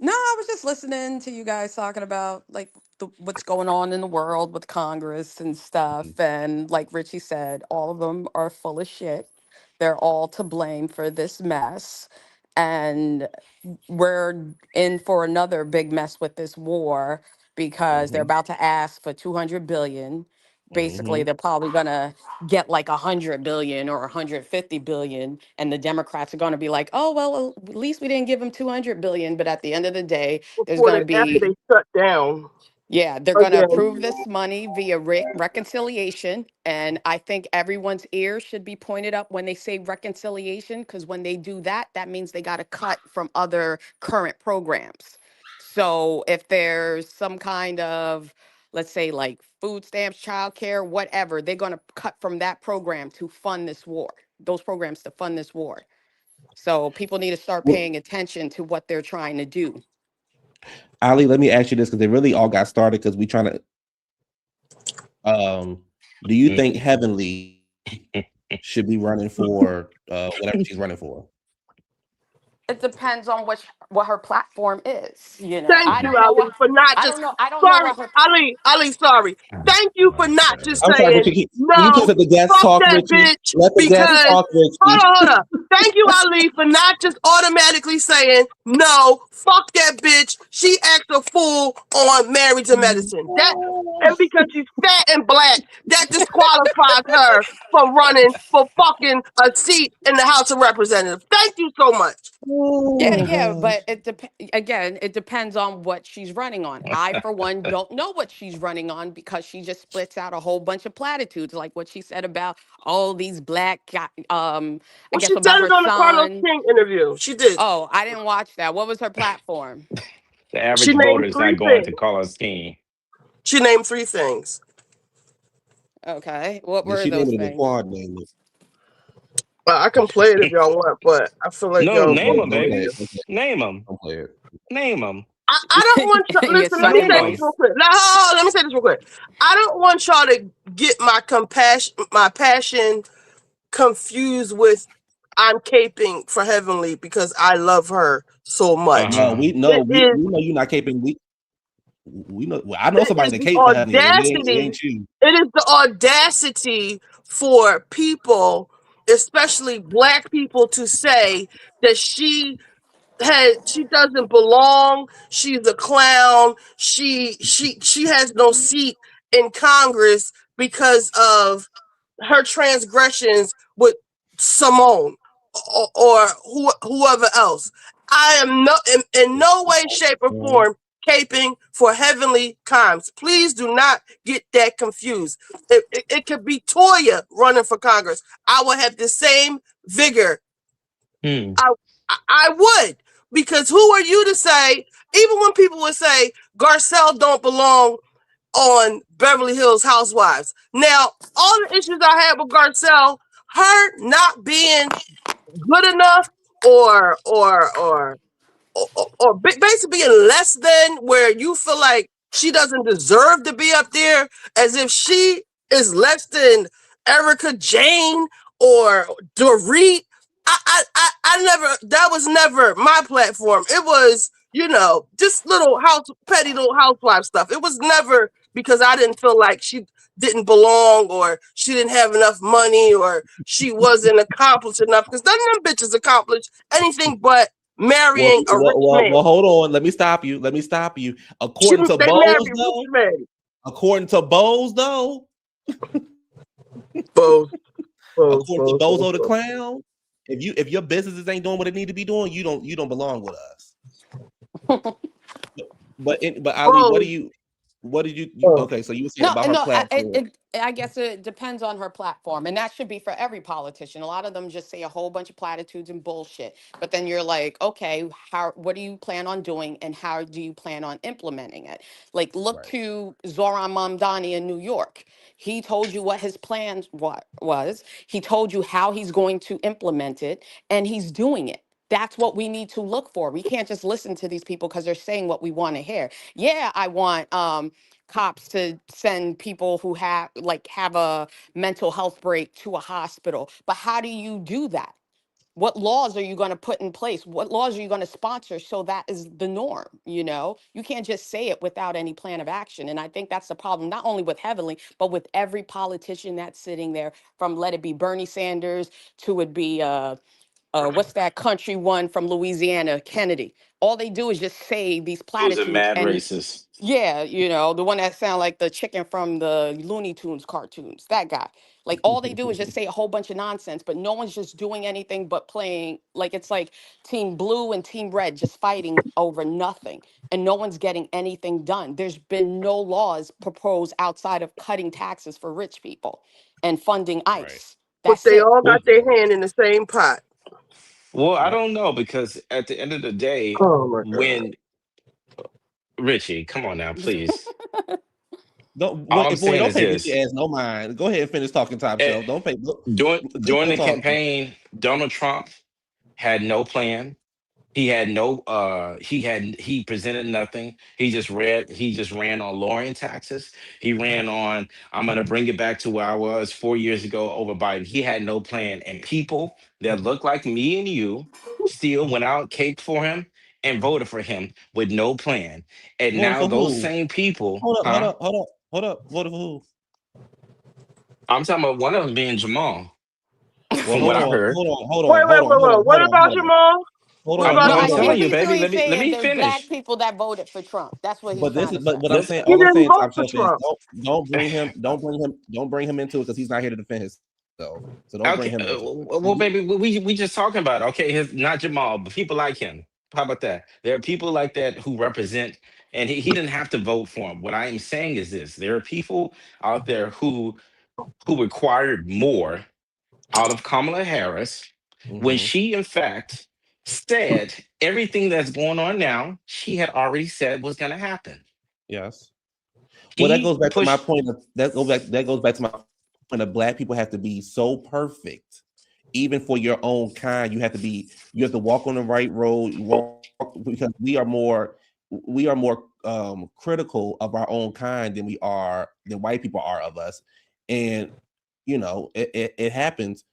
No, I was just listening to you guys talking about like what's going on in the world with Congress and stuff. And like Richie said, all of them are full of shit. They're all to blame for this mess. And we're in for another big mess with this war because they're about to ask for 200 billion. Basically, they're probably gonna get like 100 billion or 150 billion, and the Democrats are gonna be like, "Oh well, at least we didn't give them 200 billion." But at the end of the day, there's Before gonna they after be they shut down they're going to again. approve this money via reconciliation. And I think everyone's ears should be pointed up when they say reconciliation, because when they do that, that means they got to cut from other current programs. So if there's some kind of, let's say, like food stamps, childcare, whatever, they're going to cut from that program to fund this war, those programs to fund this war. So people need to start Well, paying attention to what they're trying to do. Ali, let me ask you this because they really all got started because we trying to. Do you think Heavenly should be running for whatever she's running for? It depends on what her platform is. You know, Thank I you, don't know Ali, what for not I just don't know. I don't know sorry, what her. Ali, sorry. Thank you for not just I'm sorry, saying Richie. Can you please no, let the guests fuck talk, that Richie? bitch Let the guests because talk, Richie. hold on. Thank you, Ali, for not just automatically saying no, fuck that bitch. She acts a fool on Married to Medicine. That and because she's fat and black, that disqualifies her from running for fucking a seat in the House of Representatives. Thank you so much. Yeah, but again, it depends on what she's running on. I, for one, don't know what she's running on because she just splits out a whole bunch of platitudes, like what she said about all these black, I Well, guess she said about her it on the Carlos son. King interview. She did. Oh, I didn't watch that. What was her platform? The She average voter named is three not going to things. call us king. She named three things. Okay, what Yeah, were she those named it a things? quad name. Well, I can play it if y'all want, but I feel like No, y'all name want them, to Don't hear play baby. it. it. Don't play it. Name them. Don't play it. Name them. I don't want y'all. Your Listen, let me Sunday say Name this them. voice. real quick. No, let me say this real quick. I don't want y'all to get my passion confused with I'm caping for Heavenly because I love her so much. No, we know It is we know you're not caping. We know. Well, I know it somebody is that the cape for Heavenly. It audacity. ain't you. It is the audacity for people, especially black people, to say that she doesn't belong. She's a clown. She has no seat in Congress because of her transgressions with Simone or whoever else. I am in no way, shape, or form caping for Heavenly Crimes. Please do not get that confused. It could be Toya running for Congress. I will have the same vigor. I would, because who are you to say? Even when people would say Garcelle don't belong on Beverly Hills Housewives. Now, all the issues I had with Garcelle, her not being good enough or basically being less than where you feel like she doesn't deserve to be up there, as if she is less than Erica Jane or Dorit. I never, that was never my platform. It was, just petty little housewife stuff. It was never because I didn't feel like didn't belong, or she didn't have enough money, or she wasn't accomplished enough, because none of them bitches accomplished anything but marrying a rich man. Well, hold on. Let me stop you. According to They Bose, married though. rich men. According to Bose, though. According to Bozo the Clown, if your businesses ain't doing what it need to be doing, you don't belong with us. but Ali, what did you okay? So you were saying about her platform. I guess it depends on her platform, and that should be for every politician. A lot of them just say a whole bunch of platitudes and bullshit, but then you're like, okay, what do you plan on doing, and how do you plan on implementing it? Like, look to Zoran Mamdani in New York. He told you what his plan was. He told you how he's going to implement it, and he's doing it. That's what we need to look for. We can't just listen to these people because they're saying what we want to hear. Yeah, I want cops to send people who have a mental health break to a hospital. But how do you do that? What laws are you going to put in place? What laws are you going to sponsor so that is the norm? You can't just say it without any plan of action. And I think that's the problem, not only with Heavenly, but with every politician that's sitting there, from let it be Bernie Sanders to it be what's that country one from Louisiana, Kennedy. All they do is just say these He was a platitudes. mad And racist. yeah, the one that sound like the chicken from the Looney Tunes cartoons, that guy. Like, all they do is just say a whole bunch of nonsense, but no one's just doing anything but playing. Like, it's like Team Blue and Team Red just fighting over nothing, and no one's getting anything done. There's been no laws proposed outside of cutting taxes for rich people and funding ICE. But they all got their hand in the same pot. Well, I don't know, because at the end of the day, Oh my God. when Ritchie, come on now, please. Don't All I'm saying is pay this. Ritchie ass no mind. Go ahead and finish talking, Top Shelf. Don't pay. During the campaign, Donald Trump had no plan. He had no he presented nothing. He just ran on lowering taxes. He ran on, I'm gonna bring it back to where I was 4 years ago over Biden. He had no plan. And people that look like me and you still went out, caked for him, and voted for him with no plan. And Voted now for those who? same people, Hold up. Voted for who? I'm talking about one of them being Jamal. Well, From what I heard. hold on. Wait. What about Jamal? What about No, I'm Jamal? telling you, baby. Basically Let saying me there's black finish. people that voted for Trump. That's what he's But this trying is to say. but I'm saying He all I'm didn't saying, vote Top for Shelf, is Trump. don't bring him into it, because he's not here to defend himself. So don't bring Okay, him into it. well, baby, we just talking about it. Okay, not Jamal, but people like him. How about that? There are people like that who represent, and he didn't have to vote for him. What I am saying is this: there are people out there who required more out of Kamala Harris when she, in fact, said everything that's going on now. She had already said was going to happen. Yes. Well, that goes back to my point. That goes back to my point of black people have to be so perfect, even for your own kind. You have to walk on the right road. Because we are more critical of our own kind than white people are of us, and it happens.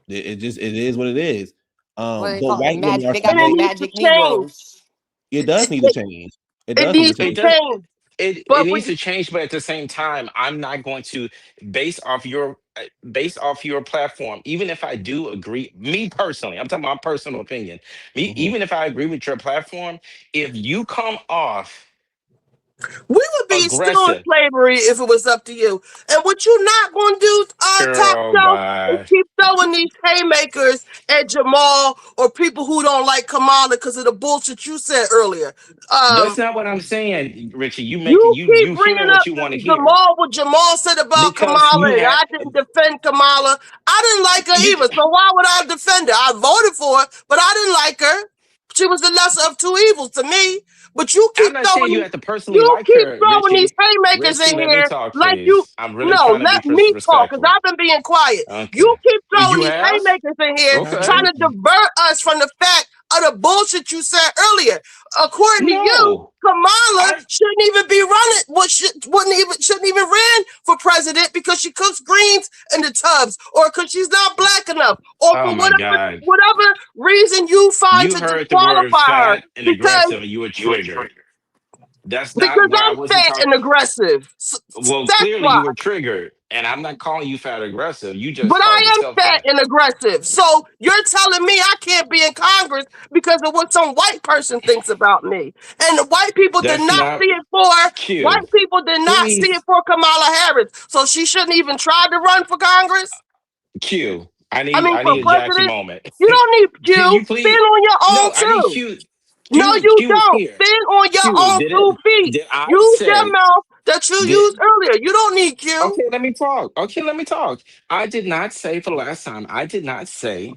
It is what it is. What do they But call it? white women are They got them magic Negroes. It does need to change. It It does need needs to to change. change. It But needs to change, but at the same time, I'm not going to based off your platform. Even if I do agree, me personally, I'm talking about my personal opinion. Even if I agree with your platform, if you come off we would be still in aggressive, slavery if it was up to you. And what you're not going to do, Top girl, Shelf, is bye. keep throwing these haymakers at Jamal or people who don't like Kamala because of the bullshit you said earlier. That's not what I'm saying, Richie. You keep You hearing bringing what up you want to hear Jamal, what Jamal said about because Kamala, you and had I didn't defend Kamala. I didn't like her you. either, so why would I defend her? I voted for her, but I didn't like her. She was the lesser of two evils to me. But you I'm keep not saying throwing you these, have to personally you like keep her, throwing these Richie. haymakers Richie, in let me here talk, like you. please. I'm really No, trying to be let me talk, because respectful. I've been being quiet. You Okay. keep throwing You these have? haymakers in here, trying Okay. to divert us from the fact of the bullshit you said earlier. According to you, No. Kamala shouldn't even be running. Shouldn't even ran for president because she cooks greens in the tubs, or because she's not black enough, or Oh for my God. whatever reason you find You to heard the word disqualify her. fat and Because aggressive and you were triggered. That's not Because what I I'm wasn't fat talking. and aggressive. Well, That's clearly why. you were triggered, and I'm not calling you fat or aggressive. You just But called I am yourself fat that. and aggressive. So you're telling me I can't be in Congress because of what some white person thinks about me. And the white people did That's not not see it for Q. white people did not see it Please, for Kamala Harris. So she shouldn't even try to run for Congress. Q. I I need mean I for need a Jackson president. moment. You don't need Can Q. you Stand please? on your own No, I need too. Q. No, Q. you Q is don't. here. Stand on your Q. own two feet. Did I Use your say? mouth that you Did used earlier. You don't need Q. Okay? Let me talk. Okay, let me talk. I did not say for the last time. I did not say.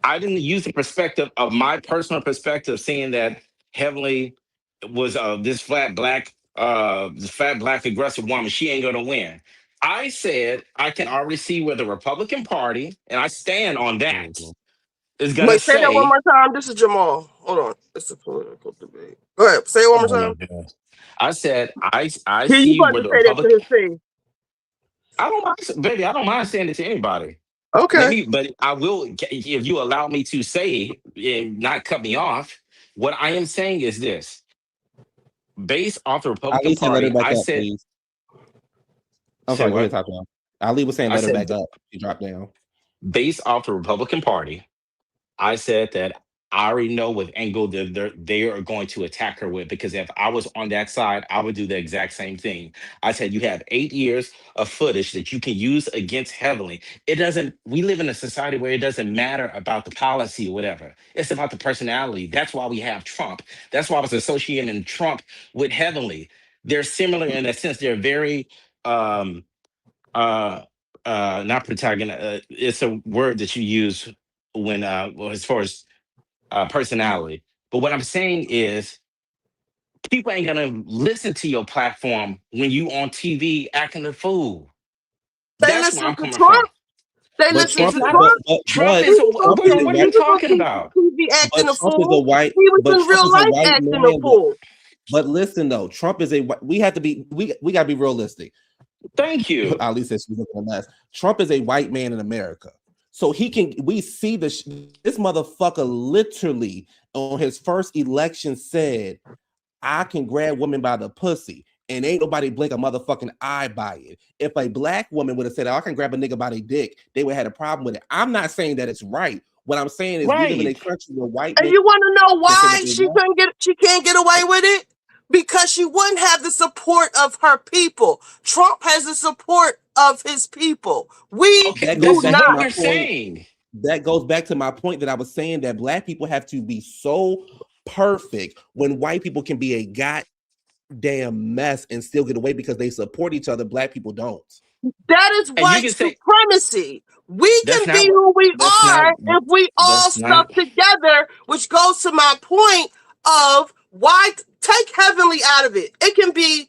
I didn't use the perspective of my personal perspective, seeing that Heavenly was this fat black aggressive woman. She ain't gonna win. I said I can already see where the Republican Party, and I stand on that, is gonna Wait, say that one say. more time. This is Jamal. Hold on. It's a political debate. Go ahead. Say it one more Oh my time. God. I said I Here, you see about where to the say that to Republic. his face. I don't mind, baby. I don't mind saying it to anybody. Okay. But I will, if you allow me to say and not cut me off. What I am saying is this: based off the Republican Ali said, "Let her Party, back I up, said, please." I'm say sorry. Go ahead, what? talk now. Ali was saying, I "Let her back said, up." She dropped down. based off the Republican Party, I said that I already know what angle they are going to attack her with, because if I was on that side, I would do the exact same thing. I said, you have 8 years of footage that you can use against Heavenly. It doesn't, we live in a society where it doesn't matter about the policy or whatever. It's about the personality. That's why we have Trump. That's why I was associating Trump with Heavenly. They're similar in that sense. They're very, um, uh, not protagonist. It's a word that you use when, well, as far as personality. But what I'm saying is, people ain't gonna listen to your platform when you on TV acting a fool. They That's where listen I'm to coming from. Trump. They But listen It's Trump, to not. but Trump. but Trump but is a. Trump is a What are He white. you was on talking about? TV But acting a Trump is a fool. white. He was But in Trump real is a life white acting a man. fool. But listen though, Trump is a. We have to be. We got to be realistic. Thank you. Ali says she's looking at us. Trump is a white man in America. So he can, we see this motherfucker literally on his first election said, I can grab women by the pussy and ain't nobody blink a motherfucking eye by it. If a black woman would have said, oh, I can grab a nigga by their dick, they would have had a problem with it. I'm not saying that it's right. What I'm saying is we live in a Right. country where white And men you want to know can say what why they want. she can't get away with it? Because she wouldn't have the support of her people. Trump has the support of his people. We Okay, That do goes this is back to what not. my we're point. saying. That goes back to my point that I was saying that black people have to be so perfect when white people can be a goddamn mess and still get away because they support each other. Black people don't. That is And you white can say supremacy. We that's can be not what. who we That's are not. if we all That's stuck not. together, which goes to my point of why take Heavenly out of it. It can be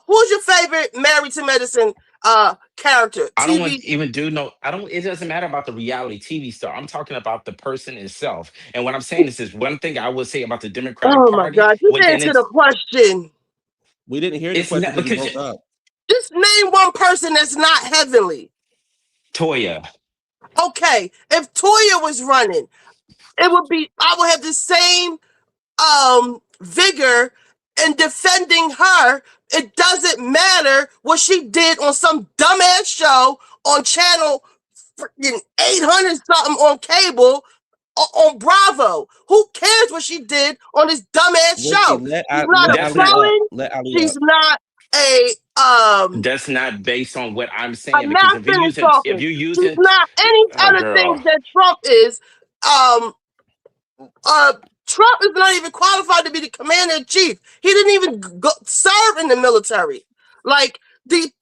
who's your favorite Married to Medicine character? I don't want TV. even do no. I don't. It doesn't matter about the reality TV star. I'm talking about the person itself. And what I'm saying is one thing I would say about the Democratic Oh my Party God. Just within answer the its. question. We didn't hear your It's question not because you because broke up. Just name one person that's not Heavenly. Toya. Okay. If Toya was running, it would be I would have the same vigor in defending her. It doesn't matter what she did on some dumbass show on channel freaking 800 something on cable on Bravo. Who cares what she did on this dumbass Ricky, show? She's not a That's Ali not. up. felon. Let Ali She's up. not That's not based on what I'm saying. I'm Because not finished if talking. you're She's using, not any oh other things girl, that Trump is. Um uh Trump is not even qualified to be the commander in chief. He didn't even serve in the military. Like these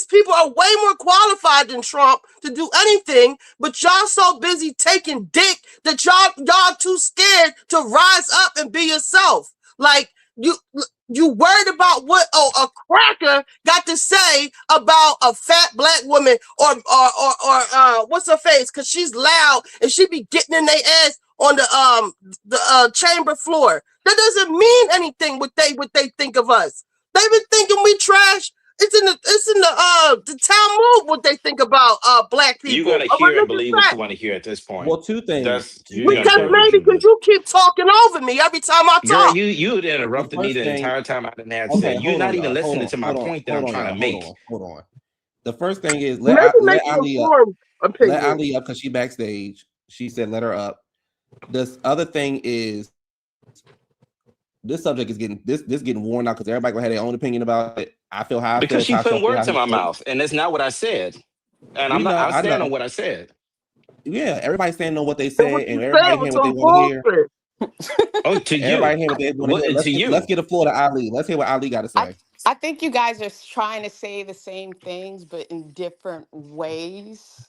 people are way more qualified than Trump to do anything, but y'all so busy taking dick that y'all too scared to rise up and be yourself. Like you worried about what a cracker got to say about a fat black woman or what's her face, because she's loud and she be getting in their ass on the chamber floor. That doesn't mean anything what they think of us. They've been thinking we trash It's in the Talmud what they think about black You people. gotta A hear and religious believe what you fact. want to hear at this point. Well, two things. That's Two you things, gotta Because go Toya. what maybe you because do. you keep talking over me every time I Girl, talk. you The interrupted me first the thing. entire time I didn't have Okay, said. You're hold on, not even y'all. listening to my point that I'm trying to make. Hold on. The first thing is Maybe make let an Ali up. informed Let opinion. Ali up because she backstage. She said let her up. This other thing is this subject is getting this getting worn out because everybody gonna have their own opinion about it. I feel how I feel. Because she Tasha putting feel how words in he my feels. mouth, and that's not what I said. And We know. I I stand on know. what I said. Yeah, everybody's saying know what they And what said, you and said everybody was hearing what they some want to hear. bullshit. Oh, to you. Everybody hear what they want to What hear. to Let's you? get the floor to Ali. Let's hear what Ali got to say. I think you guys are trying to say the same things, but in different ways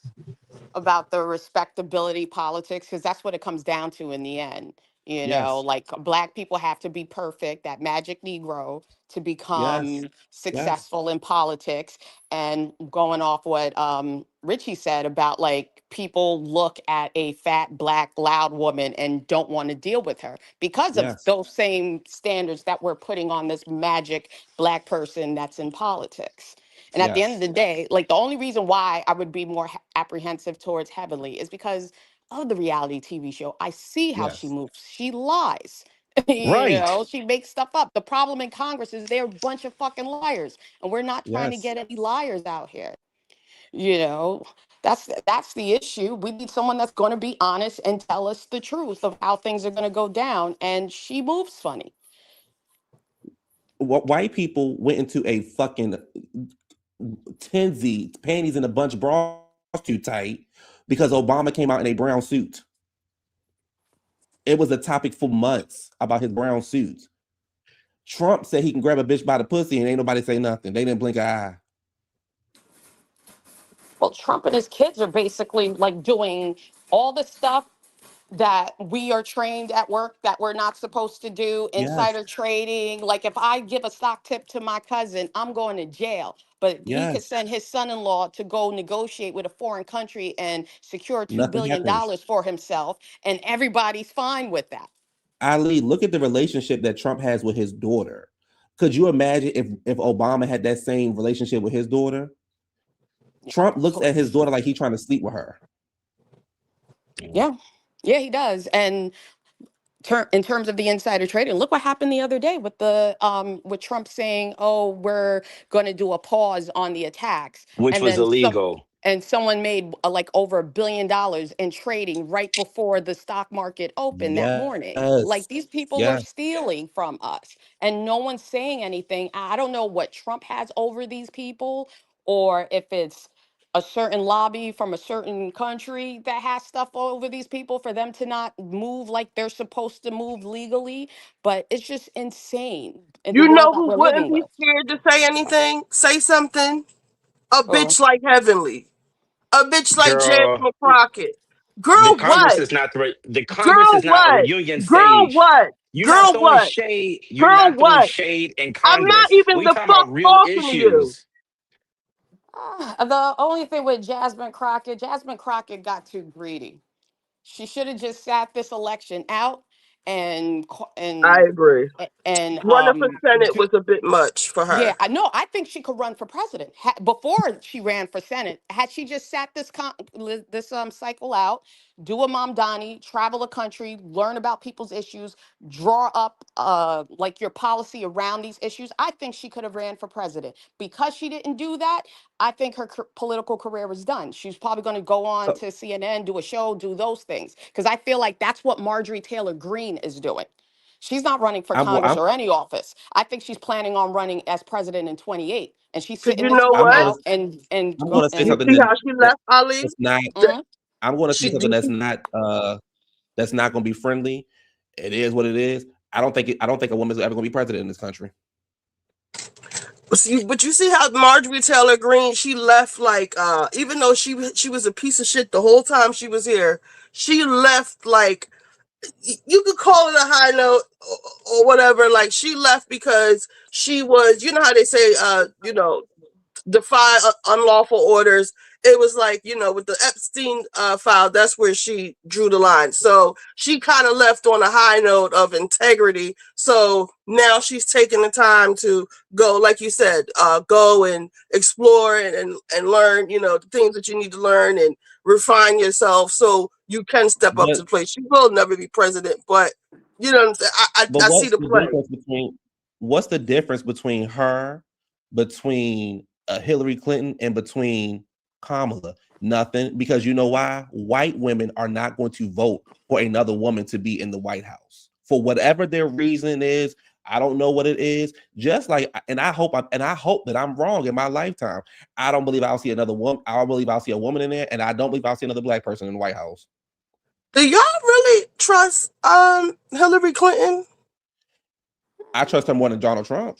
about the respectability politics, because that's what it comes down to in the end. You know, Yes. like black people have to be perfect, that magic Negro, to Yes. become Yes. successful in politics. And going off what Ritchie said about like people look at a fat, black, loud woman and don't want to deal with her because of Yes. those same standards that we're putting on this magic black person that's in politics. And at the end of Yes. the day, like the only reason why I would be more apprehensive towards Heavenly is because of the reality TV show. I see how she Yes. moves. She lies. You Right. know, she makes stuff up. The problem in Congress is they're a bunch of fucking liars, and we're not trying to Yes. get any liars out here. You know, that's the issue. We need someone that's going to be honest and tell us the truth of how things are going to go down. And she moves funny. White people went into a fucking tinsy panties in a bunch bras too tight because Obama came out in a brown suit. It was a topic for months about his brown suit. Trump said he can grab a bitch by the pussy and ain't nobody say nothing. They didn't blink an eye. Well, Trump and his kids are basically like doing all the stuff that we are trained at work that we're not supposed to do, Yes. insider trading. Like if I give a stock tip to my cousin, I'm going to jail. But he could Yes. send his son-in-law to go negotiate with a foreign country and secure $2 Nothing billion happens. for himself, and everybody's fine with that. Ali, look at the relationship that Trump has with his daughter. Could you imagine if Obama had that same relationship with his daughter? Trump looks at his daughter like he's trying to sleep with her. Yeah. Yeah, he does. And in terms of the insider trading, look what happened the other day with the with Trump saying, "Oh, we're going to do a pause on the attacks," Which and was then illegal. someone made like over $1 billion in trading right before the stock market opened that morning. Yes. Like these people are Yes. stealing from us, and no one's saying anything. I don't know what Trump has over these people, or if it's a certain lobby from a certain country that has stuff over these people for them to not move like they're supposed to move legally. But it's just insane in the You world know that who we're wouldn't living be with. scared to say anything? Say something. A Oh, bitch like Heavenly. A bitch like Girl, Jasmine Crockett. the Girl, Congress what? is not the right, the Congress Girl, is not a what? Union Girl, stage. what? You're not Girl, throwing what? shade. You're Girl, not throwing what? shade in I'm not Congress. even We the talking fuck about real talking to you. issues. the only thing with Jasmine Crockett got too greedy. She should have just sat this election out and I agree. and Running for Senate do, was a bit much for yeah, her. I know. I think she could run for president. Before she ran for Senate, had she just sat this cycle out, do a Mom Donnie, travel the country, learn about people's issues, draw up like your policy around these issues, I think she could have ran for president. Because she didn't do that, I think her political career was done. She's probably going to go on So to CNN, do a show, do those things. Because I feel like that's what Marjorie Taylor Greene is doing. She's not running for I'm Congress I'm or any office. I think she's planning on running as president in 28. And she's Cause sitting you this know one I'm what? gonna out and I'm go gonna say You something see how she left Ali? that's not That mhm. I'm gonna say she something you see that's not gonna be friendly. It is what it is. I don't think a woman's ever gonna be president in this country. but you see how Marjorie Taylor Greene, she left like even though she was a piece of shit the whole time she was here, she left like you could call it a high note or whatever. Like she left because she was, you know how they say, defy unlawful orders. It was like, you know, with the Epstein file, that's where she drew the line. So she kind of left on a high note of integrity. So now she's taking the time to go, like you said, go and explore and learn, you know, the things that you need to learn and refine yourself so you can step up to the plate. She will never be president, but you know what I'm saying? I see the play. What's the difference between her, between Hillary Clinton, and between Kamala? Nothing, because you know why? White women are not going to vote for another woman to be in the White House for whatever their reason is. I don't know what it is. Just like, and I hope that I'm wrong in my lifetime. I don't believe I'll see another woman. I don't believe I'll see a woman in there, and I don't believe I'll see another black person in the White House. Do y'all really trust Hillary Clinton? I trust her more than Donald Trump.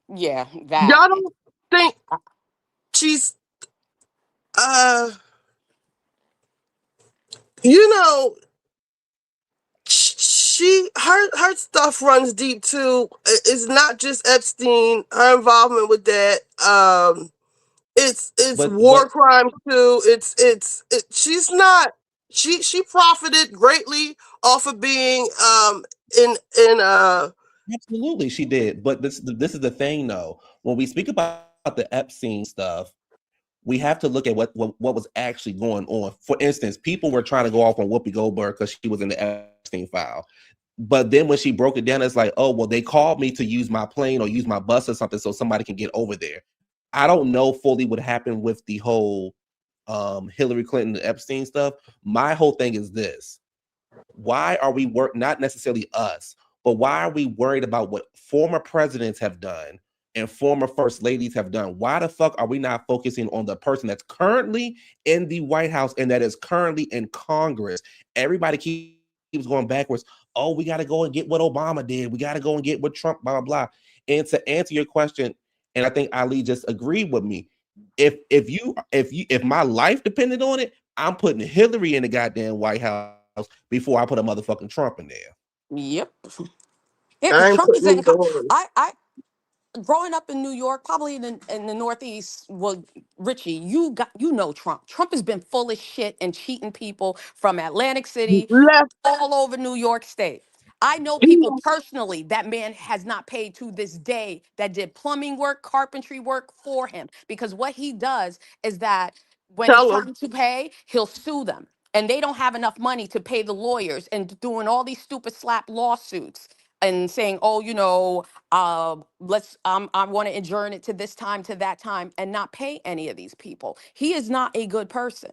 Yeah, that. Y'all don't think she's you know, her stuff runs deep too. It's not just Epstein, her involvement with that. It's war crimes too. She's not, she profited greatly off of being in Absolutely, she did. But this is the thing, though. When we speak about the Epstein stuff, we have to look at what was actually going on. For instance, people were trying to go off on Whoopi Goldberg because she was in the Epstein file. But then when she broke it down, it's like, oh, well, they called me to use my plane or use my bus or something so somebody can get over there. I don't know fully what happened with the whole Hillary Clinton and Epstein stuff. My whole thing is this. Why are we not necessarily us, but why are we worried about what former presidents have done and former first ladies have done? Why the fuck are we not focusing on the person that's currently in the White House and that is currently in Congress? Everybody keeps going backwards. Oh, we got to go and get what Obama did. We got to go and get what Trump, blah, blah, blah. And to answer your question, and I think Ali just agreed with me. If my life depended on it, I'm putting Hillary in the goddamn White House before I put a motherfucking Trump in there. Yep. Yeah, Trump is in. I growing up in New York, probably in the Northeast. Well, Ritchie, you know Trump. Trump has been full of shit and cheating people from Atlantic City all over New York State. I know people personally that man has not paid to this day that did plumbing work, carpentry work for him, because what he does is that when it's time to pay, he'll sue them. And they don't have enough money to pay the lawyers and doing all these stupid slap lawsuits and saying, oh, you know, I want to adjourn it to this time, to that time, and not pay any of these people. He is not a good person.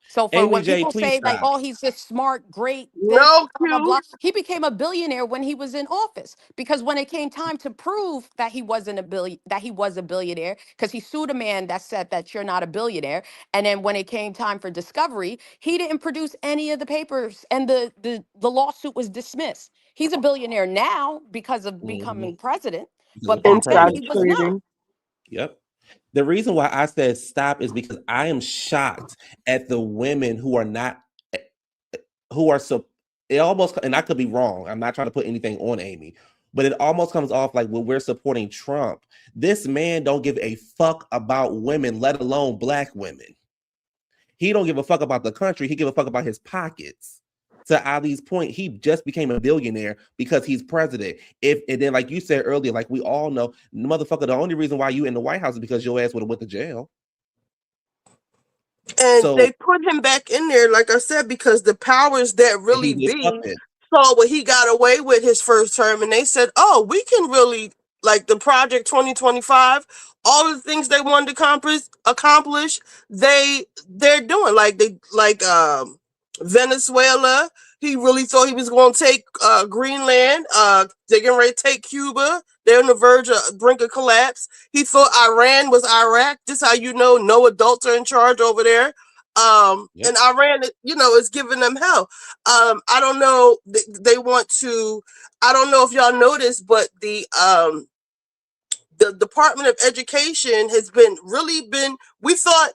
So for when people say like, oh, he's this smart, great, this, blah, blah, blah, he became a billionaire when he was in office, because when it came time to prove that he wasn't that he was a billionaire, because he sued a man that said that you're not a billionaire. And then when it came time for discovery, he didn't produce any of the papers and the lawsuit was dismissed. He's a billionaire now because of becoming president, but back then he was not. Yep. The reason why I said stop is because I am shocked at the women who are so, it almost, and I could be wrong, I'm not trying to put anything on Amy, but it almost comes off like when we're supporting Trump, this man don't give a fuck about women, let alone black women. He don't give a fuck about the country, he give a fuck about his pockets. To Ali's point, he just became a billionaire because he's president. And then, like you said earlier, like we all know, motherfucker, the only reason why you in the White House is because your ass would have went to jail. And they put him back in there, like I said, because the powers that really be saw what he got away with his first term, and they said, oh, we can really, like the Project 2025, all the things they wanted to accomplish, they're doing. Like Venezuela, he really thought he was going to take Greenland. They're getting ready to take Cuba. They're on the brink of collapse. He thought Iran was Iraq. This is how you know no adults are in charge over there. And Iran, you know, is giving them hell. I don't know. They want to. I don't know if y'all noticed, but the Department of Education has been. We thought.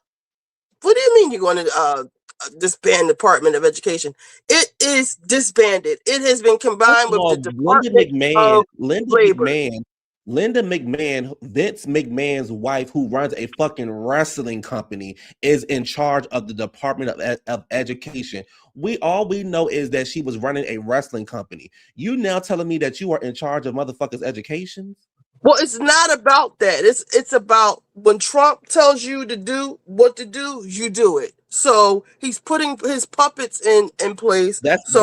What do you mean you're going to disband the Department of Education? It is disbanded. It has been combined with the Department of Labor. McMahon Linda McMahon, Vince McMahon's wife, who runs a fucking wrestling company, is in charge of the Department of Education. We know is that she was running a wrestling company. You now telling me that you are in charge of motherfuckers' education? Well, it's not about that. It's about when Trump tells you to do what to do, you do it. So he's putting his puppets in place. That's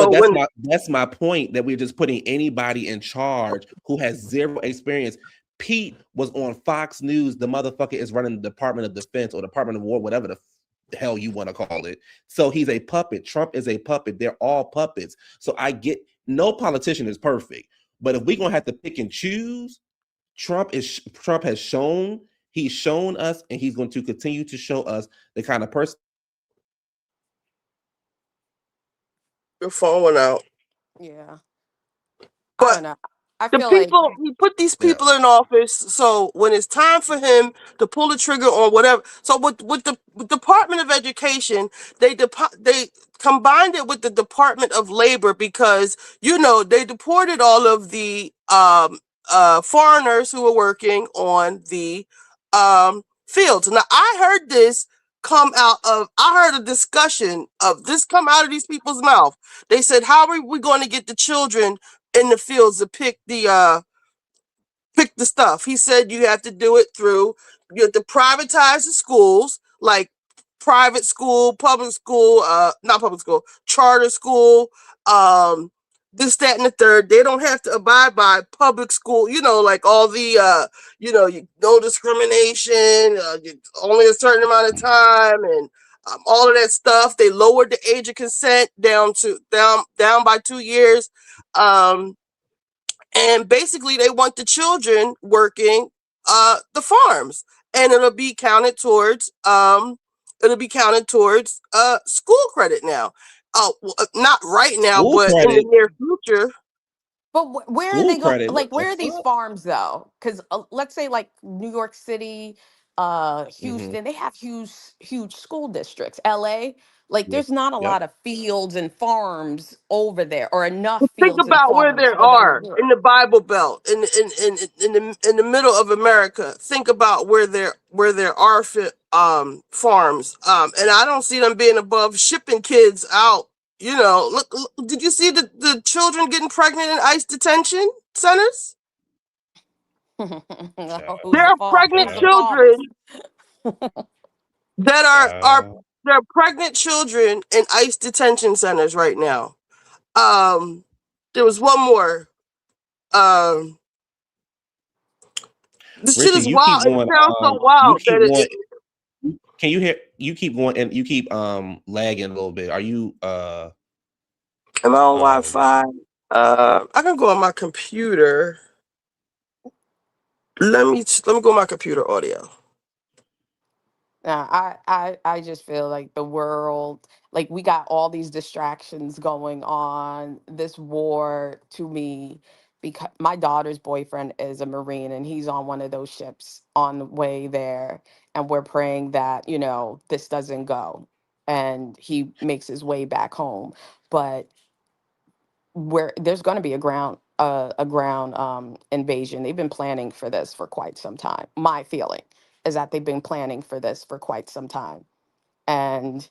my point, that we're just putting anybody in charge who has zero experience. Pete was on Fox News. The motherfucker is running the Department of Defense or Department of War, whatever the hell you want to call it. So he's a puppet. Trump is a puppet. They're all puppets. So I get, no politician is perfect, but if we're gonna have to pick and choose, Trump has shown, he's shown us, and he's going to continue to show us the kind of person. Your phone went out. Yeah. But I don't know. I the feel people, like he put these people in office, so when it's time for him to pull the trigger on whatever, so with the Department of Education, they combined it with the Department of Labor because they deported all of the foreigners who were working on the fields. Now I heard a discussion of this come out of these people's mouth. They said, how are we going to get the children in the fields to pick the stuff? He said you have to do it through, you have to privatize the schools, like private school, public school, not public school, charter school, this, that, and the third. They don't have to abide by public school, like all the no discrimination, only a certain amount of time, and all of that stuff. They lowered the age of consent down by 2 years. And basically they want the children working the farms, and it'll be counted towards school credit now. Not right now, School but in credit. the near future. But where are School they going? credit, Like, what the where are these fuck? farms though? Because let's say like New York City, Houston, they have huge school districts. LA, like, Yeah. there's not a Yep. lot of fields and farms over there, or enough Think fields and about where farms there for them to are work. in the Bible Belt, in the middle of America. Think about where there are farms, and I don't see them being above shipping kids out. Look, did you see the children getting pregnant in ICE detention centers? Who's There the are pregnant who's the children fathers? that are there are pregnant children in ICE detention centers right now. There was one more. This shit Richie, is you keep wild. It going. sounds so You wild keep that going. Can you hear? You keep going, and you keep lagging a little bit. Are you am I on Wi-Fi? I can go on my computer. Let me go on my computer audio. I just feel like the world, like, we got all these distractions going on. This war, to me, because my daughter's boyfriend is a Marine and he's on one of those ships on the way there, and we're praying that this doesn't go and he makes his way back home. But where there's going to be a ground invasion. They've been planning for this for quite some time. My feeling is that they've been planning for this for quite some time. And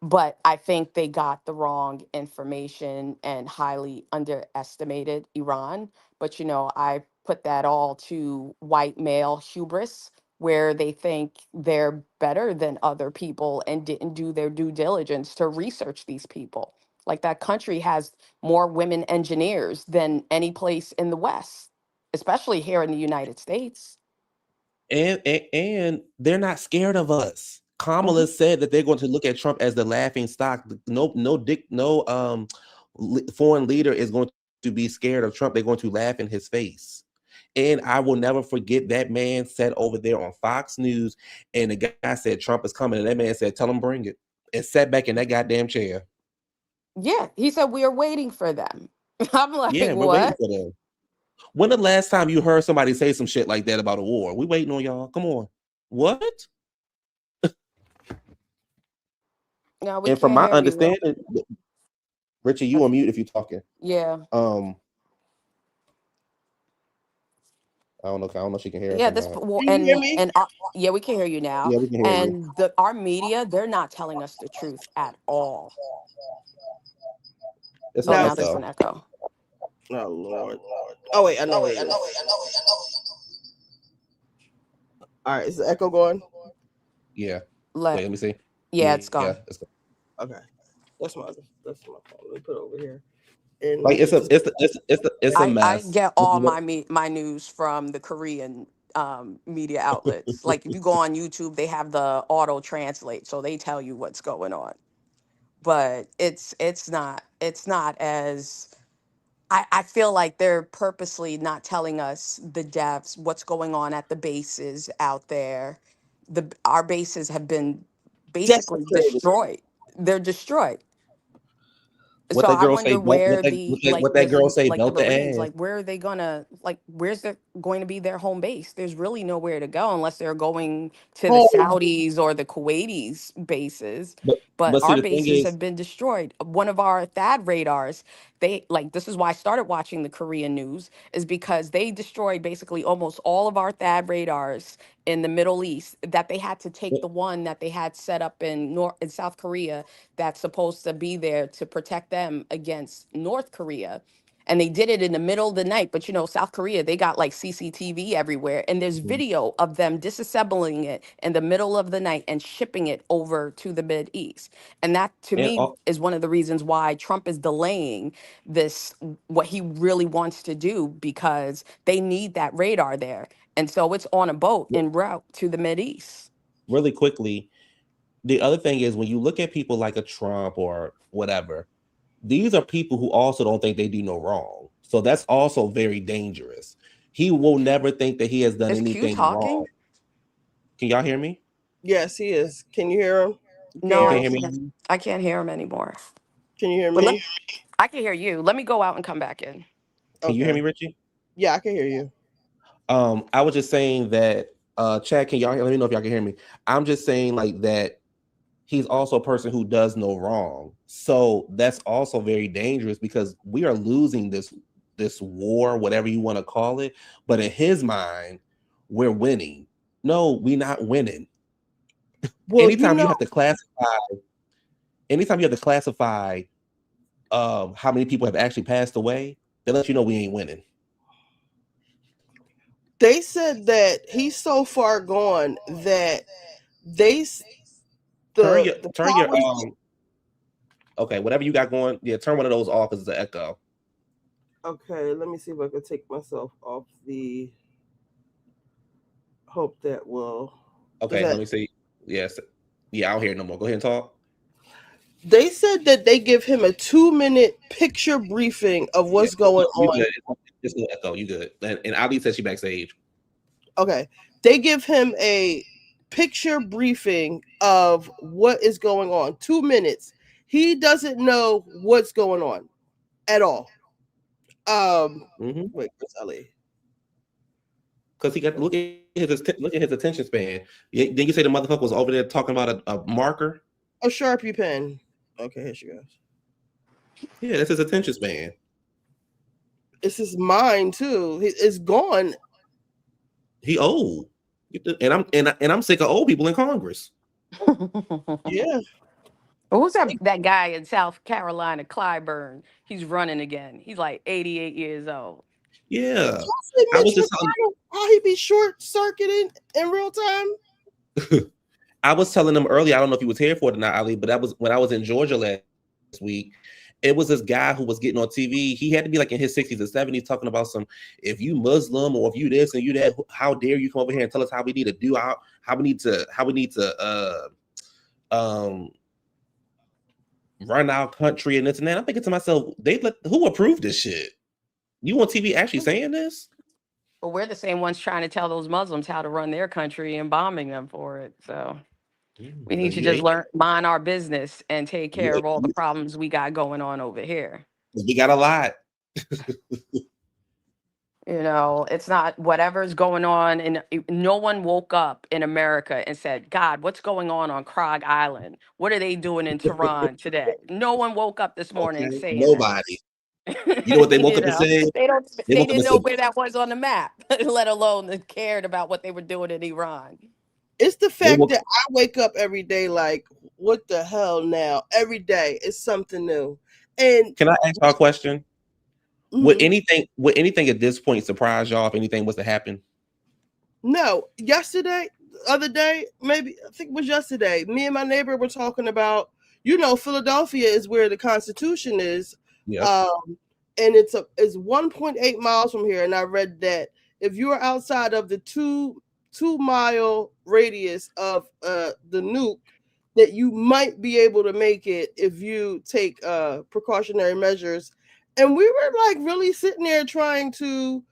but I think they got the wrong information and highly underestimated Iran. But I put that all to white male hubris, where they think they're better than other people and didn't do their due diligence to research these people. Like, that country has more women engineers than any place in the West, especially here in the United States. and they're not scared of us. Kamala said that they're going to look at Trump as the laughing stock. No foreign leader is going to be scared of Trump. They're going to laugh in his face. And I will never forget that man sat over there on Fox News, and the guy said Trump is coming, and that man said, "Tell him bring it," and sat back in that goddamn chair. Yeah, he said we are waiting for them. I'm like, Yeah, we're waiting what? for them. When the last time you heard somebody say some shit like that about a war? We waiting on y'all. Come on. What? No, we And from can't my hear you. understanding, Richie, you on mute if you're talking. Yeah. I don't know. I don't know if she can hear us Yeah, or this not. well, Can you hear me? yeah, we can hear you now. Yeah, we can hear you. And our media, they're not telling us the truth at all. It's Oh, an Now now it's there's an echo. echo. oh Lord. Oh wait, I know what it is. All right, is the echo going? Yeah. Let Wait, let me see. Yeah, it's Yeah, gone. it's Okay, that's my phone. Let me put it over here. And like it's a I mess. get all my news from the Korean media outlets. Like if you go on YouTube, they have the auto translate, so they tell you what's going on. But it's not as I feel like they're purposely not telling us the depths, what's going on at the bases out there. Our bases have been basically desecrated. destroyed. They're destroyed. What So that I girl say? wonder where What that girl say? like the Belt the Marines, ass. like where are they gonna like where's their going to be their home base? There's really nowhere to go unless they're going to the Home. Saudis or the Kuwaitis bases. But But see, our the thing bases is, have been destroyed. One of our THAAD radars, they like this is why I started watching the Korean news, is because they destroyed basically almost all of our THAAD radars in the Middle East, that they had to take the one that they had set up in South Korea that's supposed to be there to protect them against North Korea. And they did it in the middle of the night. But South Korea, they got like CCTV everywhere. And there's video of them disassembling it in the middle of the night and shipping it over to the Mid East. And that to and me is one of the reasons why Trump is delaying this, what he really wants to do, because they need that radar there. And so it's on a boat en route to the Mid East. really quickly, the other thing is when you look at people like a Trump or whatever, these are people who also don't think they do no wrong. So that's also very dangerous. He will never think that he has done Is Q anything wrong. talking? Can y'all hear me? Yes, he is. Can you hear him? You can't No, You hear I can't him? hear can't. me? I can't hear him anymore. Can you hear But me? I can hear you. Let me go out and come back in. Can you hear me, Okay. Richie? Yeah, I can hear you. I was just saying that Chad, can y'all let me know if y'all can hear me? I'm just saying like that he's also a person who does no wrong. So that's also very dangerous because we are losing this war, whatever you want to call it. But in his mind, we're winning. No, we're not winning. Well, Anytime you have to classify how many people have actually passed away, they let you know we ain't winning. they said that he's so far gone that they s- the Turn your powers. okay, whatever you got going, yeah, turn one of those off as an echo. Okay, let me see if I can take myself off the. Hope that will. Is Okay, that let me see. Yes. Yeah, I don't hear it no more. Go ahead and talk. they said that they give him a 2-minute picture briefing of Yeah, what's going you on. good. It's no echo. You good. And Ali said she backstage. Okay, they give him a picture briefing of what is going on. 2 minutes. He doesn't know what's going on at all. Wait, where's Ali? Because he got look at his attention span. Then you say the motherfucker was over there talking about a marker? A Sharpie pen. Okay, here she goes. Yeah, that's his attention span. It's his mind too. It's gone. He old. And I'm sick of old people in Congress. Yeah. Who's that guy in South Carolina, Clyburn? He's running again. He's like 88 years old. Yeah. Say I Mitch was just telling McConnell, how he be short circuiting in real time? I was telling them earlier, I don't know if you was here for it or not, Ali, but that was when I was in Georgia last week. It was this guy who was getting on TV. He had to be like in his 60s or 70s talking about some, if you Muslim or if you this and you that, how dare you come over here and tell us how we need to do how we need to run our country and this and that. I'm thinking to myself, who approved this shit? You on TV actually saying this? But we're the same ones trying to tell those Muslims how to run their country and bombing them for it. So we need to just mind our business and take care of all the problems we got going on over here. We got a lot. It's not whatever's going on. And no one woke up in America and said, God, what's going on Krog Island? What are they doing in Tehran today? No one woke up this morning Okay. saying that. Nobody. You know what they woke You up and know, said? they don't. They They woke up didn't and know said, where that was on the map, let alone they cared about what they were doing in Iran. It's the they fact woke. that I wake up every day like, what the hell now? Every day is something new. And Can I ask y'all a question? mhm. Would anything at this point surprise y'all if anything was to happen? No, yesterday, other day, maybe I think it was yesterday. Me and my neighbor were talking about, Philadelphia is where the Constitution is, Yep. and it's 1.8 miles from here. And I read that if you are outside of the 2 mile radius of the nuke, that you might be able to make it if you take precautionary measures. And we were like really sitting there trying to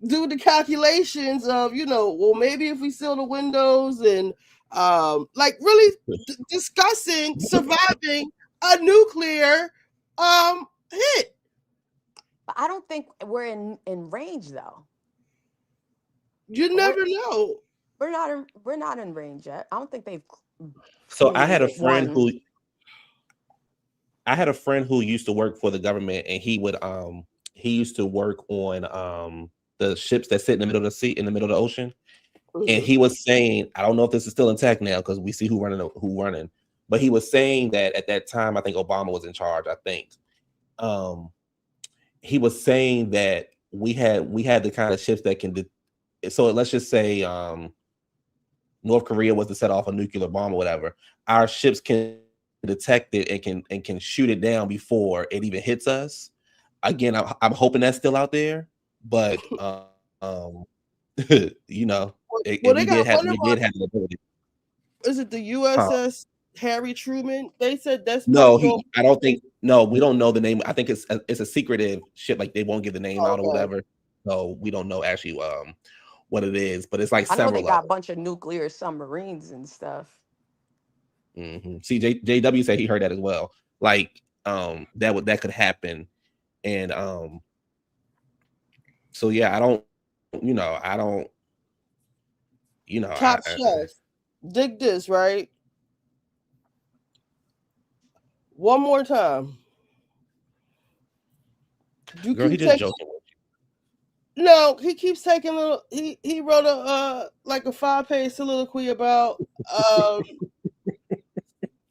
do the calculations of, well, maybe if we seal the windows and like really discussing surviving a nuclear hit. But I don't think we're in range though. You never know. We're not in range yet. I don't think they've So made it one. I had a friend who used to work for the government, and he used to work on the ships that sit in the middle of the sea, in the middle of the ocean. And he was saying, I don't know if this is still intact now because we see who running, but he was saying that at that time, I think Obama was in charge. I think he was saying that we had the kind of ships that can. So let's just say North Korea was to set off a nuclear bomb or whatever. Our ships can detect it and can shoot it down before it even hits us. Again, I'm hoping that's still out there, but you know, Well, they got one we of did have the ability. Is it the Huh. USS Harry Truman? They said that's supposed No, to go. I don't think. No, we don't know the name. I think it's a secretive ship. Like they won't give the name out or Okay. whatever. So we don't know actually what it is. But it's like I know they several of got a bunch of nuclear submarines and stuff. them. See, JW said he heard that as well. Like that could happen, and so yeah, I don't. Top Chef. Dig this, right? One more time. You Girl, he keep just taking. joking. No, he keeps taking little. He wrote a like a 5-page soliloquy about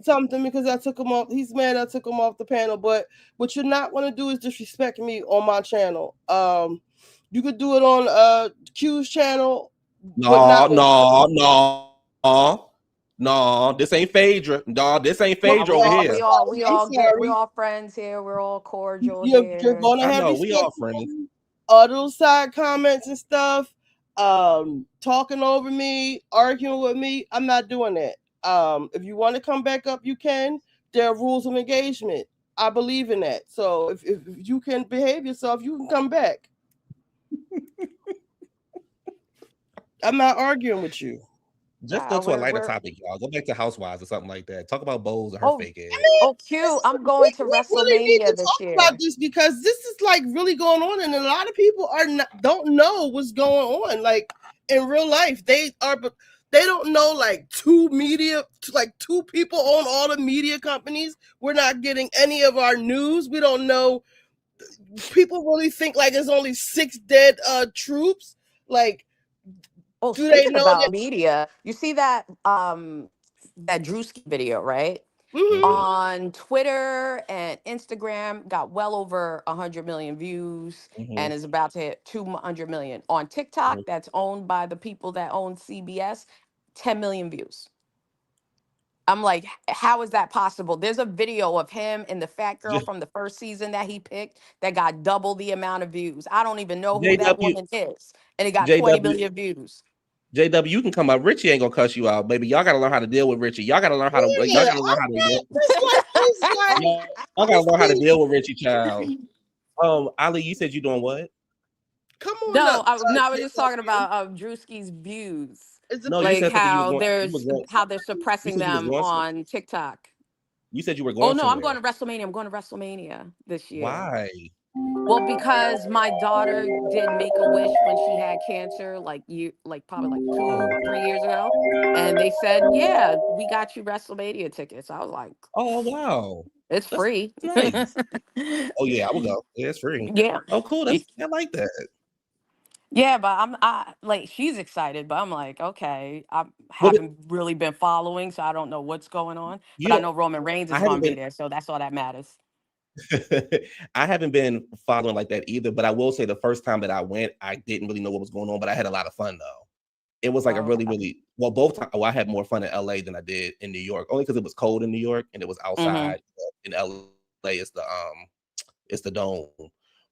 something because I took him off. He's mad I took him off the panel. But what you're not going to do is disrespect me on my channel. You could do it on Q's channel, but not with. No. This ain't Phaedra. No, this ain't Nah, Phaedra over here. we I'm all good. We're sorry. all friends here. We're all cordial You're here. gonna I have know these we all friends. those side comments and stuff, talking over me, arguing with me. I'm not doing that. If you want to come back up, you can. There are rules of engagement. I believe in that. So if you can behave yourself, you can come back. I'm not arguing with you. Just go to a lighter topic, y'all. Go back to Housewives or something like that. Talk about Bowles and her fake ass. Oh, Q, I'm going to We really need to WrestleMania this talk year. about this because this is like really going on, and a lot of people don't know what's going on. Like in real life, they don't know like two people own all the media companies. We're not getting any of our news. We don't know. People really think like there's only 6 dead troops. Like, Oh, do they speaking know about that? media, you see that that Drewski video, right? Mhm. On Twitter and Instagram, got well over 100 million views and is about to hit 200 million. On TikTok, that's owned by the people that own CBS, 10 million views. I'm like, how is that possible? There's a video of him and the fat girl from the first season that he picked that got double the amount of views. I don't even know who that JW, woman is. And it got 20 JW, million views. JW, you can come up. Richie ain't gonna cuss you out, baby. Y'all gotta learn how to deal with Richie. Y'all gotta learn how to. Y'all gotta learn how to. Y'all gotta learn how to deal with Richie, child. Ali, you said you doing what? Come on No, up. I was just talking about Drewski's views. No, you Like said something. You was how going. how they're You suppressing said you was them going. on TikTok. You said you were Oh going no, I'm going somewhere. to WrestleMania. I'm going to WrestleMania this year. Why? Well, because my daughter did make a wish when she had cancer, probably like 2-3 years ago, and they said, "Yeah, we got you WrestleMania tickets." I was like, "Oh wow!" It's free. Nice. Oh yeah, I will go. Yeah, it's free. Yeah. Oh, cool. I like that. Yeah, but I like she's excited, but I'm like, okay, I What haven't really been following, so I don't know what's going on. But you I don't? know Roman Reigns I is gonna haven't be been. there, so that's all that matters. I haven't been following like that either. But I will say the first time that I went, I didn't really know what was going on, but I had a lot of fun though. It was like a Oh, really, really well. Both times, I had more fun in LA than I did in New York, only because it was cold in New York and it was mm-hmm. outside. In LA, it's the dome.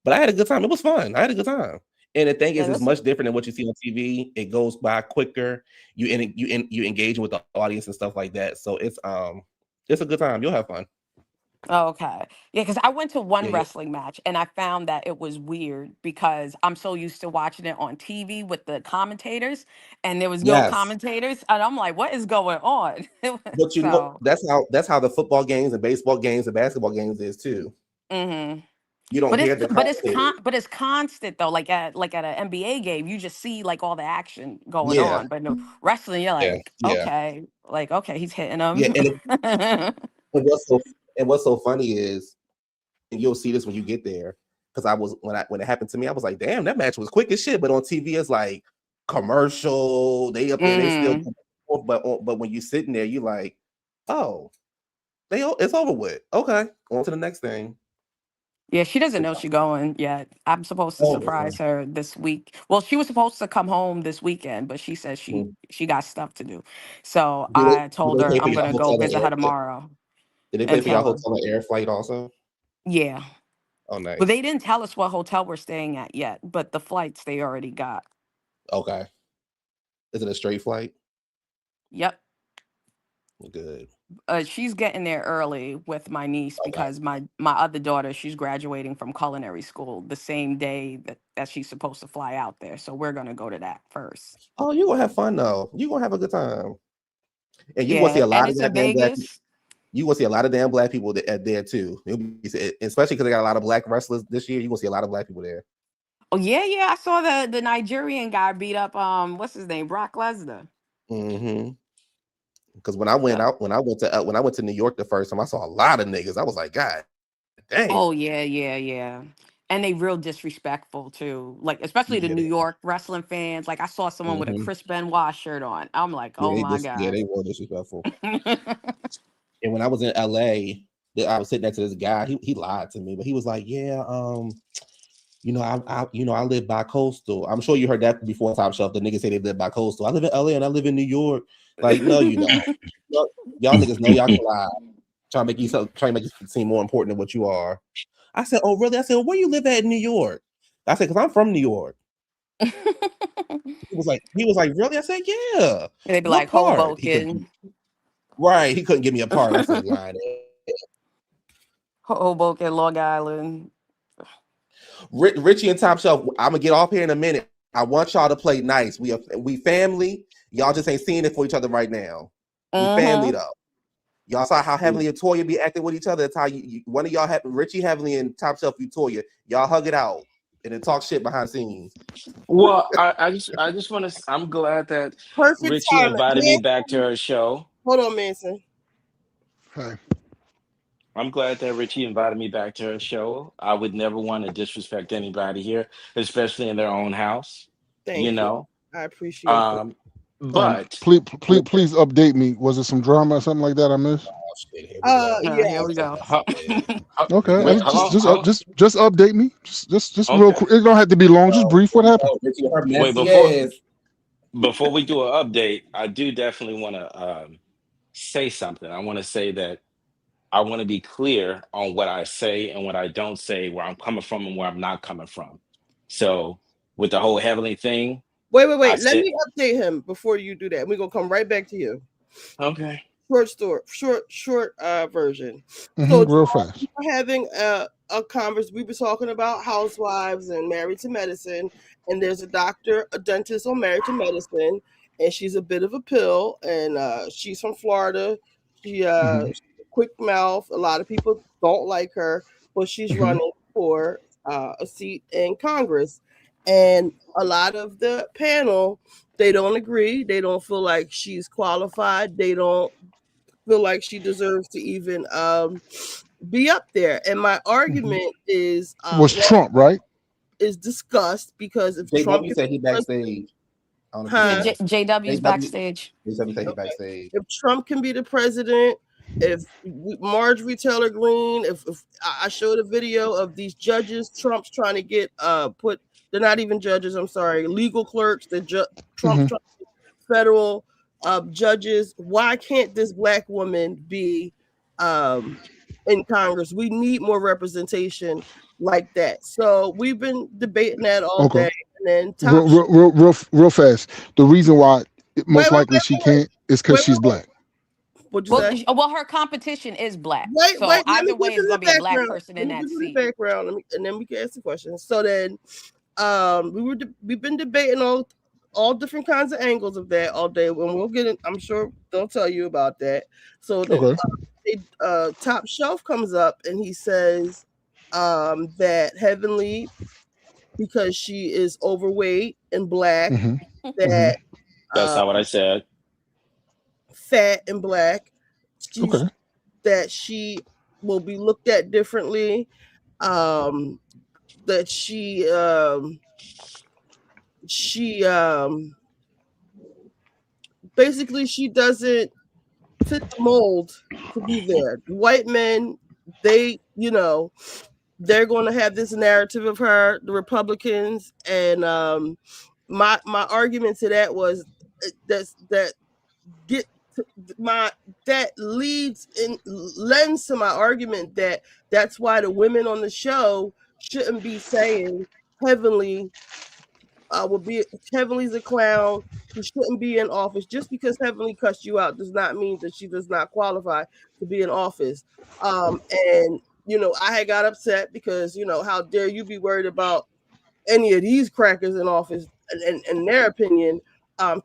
But I had a good time. It was fun. I had a good time. And the thing Yeah, is, it's that's much different than what you see on TV. It goes by quicker. You engage with the audience and stuff like that. So it's a good time. You'll have fun. okay. Yeah, because I went to one Yeah. wrestling match and I found that it was weird because I'm so used to watching it on TV with the commentators, and there was no Yes. commentators, and I'm like, what is going on? But So, that's how the football games and baseball games and basketball games is too. hmm You don't but hear the commentators. it's constant though. Like at an NBA game, you just see like all the action going Yeah. on. But no wrestling, you're Yeah. Yeah. like okay, he's hitting Yeah. him. And what's so funny is, and you'll see this when you get there, because when it happened to me, I was like, damn, that match was quick as shit. But on TV, it's like commercial. They up there, they still. hmm But when you're sitting there, you like, oh, it's over with. Okay, on to the next thing. Yeah, she doesn't know she's going yet. I'm supposed to Oh, okay. surprise her this week. Well, she was supposed to come home this weekend, but she said Mm. she got stuff to do. So Do I do told they her pay for I'm your gonna go hotel and visit air? her tomorrow Did they pay and for your tell her. hotel and air flight also? Yeah. Oh, But they nice. didn't tell us what hotel we're staying at yet, but the flights they already got. Okay. Is it a straight flight? Yep. Good. She's getting there early with my niece Okay. because my other daughter, she's graduating from culinary school the same day that she's supposed to fly out there. So we're gonna go to that first. Oh, you gonna have fun though. You gonna have a good time, and you gonna see Yeah, a and lot of it's in goddamn black. Vegas. You gonna see a lot of damn black people there too. Especially because they got a lot of black wrestlers this year. You gonna see a lot of black people there. Oh yeah. I saw the Nigerian guy beat up what's his name, Brock Lesnar. Mm-hmm. Because when I went So, out, when I went to New York the first time, I saw a lot of niggas. I was like, God damn. oh yeah. And they real disrespectful too. Like especially the Yeah. New York wrestling fans. Like I saw someone with a Mm-hmm. Chris Benoit shirt on. I'm like, Yeah, oh my God. they were disrespectful. And when I was in LA, I was sitting next to this guy. He lied to me, but he was like, "Yeah, I live by coastal. I'm sure you heard that before. Top Shelf. The niggas say they live by coastal. I live in LA and I live in New York. Like, no, you don't. Y'all niggas know y'all can lie. Trying to make you seem more important than what you are." I said, "Oh, really?" I said, "Where you live at in New York?" I said, "Because I'm from New York." He was like, "Really?" I said, "Yeah." They'd be What like part? He couldn't. Hoboken. Right. He couldn't give me a part. I said, "Lying." Hoboken, Long Island. Ritchie and Top Shelf, I'm gonna get off here in a minute. I want y'all to play nice. We family. Y'all just ain't seeing it for each other right now. We family Mm-hmm. though. Y'all saw how Heavenly and Toya be acting with each other. That's how one of y'all have Ritchie, Heavenly, and Top Shelf, you Toya. Y'all hug it out and then talk shit behind the scenes. Well, I just want to. I'm glad that Perfect Richie timing. invited me back to Manson, her show. hold on, Manson. Hey, I'm glad that Richie invited me back to her show. I would never want to disrespect anybody here, especially in their own house. You Thank you. know. I appreciate it. But please update me. Was it some drama or something like that I missed? Oh shit, here we go. Here we go. Okay, wait, just update me. Just real okay. quick. It don't have to be long. Just brief. What happened? Ritchie, her Wait, messy ass. before we do an update, I do definitely want to say something. I want to say that I want to be clear on what I say and what I don't say, where I'm coming from and where I'm not coming from. So with the whole heavenly thing, Wait. I Let said, me update him before you do that. We're gonna come right back to you. okay. Short version. So Real fast. we're having a conversation. We were talking about housewives and married to medicine, and there's a dentist on Married to Medicine, and she's a bit of a pill, and she's from Florida. She's a quick mouth. A lot of people don't like her, but she's running for a seat in Congress, and a lot of the panel, they don't agree. They don't feel like she's qualified. They don't feel like she deserves to even be up there. And my argument is Was Trump, right? Is discussed because if Trump JW said he backstage. Yeah, JW's backstage. If Trump can be the president, if Marjorie Taylor Greene, if I showed a video of these judges Trump's trying to get they're not even judges, I'm sorry, legal clerks, Trump's trying to get federal judges. Why can't this black woman be in Congress? We need more representation like that. So we've been debating that all day. And then real fast. The reason why most likely she can't is because she's black. What'd you say? Well, her competition is black. Wait, so let either me way, get it's to going to be a black background. person in that seat. Background, and then we can ask the questions. So then, we've been debating all different kinds of angles of that all day. When we'll get in, I'm sure they'll tell you about that. So then, Top Shelf comes up and he says that Heavenly, because she is overweight and black, that that's not what I said. Fat and black, that she will be looked at differently, that she basically she doesn't fit the mold to be there. White men, they're going to have this narrative of her, the Republicans, and my argument to that was that lends to my argument that that's why the women on the show shouldn't be saying Heavenly's a clown. She shouldn't be in office. Just because Heavenly cussed you out does not mean that she does not qualify to be in office. And I had got upset because how dare you be worried about any of these crackers in office and in their opinion.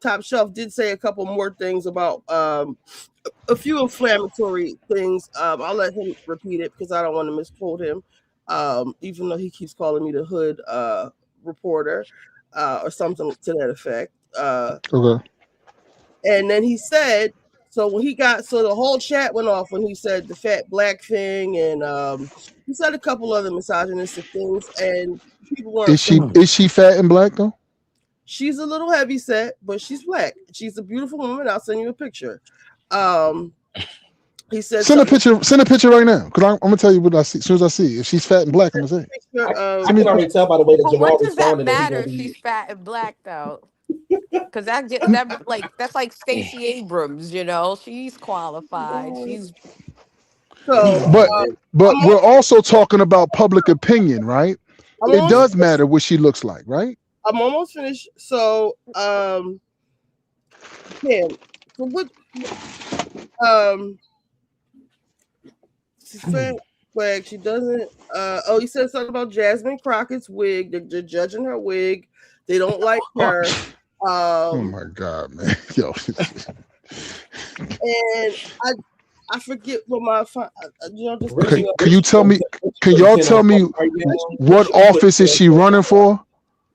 Top Shelf did say a couple more things about a few inflammatory things. I'll let him repeat it because I don't want to misquote him, even though he keeps calling me the hood reporter or something to that effect. And then he said, so the whole chat went off when he said the fat black thing, and he said a couple other misogynistic things, and people weren't. Is she fat and black though? She's a little heavy set, but she's black. She's a beautiful woman. I'll send you a picture. He said send a picture right now, because I'm gonna tell you what I see as soon as I see. If she's fat and black, I'm gonna say. I can already tell by the way that Jamal What does that responded. matter if she's fat and black though? Because that's like Stacey Abrams, she's qualified. She's But we're also talking about public opinion, right? It does matter what she looks like, right? I'm almost finished. So, Kim, so what? She's fat, black. She doesn't. He said something about Jasmine Crockett's wig. They're judging her wig. They don't like her. Oh my God, man! Yo, and I forget what my can you tell me? Can y'all tell me what office is she running for?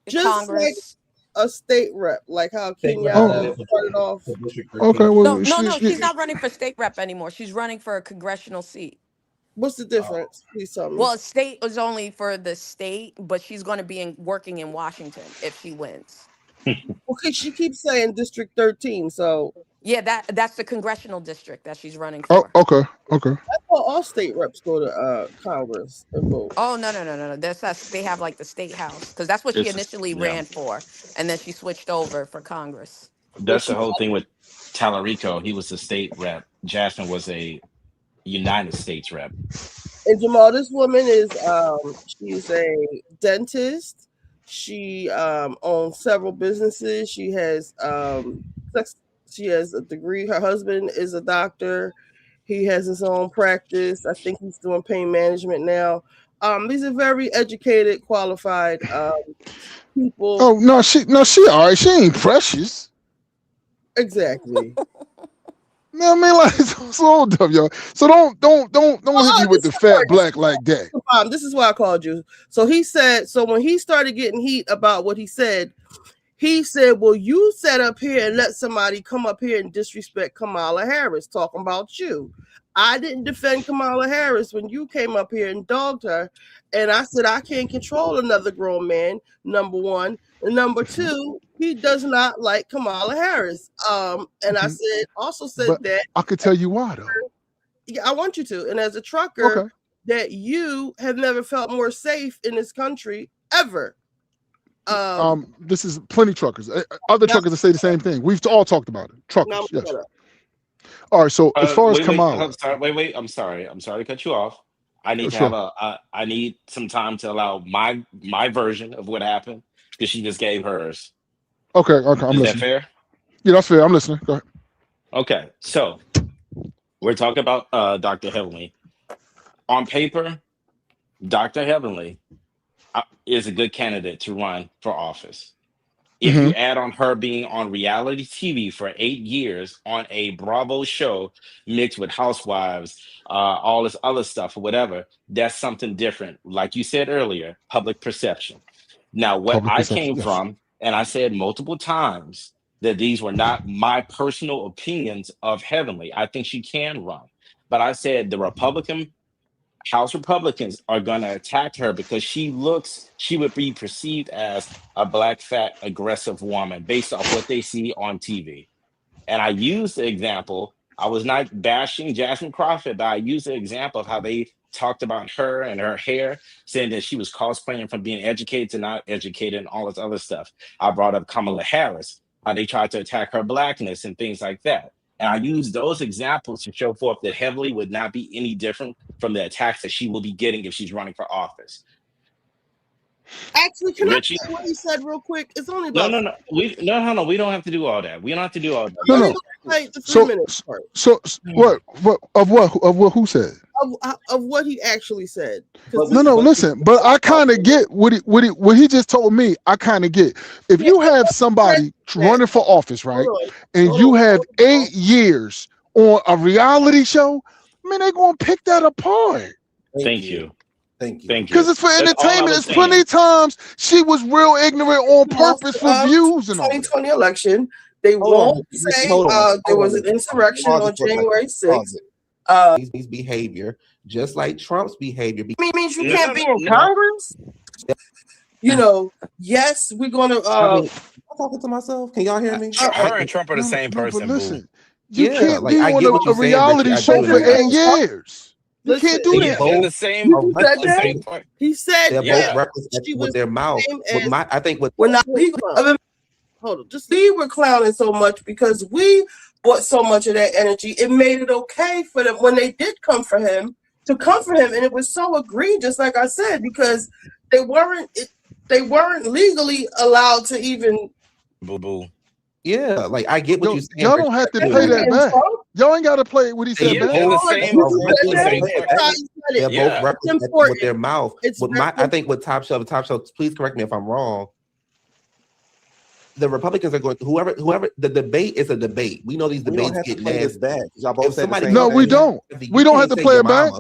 Just Congress. Like a state rep, like how Kenyatta started off. Okay, well, no, she's not running for state rep anymore. She's running for a congressional seat. What's the difference? Please tell me. Well, state was only for the state, but she's going to be working in Washington if she wins. Okay, she keeps saying District 13, so yeah, that's the congressional district that she's running for. Oh, okay. I thought all state reps go to Congress and vote. Oh no! They have like the state house because that's what she initially ran for, and then she switched over for Congress. That's the whole thing with Tallarico. He was a state rep. Jasmine was a United States rep. And Jamal, this woman is she's a dentist. She owns several businesses. She has a degree. Her husband is a doctor. He has his own practice. I think he's doing pain management now. These are very educated, qualified people. Oh no, she all right. She ain't precious. Exactly. No, I mean, like, so dumb, yo. So don't hit me with the fat black like that. This is why I called you. So he said, so when he started getting heat about what he said, well, you sat up here and let somebody come up here and disrespect Kamala Harris talking about you. I didn't defend Kamala Harris when you came up here and dogged her. And I said, I can't control another grown man, number one. And number two, he does not like Kamala Harris. And I said, also said But that I could tell you why, though. Yeah, I want you to. And as a trucker, Okay. that you have never felt more safe in this country ever. This is plenty truckers. Other truckers that say the same thing. We've all talked about it. Truckers, yes. All right. So as far as Kamala, Wait. I'm sorry to cut you off. I need to Sure. have I need some time to allow my version of what happened because she just gave hers. okay, I'm Is that listening. fair? Yeah, that's fair. I'm listening. Go ahead. Okay, so we're talking about Dr. Heavenly. On paper, Dr. Heavenly is a good candidate to run for office. If you add on her being on reality TV for 8 years on a Bravo show mixed with Housewives, all this other stuff or whatever, that's something different. Like you said earlier, public perception. Now, what Public I perception, came yes. from, and I said multiple times that these were not my personal opinions of Heavenly. I think she can run. But I said the House Republicans are going to attack her because she would be perceived as a black, fat, aggressive woman based off what they see on TV. And I used the example, I was not bashing Jasmine Crawford, but I used the example of how they talked about her and her hair, saying that she was cosplaying from being educated to not educated and all this other stuff. I brought up Kamala Harris, how they tried to attack her blackness and things like that. And I used those examples to show forth that Heavenly would not be any different from the attacks that she will be getting if she's running for office. Actually, can Ritchie? I say what he said real quick? It's only No, about We don't have to do all that. We don't have to do all that. No. like the 3 So, minutes part so what who said? of what he actually said. No, listen, but I kind of get what he just told me. I kind of get. If you have somebody running for office, right, and you have 8 years on a reality show, man, they're gonna pick that apart. Thank you. Because it's for That's all I entertainment. was It's plenty saying. of times she was real ignorant on purpose for views and all that. 2020 election, they won't say there was an insurrection on January 6th. His behavior, just like Trump's behavior. Means you can't be in Congress. You know, yes, we're gonna. I'm talking to myself. Can y'all hear me? Her and Trump are the same person. But listen, boo. you can't like, be I on get what a you're saying, reality Ritchie. I show do. for 8 years. You can't do Yeah, that. they're the same. He said the that. same point. He said They're that both represented with their mouth. I think what we're not. Hold on, just we were clowning so much because we bought so much of that energy. It made it okay for them when they did come for him to come for him, and it was so egregious, like I said, because they weren't legally allowed to even. Boo. Yeah, like I get what you're saying. Y'all don't have to play that back. Y'all ain't got to play what he said Yeah, back. they're the same. They're both represented with their mouth. It's I think with Top Shelf, please correct me if I'm wrong. The Republicans are going to whoever. The debate is a debate. We know these debates get nasty. No, we don't. We don't have to play it back.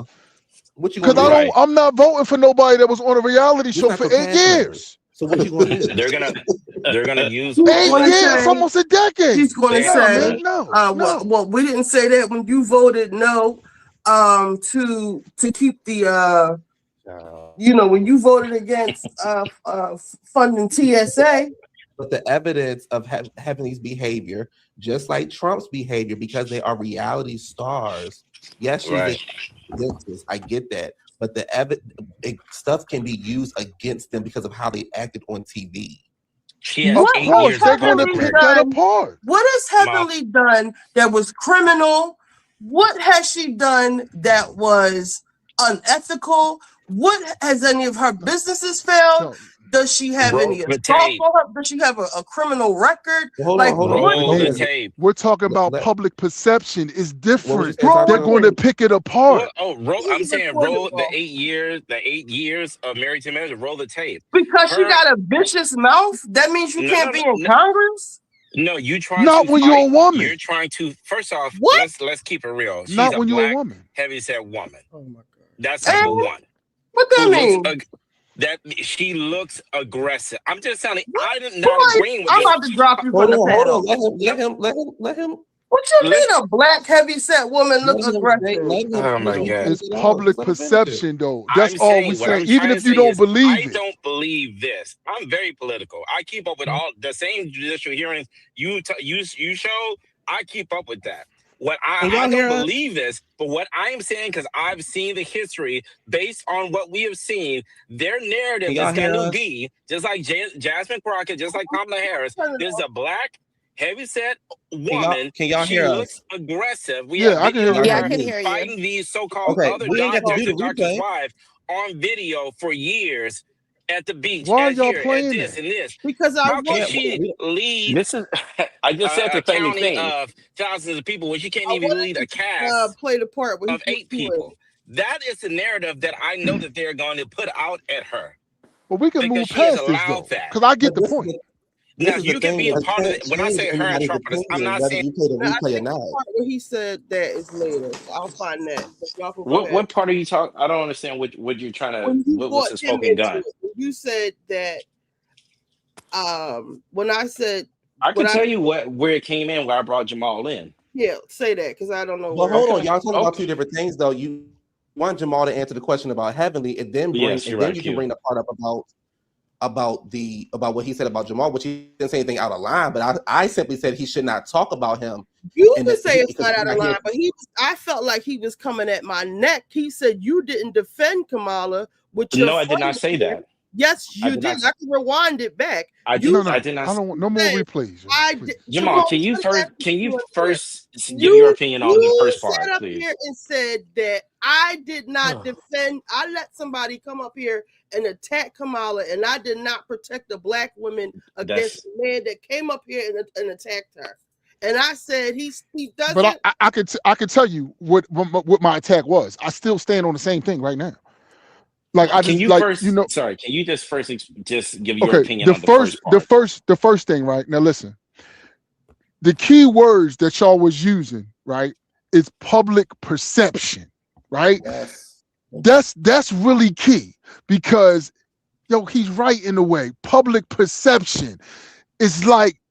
Because I'm not voting for nobody that was on a reality show for 8 years. So what you gonna do? They're gonna use 8 years, almost a decade. He's going to say, well, we didn't say that when you voted no, to keep the, when you voted against funding TSA. But the evidence of Heavenly's behavior, just like Trump's behavior, because they are reality stars. Yes, she's against this. I get that. But the stuff can be used against them because of how they acted on TV. She has What 8 has years of Heavenly public done? record. apart. What has Heavenly done that was criminal? What has she done that was unethical? What has any of her businesses failed? Does she have any assault for her? Does she have a criminal record? Hold on. We're talking about public perception. It's different. saying, They're going to pick it apart. I'm saying roll the 8 years. The 8 years of Married to Marriage. Roll the tape. Because she got a vicious mouth. That means you can't be in Congress. No, you trying Not to when fight, you're a woman. You're trying to first off. What? Let's keep it real. She's Not a when you're a black, woman. heavy-set woman. Oh my God. That's number one. What that mean? That she looks aggressive. I'm just telling you, I'm not agreeing with I'm you. about to drop you from the panel. Hold on. Let him. What you mean a black heavyset woman look aggressive? Oh my God. It's public perception, though. That's I'm all we saying what saying. I'm Even trying to if you say don't is believe I it. don't believe this. I'm very political. I keep up with all the same judicial hearings you show. I keep up with that. What Can I y'all don't hear us? believe this, but what I am saying, because I've seen the history based on what we have seen, their narrative Can is y'all hear going to us? be just like Jasmine Crockett, just like Kamala Harris. There's a black heavyset woman. Can y'all She hear looks us? aggressive. We have Yeah, I can hear video you. of Yeah, I her can hear you. fighting these so-called Okay, other we ain't got to doctors do the and doctors' replay wives on video for years at the beach, Why are at y'all here, at playing this that? and this. Because I How can want she lead this is I just said the a same county thing. of Thousands of people when she can't I even lead a wanted to cast play the part where he of 8 was doing. people. That is the narrative that I know that they're going to put out at her But we can because move she has past this, allowed though. that. Because I get but the this is point. the Now, this is the you can thing be a is part of it. can't When I change say her and anybody's Trumpers, I'm opinion not whether saying you play the Now I replay or think the not. part where he said that is later. So I'll find that. But y'all can go ahead. what part are you talking? I don't understand what you're trying to. When you What was brought the him smoking into gun? it, when you said that when I said I when can I tell you where it came in, where I brought Jamal in. yeah, say that because I don't know But where hold it on, Okay. y'all talking about Okay. two different things though. You want Jamal to answer the question about Heavenly, and then Yes, you're right, you can Q. bring the part up about what he said about Jamal, which he didn't say anything out of line. But I simply said he should not talk about him. You And can say it's because not out of line, but I felt like he was coming at my neck. He said you didn't defend Kamala with your No, I did not friend say here. that. Yes, I you did did. not. I can rewind it back. I You did. No, I no. did not. I don't want no more said replays, y'all. I Please. did. Jamal, Simone, can you first give your you opinion on the first sat part, up please? here and said that I did not defend. I let somebody come up here and attack Kamala, and I did not protect the black women against the man that came up here and attacked her. And I said he doesn't. But I could tell you what my attack was. I still stand on the same thing right now. Like I Can just you like first? you know. Sorry, can you just first just give your Okay, opinion on the first part? the first thing, right? Now listen. The key words that y'all was using, right, is public perception, right? Yes. That's really key because he's right in a way. Public perception is like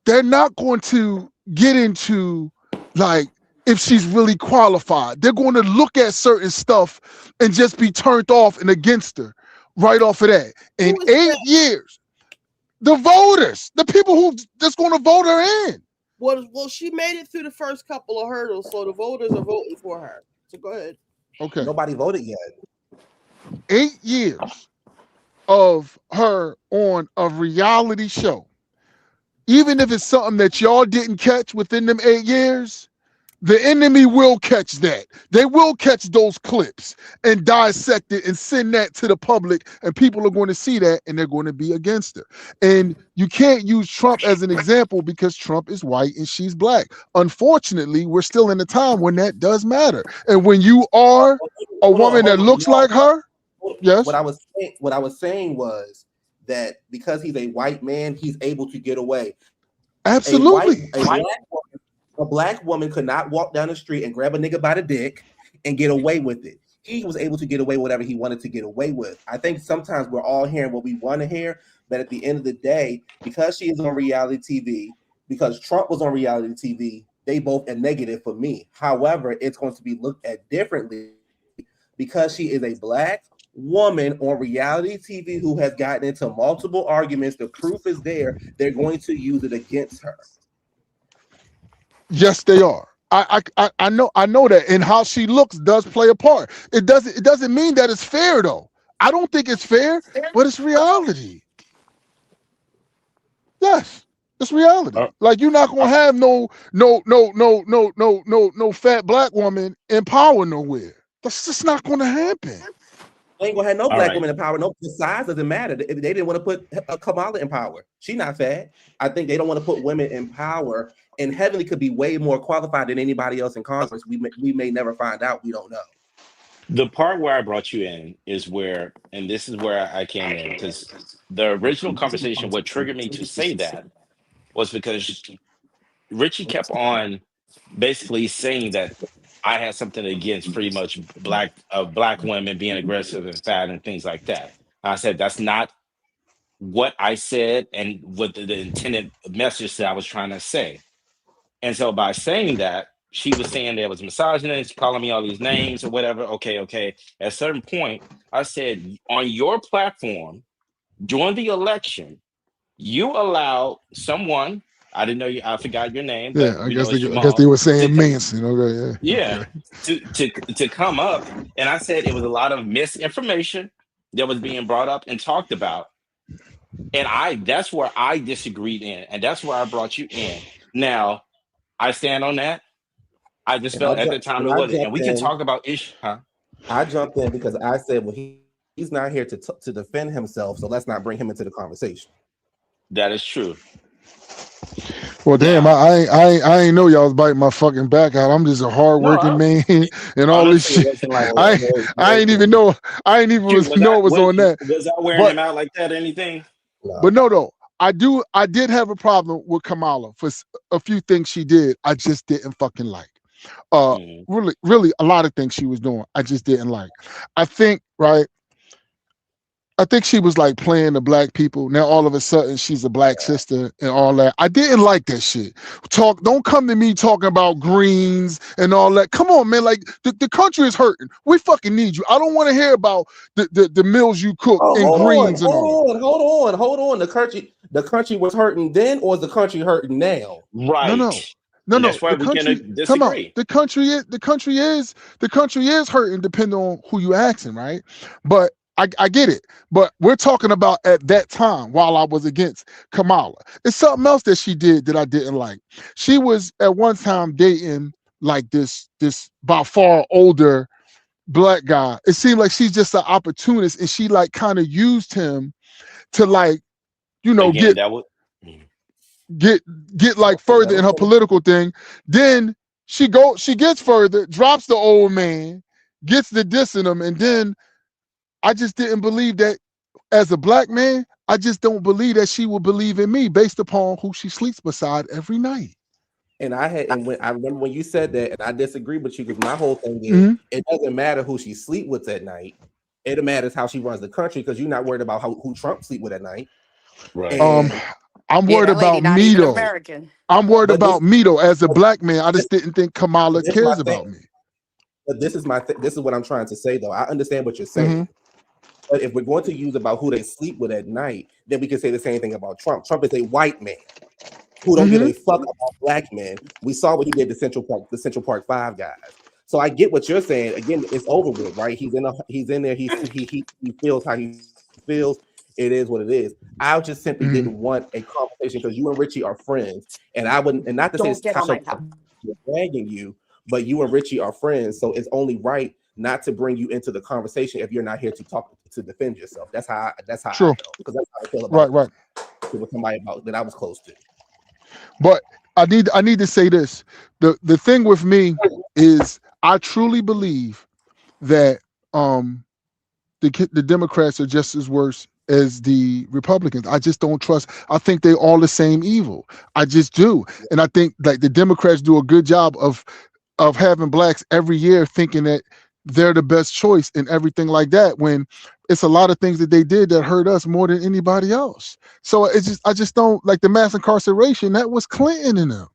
they're not going to get into like if she's really qualified. They're going to look at certain stuff and just be turned off and against her right off of that. In 8 years, the voters, the people who just going to vote her in. Well, she made it through the first couple of hurdles, so the voters are voting for her. So go ahead. Okay. Nobody voted yet. 8 years of her on a reality show. Even if it's something that y'all didn't catch within them 8 years, the enemy will catch that. They will catch those clips and dissect it and send that to the public, and people are going to see that and they're going to be against her. And you can't use Trump as an example because Trump is white and she's black. Unfortunately, we're still in a time when that does matter. And when you are a woman that looks like her, yes. What I was saying was that because he's a white man, he's able to get away. Absolutely. A black woman could not walk down the street and grab a nigga by the dick and get away with it. He was able to get away with whatever he wanted to get away with. I think sometimes we're all hearing what we want to hear, but at the end of the day, because she is on reality TV, because Trump was on reality TV, they both are negative for me. However, it's going to be looked at differently because she is a black woman on reality TV who has gotten into multiple arguments. The proof is there. They're going to use it against her. Yes, they are. I know that, and how she looks does play a part. It doesn't mean that it's fair though. I don't think it's fair, but it's reality. Yes, it's reality. Like you're not gonna have no fat black woman in power nowhere. That's just not gonna happen. They ain't gonna have no All black right. women in power. No, the size doesn't matter. They didn't want to put Kamala in power. She not fat. I think they don't want to put women in power. And Heavenly could be way more qualified than anybody else in Congress. We may never find out. We don't know. The part where I brought you in is where, and this is where I came in because the original conversation, what triggered me to say that was because Ritchie kept on basically saying that I had something against pretty much black women being aggressive and fat and things like that. I said that's not what I said and what the intended message that I was trying to say. And so by saying that, she was saying there was misogynist, calling me all these names or whatever. Okay, okay. At a certain point, I said, on your platform during the election, you allowed someone, I didn't know you, I forgot your name, Yeah, but I we know guess it's they Jamal, were to saying Manson. Okay, yeah, yeah, okay. to come up. And I said it was a lot of misinformation that was being brought up and talked about. And that's where I disagreed in, and that's where I brought you in. Now, I stand on that. I just felt at the time And it I wasn't. And jumped we can in. talk about ish, huh? I jumped in because I said, well, he's not here to defend himself, so let's not bring him into the conversation. That is true. Well, damn, Now, I ain't know y'all was biting my fucking back out. I'm just a hardworking no, man and all this honestly, it shit. wasn't like No, that. I ain't even know. I ain't even Shoot, know it was on that. was I wearing But him out like that or anything? but no, though. I did have a problem with Kamala for a few things she did. I just didn't fucking like. Mhm. Really, a lot of things she was doing, I just didn't like. I think, right? I think she was like playing the black people. Now all of a sudden she's a black sister and all that. I didn't like that shit. Don't come to me talking about greens and all that. Come on, man. Like the country is hurting. We fucking need you. I don't want to hear about the meals you cook Oh, and greens and all that. hold on. The country was hurting then, or is the country hurting now? No, Right. no. No, And no. that's why The we can country, come out. disagree. The country is hurting depending on who you asking, right? But I get it. But we're talking about at that time while I was against Kamala. It's something else that she did that I didn't like. She was at one time dating like this by far older black guy. It seemed like she's just an opportunist and she like kind of used him to like, Again, get that was get like further in her political thing. Then she gets further, drops the old man, gets the dissing him, and then I just didn't believe that as a black man. I just don't believe that she will believe in me based upon who she sleeps beside every night. And when I remember when you said that, and I disagree with you because my whole thing is Mhm. it doesn't matter who she sleep with at night. It matters how she runs the country because you're not worried about who Trump sleep with at night. right. Um, And I'm Yeah, worried that lady about not me even though. American. I'm worried but about this, me though. As a but black man, I this, just didn't think Kamala this is my cares thing. about me. But this is what I'm trying to say though. I understand what you're hmm saying. But if we're going to use about who they sleep with at night, then we can say the same thing about Trump. Trump is a white man who don't give hmm a fuck about black men. We saw what he did to the Central Park Five guys. So I get what you're saying. Again, it's over with, right? He's in there. He feels how he feels. It is what it is. I just simply hmm didn't want a conversation because you and Richie are friends, and I wouldn't. And not to say Don't it's get on my Tasha top. bragging you, but you and Richie are friends, so it's only right not to bring you into the conversation if you're not here to talk to defend yourself. That's how I True. felt because that's how I feel Right. about Right. with somebody about that I was close to. But I need to say this. The thing with me is I truly believe that the Democrats are just as worse as the Republicans. I just don't trust. I think they all the same evil. I just do. And I think like the Democrats do a good job of having blacks every year thinking that they're the best choice and everything like that when it's a lot of things that they did that hurt us more than anybody else. So I just don't like the mass incarceration. That was Clinton in them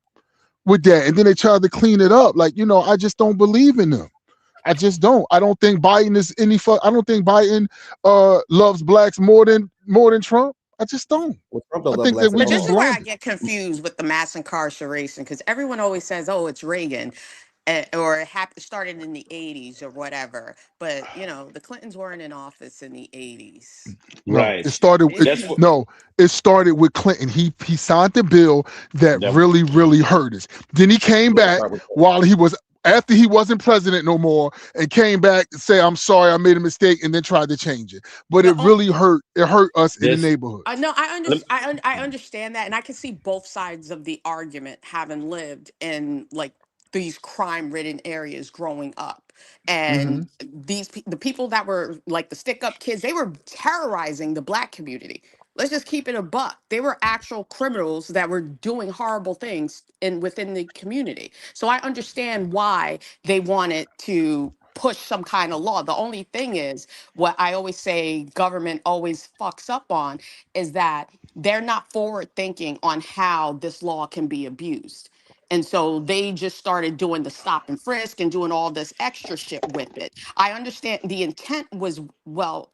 with that. And then they tried to clean it up. Like, I just don't believe in them. I just don't. I don't think Biden is I don't think Biden loves blacks more than Trump. I just don't. Well, Trump don't I love think that blacks at we But just this is all. where I blinded. get confused with the mass incarceration because everyone always says, "Oh, it's Reagan," or started in the '80s or whatever. But the Clintons weren't in office in the '80s. No, Right. it started. That's what It started with Clinton. He signed the bill that that really hurt us. Then he came Yeah, back start with while he was after he wasn't president no more, and came back and say, "I'm sorry, I made a mistake," and then tried to change it. But The it really hurt. It hurt us in the this. neighborhoods. No, Let, I understand that, and I can see both sides of the argument having lived in like these crime-ridden areas growing up, hmm and the people that were like the stick-up kids, they were terrorizing the black community. Let's just keep it a buck. They were actual criminals that were doing horrible things within the community. So I understand why they wanted to push some kind of law. The only thing is, what I always say government always fucks up on is that they're not forward thinking on how this law can be abused. And so they just started doing the stop and frisk and doing all this extra shit with it. I understand the intent was, well,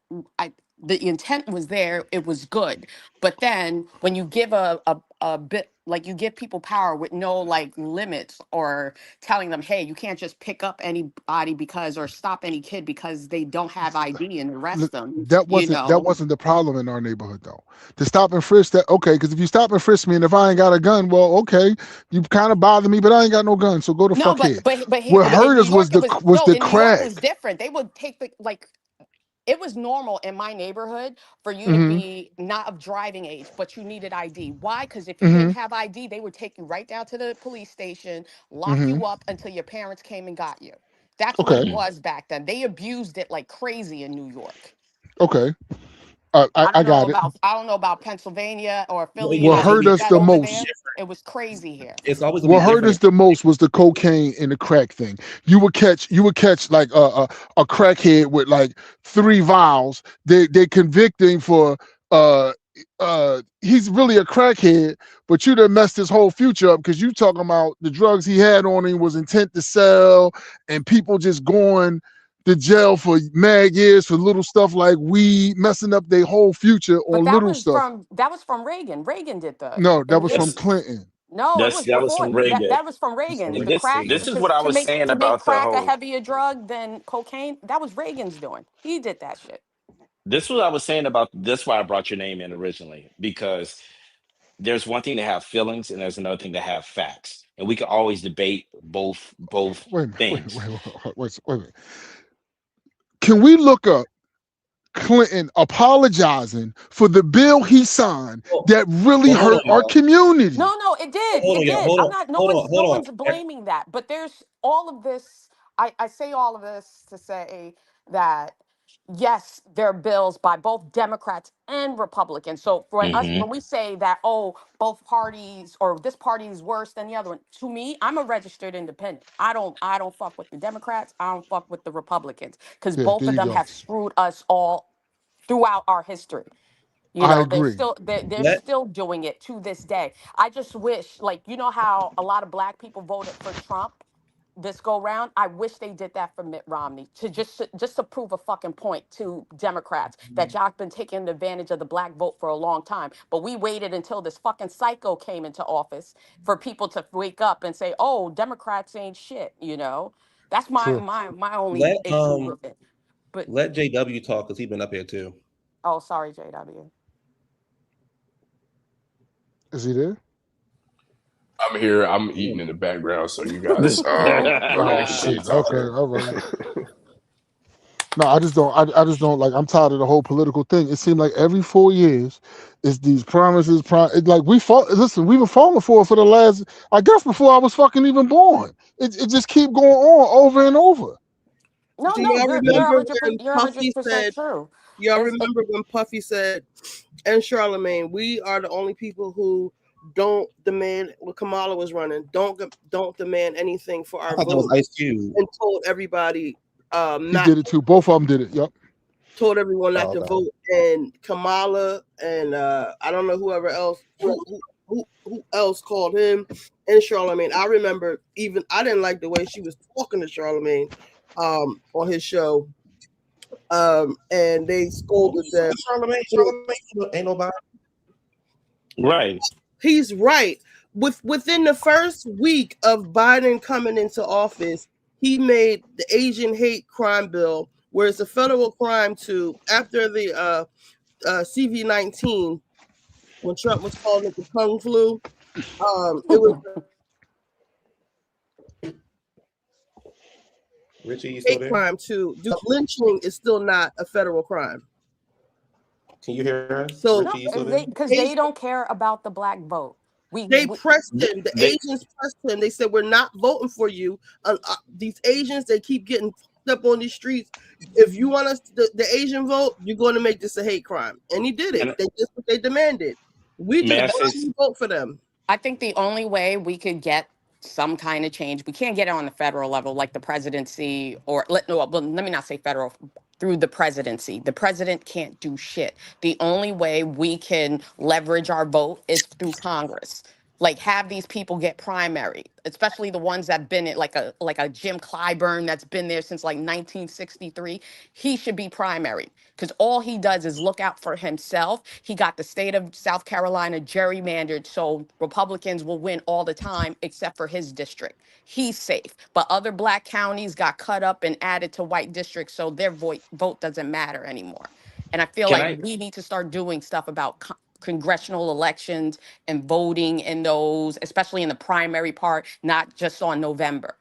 the intent was there, it was good. But then when you give a bit, like you give people power with no like limits, or telling them, hey, you can't just pick up anybody because, or stop any kid because they don't have ID and arrest them, That you wasn't that know. wasn't the problem in our neighborhood though. To stop and frisk, that okay, because if you stop and frisk me and if I ain't got a gun, well, okay, you kind of bother me, but I ain't got no gun, so go to No, fuck here. but here, What but in hurt New us was York, it the was was no. the In New York, crack. it's different. They would take the like. It was normal in my neighborhood for you to Mm-hmm. be not of driving age, but you needed ID. Why? Because if you Mm-hmm. didn't have ID, they would take you right down to the police station, lock Mm-hmm. you up until your parents came and got you. That's what Okay. it was back then. They abused it like crazy in New York. Okay. I got it. I don't know about Pennsylvania or Well, Philly you What know, how it's they hurt gonna be, did us that the over most there. It was crazy here. it's always gonna What be hurt different. us the most was the cocaine and the crack thing. You would catch like a crackhead with like 3 vials. They convict him for uh he's really a crackhead, but you done messed his whole future up because you talking about the drugs he had on him was intent to sell, and people just going to jail for mad years for little stuff like weed, messing up their whole future But on little stuff. that was from Reagan. Reagan did the No, that in was from That's Clinton. No, it was that was before from Reagan. that was from Reagan. And The crack, This is because what I was saying to make about the crack a whole. heavier drug than cocaine, that was Reagan's doing. He did that shit. This is what I was saying about. That's why I brought your name in originally, because there's one thing to have feelings and there's another thing to have facts, and we can always debate both Wait a minute, things. wait a minute. Can we look up Clinton apologizing for the bill he signed that really Well, hold hurt on, our y'all. community? No, it did. Hold It on, y'all. did. Hold I'm on. not. Hold on. No Hold one's on. blaming that. But there's all of this. I say all of this to say that yes, there are bills by both Democrats and Republicans. So for us, Hmm. when we say that, oh, both parties or this party is worse than the other one, to me, I'm a registered independent. I don't fuck with the Democrats. I don't fuck with the Republicans, because Yeah, both there of you them go. have screwed us all throughout our history. You I know, agree. they're Let still doing it to this day. I just wish, like, you know how a lot of black people voted for Trump this go round? I wish they did that for Mitt Romney, to just to prove a fucking point to Democrats that y'all been taking advantage of the black vote for a long time. But we waited until this fucking psycho came into office for people to wake up and say, "Oh, Democrats ain't shit," you know? That's True. my only let issue with it. But let JW talk because he's been up here too. oh, sorry, JW. Is he there? I'm here. I'm eating in the background, so you guys go ahead Oh and continue shit. Okay, talking. all right. No, I just don't. I just don't like. I'm tired of the whole political thing. It seemed like every 4 years, it's these promises. Like we fought. Listen, we were falling for the last. I guess before I was fucking even born. It just keep going on over and over. No, Do no, y'all you're remember when you're Puffy 100% said? true. Y'all It's, remember when Puffy said, and Charlemagne, we are the only people who don't demand. When Kamala was running, don't demand anything for I our thought that was vote, Ice Cube. and told everybody He not did it too. Both of them did it. Yep. told everyone not Oh, to okay. vote. And Kamala and I don't know whoever else who else called him and Charlemagne. I remember even I didn't like the way she was talking to Charlemagne on his show. And they scolded them. Charlemagne ain't nobody. Right. He's right. Within the first week of Biden coming into office, he made the Asian hate crime bill, where it's a federal crime to after the CV-19, when Trump was calling it the Kung flu. It was Ritchie, you a still hate there? crime to do lynching is still not a federal crime. Can you hear us? So no, Ritchie, you still there? because they don't care about the black vote. they pressed Th- him. The They, Asians pressed him. They said, "We're not voting for you." These Asians, they keep getting fucked up on these streets. If you want us, the Asian vote, you're going to make this a hate crime. And he did it. and That's what they demanded. We may just I say, blindly vote for them. I think the only way we could get some kind of change, we can't get it on the federal level, like the presidency, or let me not say federal, through the presidency. The president can't do shit. The only way we can leverage our vote is through Congress. Like have these people get primary, especially the ones that've been at like a Jim Clyburn that's been there since like 1963. He should be primary because all he does is look out for himself. He got the state of South Carolina gerrymandered so Republicans will win all the time except for his district. He's safe, but other black counties got cut up and added to white districts, so their vote doesn't matter anymore. And I feel Can like I? we need to start doing stuff about congressional elections and voting in those, especially in the primary part, not just on November.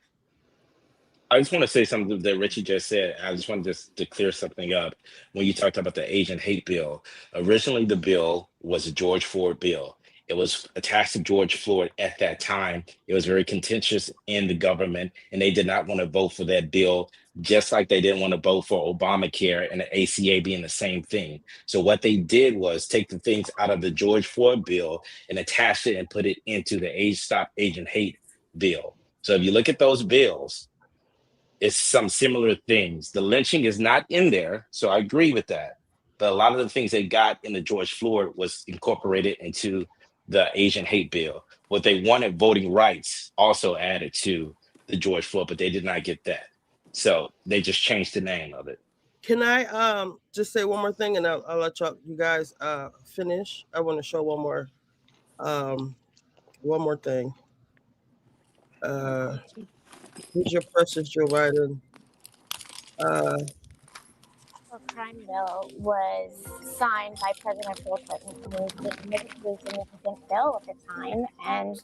I just want to say something that Richie just said. I just want to clear something up. When you talked about the Asian hate bill, originally the bill was a George Floyd bill. It was attached to George Floyd at that time. It was very contentious in the government, and they did not want to vote for that bill, just like they didn't want to vote for Obamacare and the ACA being the same thing. So what they did was take the things out of the George Floyd bill and attach it and put it into the Stop Asian Hate bill. So if you look at those bills, it's some similar things. The lynching is not in there, so I agree with that. But a lot of the things they got in the George Floyd was incorporated into the Asian hate bill. What they wanted, voting rights, also added to the George Floyd, but they did not get that. So they just changed the name of it. Can I just say one more thing, and I'll let you guys finish. I want to show one more thing. Here's your precious Joe Biden. The crime bill was signed by President Bill Clinton. It was a politically significant bill at the time, and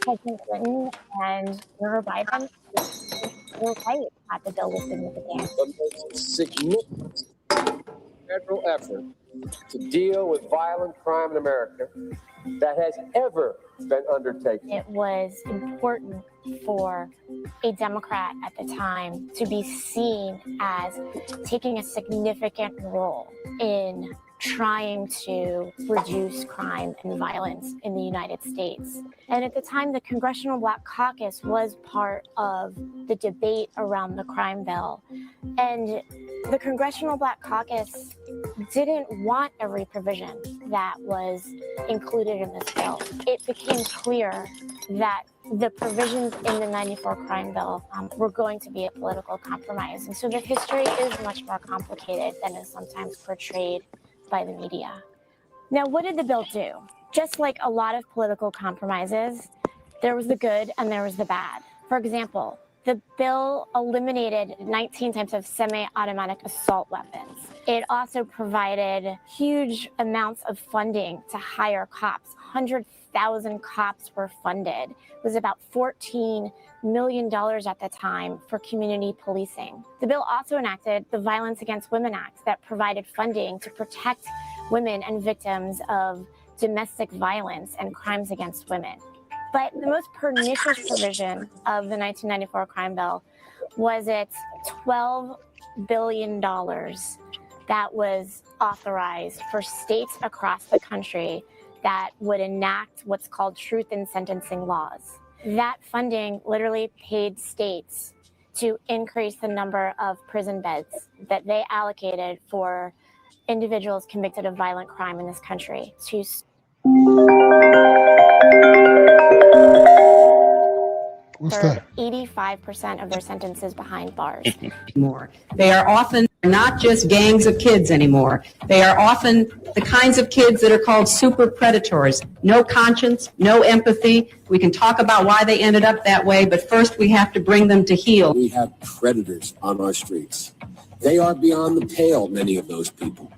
President Clinton and Senator Biden were right that the bill was significant. The most significant federal effort to deal with violent crime in America that has ever been undertaken. It was important for a Democrat at the time to be seen as taking a significant role in trying to reduce crime and violence in the United States. And at the time, the Congressional Black Caucus was part of the debate around the crime bill. And the Congressional Black Caucus didn't want every provision that was included in this bill. It became clear that the provisions in the 94 crime bill were going to be a political compromise. And so the history is much more complicated than is sometimes portrayed by the media. Now, what did the bill do? Just like a lot of political compromises, there was the good and there was the bad. For example, the bill eliminated 19 types of semi-automatic assault weapons. It also provided huge amounts of funding to hire cops. 100,000 cops were funded. It was about $14 million at the time for community policing. The bill also enacted the Violence Against Women Act that provided funding to protect women and victims of domestic violence and crimes against women. But the most pernicious provision of the 1994 crime bill was its $12 billion that was authorized for states across the country that would enact what's called truth in sentencing laws. That funding literally paid states to increase the number of prison beds that they allocated for individuals convicted of violent crime in this country to serve 85% of their sentences behind bars. More. They are often not just gangs of kids anymore. They are often the kinds of kids that are called super predators. No conscience, no empathy. We can talk about why they ended up that way, but first we have to bring them to heel. We have predators on our streets. They are beyond the pale, many of those people.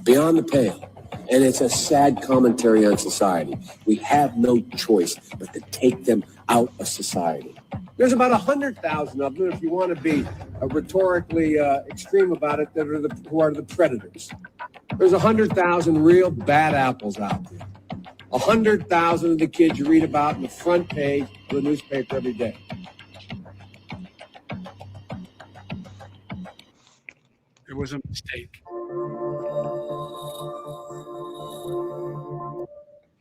Beyond the pale. And it's a sad commentary on society. We have no choice but to take them out of society. There's about 100,000 of them, if you want to be rhetorically extreme about it, who are the predators. There's 100,000 real bad apples out there. 100,000 of the kids you read about in the front page of the newspaper every day. It was a mistake.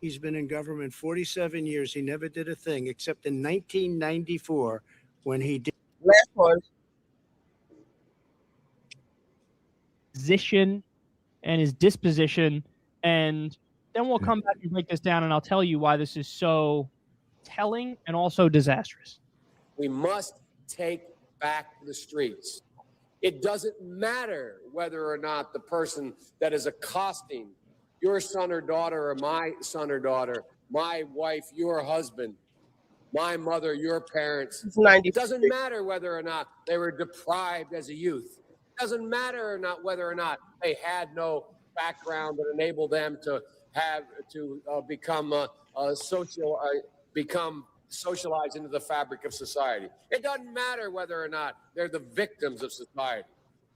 He's been in government 47 years. He never did a thing except in 1994 when he did. Last one. Position and his disposition and Then we'll come back and break this down, and I'll tell you why this is so telling and also disastrous. We must take back the streets. It doesn't matter whether or not the person that is accosting your son or daughter or my son or daughter, my wife, your husband, my mother, your parents. It doesn't matter whether or not they were deprived as a youth. It doesn't matter or not whether or not they had no background that enabled them to become socialized into the fabric of society. It doesn't matter whether or not they're the victims of society.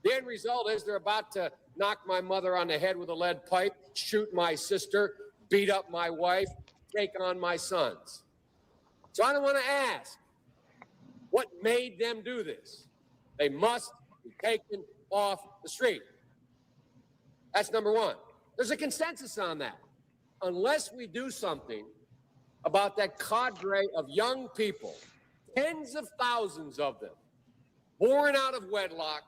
The end result is they're about to knock my mother on the head with a lead pipe, shoot my sister, beat up my wife, take on my sons. So I don't want to ask what made them do this. They must be taken off the street. That's number one. There's a consensus on that. Unless we do something about that cadre of young people, tens of thousands of them, born out of wedlock,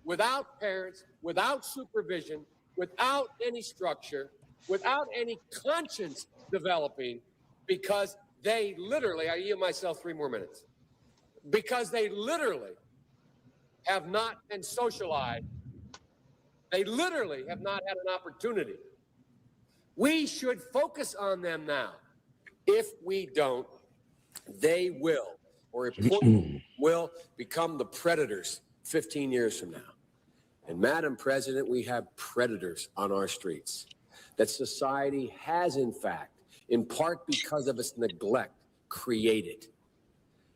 without parents, without supervision, without any structure, without any conscience developing, because they literally, I yield myself 3 more minutes, because they literally have not been socialized. They literally have not had an opportunity. We should focus on them now. If we don't, they will, or will become the predators 15 years from now. And Madam President, we have predators on our streets that society has, in fact, in part because of its neglect, created.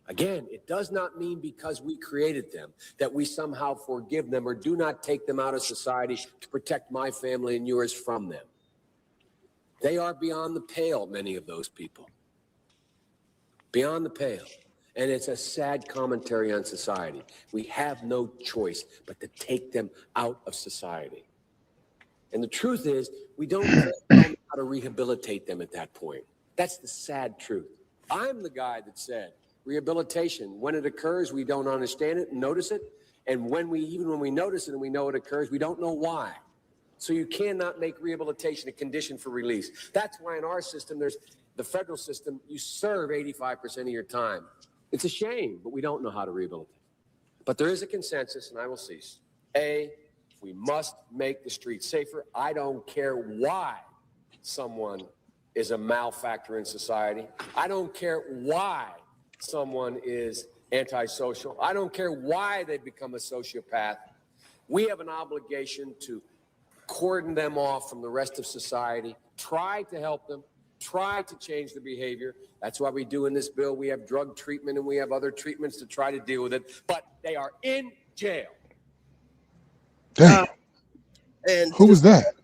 Again, it does not mean because we created them that we somehow forgive them or do not take them out of society to protect my family and yours from them. They are beyond the pale, many of those people. Beyond the pale. And it's a sad commentary on society. We have no choice but to take them out of society. And the truth is, we don't know how to rehabilitate them at that point. That's the sad truth. I'm the guy that said, rehabilitation, when it occurs, we don't understand it and notice it. And even when we notice it and we know it occurs, we don't know why. So you cannot make rehabilitation a condition for release. That's why in our system, there's the federal system, you serve 85% of your time. It's a shame, but we don't know how to rehabilitate. But there is a consensus, and I will cease. We must make the streets safer. I don't care why someone is a malefactor in society. I don't care why someone is antisocial. I don't care why they become a sociopath. We have an obligation to cordon them off from the rest of society, try to help them, try to change their behavior. That's why we do in this bill. We have drug treatment and we have other treatments to try to deal with it, but they are in jail. Damn. And who was that?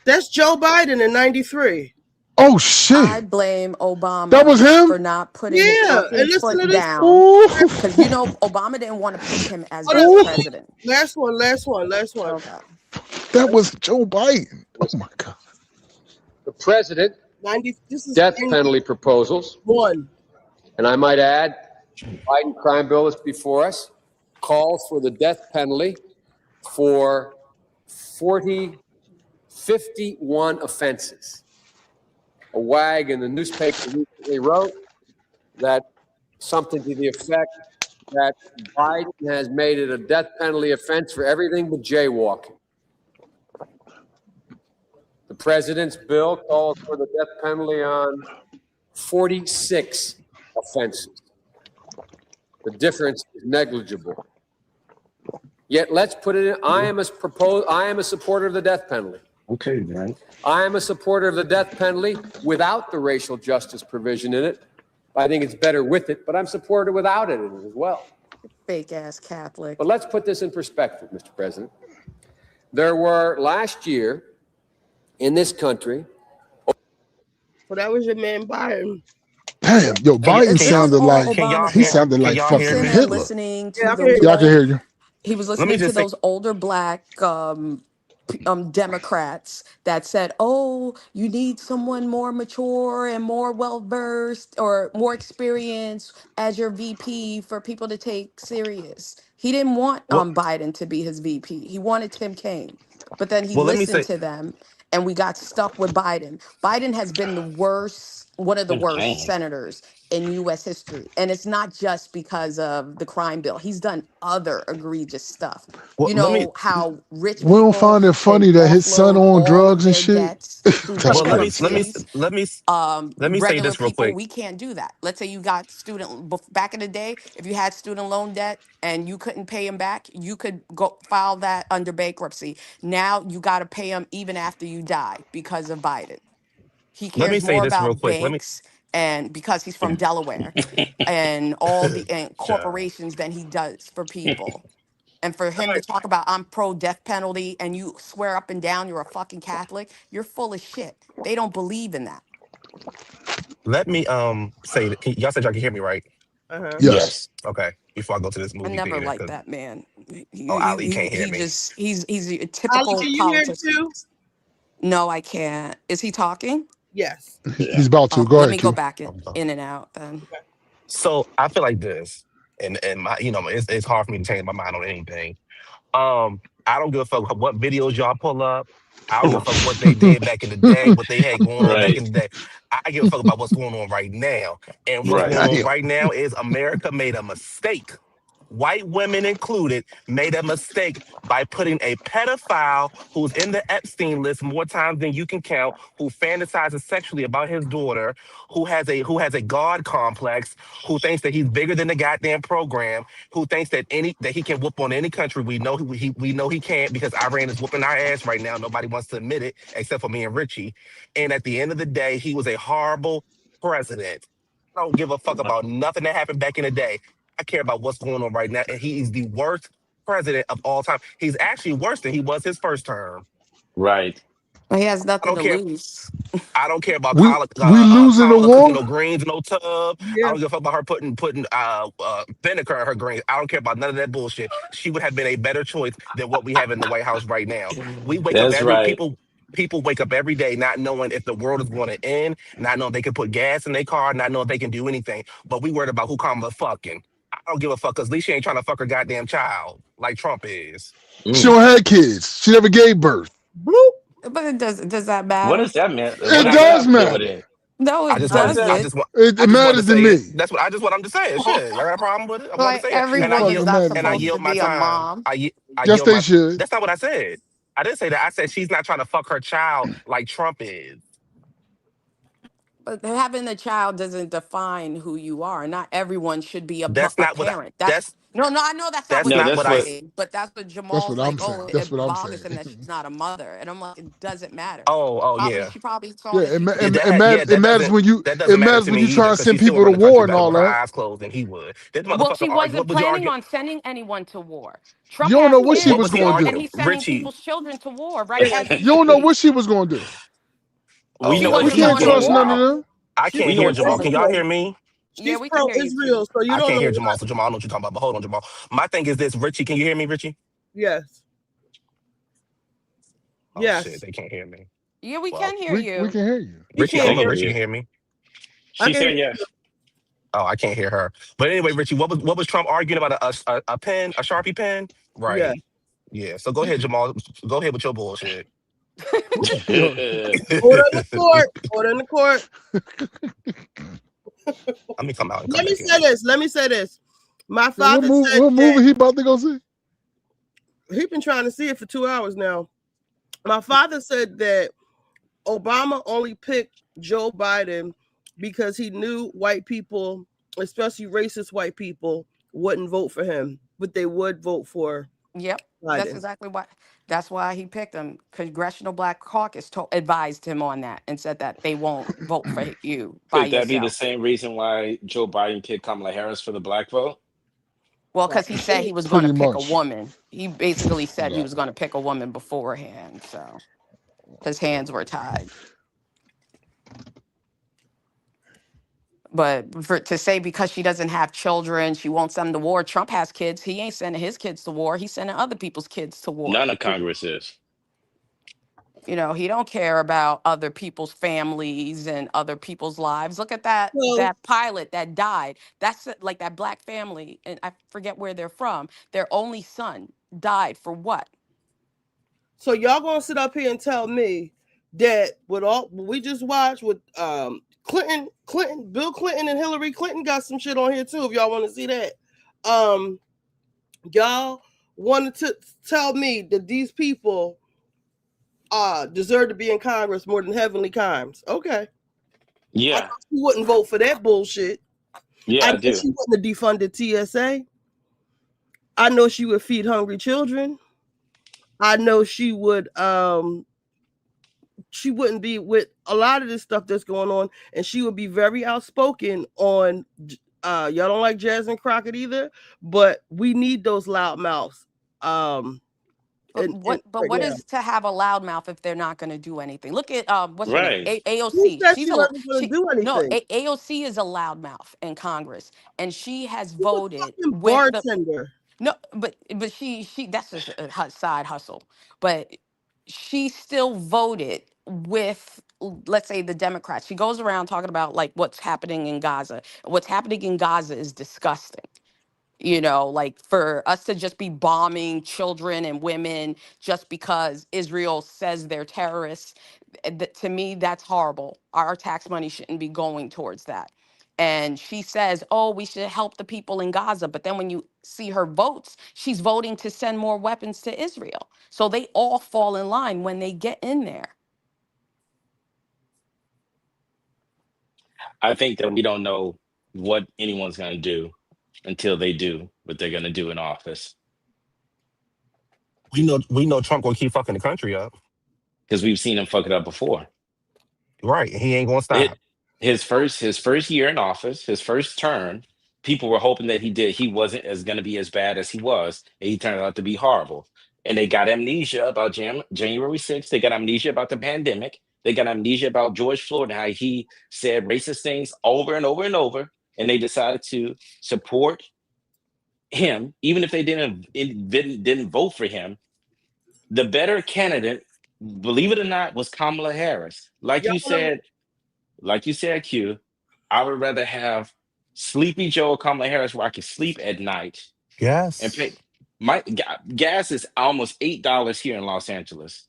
That's Joe Biden in '93. Oh shit! I blame Obama. That was him? For not putting his And fucking listen foot to this. down. Ooh. Because Obama didn't want to pick him as Hold vice on. president. Last one. Okay. That was Joe Biden. Oh my God. The president, this is death penalty proposals. One. And I might add, the Biden crime bill is before us, calls for the death penalty for 51 offenses. A wag in the newspaper recently wrote that something to the effect that Biden has made it a death penalty offense for everything but jaywalking. The president's bill calls for the death penalty on 46 offenses. The difference is negligible. Yet let's put it in, I am a supporter of the death penalty. Okay, man. I am a supporter of the death penalty without the racial justice provision in it. I think it's better with it, but I'm supportive without it as well. Fake ass Catholic. But let's put this in perspective, Mr. President. There were last year in this country. Well, that was your man Biden. Damn, yo, Biden sounded like he sounded like fucking Hitler. Listening to Yeah, I can hear you. He was listening to those older black Democrats that said, "Oh, you need someone more mature and more well-versed or more experienced as your VP for people to take serious." He didn't want Biden to be his VP. He wanted Tim Kaine, but then he listened to them and we got stuck with Biden. Biden has been the worst, one of the worst Dang. senators in US history. And it's not just because of the crime bill. He's done other egregious stuff. Well, You let me know how rich We don't people find it can funny that his son offload on all of drugs and their shit. debts through That's well let me let crazy. me bankruptcies. let me let me say Regular this real people, quick. we can't do that. Let's say you got back in the day, if you had student loan debt and you couldn't pay them back, you could go file that under bankruptcy. Now you got to pay them even after you die because of Biden. He Let me cares say more this real about quick. Let me banks and because he's from Delaware and all the and Child. corporations than he does for people. And for him to talk about I'm pro death penalty and you swear up and down you're a fucking Catholic, you're full of shit. They don't believe in that. Let me say that y'all said y'all can hear me, right? Yes. Yes. Okay. Before I go to this I movie never theater, liked because that man. Ali can't hear me. He's a Ali, typical can you hear him politician. too? No, I can't. Is he talking? Yes. Yeah. He's about to. Oh, Go let ahead, me go Q. back I'm done. in and out then. So I feel like this, and my, it's hard for me to change my mind on anything. I don't give a fuck what videos y'all pull up. I don't give a fuck what they did back in the day, what they had going on back Right. in the day. I give a fuck about what's going on right now. And what's Right. going on Damn. right now is America made a mistake. White women included, made a mistake by putting a pedophile who's in the Epstein list more times than you can count, who fantasizes sexually about his daughter, who has a God complex, who thinks that he's bigger than the goddamn program, who thinks that he can whoop on any country. We know we know he can't because Iran is whooping our ass right now. Nobody wants to admit it except for me and Richie. And at the end of the day, he was a horrible president. I don't give a fuck about nothing that happened back in the day. I care about what's going on right now, and he is the worst president of all time. He's actually worse than he was his first term. Right. He has I nothing don't to care. lose. I don't care about We losing the Kamala cooking war. no greens, no tub. I Yeah. don't give a fuck about her putting vinegar in her greens. I don't care about none of that bullshit. She would have been a better choice than what we have in the White House right now. We wake up That's every right. people. People wake up every day not knowing if the world is going to end, not knowing they can put gas in their car, not knowing they can do anything. But we worried about who Kamala fucking. I don't give a fuck because at least she ain't trying to fuck her goddamn child like Trump is. She Mm. don't have kids. She never gave birth. Bloop. But does that What matter? does that mean? What It does that does have to do with matter. it? No, I it just How does wanted, I that? doesn't. just want, It I just wanted to matters to say it. me. That's what I'm just saying. Shit, y'all got a problem with it? I'm going to Like say it, It and everyone is fucking not matters to I supposed me. to yield my be a time. mom. I Yes, yield they my. should. That's not what I said. I didn't say that. I said she's not trying to fuck her child like Trump is. But having a child doesn't define who you are. Not everyone should be That's a not what. parent. That's That's no, no. I know that's not that's what No, not you're what that's I. what. saying, but that's what That's Jamal's what like. I'm Oh, saying. That's it what I'm bothers saying. him that she's not a mother, and I'm like, it doesn't matter. Oh Probably yeah. she probably saw Yeah, that she could Yeah, do that better. yeah, it matters when you that it doesn't matter matters to when me you either trying to because send she's still people to running the war country and better all with her that. eyes closed than he would. This Well, motherfucker. she All right, wasn't what would you planning argue? on sending anyone to war. You Trump don't has know what she What was was kids, he going to arguing? and do. he's sending Richie, people's children to war, right? As we You don't know speak. what she was going to do. We oh, She know what what We was wasn't he she's can't going to arguing trust doing. none of war. them. I She's We can't know hear pro what she's Jamal. Can y'all doing. Israel. hear me? Yeah, She's we can pro hear you, Q. Israel, so you I don't can't know hear why. Jamal, so Jamal, I know what you're talking about. But hold on, Jamal. My thing is this, Richie. Can you hear me, Richie? Yes. Oh shit, Yes. they can't hear me. Yeah, we Well, can hear We you. can hear you. He Richie, I can't don't They know if hear can me. Richie hear can you. hear me. I She can hear said yes. Oh, I can't hear her. But anyway, Richie, what was Trump arguing about a pen, a Sharpie pen? you. Yeah. Right. Yeah. So go ahead, Jamal. Go ahead with your bullshit. Yo, Order in the court. Order in the court. Let me come out and come Let me back say in. this. Let me say this. My so father said what that movie he about to go see? he's been trying to see it for 2 hours now. My father said that Obama only picked Joe Biden because he knew white people, especially racist white people, wouldn't vote for him, but they would vote for Yep, that's Biden. exactly why. That's why he picked him. Congressional Black Caucus advised him on that and said that they won't vote for you by Could that be the yourself. same reason why Joe Biden picked Kamala Harris for the black vote? Well, because he said he was going to Pretty pick a much. woman. He basically said he Yeah. was going to pick a woman beforehand. So his hands were tied. But to say because she doesn't have children, she won't send them to war. Trump has kids. He ain't sending his kids to war. He's sending other people's kids to war. None of Congress is. You know, he don't care about other people's families and other people's lives. Look at So, that pilot that died. Like that black family, and I forget where they're from. Their only son died for what? so y'all gonna sit up here and tell me that with all we just watched with Clinton, Bill Clinton and Hillary Clinton got some shit on here too. If y'all want to see that, y'all wanted to tell me that these people deserve to be in Congress more than Heavenly Kimes. Okay. Yeah. I know she wouldn't vote for that bullshit. Yeah, I I know do. she wouldn't have defunded TSA. I know she would feed hungry children. I know she would she wouldn't be with a lot of this stuff that's going on, and she would be very outspoken on y'all don't like Jasmine Crockett either, but we need those loud mouths. What is to have a loudmouth if they're not going to do anything? Look at what's her name, Right. Who AOC. said she wasn't going to do anything? AOC is a loudmouth in Congress, and she has She's a voted fucking with the bartender. no, but she that's just a side hustle, but she still voted with, let's say, the Democrats. She goes around talking about like what's happening in Gaza. What's happening in Gaza is disgusting. You know, like for us to just be bombing children and women just because Israel says they're terrorists, to me, that's horrible. Our tax money shouldn't be going towards that. And she says, oh, we should help the people in Gaza. But then when you see her votes, she's voting to send more weapons to Israel. So they all fall in line when they get in there. I think that we don't know what anyone's going to do until they do what they're going to do in office. We know Trump gonna keep fucking the country up. Because we've seen him fuck it up before. Right. He ain't gonna stop. His first year in office, his first term, people were hoping that he wasn't going to be as bad as he was, and he turned out to be horrible. And they got amnesia about January 6th. They got amnesia about the pandemic. They got amnesia about George Floyd and how he said racist things over and over and over. And they decided to support him, even if they didn't vote for him. The better candidate, believe it or not, was Kamala Harris. Like you said, Q, I would rather have Sleepy Joe or Kamala Harris where I can sleep at night. Yes. And pay my gas is almost $8 here in Los Angeles.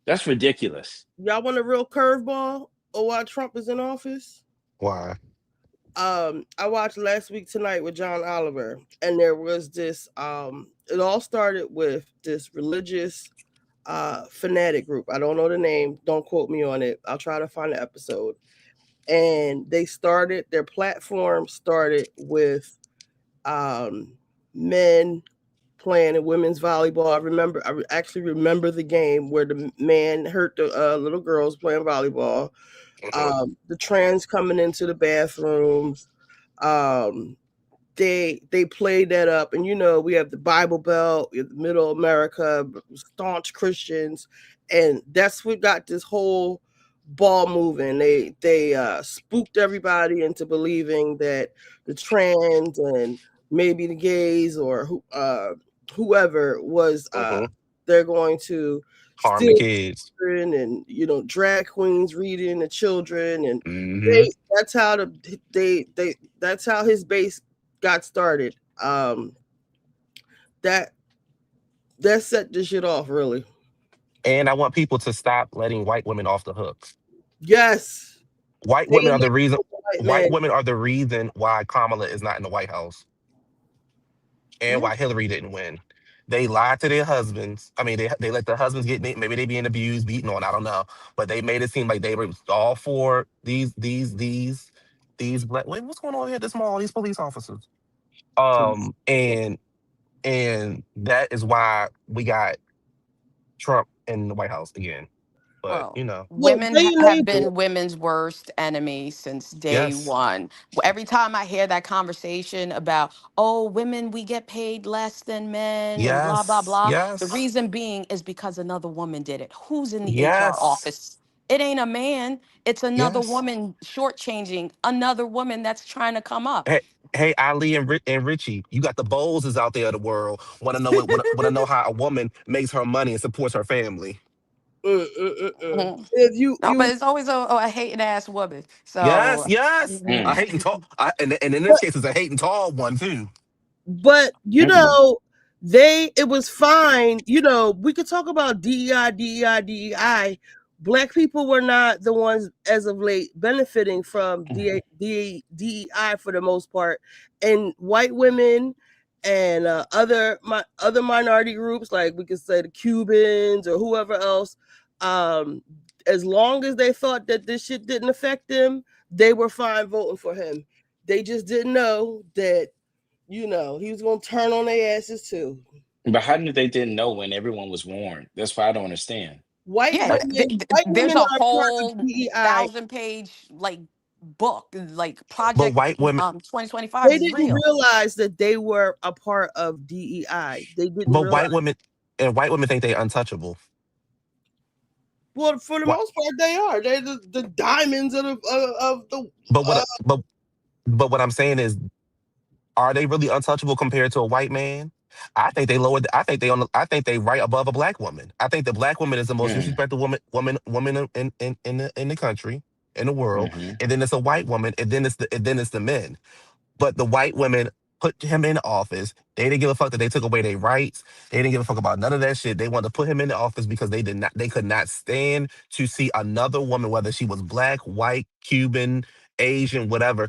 That's ridiculous. Y'all want a real curveball or why Trump is in office? Why? I watched Last Week Tonight with John Oliver, and there was this it all started with this religious fanatic group. I don't know the name, don't quote me on it. I'll try to find the episode. And their platform started with men playing in women's volleyball. I actually remember the game where the man hurt the little girls playing volleyball. The trans coming into the bathrooms. They played that up, and we have the Bible Belt, the Middle America, staunch Christians, and that's what got this whole ball moving. They spooked everybody into believing that the trans and maybe the gays or whoever was they're going to harm the kids and drag queens reading the children, and that's how his base got started. That set this shit off, really. And I want people to stop letting white women off the hook. Yes. White women are the reason. White women are the reason why Kamala is not in the White House, and why Hillary didn't win. They lied to their husbands. I mean, they let the husbands maybe they being abused, beaten on. I don't know, but they made it seem like they were all for these black. Wait, what's going on here? This mall, these police officers. And that is why we got Trump in the White House again. But women have been women's worst enemy since day one. Every time I hear that conversation about, oh, women, we get paid less than men and blah, blah, blah. The reason being is because another woman did it. Who's in the HR office? It ain't a man. It's another woman shortchanging another woman that's trying to come up. Hey, Ali and Ritchie, you got the Bowleses out there of the world. Want to know how a woman makes her money and supports her family. If you but it's always a hating ass woman. So yes. A hating tall, and in this case, it's a hating tall one too. But it was fine. We could talk about DEI, Black people were not the ones as of late benefiting from DEI for the most part, and white women and other minority groups, like we could say the Cubans or whoever else, as long as they thought that this shit didn't affect them, they were fine voting for him. They just didn't know that, he was going to turn on their asses too. But how did they didn't know when everyone was warned? That's why I don't understand. White Yeah, women, there's a are part of whole DEI. 1,000-page like book, like But Project white women, 2025 They is didn't real. realize that they were a part of DEI. They didn't but realize. white women think they untouchable. Well, for the Why- most part, they are. They're the diamonds of the. But what I'm saying is, are they really untouchable compared to a white man? I think they lowered. I think they right above a black woman. I think the black woman is the most Mm. disrespected woman in the country, in the world. Mhm. And then it's a white woman, and then it's the men. But the white women put him in office. They didn't give a fuck that they took away their rights. They didn't give a fuck about none of that shit. They wanted to put him in the office because they could not stand to see another woman, whether she was black, white, Cuban, Asian, whatever,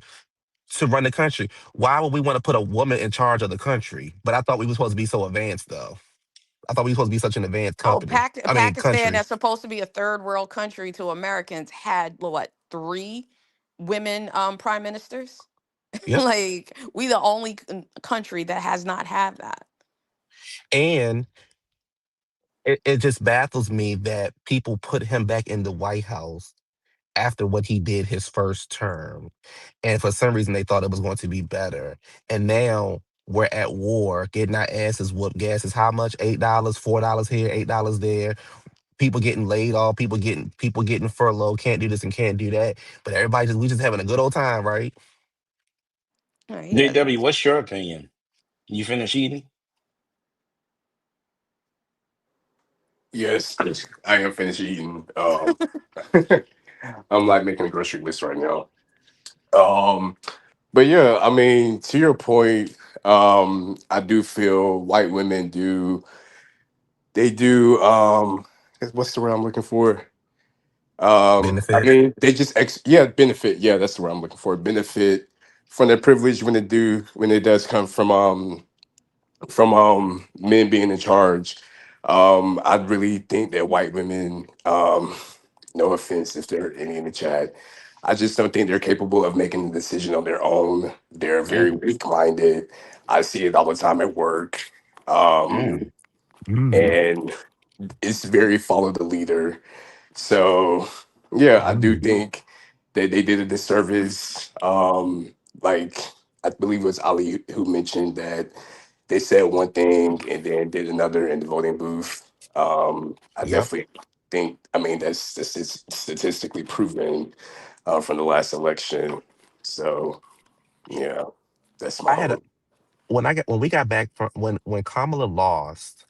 to run the country. Why would we want to put a woman in charge of the country? But I thought we were supposed to be so advanced, though. I thought we were supposed to be such an advanced Oh, company. I mean, Pakistan, country. that's supposed to be a third world country to Americans, had what, 3 women prime ministers? Yep. Like, we the only country that has not had that. And it just baffles me that people put him back in the White House after what he did his first term. And for some reason, they thought it was going to be better. And now we're at war, getting our asses whooped. Gas is how much? $8, $4 here, $8 there. People getting laid off, people getting furloughed, can't do this and can't do that. But we just having a good old time, right? Yeah, JW, what's your opinion? You finished eating? Yes, I am finished eating. I'm like making a grocery list right now. But yeah, I mean, to your point, I do feel white women do. They do. What's the word I'm looking for? I Benefit. mean, they just yeah, benefit. Yeah, that's the word I'm looking for. Benefit from their privilege when it does come from men being in charge. I really think that white women, no offense if there are any in the chat, I just don't think they're capable of making the decision on their own. They're very Mm. weak-minded. I see it all the time at work. Um, and it's very follow the leader. So yeah, I do think that they did a disservice. Like I believe it was Ali who mentioned that they said one thing and then did another in the voting booth. I Yep. definitely think, I mean, that's statistically proven from the last election. So yeah, that's my I had a whole. when we got back from when Kamala lost,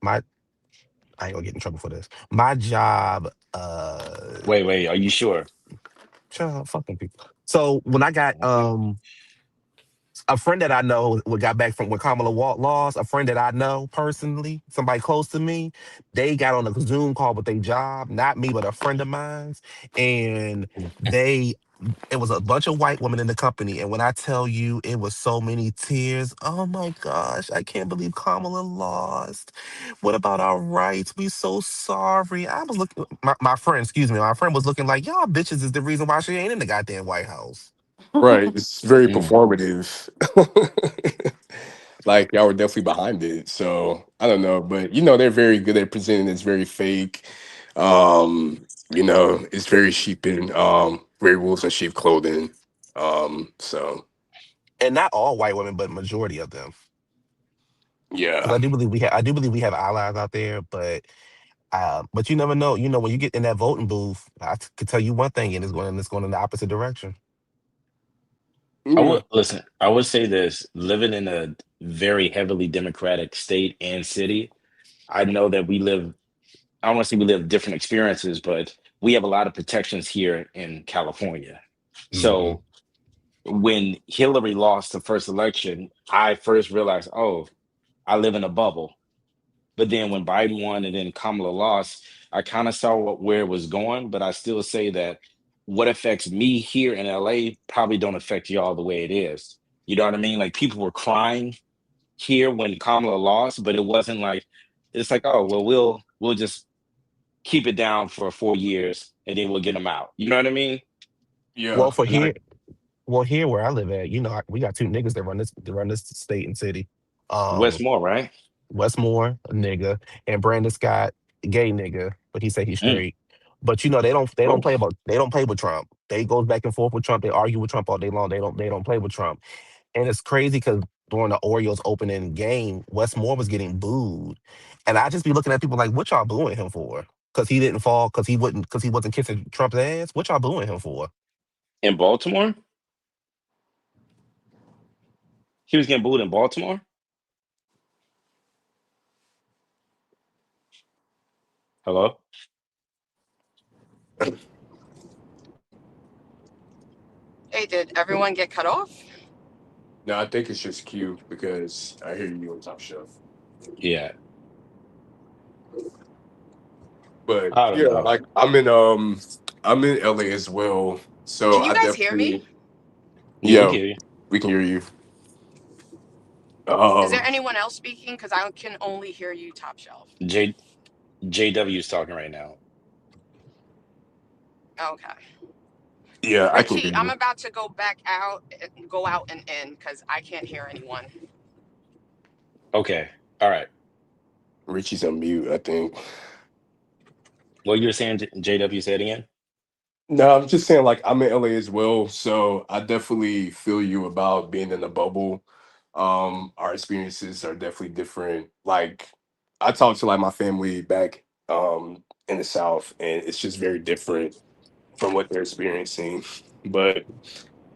my I ain't gonna get in trouble for this. My job, Wait, are you sure? fucking people. So when I got a friend that I know who got back from when Kamala lost, a friend that I know personally, somebody close to me, they got on a Zoom call with their job, not me, but a friend of mine's, and it was a bunch of white women in the company, and when I tell you, it was so many tears. Oh my gosh, I can't believe Kamala lost. What about our rights? We so sorry. I was looking, my friend, excuse me, my friend was looking like, y'all bitches is the reason why she ain't in the goddamn White House. Right, it's very Mm. performative. Like y'all were definitely behind it. So I don't know, but they're very good at presenting it's very fake. It's very sheep in very wolves in sheep clothing. So And not all white women, but majority of them. Because yeah. I do believe we have allies out there, but you never know. When you get in that voting booth, could tell you one thing, and it's going in the opposite direction. I Yeah. would listen. I would say this: living in a very heavily Democratic state and city, I know that we live. I don't want to say we live different experiences, but we have a lot of protections here in California. Mm-hmm. So when Hillary lost the first election, I first realized, oh, I live in a bubble. But then when Biden won and then Kamala lost, I kind of saw where it was going, but I still say that what affects me here in LA probably don't affect y'all the way it is. You know what I mean? Like people were crying here when Kamala lost, but it wasn't like it's like, oh well, we'll just keep it down for 4 years and then we'll get them out. You know what I mean? Well, Yeah, for and I here, well here where I live at, we got two niggas that run this state and city. Um, Westmore, right? Westmore, a nigga, and Brandon Scott, a gay nigga, but he say he's Mm. straight. But they don't Oh, play with Trump. They goes back and forth with Trump. They argue with Trump all day long. They don't play with Trump. And it's crazy because during the Orioles opening game, Westmore was getting booed. And I just be looking at people like, what y'all booing him for? Because he didn't fall, because he wasn't kissing Trump's ass. What y'all booing him for? in Baltimore, he was getting booed in Baltimore. Hello. Hey, did everyone get cut off? No, I think it's just Q because I hear you on Top Shelf. Yeah, But I don't yeah, know. like I'm in LA as well. So Can you I guys hear me? definitely Yeah, we yeah, can hear you. we can hear you. Is there Um anyone else speaking? Because I can only hear you, Top Shelf. J JW is talking right now. Okay. yeah, I can hear Richie, I'm you. about to go out and in because I can't hear anyone. Okay. All right. Richie's on mute, I think. What you were saying, JW said again? No, I'm just saying like I'm in LA as well, so I definitely feel you about being in the bubble. Our experiences are definitely different. Like I talk to like my family back in the South and it's just very different from what they're experiencing. But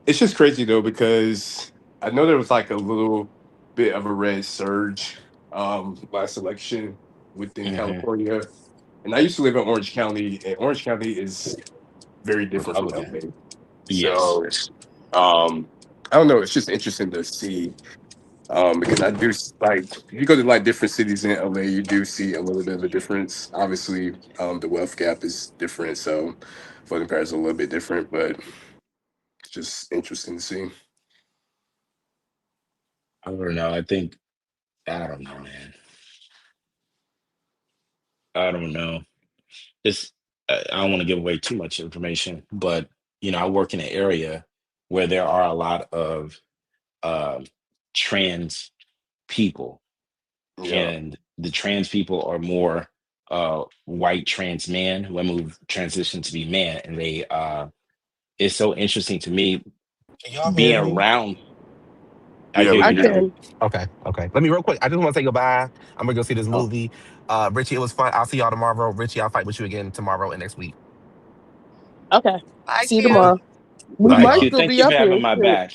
it's just crazy though because I know there was like a little bit of a red surge last election within Hmm. California. And I used to live in Orange County, and Orange County is very different from Republican. LA. Yes. So I don't know, it's just interesting to see. Because I do like if you go to like different cities in LA, you do see a little bit of a difference. Obviously, the wealth gap is different, so voting patterns are a little bit different, but it's just interesting to see. I don't know. I don't know, man. I don't know. It's I don't want to give away too much information, but I work in an area where there are a lot of um trans people, Yeah. and the trans people are more white trans men, women who've transitioned to be men, and they it's so interesting to me Can y'all hear being me? around. I Yeah, hear we I you can hear now. you. can. Okay. Let me real quick. I just want to say goodbye. I'm gonna go see this Oh, movie. Richie, it was fun. I'll see y'all tomorrow. Richie, I'll fight with you again tomorrow and next week. Okay. Bye, See you Q. tomorrow. We Bye, thank might y'all. you. still Thank be you for up having here. my Shit. back.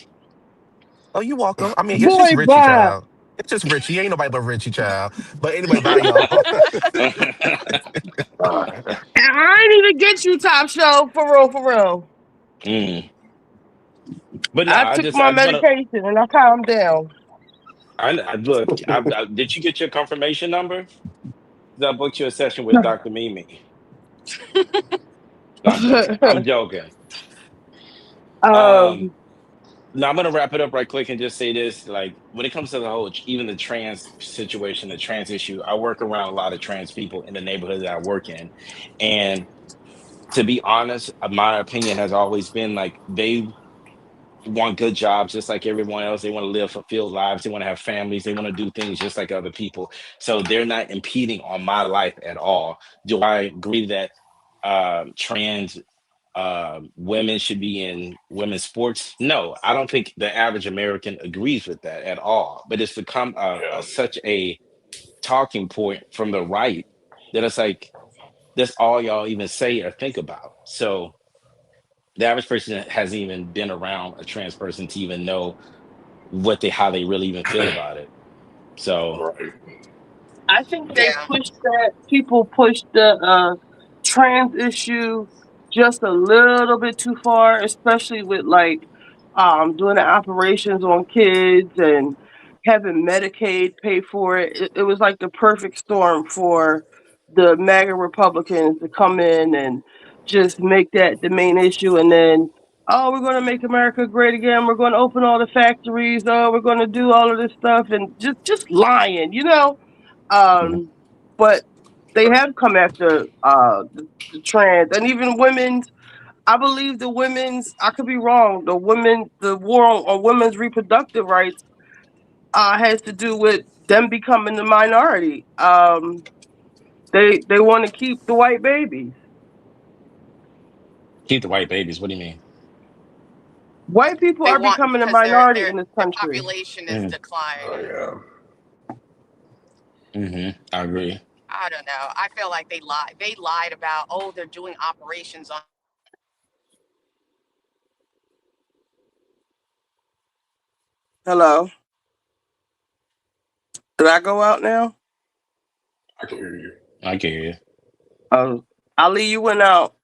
Oh, you welcome. I mean, it's just Boy, Richie, bye. child. It's just Richie. Ain't nobody but Richie, child. But anyway, bye, y'all. I ain't even get you, Top Show, for real, for real. Mm. But no, I I took just my I just want to. medication and I calmed down. I look. Did you get your confirmation number? 'Cause I booked you a session with Dr. Mimi. No, I'm joking. I'm joking. Um, um, Now I'm gonna wrap it up right quick and just say this: like, when it comes to the whole, even the trans situation, the trans issue, I work around a lot of trans people in the neighborhood that I work in, and to be honest, my opinion has always been like they want good jobs just like everyone else. They want to live fulfilled lives. They want to have families. They want to do things just like other people. So they're not impeding on my life at all. Do I agree that trans women should be in women's sports? No, I don't think the average American agrees with that at all. But it's become Yeah. such a talking point from the right that it's like that's all y'all even say or think about. So the average person hasn't even been around a trans person to even know how they really even feel about it. So Right. I think they Yeah. pushed that. People pushed the trans issue just a little bit too far, especially with like doing the operations on kids and having Medicaid pay for it. It was like the perfect storm for the MAGA Republicans to come in and just make that the main issue, and then, oh, we're going to make America great again. We're going to open all the factories. Oh, we're going to do all of this stuff, and just lying, you know. But they have come after the trans and even women's. I believe the women's. I could be wrong. The war on women's reproductive rights has to do with them becoming the minority. They want to keep the white babies. Keep the white babies. What do you mean? White people They are want becoming a because their minority their in this their country. population is declining. I agree. I don't know. I feel like they lied. They lied about, oh, they're doing operations on. Hello. Did I go out now? I can hear you. I can hear you. Oh, Ali, you went out.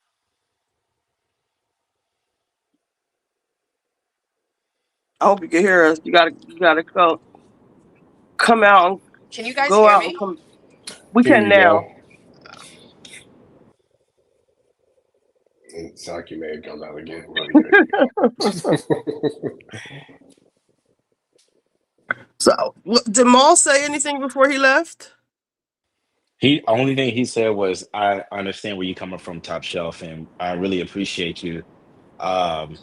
I hope you can hear us. You gotta come out and Can you guys go hear out and me? come. We There can you now. go. And Saki may have gone out again. So, did Maul say anything before he left? He only thing he said was, "I understand where you're coming from, Top Shelf, and I really appreciate you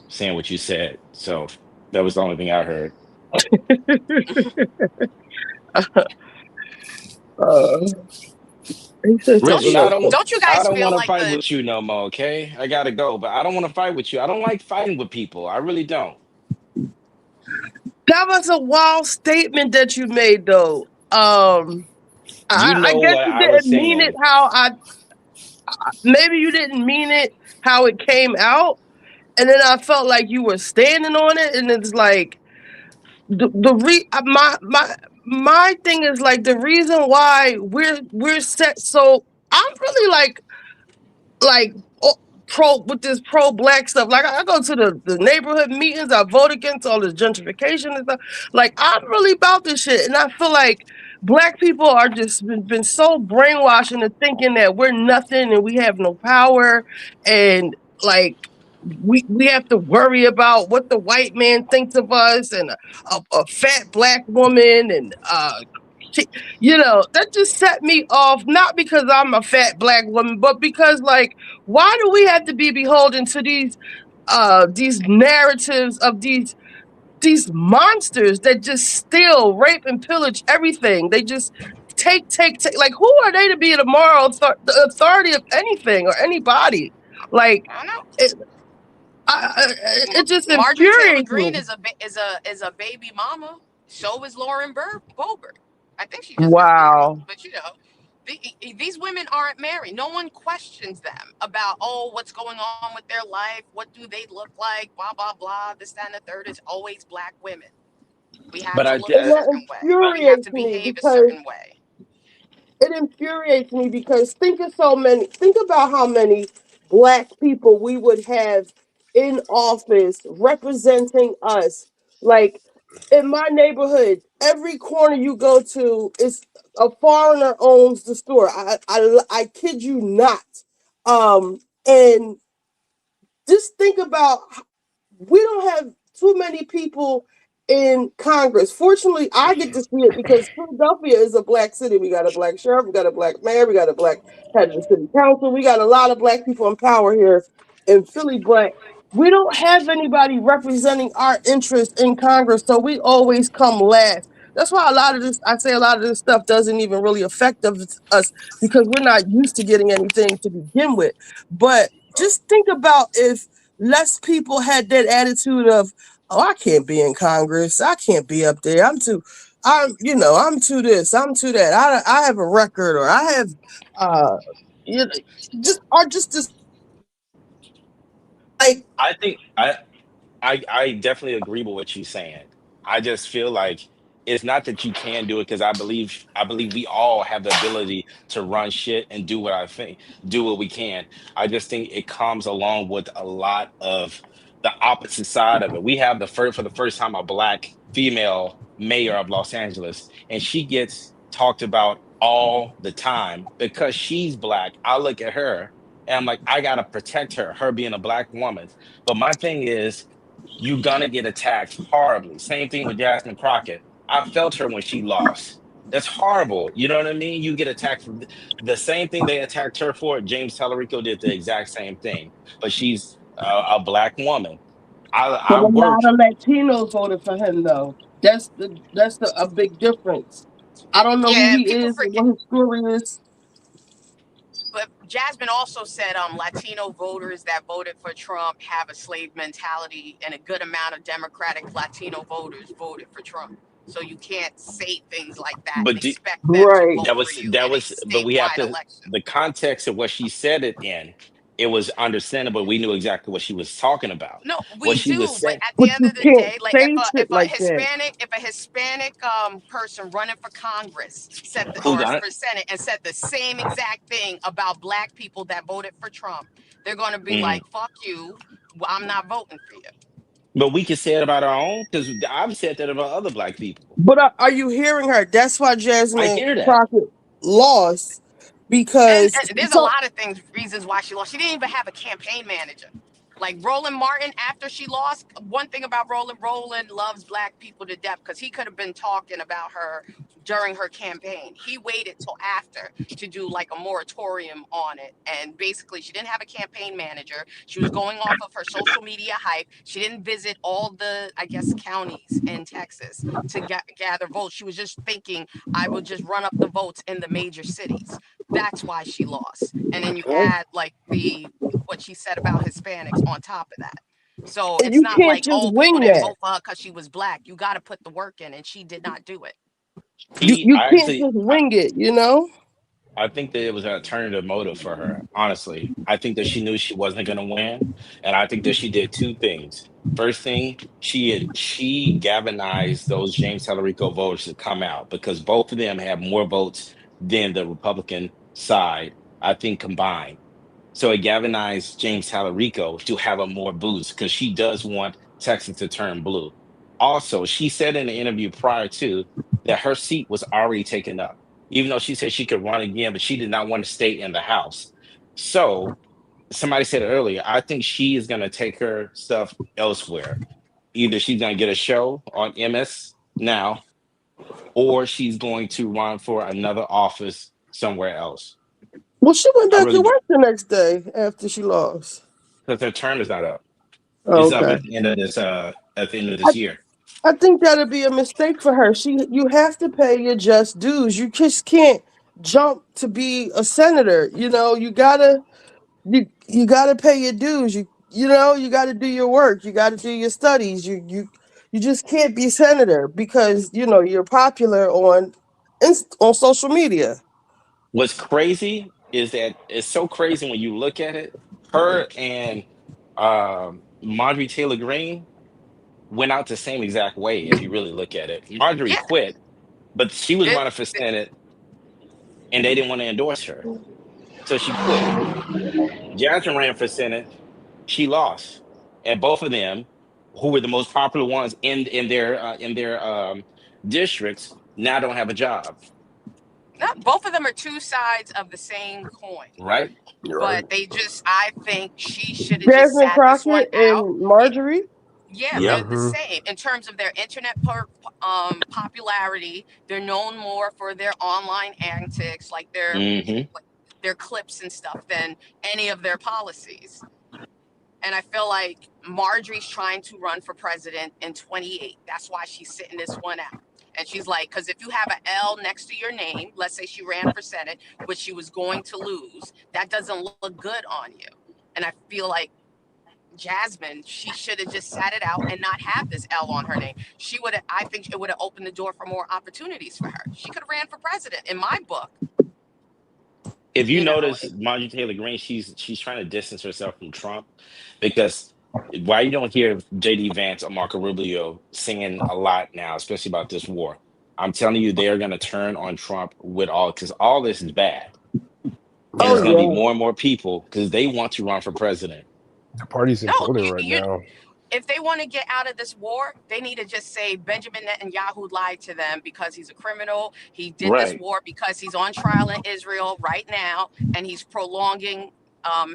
saying what you said." So that was the only thing I heard. He said Don't something Richie, you else. don't you I guys don't feel want to like fight the with you no more. Okay, I gotta go, but I don't want to fight with you. I don't like fighting with people. I really don't. That was a wild statement that you made, though. You I know guess what you I was didn't mean it saying. how maybe you didn't mean it how it came out, and then I felt like you were standing on it, and it's like my thing is like the reason why we're set. So I'm really like oh, pro with this pro black stuff. Like I go to the neighborhood meetings, I vote against all this gentrification and stuff. Like I'm really about this shit. And I feel like black people are just been so brainwashed into thinking that we're nothing and we have no power, and like we have to worry about what the white man thinks of us, and a fat black woman, and you know, that just set me off, not because I'm a fat black woman, but because like, why do we have to be beholden to these narratives of these monsters that just steal, rape, and pillage everything? They just take. Like, who are they to be the moral the authority of anything or anybody? Like, I don't know. it, it just Marjorie Taylor infuriates Greene me. is a baby mama. So is Lauren Boebert. I think she just got married, Wow. but you know, these women aren't married. No one questions them about, oh, what's going on with their life, what do they look like, blah blah blah. This, that, and the third. Is always black women. We have But to I, look a And that certain way. We have infuriates to me behave a because certain way. think about how many black people we would have in office representing us. Like in my neighborhood, every corner you go to is a foreigner owns the store. I kid you not. And just think about, we don't have too many people in Congress. Fortunately, I get to see it because Philadelphia is a black city. We got a black sheriff, we got a black mayor, we got a black head of the city council. We got a lot of black people in power here in Philly, but we don't have anybody representing our interests in Congress, so we always come last. That's why a lot of this stuff doesn't even really affect us because we're not used to getting anything to begin with. But just think about if less people had that attitude of, oh, I can't be in Congress, I can't be up there, I'm too this, I'm too that, I have a record, or I have uh you know, just this, like, I think I definitely agree with what you're saying. I just feel like it's not that you can do it because I believe we all have the ability to run shit and do what we can. I just think it comes along with a lot of the opposite side of it. We have for the first time a black female mayor of Los Angeles, and she gets talked about all the time because she's black. I look at her and I'm like, I gotta protect her being a black woman. But my thing is, you're gonna get attacked horribly. Same thing with Jasmine Crockett. I felt her when she lost. That's horrible. You know what I mean? You get attacked for the same thing they attacked her for. James Tallarico did the exact same thing, but she's a black woman. But I a lot worked. of Latinos voted for him, though. That's a big difference. I don't know who Yeah, he people is or forget. what his story is. But Jasmine also said Latino voters that voted for Trump have a slave mentality, and a good amount of Democratic Latino voters voted for Trump. So you can't say things like that and But expect them to Right. vote for you in a but we have statewide to election. the context of what she said it in. It was understandable. We knew exactly what she was talking about. No, What we she was do, but saying. at the But end you of the can't day, like say shit like that. If a Hispanic person running for Congress Who or done it? for Senate and said the same exact thing about black people that voted for Trump, they're going to be Mhm. like, "Fuck you, I'm not voting for you." But we can say it about our own because I've said that about other black people. But are you hearing her? That's why I Jasmine hear that. Crockett lost And, because and there's a so lot of reasons why she lost. She didn't even have a campaign manager. Like Roland Martin, after she lost, one thing about Roland loves black people to death because he could have been talking about her during her campaign. He waited till after to do like a moratorium on it. And basically, she didn't have a campaign manager. She was going off of her social media hype. She didn't visit all the, I guess, counties in Texas to gather votes. She was just thinking, I will just run up the votes in the major cities. That's why she lost. And then you add like what she said about Hispanics on top of that. So and it's you not can't like, just oh, people wing didn't that. vote for her because she was black. You got to put the work in, and she did not do it. You I can't actually just wing it, you know? I think that it was an alternative motive for her. Honestly, I think that she knew she wasn't going to win, and I think that she did two things. First thing, she galvanized those James Tallarico voters to come out because both of them have more votes than the Republican side, I think, combined. So it galvanized James Tallarico to have a more boost because she does want Texas to turn blue. Also, she said in the interview prior to that her seat was already taken up, even though she said she could run again, but she did not want to stay in the House. So somebody said it earlier, I think she is going to take her stuff elsewhere. Either she's going to get a show on MS now, or she's going to run for another office somewhere else. Well, she went I back to really, work the next day after she lost. because her term is not up. Oh, It's up okay. at the end of I, this year. I think that'd be a mistake for her. You have to pay your just dues. You just can't jump to be a senator. You know, you gotta pay your dues. You gotta do your work. You gotta do your studies. You just can't be senator because you're popular on social media. What's crazy is that it's so crazy when you look at it. Her and Marjorie Taylor Greene went out the same exact way. If you really look at it, Marjorie Yeah. quit, but she was It, running for Senate, and they didn't want to endorse her, so she quit. Johnson ran for Senate. She lost, and both of them, who were the most popular ones in their districts, now don't have a job. both of them are two sides of the same coin. Right? You're right. But I think she should have just Jasmine sat this one Crockett out. and Marjorie. Yeah, Yep. they're the same in terms of their internet popularity. They're known more for their online antics, like Hmm. their clips and stuff, than any of their policies. And I feel like Marjorie's trying to run for president in 28. That's why she's sitting this one out. And she's like, because if you have an L next to your name, let's say she ran for Senate, which she was going to lose, that doesn't look good on you. And I feel like Jasmine, she should have just sat it out and not have this L on her name. I think it would have opened the door for more opportunities for her. She could have ran for president in my book. If you You know, notice, Marjorie Taylor Greene, she's trying to distance herself from Trump because why you don't hear JD Vance or Marco Rubio singing a lot now, especially about this war. I'm telling you, they're going to turn on Trump with because all this is bad, and Oh it's going to be yeah. more and more people because they want to run for president. The party's no, imploding right now. if they want to get out of this war, they need to just say Benjamin Netanyahu lied to them because he's a criminal. He did this Right. war because he's on trial in Israel right now, and he's prolonging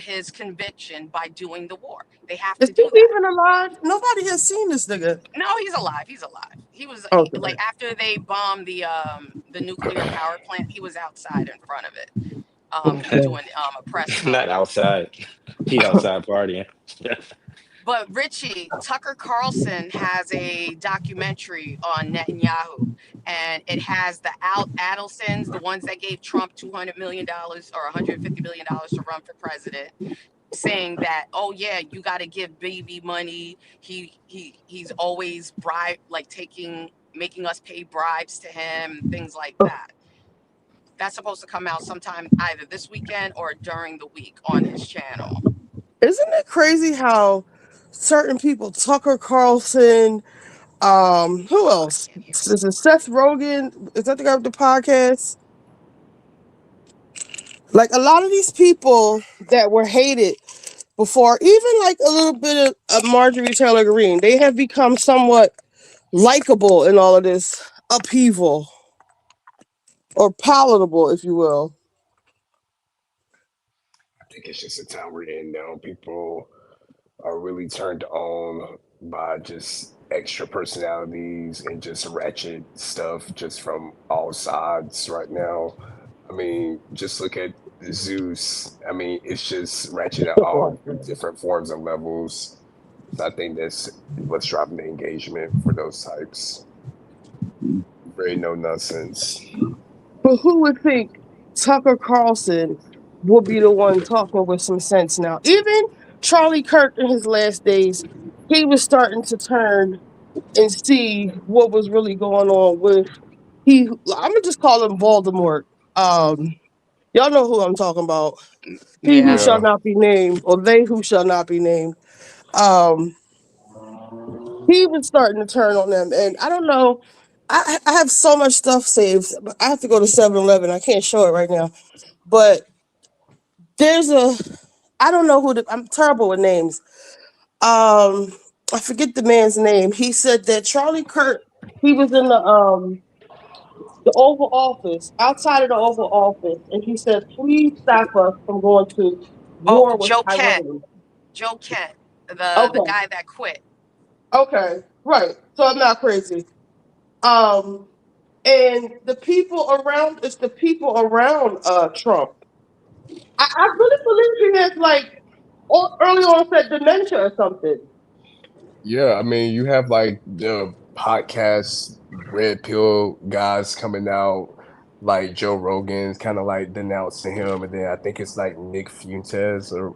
his conviction by doing the war. They have Is to he do that. even alive? Nobody has seen this nigga. No, he's alive. He's alive. He was Okay. like after they bombed the nuclear power plant, he was outside in front of it, doing a press conference. Not outside. He outside partying. But Ritchie, Tucker Carlson has a documentary on Netanyahu, and it has the Adelsons, the ones that gave Trump $200 million or $150 million to run for president, saying that, oh yeah, you got to give baby money. He's always making us pay bribes to him, things like that. That's supposed to come out sometime either this weekend or during the week on his channel. Isn't it crazy how certain people, Tucker Carlson, who else? Is it Seth Rogen? Is that the guy with the podcast? Like a lot of these people that were hated before, even like a little bit of Marjorie Taylor Greene, they have become somewhat likable in all of this upheaval, or palatable, if you will. I think it's just a time we're in now. People are really turned on by just extra personalities and just ratchet stuff just from all sides right now. I mean, just look at Zeus. I mean, it's just ratchet at all different forms and levels. So I think that's what's driving the engagement for those types. Very no nonsense. But who would think Tucker Carlson would be the one talking with some sense now? Even Charlie Kirk in his last days, he was starting to turn and see what was really going on with I'm gonna just call him Voldemort. Y'all know who I'm talking about. He who shall not be named, or they who shall not be named. He was starting to turn on them, and I don't know. I have so much stuff saved. I have to go to 7-Eleven. I can't show it right now, but there's I don't know I'm terrible with names. I forget the man's name. He said that Charlie Kirk, he was in the Oval Office, outside of the Oval Office, and he said, "Please stop us from going to war with Joe Kent. Iran." Joe Kent, the guy that quit. Okay, right. So I'm not crazy. And the people around, it's the people around Trump. I really believe he has like early onset dementia or something. Yeah, I mean, you have like the podcast red pill guys coming out, like Joe Rogan's kind of like denouncing him, and then I think it's like Nick Fuentes, or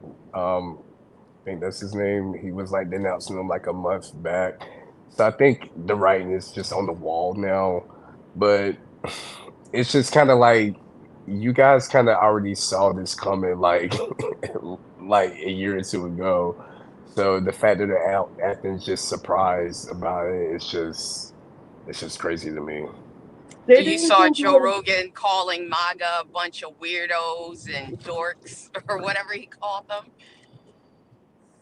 I think that's his name. He was like denouncing him like a month back. So I think the writing is just on the wall now, but it's just kind of like you guys kind of already saw this coming like like a year or two ago. So the fact that they're out Athens just surprised about it, it's just crazy to me. You saw Joe Rogan calling MAGA a bunch of weirdos and dorks or whatever he called them.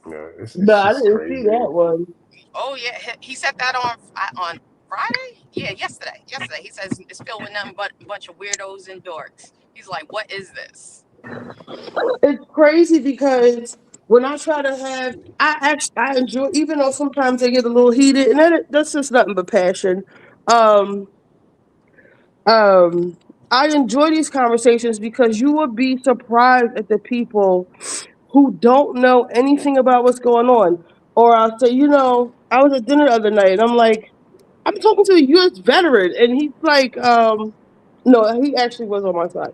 Yeah, it's No, I just didn't crazy. see that one. Oh yeah, he said that on Friday. Yeah, yesterday. He says it's filled with nothing but a bunch of weirdos and dorks. He's like, what is this? It's crazy because when I try to have, I enjoy, even though sometimes they get a little heated, and that's just nothing but passion. Um, I enjoy these conversations because you would be surprised at the people who don't know anything about what's going on. Or I'll say, I was at dinner the other night, and I'm like, I'm talking to a U.S. veteran, and he's like, no, he actually was on my side.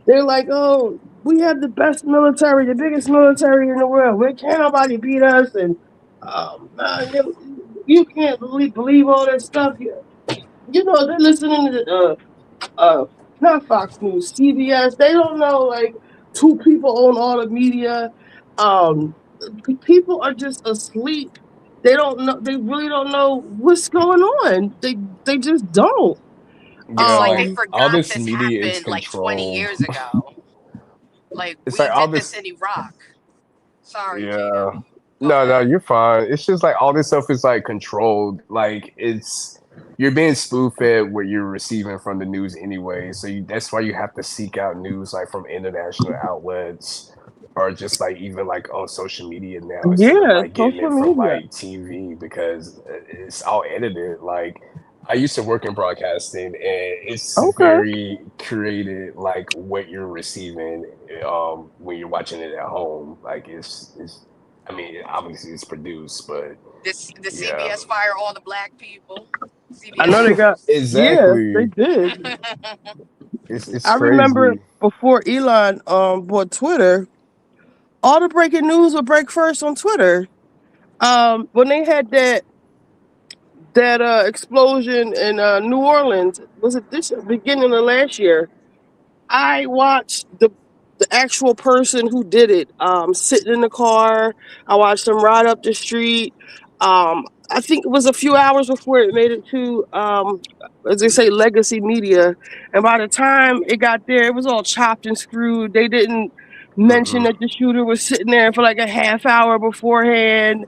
They're like, oh, we have the best military, the biggest military in the world. Where can't nobody beat us? And you can't believe all that stuff. They're listening to not Fox News, CBS. They don't know like two people own all the media. People are just asleep. They don't know. They really don't know what's going on. They just don't. It's like they all forgot this this media is happened like 20 controlled. years ago. Like It's we like all did this this. in Iraq. Sorry, Yeah, Gina. No, you're fine. It's just like all this stuff is like controlled. Like you're being spoon fed what you're receiving from the news anyway. So that's why you have to seek out news like from international outlets or just like even like on social media now instead of Yeah, like getting social it from media. like TV because it's all edited. Like I used to work in broadcasting and it's Okay. very curated like what you're receiving when you're watching it at home. Like it's I mean, obviously it's produced, but The yeah. CBS fire all the black people. I CBS know they got. News. Yeah, they Exactly. did. It's I remember crazy. before Elon bought Twitter, all the breaking news would break first on Twitter. When they had that explosion in New Orleans, was it this beginning of last year? I watched the actual person who did it sitting in the car. I watched him ride up the street. I think it was a few hours before it made it to as they say legacy media, and by the time it got there it was all chopped and screwed. They didn't mention Hmm. that the shooter was sitting there for like a half hour beforehand.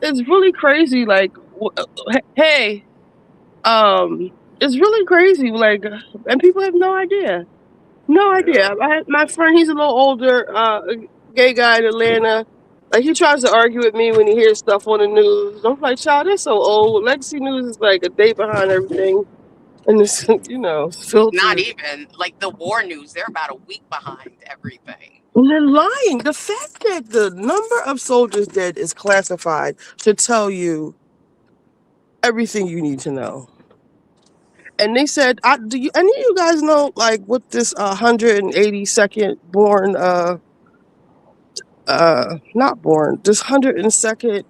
It's really crazy, like hey, um it's really crazy, like, and people have no idea. No idea. Yeah. I had my friend, he's a little older, gay guy in Atlanta. Like he tries to argue with me when he hears stuff on the news. I'm like, child, that's so old. Legacy News is like a day behind everything. And it's Not filtered. even like the war news. They're about a week behind everything. And they're lying. The fact that the number of soldiers dead is classified should tell you everything you need to know. And they said, do you any of you guys know like what this 182nd born not born, this 182nd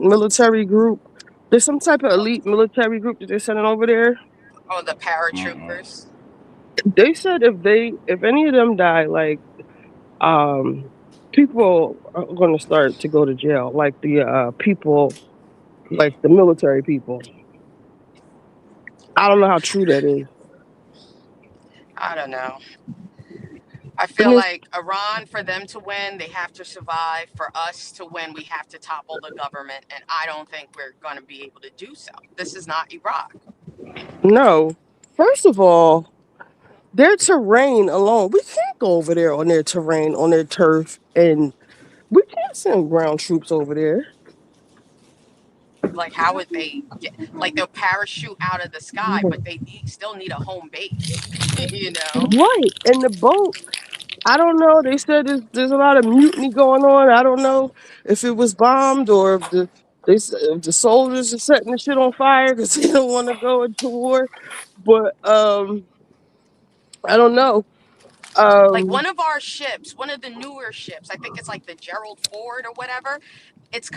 military group. There's some type of elite military group that they're sending over there. Oh, the paratroopers. They said if any of them die, like people are gonna start to go to jail. Like the people, like the military people. I don't know how true that is. I don't know. I And feel it's like Iran, for them to win, they have to survive. For us to win, we have to topple the government. And I don't think we're going to be able to do so. This is not Iraq. no. First of all, their terrain alone, we can't go over there on their terrain, on their turf, and we can't send ground troops over there. Like, how would they get, like, they'll parachute out of the sky, but they still need a home base, you know? Right. And the boat, I don't know. They said there's a lot of mutiny going on. I don't know if it was bombed or if if the soldiers are setting the shit on fire because they don't want to go into war. But I don't know. Like, Um, one of our ships, one of the newer ships, I think it's like the Gerald Ford or whatever, it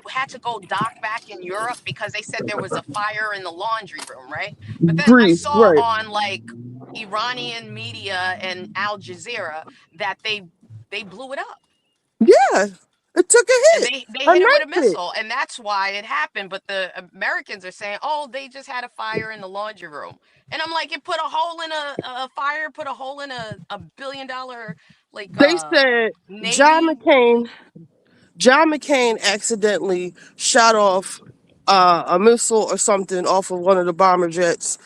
had to go dock back in Europe because they said there was a fire in the laundry room, right? But then I Greece, saw right? on like Iranian media and Al Jazeera that they blew it up. Yeah, it took a And hit, they a hit it with a nice hit. missile, and that's why it happened. But the Americans are saying, "Oh, they just had a fire in the laundry room," and I'm like, "It put a hole in a fire, put a hole in a $1 billion like They said navy." John McCain accidentally shot off a missile or something off of one of the bomber jets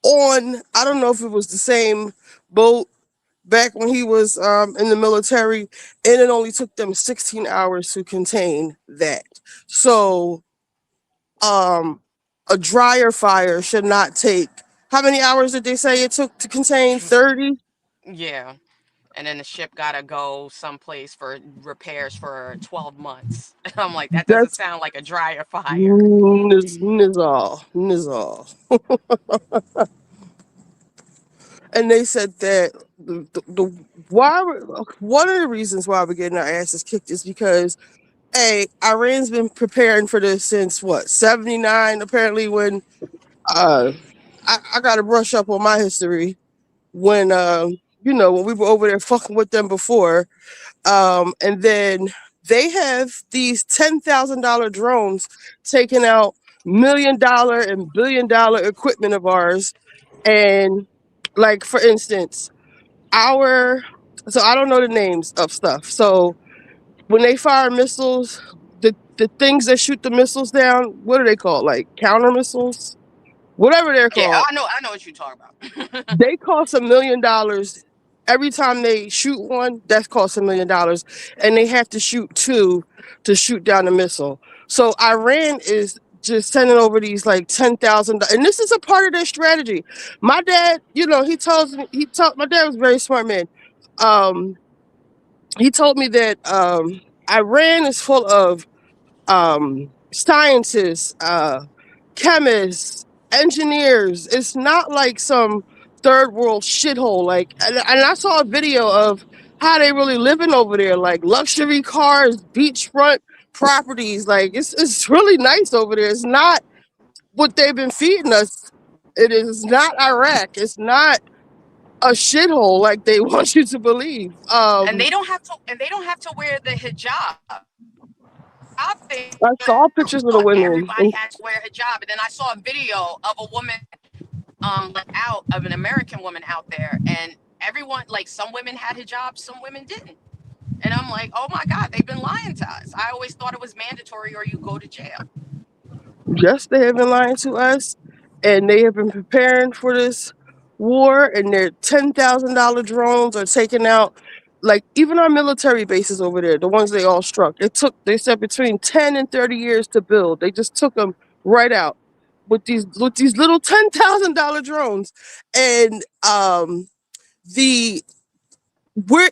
on, I don't know if it was the same boat back when he was in the military, and it only took them 16 hours to contain that. So a dryer fire should not take, how many hours did they say it took to contain? 30? Yeah. And then the ship gotta go someplace for repairs for 12 months. And I'm like, that doesn't That's sound like a dryer fire. Nizal. And they said that the why one of the reasons why we're getting our asses kicked is because Iran's been preparing for this since what, 79 apparently, when uh I gotta brush up on my history, when when we were over there fucking with them before. And then they have these $10,000 drones taking out $1 million and $1 billion equipment of ours. And like, for instance, our So I don't know the names of stuff. So when they fire missiles, the things that shoot the missiles down, what are they called? Like counter missiles, whatever they're Yeah, called. I know what you're talking about. They cost $1 million every time they shoot one. That costs $1 million, and they have to shoot two to shoot down the missile. So Iran is just sending over these like $10,000, and this is a part of their strategy. My dad, my dad was a very smart man. He told me that Iran is full of scientists, chemists, engineers. It's not like some third world shithole. Like, and I saw a video of how they really living over there, like luxury cars, beachfront properties. Like, it's really nice over there. It's not what they've been feeding us. It is not Iraq. It's not a shithole like they want you to believe. And they don't have to wear the hijab. I saw pictures of the women. Everybody had to wear a hijab, and then I saw a video of a woman, of an American woman out there, and everyone, like, some women had hijabs, some women didn't, and I'm like, oh my God, they've been lying to us. I always thought it was mandatory or you go to jail. Yes, they have been lying to us, and they have been preparing for this war, and their $10,000 drones are taking out, like, even our military bases over there, the ones they all struck. They said between 10 and 30 years to build. They just took them right out with these little $10,000 drones. And the we're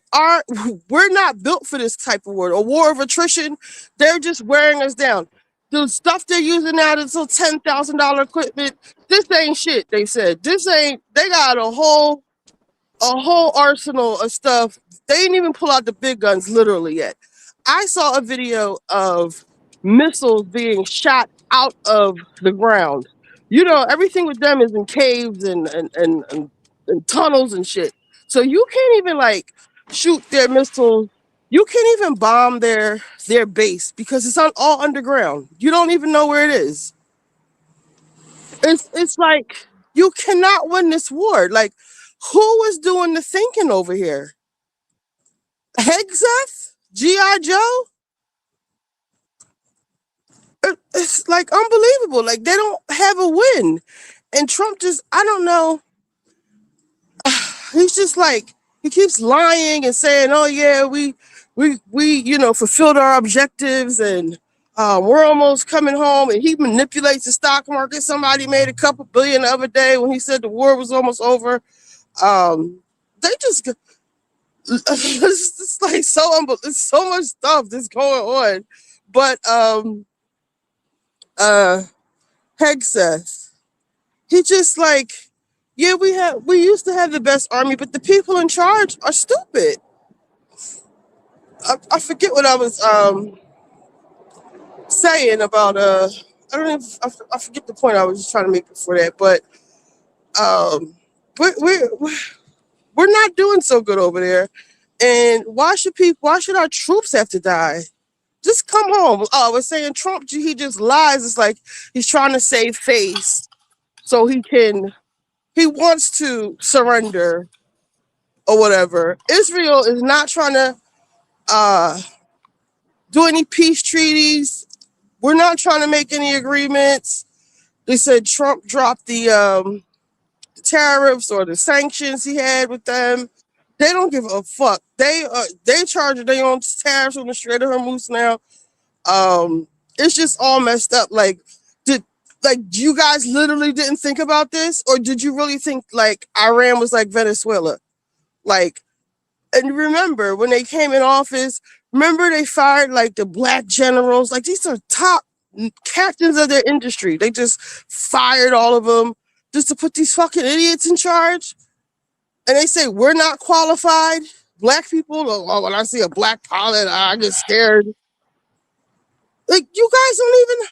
not built for this type of war. A war of attrition. They're just wearing us down. The stuff they're using now, this little $10,000 equipment, this ain't shit. They said they got a whole arsenal of stuff. They didn't even pull out the big guns literally yet. I saw a video of missiles being shot out of the ground. Everything with them is in caves and tunnels and shit. So you can't even like shoot their missiles. You can't even bomb their base because it's all underground. You don't even know where it is. It's like you cannot win this war. Like, who was doing the thinking over here? Hegseth? G.I. Joe? It's like unbelievable. Like, they don't have a win. And Trump just, I don't know. He's just like, he keeps lying and saying, oh yeah, we fulfilled our objectives, and we're almost coming home. And he manipulates the stock market. Somebody made a couple billion the other day when he said the war was almost over. They just, it's just like it's so much stuff that's going on. But Hegseth, he just like, yeah, we used to have the best army, but the people in charge are stupid. I forget what I was saying about I don't know if I forget the point I was just trying to make before that, but we're not doing so good over there. And why should our troops have to die? Just come home. Oh, we're saying Trump, he just lies. It's like he's trying to save face so he wants to surrender or whatever. Israel is not trying to do any peace treaties. We're not trying to make any agreements. They said Trump dropped the tariffs or the sanctions he had with them. They don't give a fuck. They charge their own tariffs on the Strait of Hormuz now. It's just all messed up. Like, you guys literally didn't think about this, or did you really think like Iran was like Venezuela? Like, and remember when they came in office, remember they fired like the black generals. Like, these are top captains of their industry. They just fired all of them just to put these fucking idiots in charge. And they say we're not qualified. Black people, oh, when I see a black pilot, I get scared. Like, you guys don't even,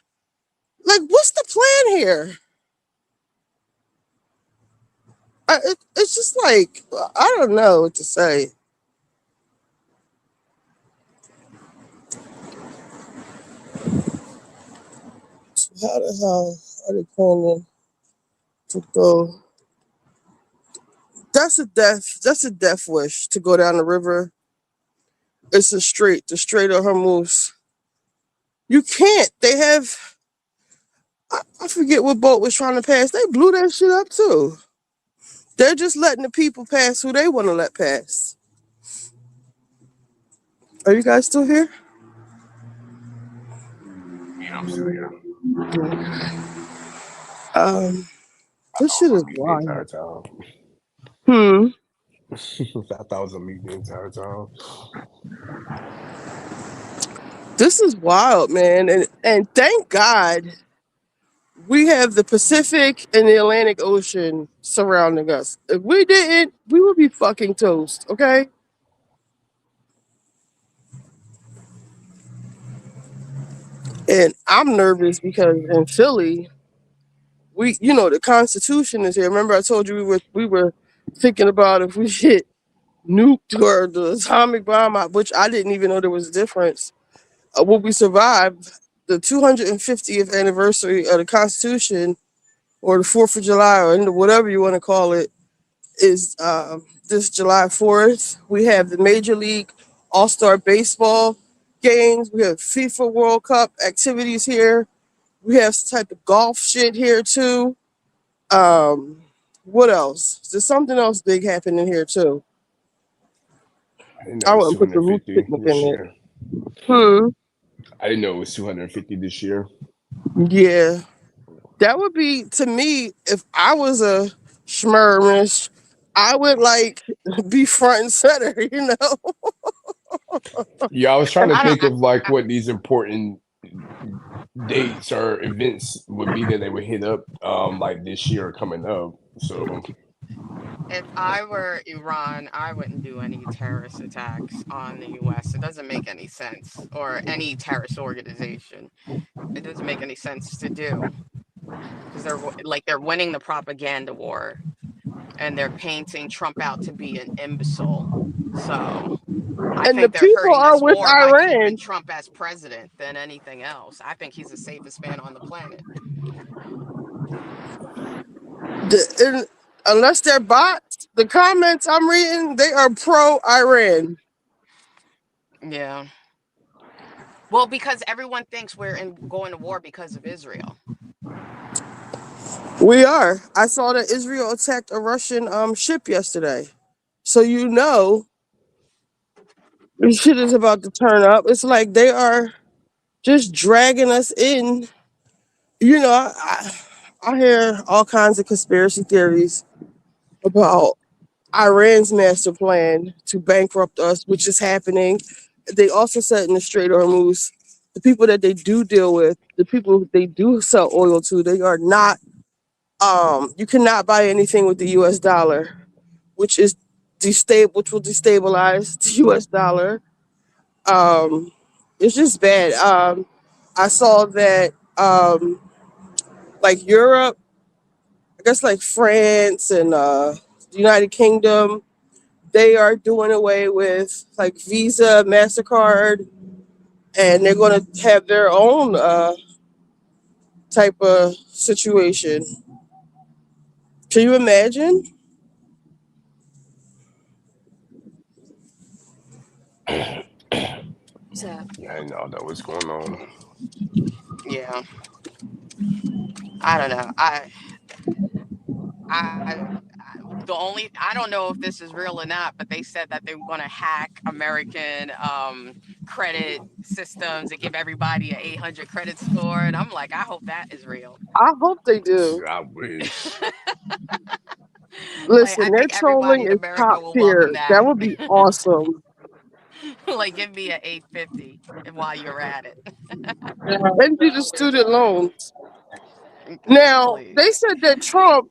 like, what's the plan here? It's just like, I don't know what to say. How the hell are they planning to go? That's a death. That's a death wish to go down the river. It's the Strait of Hormuz. You can't. They have. I forget what boat was trying to pass. They blew that shit up too. They're just letting the people pass who they want to let pass. Are you guys still here? Yeah, I'm still here. This shit is The entire wild. time. I thought I was on mute the entire time. This is wild, man. And thank God we have the Pacific and the Atlantic Ocean surrounding us. If we didn't, we would be fucking toast, okay? And I'm nervous because in Philly, the Constitution is here. Remember I told you we were thinking about if we hit nuked or the atomic bomb, which I didn't even know there was a difference. Will we survive the 250th anniversary of the Constitution or the 4th of July or whatever you want to call it is this July 4th. We have the Major League All-Star Baseball games. We have FIFA World Cup activities here. We have some type of golf shit here too. What else? There's something else big happening here too. I didn't know I it was wouldn't put the roof 250 picnic this in it. year. I didn't know it was 250 this year. Yeah. That would be, to me, if I was a schmermish, I would be front and center, Yeah, I was trying to think of what these important dates or events would be that they would hit up this year coming up. So If I were Iran, I wouldn't do any terrorist attacks on the US. It doesn't make any sense. Or any terrorist organization. It doesn't make any sense to do. Because they're winning the propaganda war. And they're painting Trump out to be an imbecile. So I and the think they're people hurting are us with more by keeping Iran. Trump as president than anything else. I think he's the safest man on the planet. Unless they're bots, the comments I'm reading, they are pro-Iran. Yeah. Well, because everyone thinks we're going to war because of Israel. We are. I saw that Israel attacked a Russian ship yesterday. So this shit is about to turn up. It's like they are just dragging us in. I hear all kinds of conspiracy theories about Iran's master plan to bankrupt us, which is happening. They also said in the Strait of Hormuz, the people that they do deal with, the people they do sell oil to, they are not. You cannot buy anything with the U.S. dollar, which is which will destabilize the U.S. dollar. It's just bad. I saw that Europe, I guess France and the United Kingdom, they are doing away with Visa, MasterCard, and they're going to have their own type of situation. Can you imagine? So, yeah, I know that was going on. Yeah. I don't know. I don't know if this is real or not, but they said that they were going to hack American credit systems and give everybody an 800 credit score, and I'm like, I hope that is real. I hope they do. I wish. Listen, I their think everybody trolling in is America top will welcome tier. That that. would be awesome. Give me an 850 while you're at it. And do the student loans. Now, Please. they said that Trump,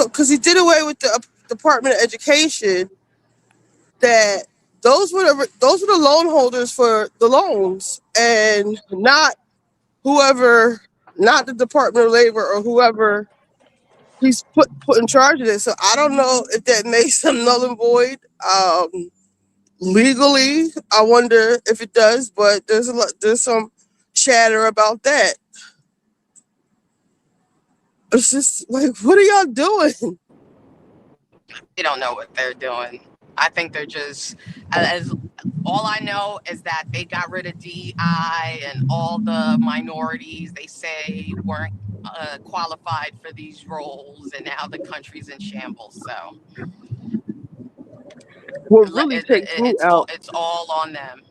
because he did away with the Department of Education, that those were the loan holders for the loans, and not not the Department of Labor or whoever he's put in charge of it. So I don't know if that makes him null and void. Legally, I wonder if it does, but there's some chatter about that. It's just what are y'all doing? They don't know what they're doing. I think they're just as all I know is that they got rid of DI and all the minorities they say weren't qualified for these roles, and now the country's in shambles. So What really takes me out, it's all on them.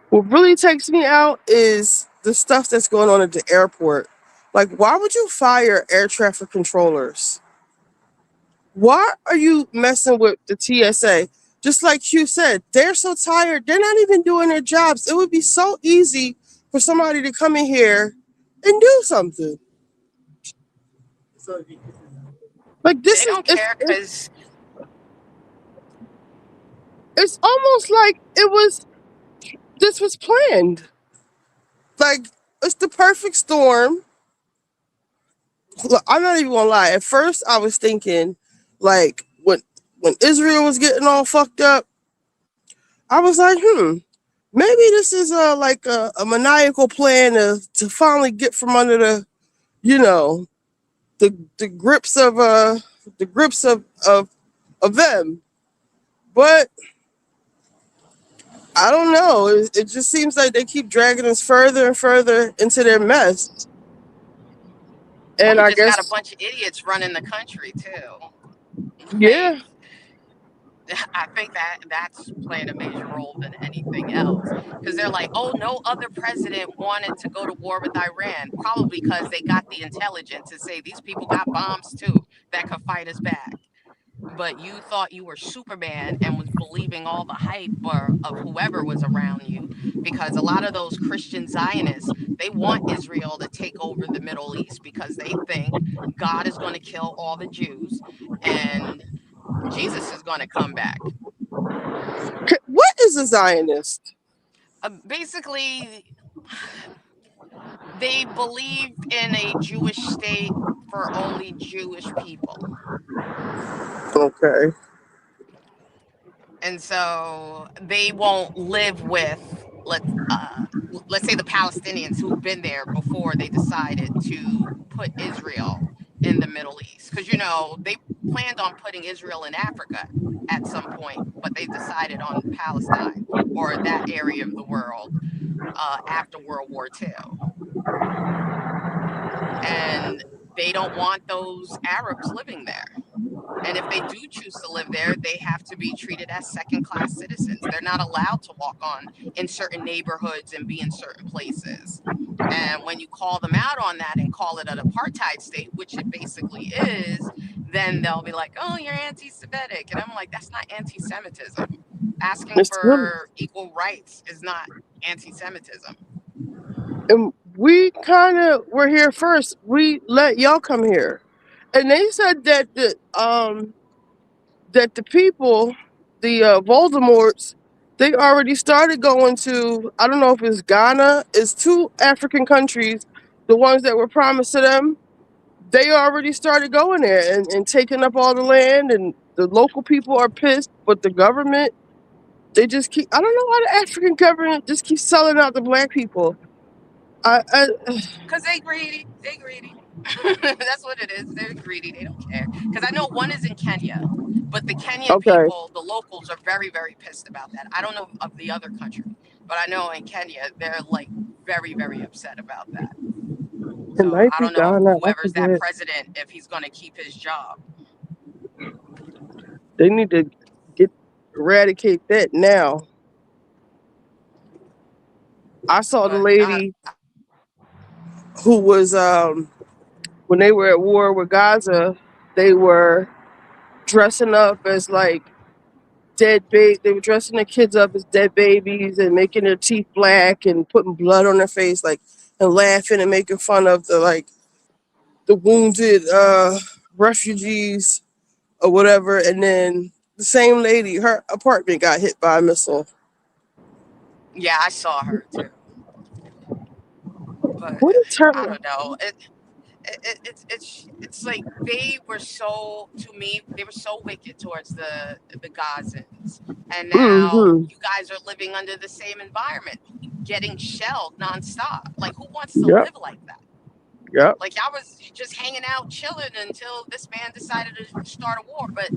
what really takes me out is the stuff that's going on at the airport. Like, why would you fire air traffic controllers? Why are you messing with the TSA? Just like Hugh said, they're so tired. They're not even doing their jobs. It would be so easy for somebody to come in here and do something. Like They don't care because it's almost like this was planned. Like, it's the perfect storm. Look, I'm not even gonna lie. At first, I was thinking, like, when Israel was getting all fucked up, I was like, maybe this is a maniacal plan to finally get from under the, you know, the grips of of them. But I don't know. It just seems like they keep dragging us further and further into their mess. And you I just got a guess, bunch of idiots running the country too. yeah, I think that's playing a major role than anything else, because they're like, oh, no other president wanted to go to war with Iran, probably because they got the intelligence to say these people got bombs too that could fight us back. But you thought you were Superman and was believing all the hype of whoever was around you, because a lot of those Christian Zionists, they want Israel to take over the Middle East because they think God is going to kill all the Jews and Jesus is going to come back. what is a Zionist? Basically, they believe in a Jewish state for only Jewish people. Okay. And so they won't live with let's say the Palestinians who've been there before they decided to put Israel in the Middle East, because they planned on putting Israel in Africa at some point, but they decided on Palestine or that area of the world after World War II. And they don't want those Arabs living there. And if they do choose to live there, they have to be treated as second-class citizens. They're not allowed to walk on in certain neighborhoods and be in certain places. And when you call them out on that and call it an apartheid state, which it basically is, then they'll be like, oh, you're anti-Semitic. And I'm like, that's not anti-Semitism. Asking It's really, for equal rights is not anti-Semitism. and we kind of were here first. We let y'all come here, and they said that the people, the Voldemorts, they already started going to. I don't know if it's Ghana. It's two African countries, the ones that were promised to them. They already started going there and taking up all the land, and the local people are pissed, but the government, they just keep. I don't know why the African government just keeps selling out the black people. Because they greedy. They greedy. That's what it is. They're greedy. They don't care. Because I know one is in Kenya, but the Kenyan Okay. people, the locals, are very, very pissed about that. I don't know of the other country, but I know in Kenya, they're like very, very upset about that. It So might I be don't know if Ghana. I whoever's that forget. president, if he's going to keep his job. They need to eradicate that now. I saw the But lady who was when they were at war with Gaza, they were dressing up as like they were dressing their kids up as dead babies and making their teeth black and putting blood on their face, like, and laughing and making fun of the wounded refugees or whatever. And then the same lady, her apartment got hit by a missile. yeah, I saw her too. But What a I terrible. don't know. It's like they were so, to me, they were so wicked towards the Gazans, and now Mm-hmm. you guys are living under the same environment, getting shelled nonstop. Like, who wants to Yep. live like that? Yep. Like y'all was just hanging out, chilling until this man decided to start a war. But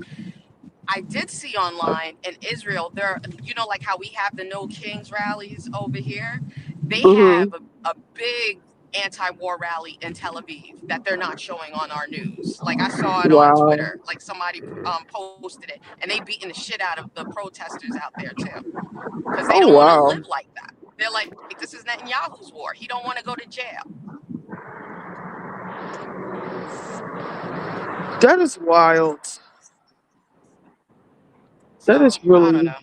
I did see online in Israel, there, you know, like how we have the No Kings rallies over here. They have a big anti-war rally in Tel Aviv that they're not showing on our news. Like I saw it on Wow. Twitter, like somebody posted it, and they beating the shit out of the protesters out there too, because they Oh don't want to wow. live like that. They're like, this is Netanyahu's war. He don't want to go to jail. That is wild. That is So I don't really. know.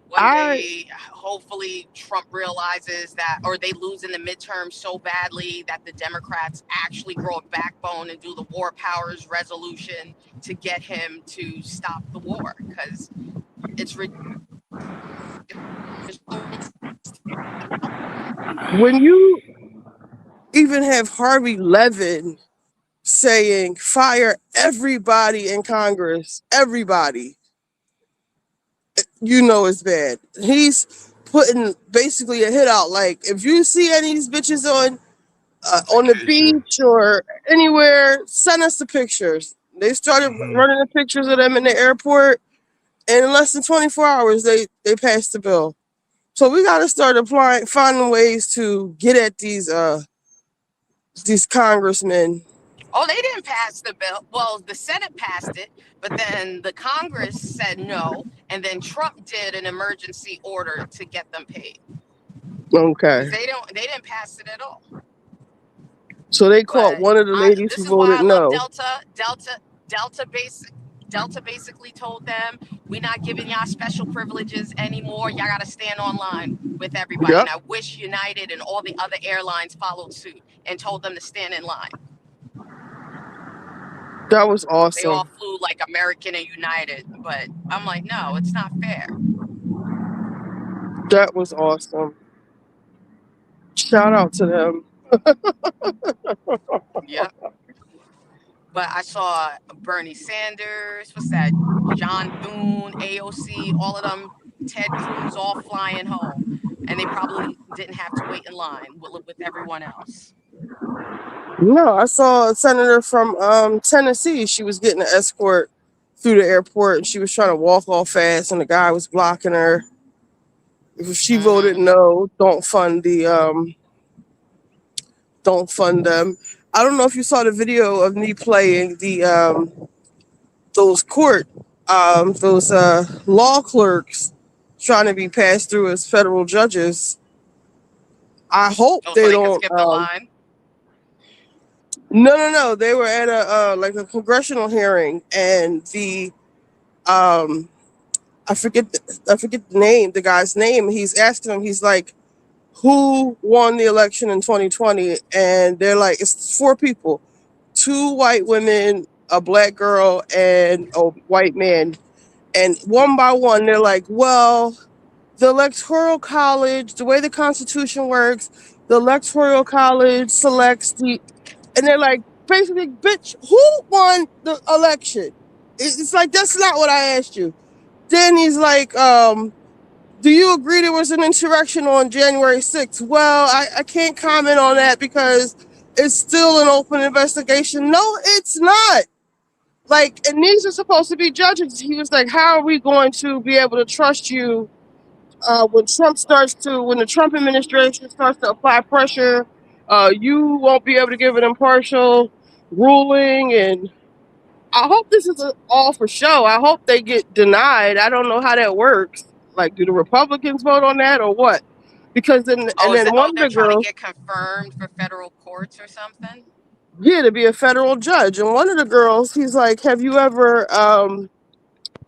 One day, hopefully, Trump realizes that, or they lose in the midterm so badly that the Democrats actually grow a backbone and do the war powers resolution to get him to stop the war, because it's When you even have Harvey Levin saying fire everybody in Congress, everybody, you know it's bad. He's putting basically a hit out. Like if you see any of these bitches on the beach or anywhere, send us the pictures. They started running the pictures of them in the airport, and in less than 24 hours, they passed the bill. So we got to start finding ways to get at these congressmen. Oh, they didn't pass the bill. Well, the Senate passed it, but then the Congress said no, and then Trump did an emergency order to get them paid. Okay. Because they didn't pass it at all. So they caught one of the ladies who This is why voted I love no. Delta basically told them, we're not giving y'all special privileges anymore. Y'all got to stand online with everybody. Yep. And I wish United and all the other airlines followed suit and told them to stand in line. That was They all awesome. flew like American and United, but I'm like, no, it's not fair. That was awesome. Shout out to them. Yep. But I saw Bernie Sanders, what's that? John Thune, AOC, all of them, Ted Cruz, all flying home. And they probably didn't have to wait in line with everyone else. No, I saw a senator from Tennessee. She was getting an escort through the airport, and she was trying to walk all fast, and the guy was blocking her. If she voted no, don't fund them. I don't know if you saw the video of me playing those law clerks trying to be passed through as federal judges. I hope Oh, so they they can don't. skip the line? No. They were at a congressional hearing, and I forget the name, the guy's name. He's asking him. He's like, "Who won the election in 2020?" And they're like, "It's 4 people: 2 white women, a black girl, and a white man." And one by one, they're like, "Well, the Electoral College, the way the Constitution works, the Electoral College selects the," and they're like, basically, "Bitch, who won the election?" It's like, that's not what I asked you. Then he's like, "Do you agree there was an insurrection on January 6th?" "Well, I can't comment on that because it's still an open investigation." "No, it's not. Like, and these are supposed to be judges." He was like, "How are we going to be able to trust you when the Trump administration starts to apply pressure? You won't be able to give an impartial ruling." And I hope this is all for show. I hope they get denied. I don't know how that works. Like, do the Republicans vote on that or what? Because then, and then one of They're the trying to girls, get confirmed for federal courts or something? yeah, to be a federal judge. And one of the girls, he's like, "Have you ever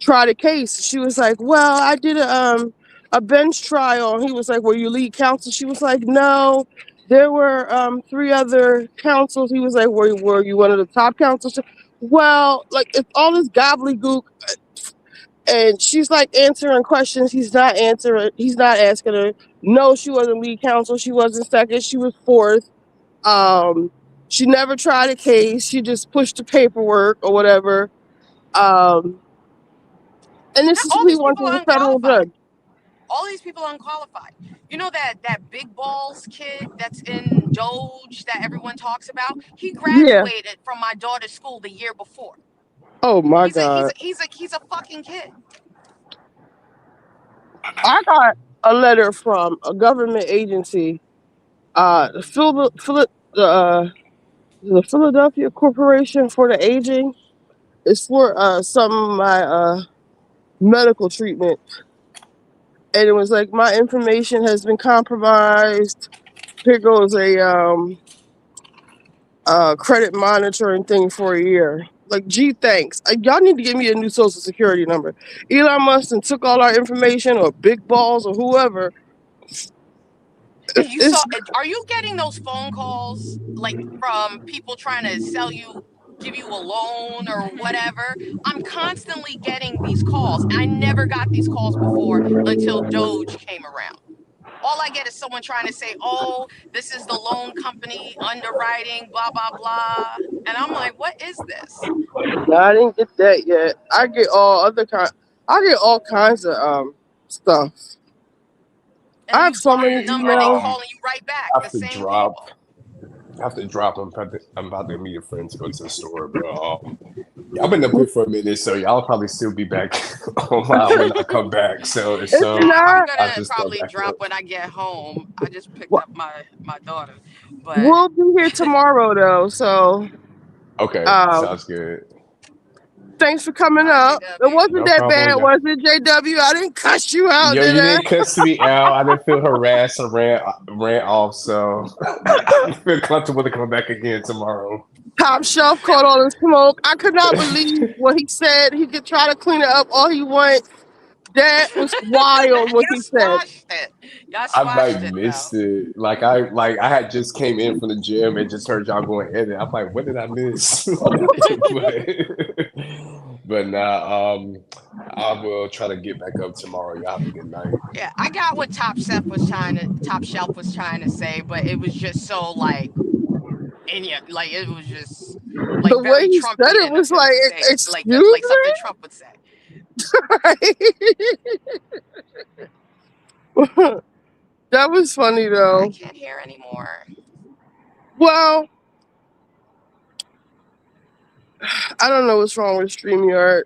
tried a case?" She was like, "Well, I did a bench trial." And he was like, "Were you lead counsel?" She was like, "No, there were 3 other counsels." He was like, were you one of the top counsels?" Well, like, it's all this gobbledygook. And she's like answering questions. He's not asking her. No, she wasn't lead counsel. She wasn't second. She was 4th. She never tried a case. She just pushed the paperwork or whatever. And this is All who he these wants people as are a federal unqualified. judge. All these people are unqualified. You know that big balls kid that's in Doge that everyone talks about? He Yeah. graduated from my daughter's school the year before. Oh my He's a he's God. a he's a he's a fucking kid. I got a letter from a government agency, the Philadelphia Corporation for the Aging. It's for some of my medical treatment, and it was like my information has been compromised. Here goes a credit monitoring thing for a year. Like, gee, thanks. Y'all need to give me a new social security number. Elon Musk and took all our information, or Big Balls, or whoever. And you saw, It's are you getting those phone calls like from people trying to sell you, give you a loan or whatever? I'm constantly getting these calls. I never got these calls before until Doge came around. All I get is someone trying to say, oh, this is the loan company underwriting, blah, blah, blah. And I'm like, what is this? no, I didn't get that yet. I get I get all kinds of stuff. And I then have you so block many the number and they emails. calling you right back, I the have to same drop. people. I have to drop. I'm about to meet a friend to go to the store, but y'all been up here for a minute, so y'all probably still be back online when I come back. So if It's so, I'm not. I'll gonna just start probably back drop up. when I get home. I just picked What? up my daughter, but We'll be here tomorrow though. So Okay, um, sounds good. thanks for coming bye, up. It JW. wasn't No that problem. bad, Yeah. was it, JW? I didn't cuss you out, Yo, did you I? didn't cuss me out. I didn't feel harassed or ran off, so I feel comfortable to come back again tomorrow. Top shelf caught all the smoke. I could not believe what he said. He could try to clean it up all he wants. That was wild what Y'all he said. squashed it. Y'all I squashed like it missed though. it. I had just came in from the gym and just heard y'all going at it. I'm like, what did I miss? but nah, I will try to get back up tomorrow. Y'all have a good night. Yeah, I got what Top Shelf was trying to say, but it was just so like like it was just like The way very he said it Trumpian of was him like, to say it, excuse like something Trump would say. me? That was funny I though. can't hear anymore. Well, I don't know what's wrong with StreamYard.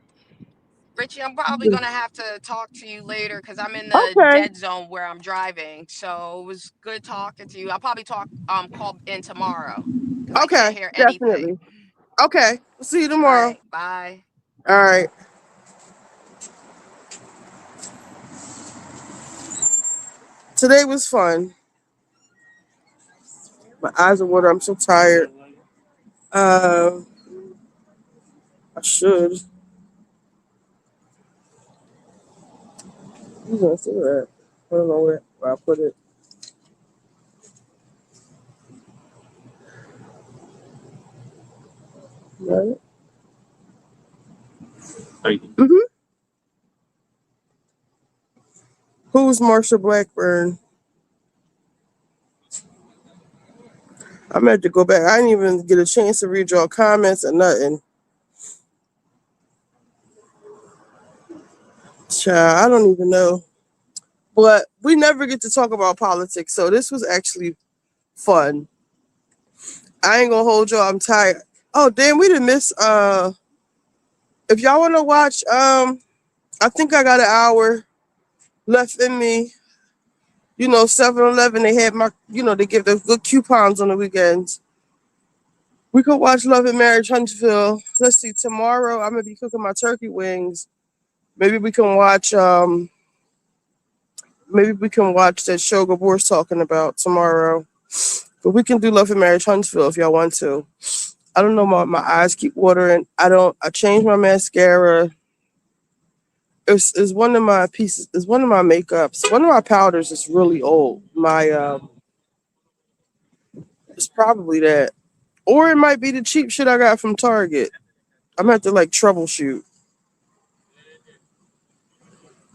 Richie, I'm probably gonna have to talk to you later because I'm in the Okay. dead zone where I'm driving. So it was good talking to you. I'll probably call in tomorrow because I can't Okay. hear anything. Definitely. Okay. See you All tomorrow. right, bye. All right. Today was fun. My eyes are watering. I'm so tired. I should. Who's gonna say that? I don't know where I put it. Right? Mm-hmm. Who's Marsha Blackburn? I'm gonna have to go back. I didn't even get a chance to read your comments or nothing. Child, I don't even know. But we never get to talk about politics, so this was actually fun. I ain't gonna hold y'all. I'm tired. Oh damn, we didn't miss. If y'all wanna watch, I think I got an hour left in me. 7-Eleven, they had they give the good coupons on the weekends. We could watch Love and Marriage Huntsville. Let's see, tomorrow I'm gonna be cooking my turkey wings. Maybe we can watch that show Gabor's talking about tomorrow. But we can do Love and Marriage Huntsville if y'all want to. I don't know, my eyes keep watering. I changed my mascara. It's one of my pieces, it's one of my makeups. One of my powders is really old. It's probably that. Or it might be the cheap shit I got from Target. I'm gonna have to troubleshoot.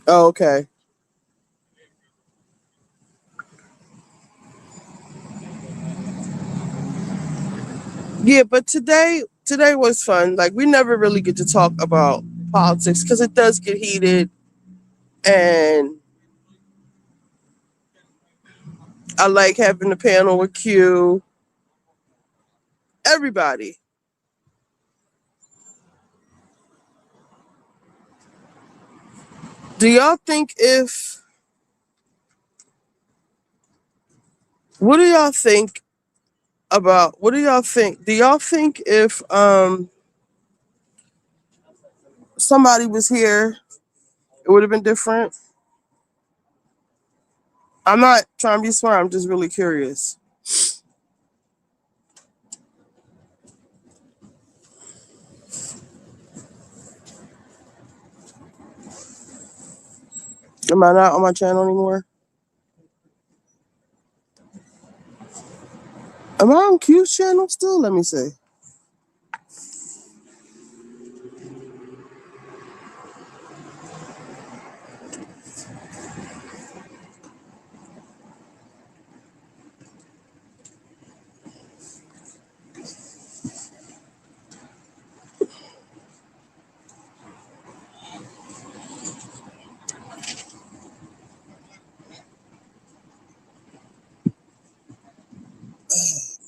Oh, okay. Yeah, but today was fun. Like, we never really get to talk about politics, because it does get heated, and I like having the panel with Q. Everybody. Do y'all think if... What do y'all think about... What do y'all think? Do y'all think if somebody was here, it would have been different? I'm not trying to be smart. I'm just really curious. Am I not on my channel anymore? Am I on Q's channel still? Let me see.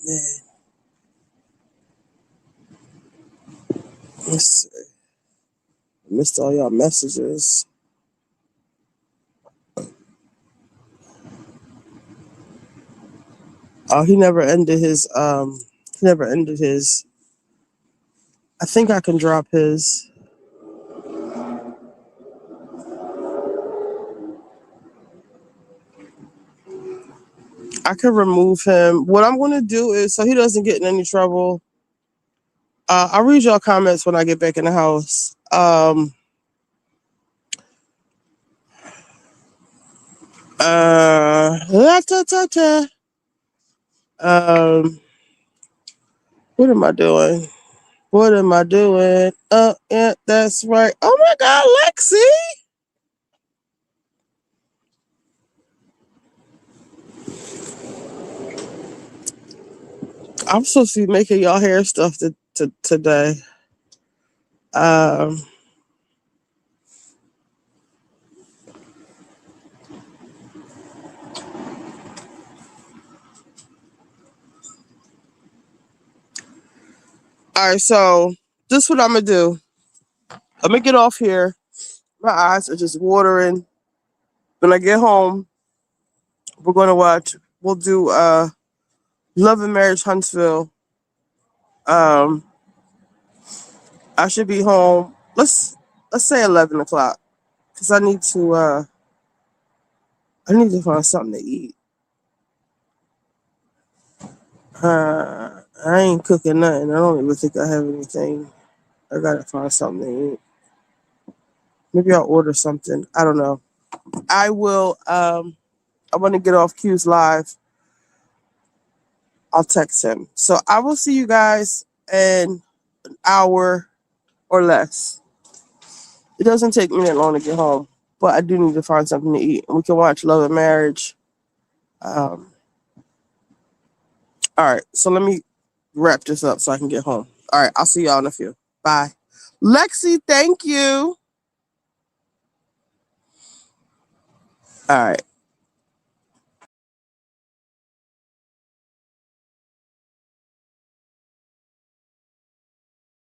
Man, let's see. I missed all y'all messages. Oh, he never ended his I think I can drop his. I can remove him. What I'm gonna do is, so he doesn't get in any trouble. I'll read y'all comments when I get back in the house. What am I doing? What am I doing? Yeah, that's right. Oh my God, Lexi! I'm supposed to be making y'all hair stuff today. All right, so this is what I'm gonna do. I'm gonna get off here. My eyes are just watering. When I get home, we'll do Love and Marriage Huntsville. I should be home. Let's say 11 o'clock. Because I need to find something to eat. I ain't cooking nothing. I don't even think I have anything. I gotta find something to eat. Maybe I'll order something. I don't know. I will I want to get off Q's live. I'll text him. So I will see you guys in an hour or less. It doesn't take me that long to get home, but I do need to find something to eat. And we can watch Love and Marriage. All right, so let me wrap this up so I can get home. All right, I'll see y'all in a few. Bye. Lexi, thank you. All right.